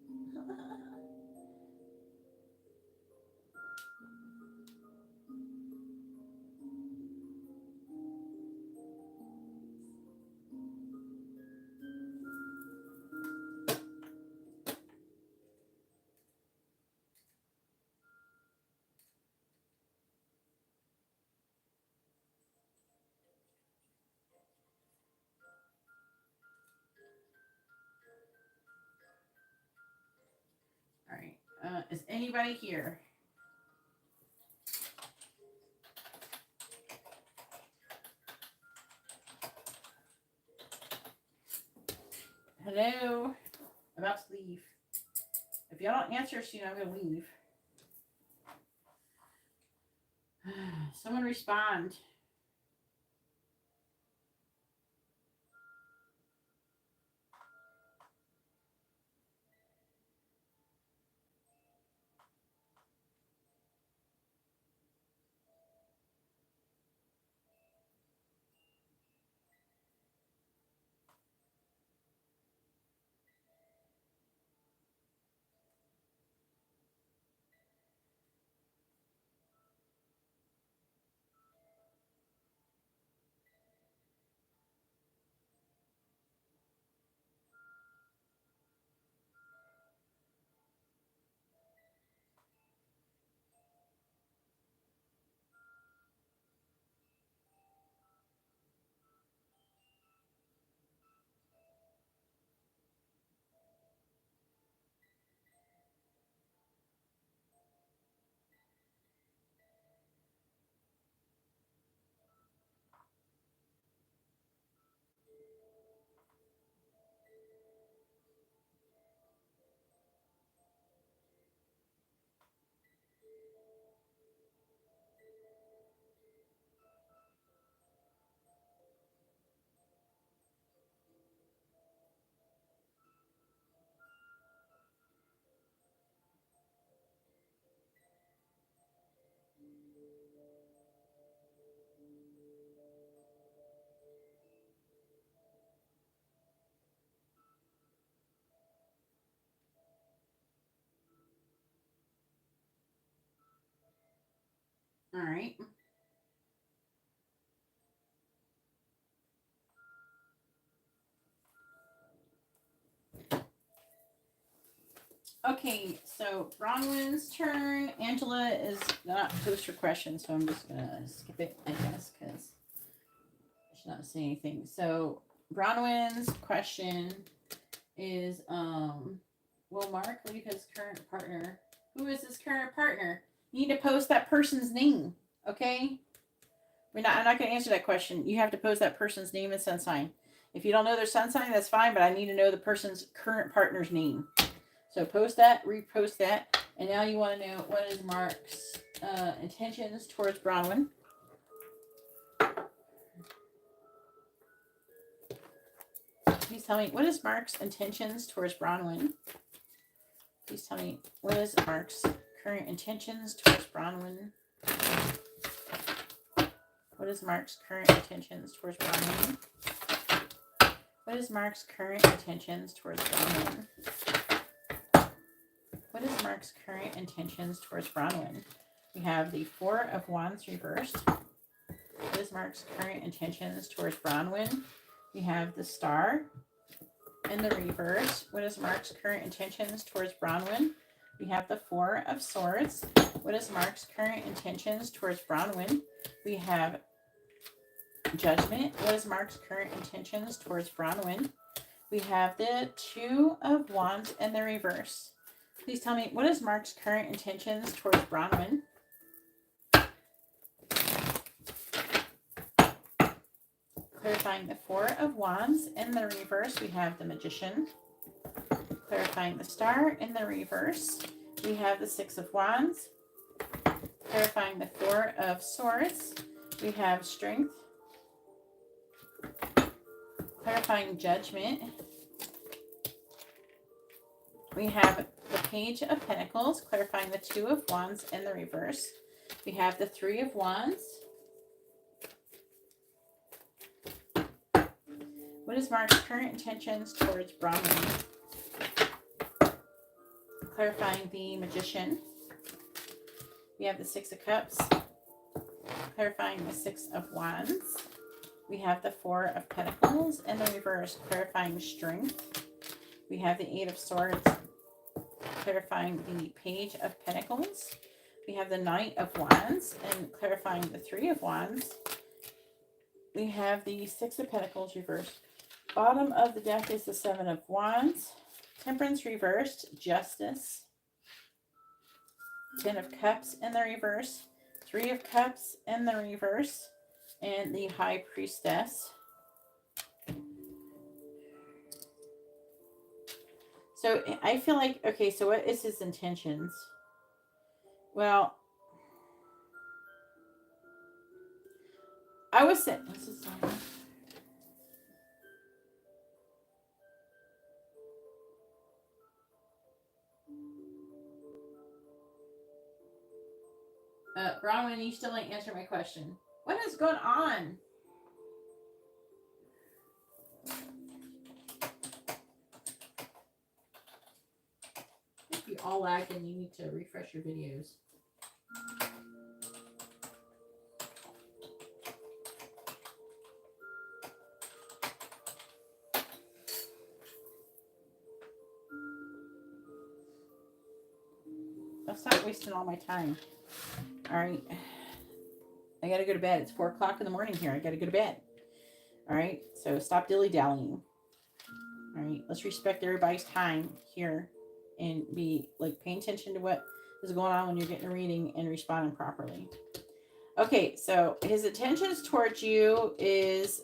All right. Is anybody here? Hello? I'm about to leave. If y'all don't answer soon, I'm going to leave. Someone respond. All right. Okay, so Bronwyn's turn. Angela is not post her question, so I'm just going to skip it, I guess, because she's not saying anything. So Bronwyn's question is, will Mark leave his current partner? Who is his current partner? You need to post that person's name, okay? I'm not going to answer that question. You have to post that person's name and sun sign. If you don't know their sun sign, that's fine, but I need to know the person's current partner's name. So post that, repost that, and now you want to know what is Mark's intentions towards Bronwyn. Please tell me, what is Mark's intentions towards Bronwyn? Please tell me, what is Mark's current intentions towards Bronwyn? What is Mark's current intentions towards Bronwyn? What is Mark's current intentions towards Bronwyn? What is Mark's current intentions towards Bronwyn? We have the Four of Wands reversed. What is Mark's current intentions towards Bronwyn? We have the Star in the reverse. What is Mark's current intentions towards Bronwyn? We have the Four of Swords. What is Mark's current intentions towards Bronwyn? We have Judgment. What is Mark's current intentions towards Bronwyn? We have the Two of Wands in the reverse. Please tell me, what is Mark's current intentions towards Bronwyn? Clarifying the Four of Wands in the reverse, we have the Magician. Clarifying the Star in the reverse, we have the Six of Wands. Clarifying the Four of Swords, we have Strength. Clarifying Judgment, we have the Page of Pentacles. Clarifying the Two of Wands in the reverse, we have the Three of Wands. What is Mark's current intentions towards Brahman? Clarifying the Magician. We have the Six of Cups. Clarifying the Six of Wands. We have the Four of Pentacles in the reverse, clarifying strength. We have the Eight of Swords, clarifying the Page of Pentacles. We have the Knight of Wands and clarifying the Three of Wands. We have the Six of Pentacles reversed. Bottom of the deck is the Seven of Wands. Temperance reversed, Justice. Ten of Cups in the reverse. Three of Cups in the reverse. And the High Priestess. So I feel like, okay, so what is his intentions? Well, I was saying, this is Bronwyn, you still ain't answered my question. What is going on? If you all lag, then you need to refresh your videos. Let's stop wasting all my time. All right. I got to go to bed. It's 4 o'clock in the morning here. I got to go to bed. All right. So stop dilly-dallying. All right. Let's respect everybody's time here and be like paying attention to what is going on when you're getting a reading and responding properly. Okay. So his intentions towards you is,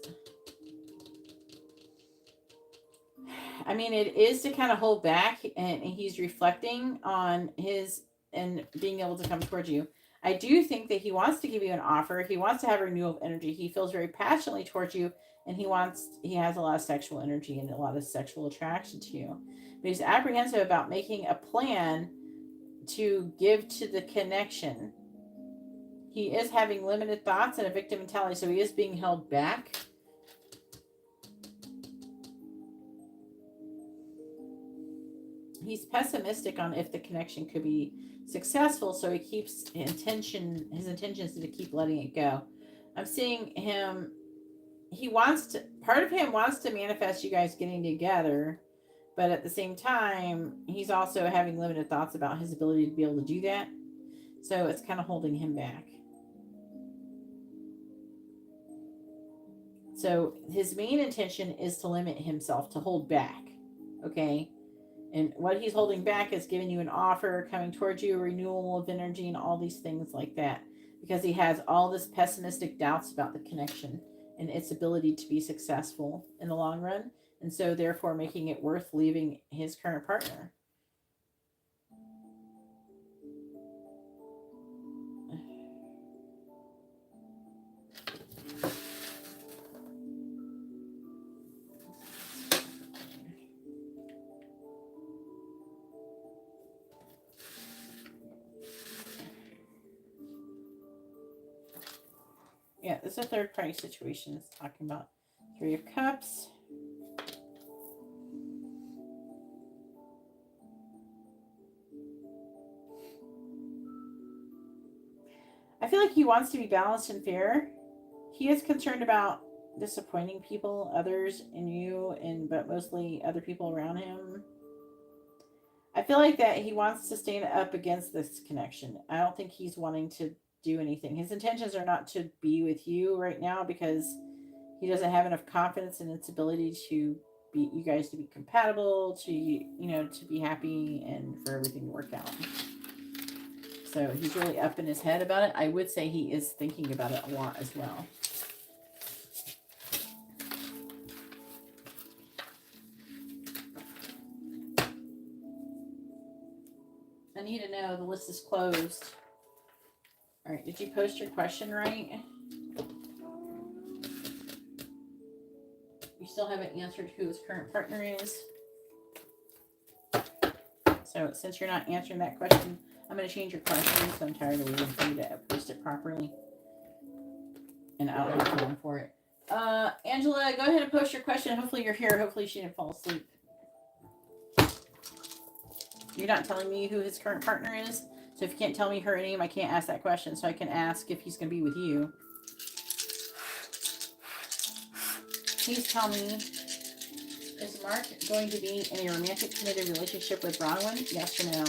I mean, it is to kind of hold back, and he's reflecting on his and being able to come towards you. I do think that he wants to give you an offer. He wants to have a renewal of energy. He feels very passionately towards you, and he has a lot of sexual energy and a lot of sexual attraction to you. But he's apprehensive about making a plan to give to the connection. He is having limited thoughts and a victim mentality, so he is being held back. He's pessimistic on if the connection could be successful, so he keeps his intentions to keep letting it go. I'm seeing him, part of him wants to manifest you guys getting together, but at the same time, he's also having limited thoughts about his ability to be able to do that. So it's kind of holding him back. So his main intention is to limit himself, to hold back. Okay? And what he's holding back is giving you an offer, coming towards you, a renewal of energy, and all these things like that. Because he has all this pessimistic doubts about the connection and its ability to be successful in the long run. And so therefore making it worth leaving his current partner. Yeah, this is a third party situation. It's talking about Three of Cups. I feel like he wants to be balanced and fair. He is concerned about disappointing people, others, and you, but mostly other people around him. I feel like that he wants to stand up against this connection. I don't think he's wanting to do anything. His intentions are not to be with you right now because he doesn't have enough confidence in its ability to be you guys to be compatible, to be happy and for everything to work out. So he's really up in his head about it. I would say he is thinking about it a lot as well. I need to know the list is closed. All right, did you post your question right? You still haven't answered who his current partner is. So since you're not answering that question, I'm going to change your question, so I'm tired of waiting for you to post it properly. And I don't have time for it. Angela, go ahead and post your question. Hopefully you're here. Hopefully she didn't fall asleep. You're not telling me who his current partner is. So if you can't tell me her name, I can't ask that question. So I can ask if he's going to be with you. Please tell me, is Mark going to be in a romantic committed relationship with Bronwyn? Yes or no?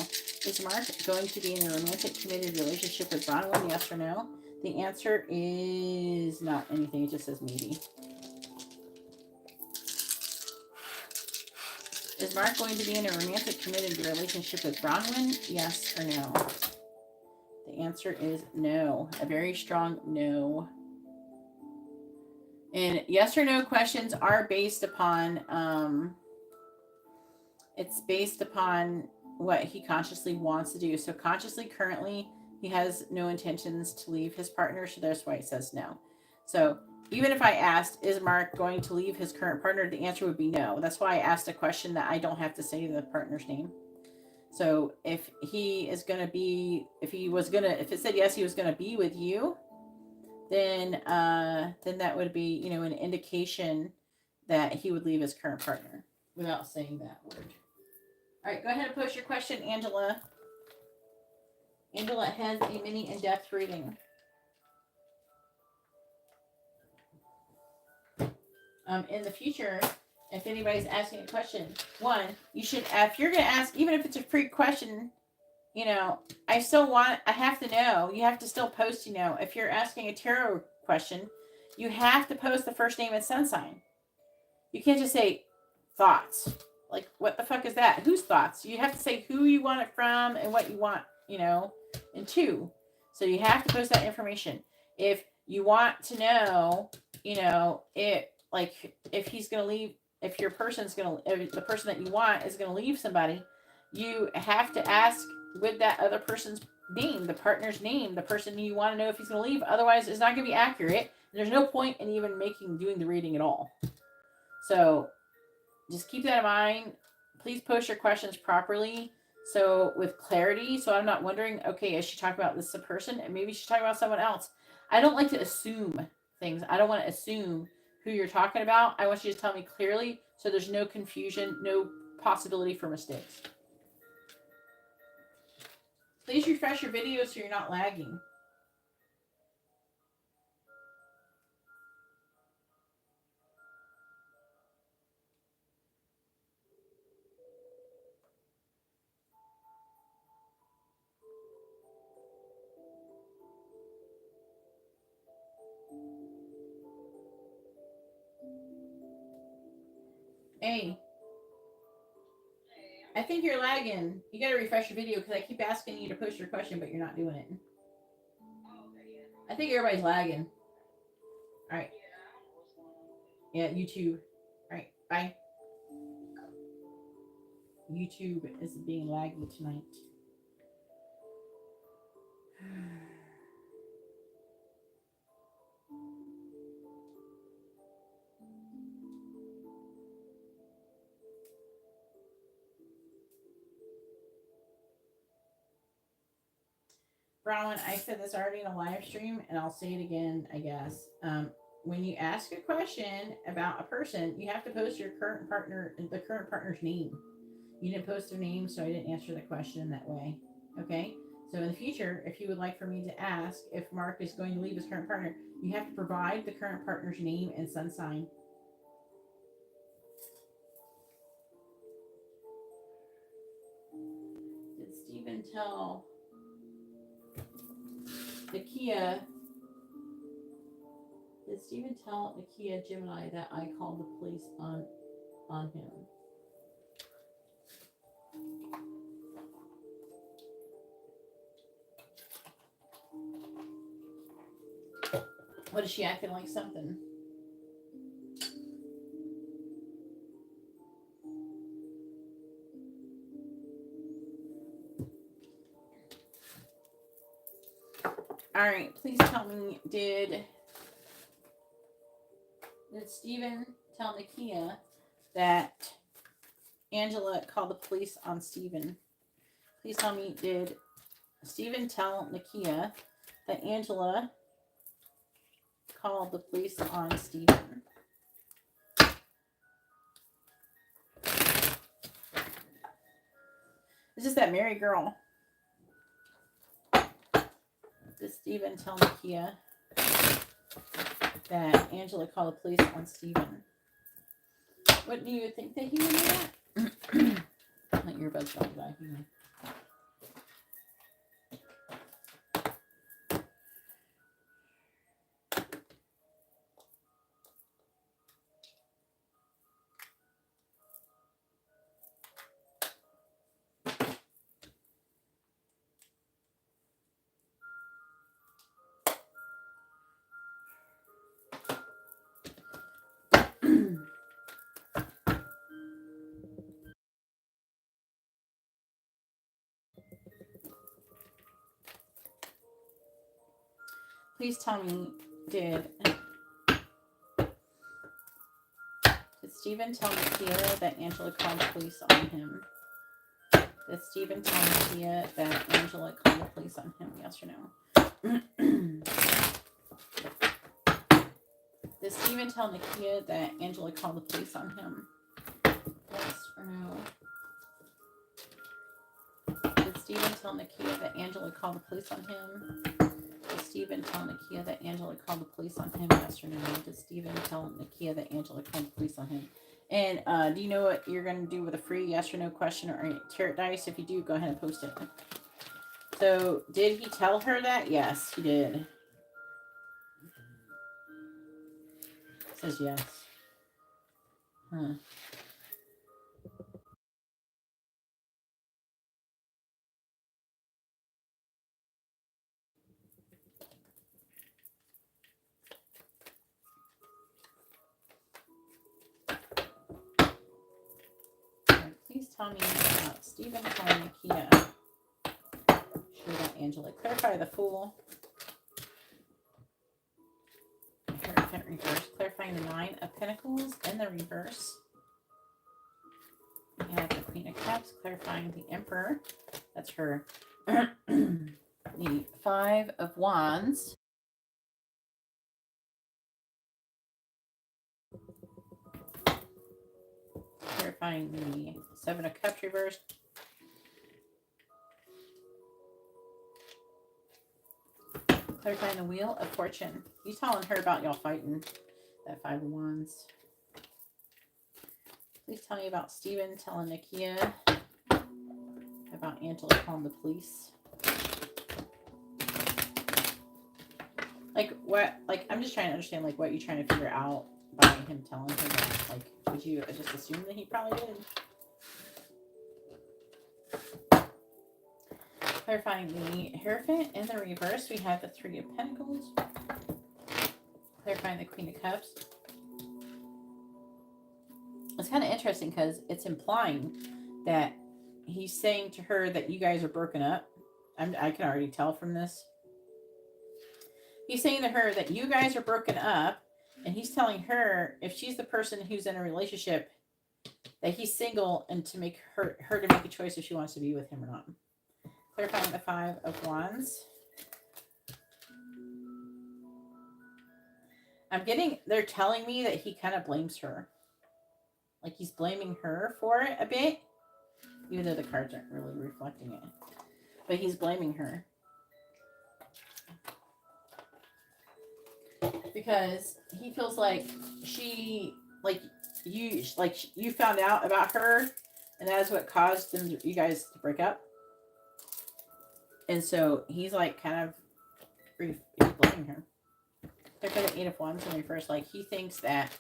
Is Mark going to be in a romantic committed relationship with Bronwyn? Yes or no? The answer is not anything. It just says maybe. Is Mark going to be in a romantic committed relationship with Bronwyn? Yes or no? The answer is no. A very strong no. And yes or no questions are based upon, it's based upon what he consciously wants to do. So consciously, currently, he has no intentions to leave his partner. So that's why it says no. So even if I asked, is Mark going to leave his current partner? The answer would be no. That's why I asked a question that I don't have to say the partner's name. So if he is going to be, if it said yes, he was going to be with you, then that would be, you know, an indication that he would leave his current partner without saying that word. All right, go ahead and post your question, Angela. Angela has a mini in-depth reading. In the future, if anybody's asking a question, one, you should, if you're going to ask, even if it's a free question, you know, I have to know. You have to still post, you know, if you're asking a tarot question, you have to post the first name and sun sign. You can't just say thoughts. Like, what the fuck is that? Whose thoughts? You have to say who you want it from and what you want, you know, and two. So you have to post that information. If you want to know, you know, if he's going to leave, if the person that you want is going to leave somebody, you have to ask with that other person's name, the partner's name, the person you want to know if he's going to leave. Otherwise, it's not going to be accurate. There's no point in even doing the reading at all. So just keep that in mind. Please post your questions properly, so with clarity, so I'm not wondering, okay, is she talking about this person and maybe she's talking about someone else? I don't like to assume things. I don't want to assume who you're talking about. I want you to tell me clearly so there's no confusion, no possibility for mistakes. Please refresh your video so you're not lagging. Hey, I think you're lagging. You gotta refresh your video because I keep asking you to post your question, but you're not doing it. I think everybody's lagging. All right. Yeah, YouTube. All right, bye. YouTube is being laggy tonight. Bronwyn, I said this already in a live stream, and I'll say it again, I guess. When you ask a question about a person, you have to post the current partner's name. You didn't post their name, so I didn't answer the question that way. Okay? So in the future, if you would like for me to ask if Mark is going to leave his current partner, you have to provide the current partner's name and sun sign. Did Stephen tell Nakia? Did Stephen tell Nakia Gemini that I called the police on him? What is she acting like something? All right, please tell me, did Stephen tell Nakia that Angela called the police on Stephen? Please tell me, did Stephen tell Nakia that Angela call the police on Stephen. This is that married girl. Does Stephen tell Nakia that Angela called the police on Stephen? What do you think that he would do that? Let your earbuds don't die. Please tell me, did Stephen tell Nakia that Angela called the police on him? Did Stephen tell Nakia that Angela called the police on him? Yes or no? Did Stephen tell Nakia that Angela called the police on him? Yes or no? Did Stephen tell Nakia that Angela called the police on him? Did Stephen tell Nakia that Angela called the police on him? Yes or no? Did Stephen tell Nakia that Angela called the police on him? And do you know what you're going to do with a free yes or no question or tarot dice? If you do, go ahead and post it. So, did he tell her that? Yes, he did. It says yes. Huh. Please tell me about Stephen calling Nakia. Sure about Angela. Clarify the Fool. Hierophant reverse. Clarifying the Nine of Pentacles in the reverse. We have the Queen of Cups. Clarifying the Emperor. That's her. The Five of Wands. Clarifying the Seven of Cups reversed. Clarifying the Wheel of Fortune. He's telling her about y'all fighting. That Five of Wands. Please tell me about Stephen telling Nakia about Angela calling the police. Like, what? Like, I'm just trying to understand, like, what you're trying to figure out by him telling her that. Like, would you just assume that he probably did? Clarifying the Hierophant in the reverse, we have the Three of Pentacles. Clarifying the Queen of Cups. It's kind of interesting because it's implying that he's saying to her that you guys are broken up. I can already tell from this. He's saying to her that you guys are broken up, and he's telling her if she's the person who's in a relationship that he's single and to make her to make a choice if she wants to be with him or not. Clarifying the Five of Wands. They're telling me that he kind of blames her. Like he's blaming her for it a bit, even though the cards aren't really reflecting it. But he's blaming her. Because he feels like you found out about her, and that is what caused you guys to break up. And so he's like kind of he's blaming her. They're for the Eight of Wands in reverse. Like he thinks that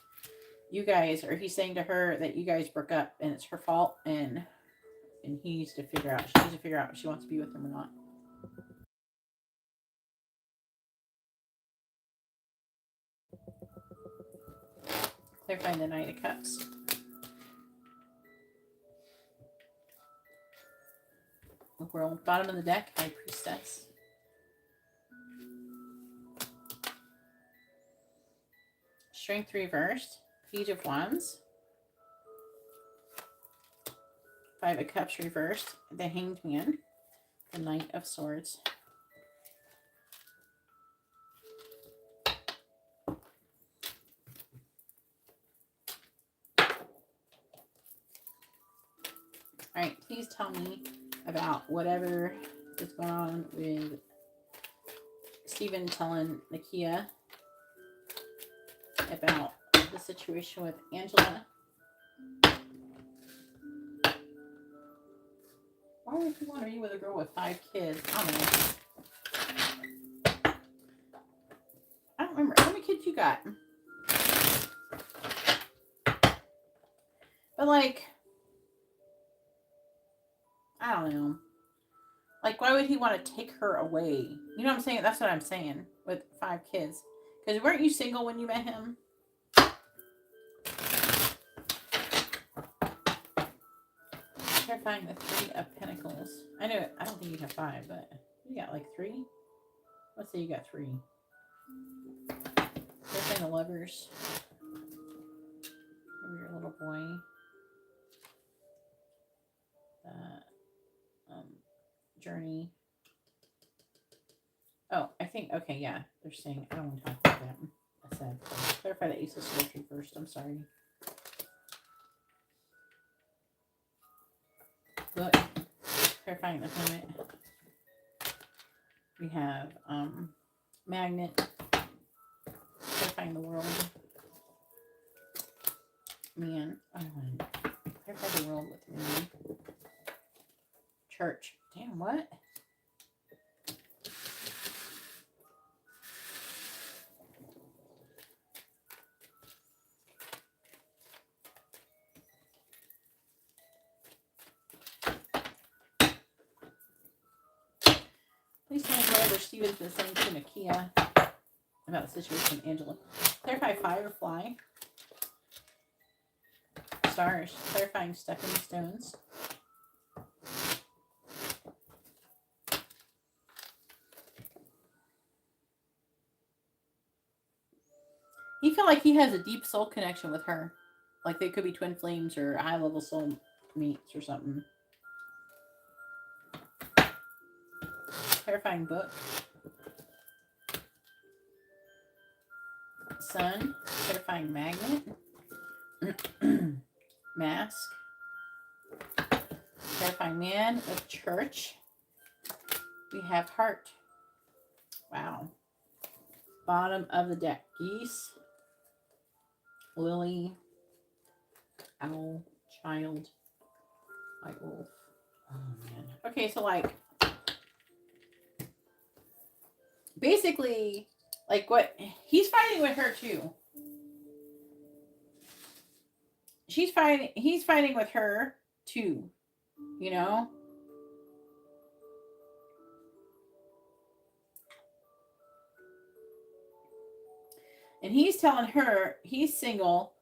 you guys, or he's saying to her that you guys broke up and it's her fault, and she needs to figure out if she wants to be with him or not. Clarifying the Knight of Cups. The World. Bottom of the deck, High Priestess. Strength reversed. Page of Wands. Five of Cups reversed. The Hanged Man. The Knight of Swords. Alright, please tell me about whatever is going on with Steven telling Nakia about the situation with Angela. Why would you want to be with a girl with 5 kids? I don't know. I don't remember. How many kids you got? But like, I don't know. Like, why would he want to take her away? You know what I'm saying? That's what I'm saying with 5 kids. Because weren't you single when you met him? Terrifying the 3 of Pentacles. I know, I don't think you have 5, but you got like 3? Let's say you got 3. Terrifying the Lovers. Over your little boy. Journey. Oh, I think, okay, yeah. They're saying, I don't want to talk about that. I said, clarify the Ace of Swords first. I'm sorry. Look, clarifying the Hermit. We have Magnet. Clarifying the World. Man, I want to clarify the World with me. Church. Damn, what? Please tell me whatever Steven's been saying to Nakia about the situation with Angela. Clarify Firefly. Stars. Clarifying Stepping Stones. He felt like he has a deep soul connection with her. Like they could be twin flames or high level soul mates or something. Terrifying Book. Sun. Terrifying Magnet. Mask. Terrifying Man with Church. We have Heart. Wow. Bottom of the deck. Geese. Lily. Owl. Child. White Wolf. Oh, man. Okay, so, like, basically, like, what, he's fighting with her, too. He's fighting with her, too. You know? And he's telling her he's single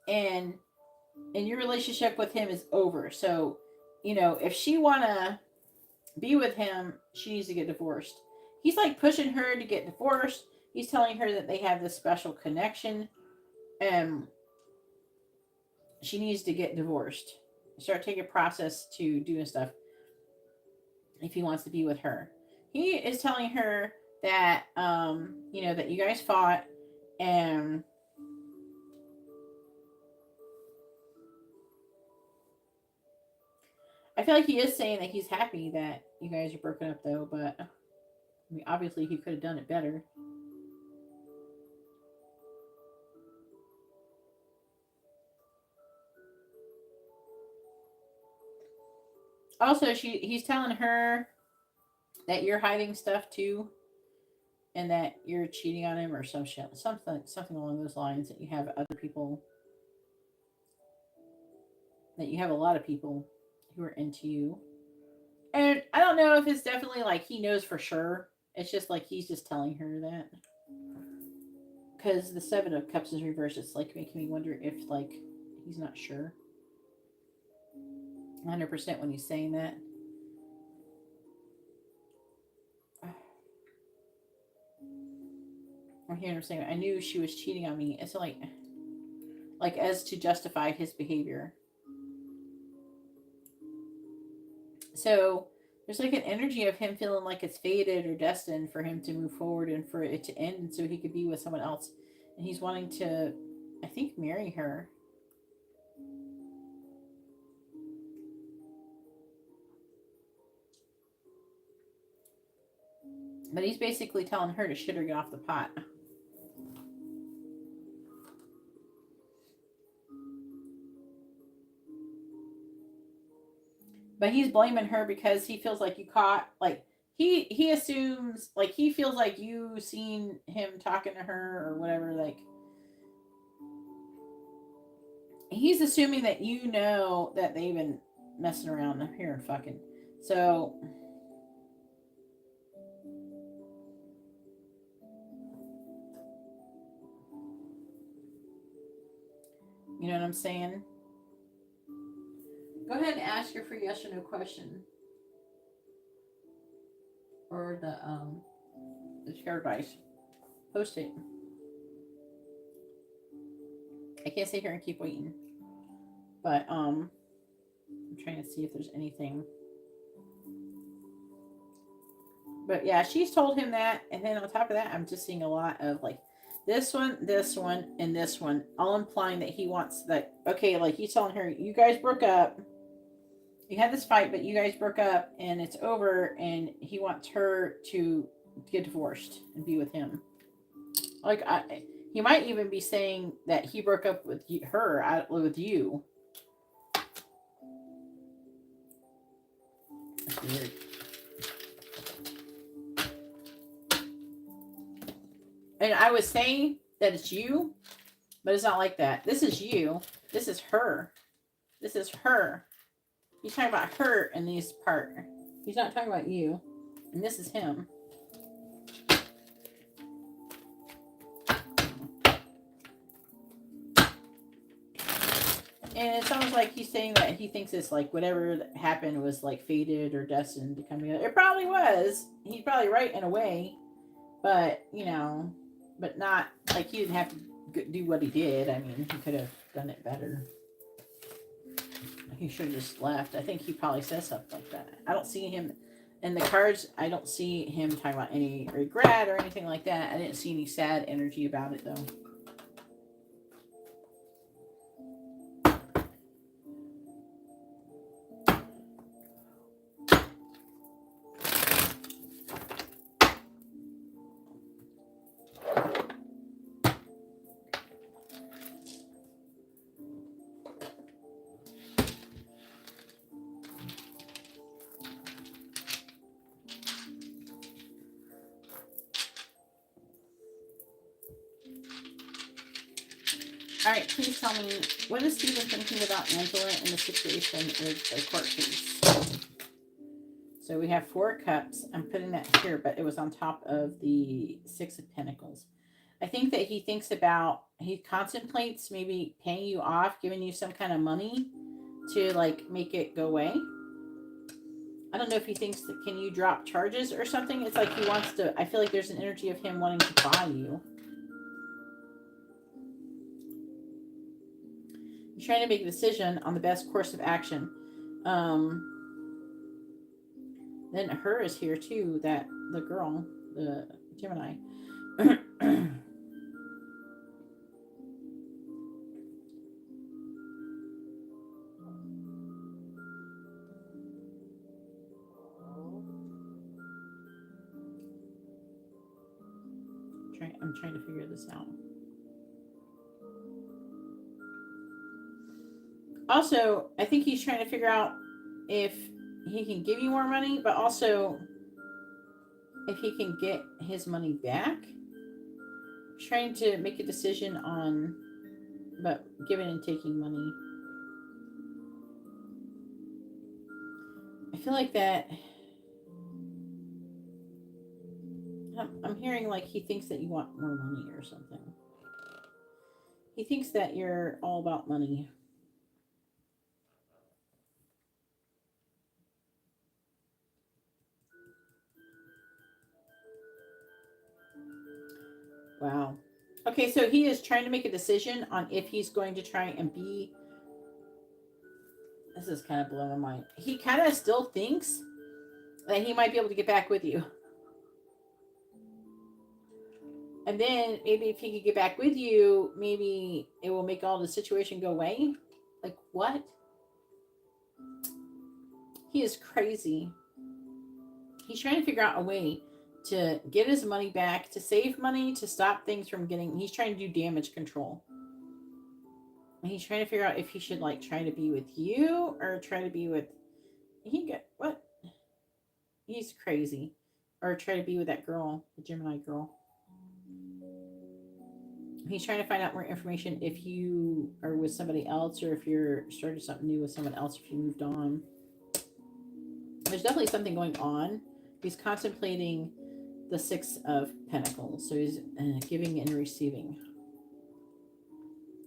and your relationship with him is over. So, you know, if she wanna be with him, she needs to get divorced. He's like pushing her to get divorced. He's telling her that they have this special connection and she needs to get divorced. Start taking a process to doing stuff if he wants to be with her. He is telling her that you know, that you guys fought and I feel like he is saying that he's happy that you guys are broken up though, but I mean, obviously he could have done it better. Also, he's telling her that you're hiding stuff too, and that you're cheating on him or some shit, something along those lines. That you have other people, that you have a lot of people who are into you, and I don't know if it's definitely like he knows for sure. It's just like he's just telling her that because the 7 of Cups is reversed. It's like making me wonder if like he's not sure 100% when he's saying that. I'm hearing him saying, I knew she was cheating on me. It's like as to justify his behavior. So there's like an energy of him feeling like it's fated or destined for him to move forward and for it to end so he could be with someone else. And he's wanting to, I think, marry her. But he's basically telling her to shit or get off the pot. But he's blaming her because he feels like you caught, like, he assumes, like, he feels like you seen him talking to her or whatever, like, he's assuming that you know that they've been messing around here and fucking. So, you know what I'm saying? Go ahead and ask your free yes or no question. Or the share advice. Post it. I can't sit here and keep waiting. But I'm trying to see if there's anything. But yeah, she's told him that, and then on top of that, I'm just seeing a lot of like this one, and this one, all implying that he wants that. Okay, like he's telling her, you guys broke up. You had this fight, but you guys broke up, and it's over, and he wants her to get divorced and be with him. Like he might even be saying that he broke up with her, with you. That's weird. And I was saying that it's you, but it's not like that. This is you. This is her. This is her. He's talking about her in this part. He's not talking about you. And this is him. And it's almost like he's saying that he thinks it's like whatever happened was like fated or destined to come together. It probably was. He's probably right in a way. But, you know, but not like he didn't have to do what he did. I mean, he could have done it better. He should have just left. I think he probably says stuff like that. I don't see him in the cards. I don't see him talking about any regret or anything like that. I didn't see any sad energy about it, though. All right, please tell me, what is Stephen thinking about Angela in the situation with the court case? So we have 4 cups. I'm putting that here, but it was on top of the 6 of Pentacles. I think that he thinks about, he contemplates maybe paying you off, giving you some kind of money to like make it go away. I don't know if he thinks that can you drop charges or something. It's like he wants to, I feel like there's an energy of him wanting to buy you. He's trying to make a decision on the best course of action. Then her is here too, that the girl, the Gemini. I'm trying to figure this out. Also, I think he's trying to figure out if he can give you more money, but also if he can get his money back. He's trying to make a decision on about giving and taking money. I feel like that I'm hearing like he thinks that you want more money or something. He thinks that you're all about money. Wow. Okay, so he is trying to make a decision on if he's going to try and be... This is kind of blowing my mind. He kind of still thinks that he might be able to get back with you. And then maybe if he could get back with you, maybe it will make all the situation go away. Like, what? He is crazy. He's trying to figure out a way to get his money back, to save money, to stop things from getting. He's trying to do damage control. And he's trying to figure out if he should like try to be with you or try to be with. He got what? He's crazy. Or try to be with that girl, the Gemini girl. He's trying to find out more information if you are with somebody else or if you're starting something new with someone else, if you moved on. There's definitely something going on. He's contemplating the Six of Pentacles. So he's giving and receiving.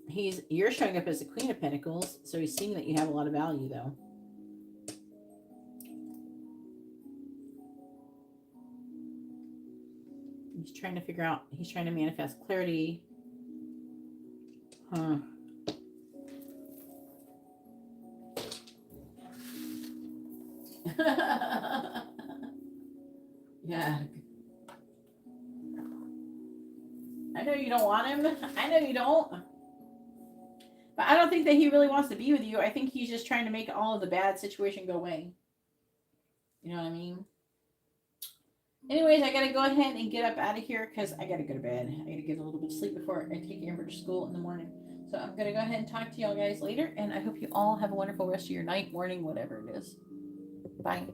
You're showing up as the Queen of Pentacles, so he's seeing that you have a lot of value, though. He's trying to figure out, he's trying to manifest clarity. Huh. Yeah. I know you don't want him. I know you don't. But I don't think that he really wants to be with you. I think he's just trying to make all of the bad situation go away. You know what I mean? Anyways, I gotta go ahead and get up out of here because I gotta go to bed. I gotta get a little bit of sleep before I take Amber to school in the morning. So I'm gonna go ahead and talk to y'all guys later, and I hope you all have a wonderful rest of your night, morning, whatever it is. Bye.